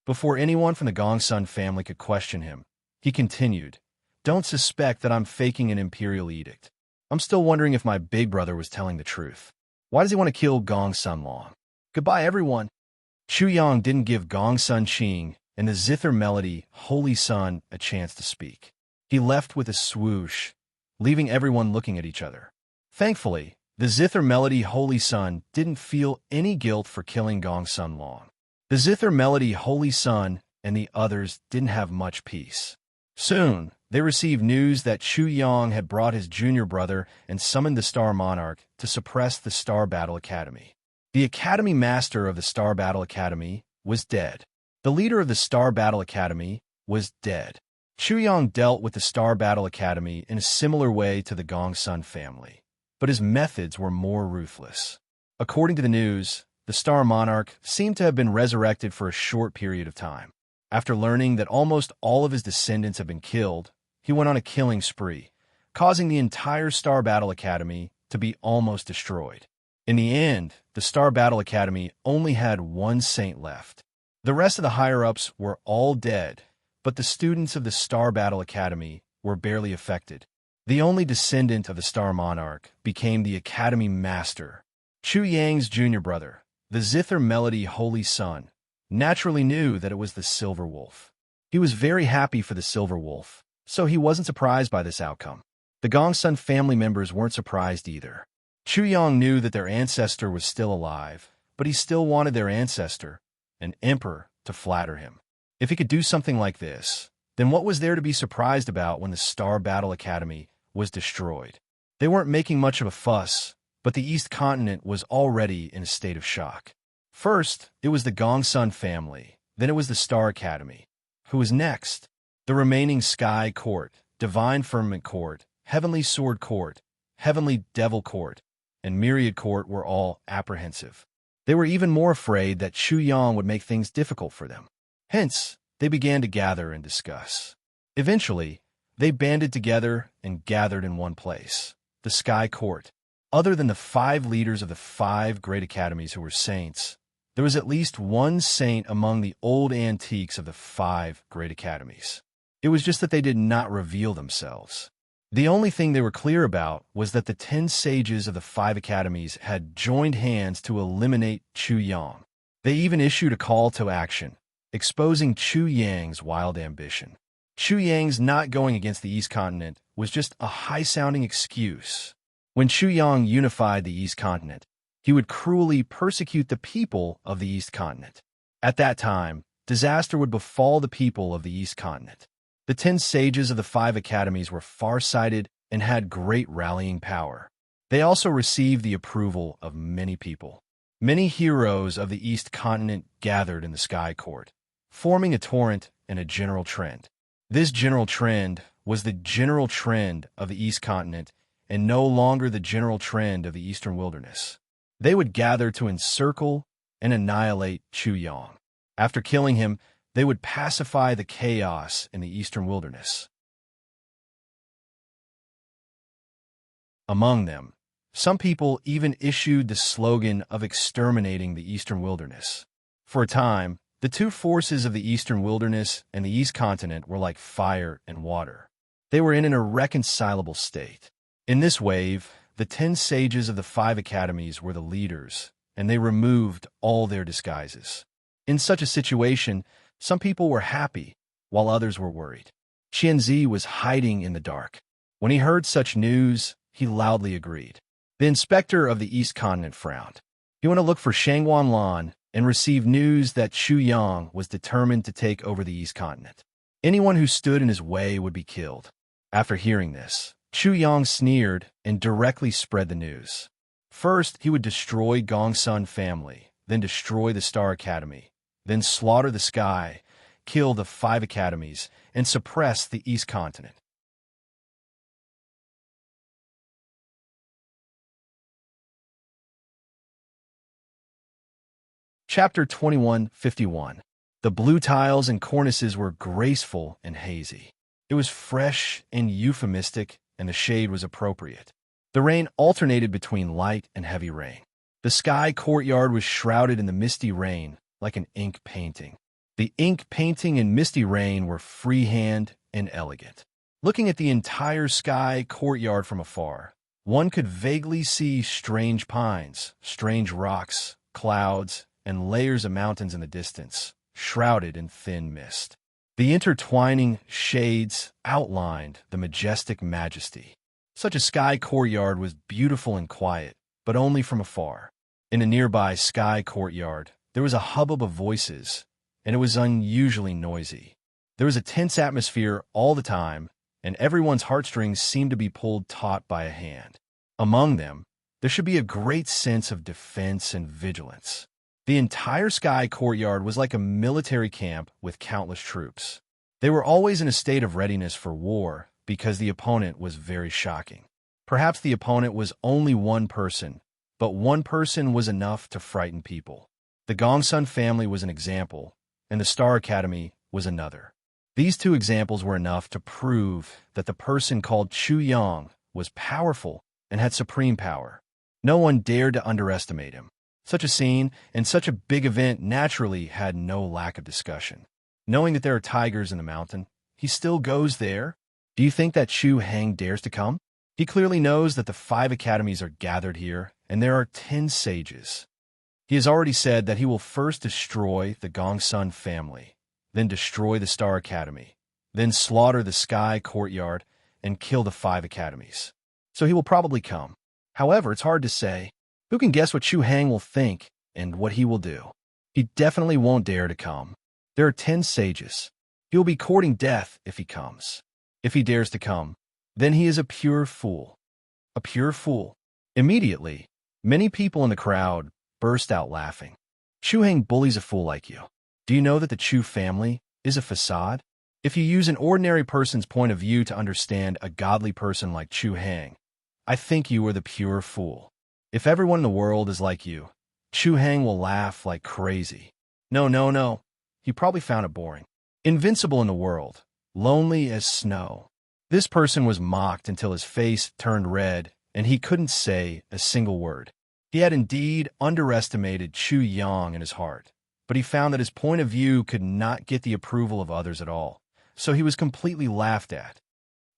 Before anyone from the Gong Sun family could question him, he continued, don't suspect that I'm faking an imperial edict. I'm still wondering if my big brother was telling the truth. Why does he want to kill Gong Sun Long? Goodbye, everyone. Chu Yang didn't give Gong Sun Qing and the zither melody Holy Sun a chance to speak. He left with a swoosh, leaving everyone looking at each other. Thankfully, the zither melody Holy Sun didn't feel any guilt for killing Gong Sun Long. The zither melody Holy Sun and the others didn't have much peace. Soon, they received news that Chu Yang had brought his junior brother and summoned the Star Monarch to suppress the Star Battle Academy. The Academy Master of the Star Battle Academy was dead. The leader of the Star Battle Academy was dead. Chu Yang dealt with the Star Battle Academy in a similar way to the Gong Sun family, but his methods were more ruthless. According to the news, the Star Monarch seemed to have been resurrected for a short period of time. After learning that almost all of his descendants had been killed, he went on a killing spree, causing the entire Star Battle Academy to be almost destroyed. In the end, the Star Battle Academy only had one saint left. The rest of the higher-ups were all dead, but the students of the Star Battle Academy were barely affected. The only descendant of the Star Monarch became the Academy Master. Chu Yang's junior brother, the zither melody Holy Sun, naturally knew that it was the Silver Wolf. He was very happy for the Silver Wolf, so he wasn't surprised by this outcome. The Gong Sun family members weren't surprised either. Chu Yang knew that their ancestor was still alive, but he still wanted their ancestor, an emperor, to flatter him. If he could do something like this, then what was there to be surprised about when the Star Battle Academy was destroyed? They weren't making much of a fuss, but the East Continent was already in a state of shock. First, it was the Gong Sun family, then it was the Star Academy. Who was next? The remaining Sky Court, Divine Firmament Court, Heavenly Sword Court, Heavenly Devil Court, and Myriad Court were all apprehensive. They were even more afraid that Chu Yang would make things difficult for them. Hence, they began to gather and discuss. Eventually, they banded together and gathered in one place, the Sky Court. Other than the 5 leaders of the 5 great academies who were saints, there was at least one saint among the old antiques of the 5 great academies. It was just that they did not reveal themselves. The only thing they were clear about was that the 10 sages of the 5 academies had joined hands to eliminate Chu Yang. They even issued a call to action, exposing Chu Yang's wild ambition. Chu Yang's not going against the East Continent was just a high-sounding excuse. When Chu Yang unified the East Continent, he would cruelly persecute the people of the East Continent. At that time, disaster would befall the people of the East Continent. The 10 sages of the 5 academies were far-sighted and had great rallying power. They also received the approval of many people. Many heroes of the East Continent gathered in the Sky Court, forming a torrent and a general trend. This general trend was the general trend of the East Continent and no longer the general trend of the Eastern Wilderness. They would gather to encircle and annihilate Chu Yang. After killing him, they would pacify the chaos in the Eastern Wilderness. Among them, some people even issued the slogan of exterminating the Eastern Wilderness. For a time, the two forces of the Eastern Wilderness and the East Continent were like fire and water. They were in an irreconcilable state. In this wave, the 10 sages of the 5 academies were the leaders, and they removed all their disguises. In such a situation, some people were happy, while others were worried. Qianzi was hiding in the dark. When he heard such news, he loudly agreed. The inspector of the East Continent frowned. He went to look for Shangguan Lan and received news that Chu Yang was determined to take over the East Continent. Anyone who stood in his way would be killed. After hearing this, Chu Yang sneered and directly spread the news. First, he would destroy Gong Sun family, then destroy the Star Academy, then slaughter the sky, kill the 5 academies, and suppress the East Continent. Chapter 2151. The blue tiles and cornices were graceful and hazy. It was fresh and euphemistic, and the shade was appropriate. The rain alternated between light and heavy rain. The sky courtyard was shrouded in the misty rain, like an ink painting. The ink painting and misty rain were freehand and elegant. Looking at the entire sky courtyard from afar, one could vaguely see strange pines, strange rocks, clouds, and layers of mountains in the distance, shrouded in thin mist. The intertwining shades outlined the majestic majesty. Such a sky courtyard was beautiful and quiet, but only from afar. In a nearby sky courtyard, there was a hubbub of voices, and it was unusually noisy. There was a tense atmosphere all the time, and everyone's heartstrings seemed to be pulled taut by a hand. Among them, there should be a great sense of defense and vigilance. The entire sky courtyard was like a military camp with countless troops. They were always in a state of readiness for war because the opponent was very shocking. Perhaps the opponent was only one person, but one person was enough to frighten people. The Gongsun family was an example, and the Star Academy was another. These two examples were enough to prove that the person called Chu Yang was powerful and had supreme power. No one dared to underestimate him. Such a scene and such a big event naturally had no lack of discussion. Knowing that there are tigers in the mountain, he still goes there. Do you think that Chu Hang dares to come? He clearly knows that the 5 academies are gathered here, and there are 10 sages. He has already said that he will first destroy the Gongsun family, then destroy the Star Academy, then slaughter the Sky Courtyard, and kill the 5 academies. So he will probably come. However, it's hard to say. Who can guess what Chu Hang will think and what he will do? He definitely won't dare to come. There are 10 sages. He will be courting death if he comes. If he dares to come, then he is a pure fool. A pure fool. Immediately, many people in the crowd burst out laughing. Chu Hang bullies a fool like you. Do you know that the Chu family is a facade? If you use an ordinary person's point of view to understand a godly person like Chu Hang, I think you are the pure fool. If everyone in the world is like you, Chu Hang will laugh like crazy. No. He probably found it boring. Invincible in the world, lonely as snow. This person was mocked until his face turned red and he couldn't say a single word. He had indeed underestimated Chu Yang in his heart, but he found that his point of view could not get the approval of others at all, so he was completely laughed at.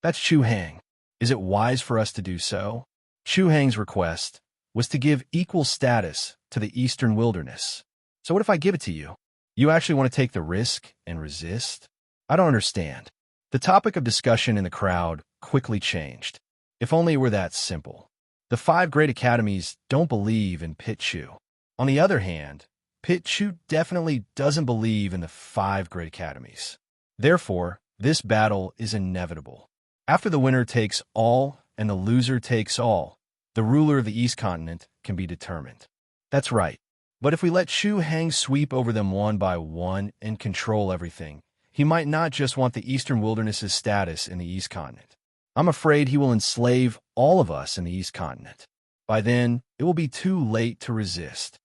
That's Chu Hang. Is it wise for us to do so? Chu Hang's request was to give equal status to the Eastern Wilderness. So what if I give it to you? You actually want to take the risk and resist? I don't understand. The topic of discussion in the crowd quickly changed. If only it were that simple. The 5 great academies don't believe in Pit Chu. On the other hand, Pit Chu definitely doesn't believe in the 5 great academies. Therefore, this battle is inevitable. After the winner takes all and the loser takes all, the ruler of the East Continent can be determined. That's right. But if we let Chu Hang sweep over them one by one and control everything, he might not just want the Eastern Wilderness's status in the East Continent. I'm afraid he will enslave all of us in the East Continent. By then, it will be too late to resist.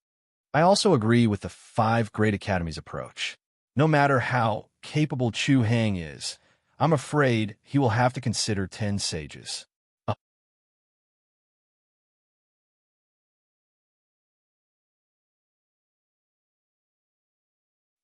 I also agree with the 5 great academies approach. No matter how capable Chu Hang is, I'm afraid he will have to consider 10 sages.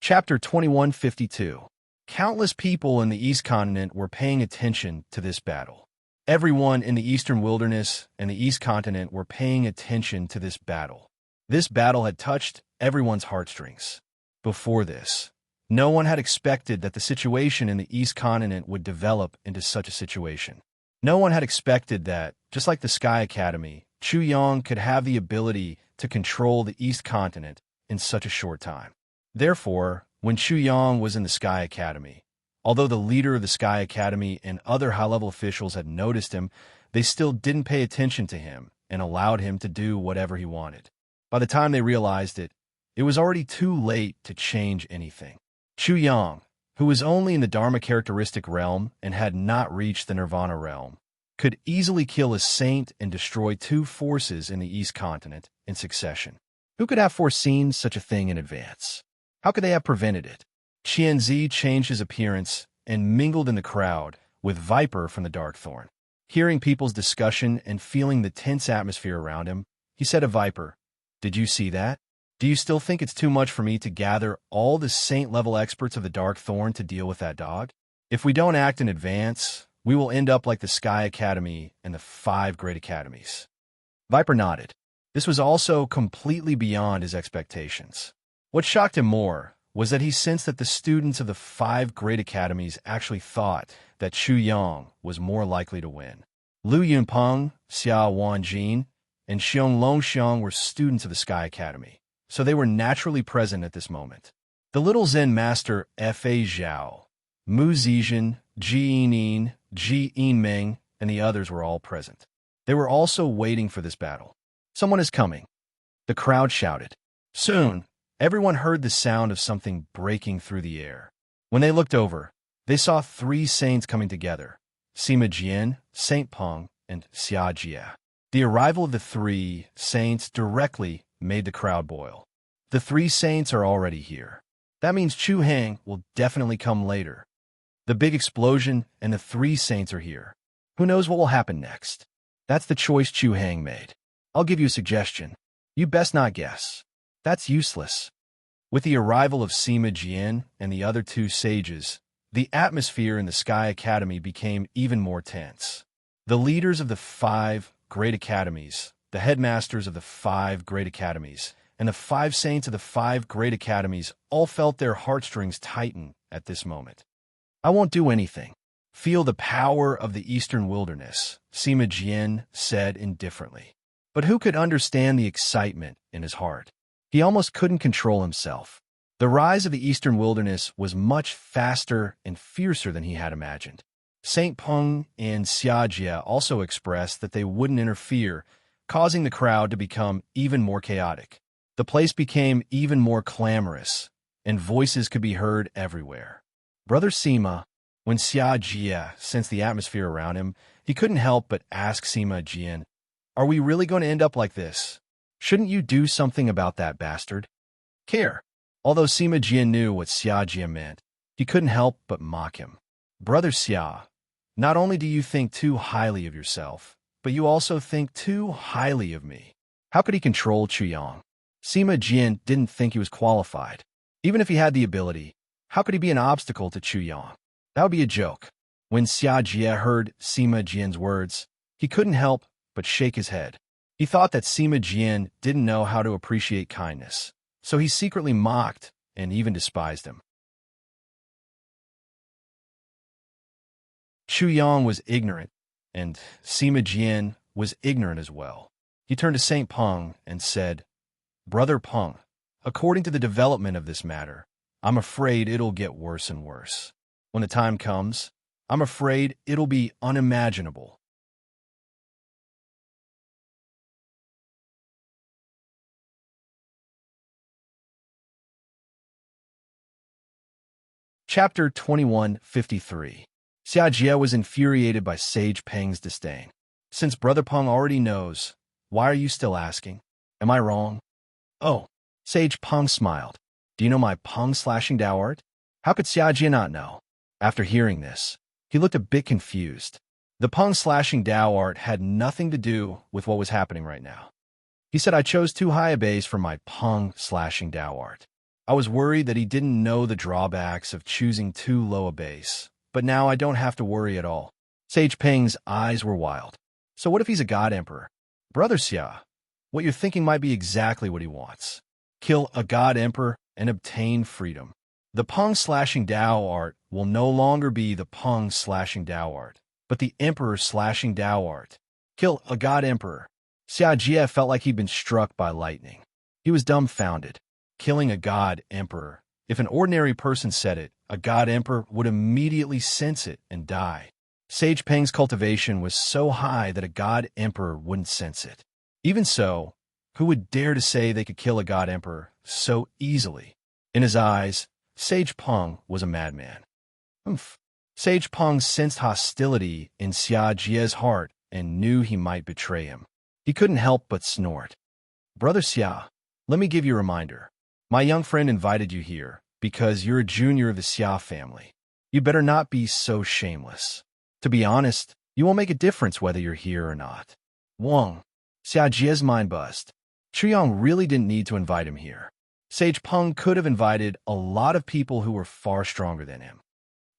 Chapter 2152. Countless people in the East Continent were paying attention to this battle. Everyone in the Eastern Wilderness and the East Continent were paying attention to this battle. This battle had touched everyone's heartstrings. Before this, no one had expected that the situation in the East Continent would develop into such a situation. No one had expected that, just like the Sky Academy, Chu Yang could have the ability to control the East Continent in such a short time. Therefore, when Chu Yang was in the Sky Academy, although the leader of the Sky Academy and other high-level officials had noticed him, they still didn't pay attention to him and allowed him to do whatever he wanted. By the time they realized it, it was already too late to change anything. Chu Yang, who was only in the Dharma characteristic realm and had not reached the Nirvana realm, could easily kill a saint and destroy two forces in the East Continent in succession. Who could have foreseen such a thing in advance? How could they have prevented it? Qianzi changed his appearance and mingled in the crowd with Viper from the Darkthorn. Hearing people's discussion and feeling the tense atmosphere around him, he said to Viper, "Did you see that? Do you still think it's too much for me to gather all the saint-level experts of the Darkthorn to deal with that dog? If we don't act in advance, we will end up like the Sky Academy and the 5 Great Academies." Viper nodded. This was also completely beyond his expectations. What shocked him more was that he sensed that the students of the 5 Great Academies actually thought that Chu Yang was more likely to win. Lu Yunpeng, Xia Wanjin, and Xiong Longxiang were students of the Sky Academy, so they were naturally present at this moment. The little Zen master F.A. Zhao, Mu Zizhen, Ji Yinin, Ji Yinmeng, and the others were all present. They were also waiting for this battle. "Someone is coming," the crowd shouted. Soon, everyone heard the sound of something breaking through the air. When they looked over, they saw 3 saints coming together: Sima Jian, Saint Peng, and Xia Jie. The arrival of the 3 saints directly made the crowd boil. The 3 saints are already here. That means Chu Hang will definitely come later. The big explosion and the 3 saints are here. Who knows what will happen next? That's the choice Chu Hang made. I'll give you a suggestion. You best not guess. That's useless. With the arrival of Sima Jian and the other 2 sages, the atmosphere in the Sky Academy became even more tense. The leaders of the 5 Great Academies, the headmasters of the 5 Great Academies, and the 5 saints of the 5 Great Academies all felt their heartstrings tighten at this moment. "I won't do anything. Feel the power of the Eastern Wilderness," Sima Jian said indifferently. But who could understand the excitement in his heart? He almost couldn't control himself. The rise of the Eastern Wilderness was much faster and fiercer than he had imagined. Saint Peng and Xia Jie also expressed that they wouldn't interfere, causing the crowd to become even more chaotic. The place became even more clamorous, and voices could be heard everywhere. Brother Sima, when Xia Jie sensed the atmosphere around him, he couldn't help but ask Sima Jian, "Are we really going to end up like this? Shouldn't you do something about that bastard?" Care. Although Sima Jian knew what Xia Jie meant, he couldn't help but mock him. "Brother Xia, not only do you think too highly of yourself, but you also think too highly of me." How could he control Chu Yang? Sima Jian didn't think he was qualified. Even if he had the ability, how could he be an obstacle to Chu Yang? That would be a joke. When Xia Jie heard Sima Jian's words, he couldn't help but shake his head. He thought that Sima Jian didn't know how to appreciate kindness, so he secretly mocked and even despised him. Chu Yang was ignorant, and Sima Jian was ignorant as well. He turned to Saint Peng and said, "Brother Peng, according to the development of this matter, I'm afraid it'll get worse and worse. When the time comes, I'm afraid it'll be unimaginable." Chapter 2153. Xia Jie was infuriated by Sage Peng's disdain. "Since Brother Peng already knows, why are you still asking? Am I wrong?" "Oh." Sage Peng smiled. "Do you know my Peng slashing Dao art?" How could Xia Jie not know? After hearing this, he looked a bit confused. The Peng slashing Dao art had nothing to do with what was happening right now. He said, "I chose too high a base for my Peng slashing Dao art. I was worried that he didn't know the drawbacks of choosing too low a base, but now I don't have to worry at all." Sage Peng's eyes were wild. "So what if he's a god emperor?" "Brother Xia, what you're thinking might be exactly what he wants. Kill a god emperor and obtain freedom. The Peng slashing Dao art will no longer be the Peng slashing Dao art, but the emperor slashing Dao art. Kill a god emperor." Xia Jie felt like he'd been struck by lightning. He was dumbfounded. Killing a god emperor. If an ordinary person said it, a god emperor would immediately sense it and die. Sage Peng's cultivation was so high that a god emperor wouldn't sense it. Even so, Who would dare to say they could kill a god emperor so easily? In his eyes, Sage Peng was a madman. Humph. Sage Peng sensed hostility in Xia Jie's heart and knew he might betray him. He couldn't help but snort. Brother Xia, let me give you a reminder. My young friend invited you here because you're a junior of the Xia family. You better not be so shameless. To be honest, you won't make a difference whether you're here or not. Wang. Xia Jie's mind buzzed. Chuyang really didn't need to invite him here. Sage Peng could have invited a lot of people who were far stronger than him.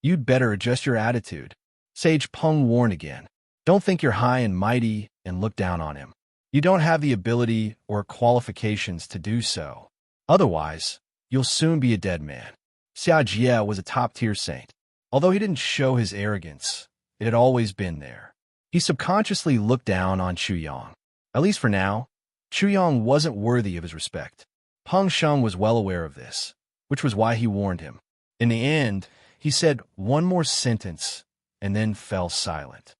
You'd better adjust your attitude. Sage Peng warned again. Don't think you're high and mighty and look down on him. You don't have the ability or qualifications to do so. Otherwise, you'll soon be a dead man. Xia Jie was a top-tier saint. Although he didn't show his arrogance, it had always been there. He subconsciously looked down on Chuyang. At least for now, Chuyang wasn't worthy of his respect. Peng Sheng was well aware of this, which was why he warned him. In the end, he said one more sentence and then fell silent.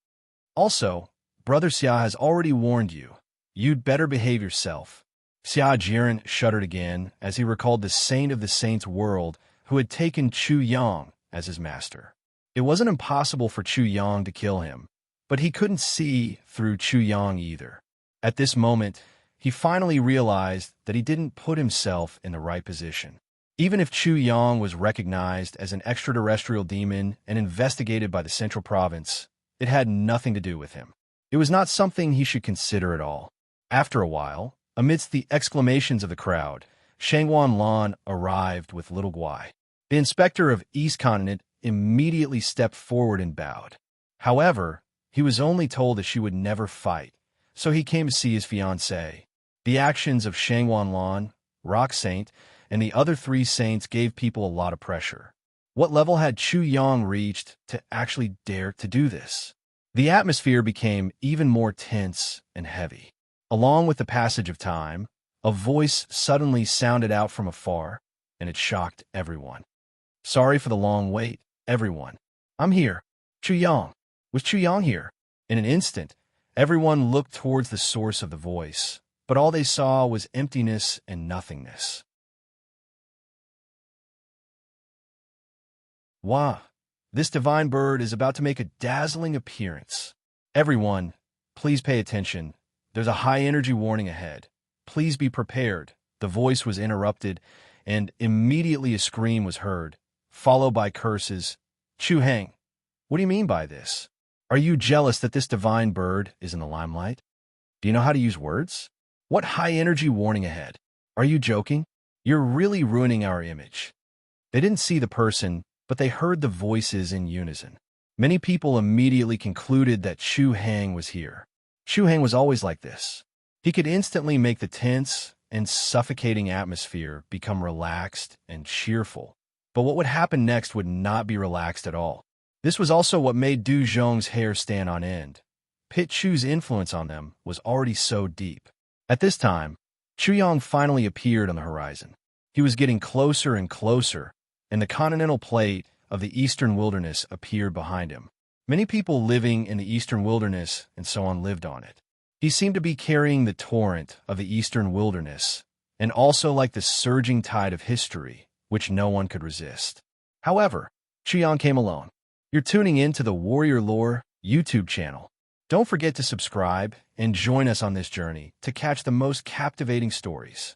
Also, Brother Xia has already warned you. You'd better behave yourself. Xia Jiren shuddered again as he recalled the saint of the saints' world who had taken Chu Yang as his master. It wasn't impossible for Chu Yang to kill him, but he couldn't see through Chu Yang either. At this moment, he finally realized that he didn't put himself in the right position. Even if Chu Yang was recognized as an extraterrestrial demon and investigated by the Central Province, it had nothing to do with him. It was not something he should consider at all. After a while, amidst the exclamations of the crowd, Shangwan Lan arrived with little Guai. The inspector of East Continent immediately stepped forward and bowed. However, he was only told that she would never fight, so he came to see his fiancée. The actions of Shangwan Lan, Rock Saint, and the other three saints gave people a lot of pressure. What level had Chu Yang reached to actually dare to do this? The atmosphere became even more tense and heavy. Along with the passage of time, a voice suddenly sounded out from afar, and it shocked everyone. Sorry for the long wait, everyone. I'm here. Chu Yang. Was Chu Yang here? In an instant, everyone looked towards the source of the voice, but all they saw was emptiness and nothingness. Wah! This divine bird is about to make a dazzling appearance. Everyone, please pay attention. There's a high-energy warning ahead. Please be prepared. The voice was interrupted, and immediately a scream was heard, followed by curses. Chu Heng, what do you mean by this? Are you jealous that this divine bird is in the limelight? Do you know how to use words? What high-energy warning ahead? Are you joking? You're really ruining our image. They didn't see the person, but they heard the voices in unison. Many people immediately concluded that Chu Heng was here. Chu Heng was always like this. He could instantly make the tense and suffocating atmosphere become relaxed and cheerful. But what would happen next would not be relaxed at all. This was also what made Du Zhong's hair stand on end. Pit Chu's influence on them was already so deep. At this time, Chu Yang finally appeared on the horizon. He was getting closer and closer, and the continental plate of the eastern wilderness appeared behind him. Many people living in the eastern wilderness and so on lived on it. He seemed to be carrying the torrent of the eastern wilderness, and also like the surging tide of history, which no one could resist. However, Chu Yang came alone. You're tuning in to the Warrior Lore YouTube channel. Don't forget to subscribe and join us on this journey to catch the most captivating stories.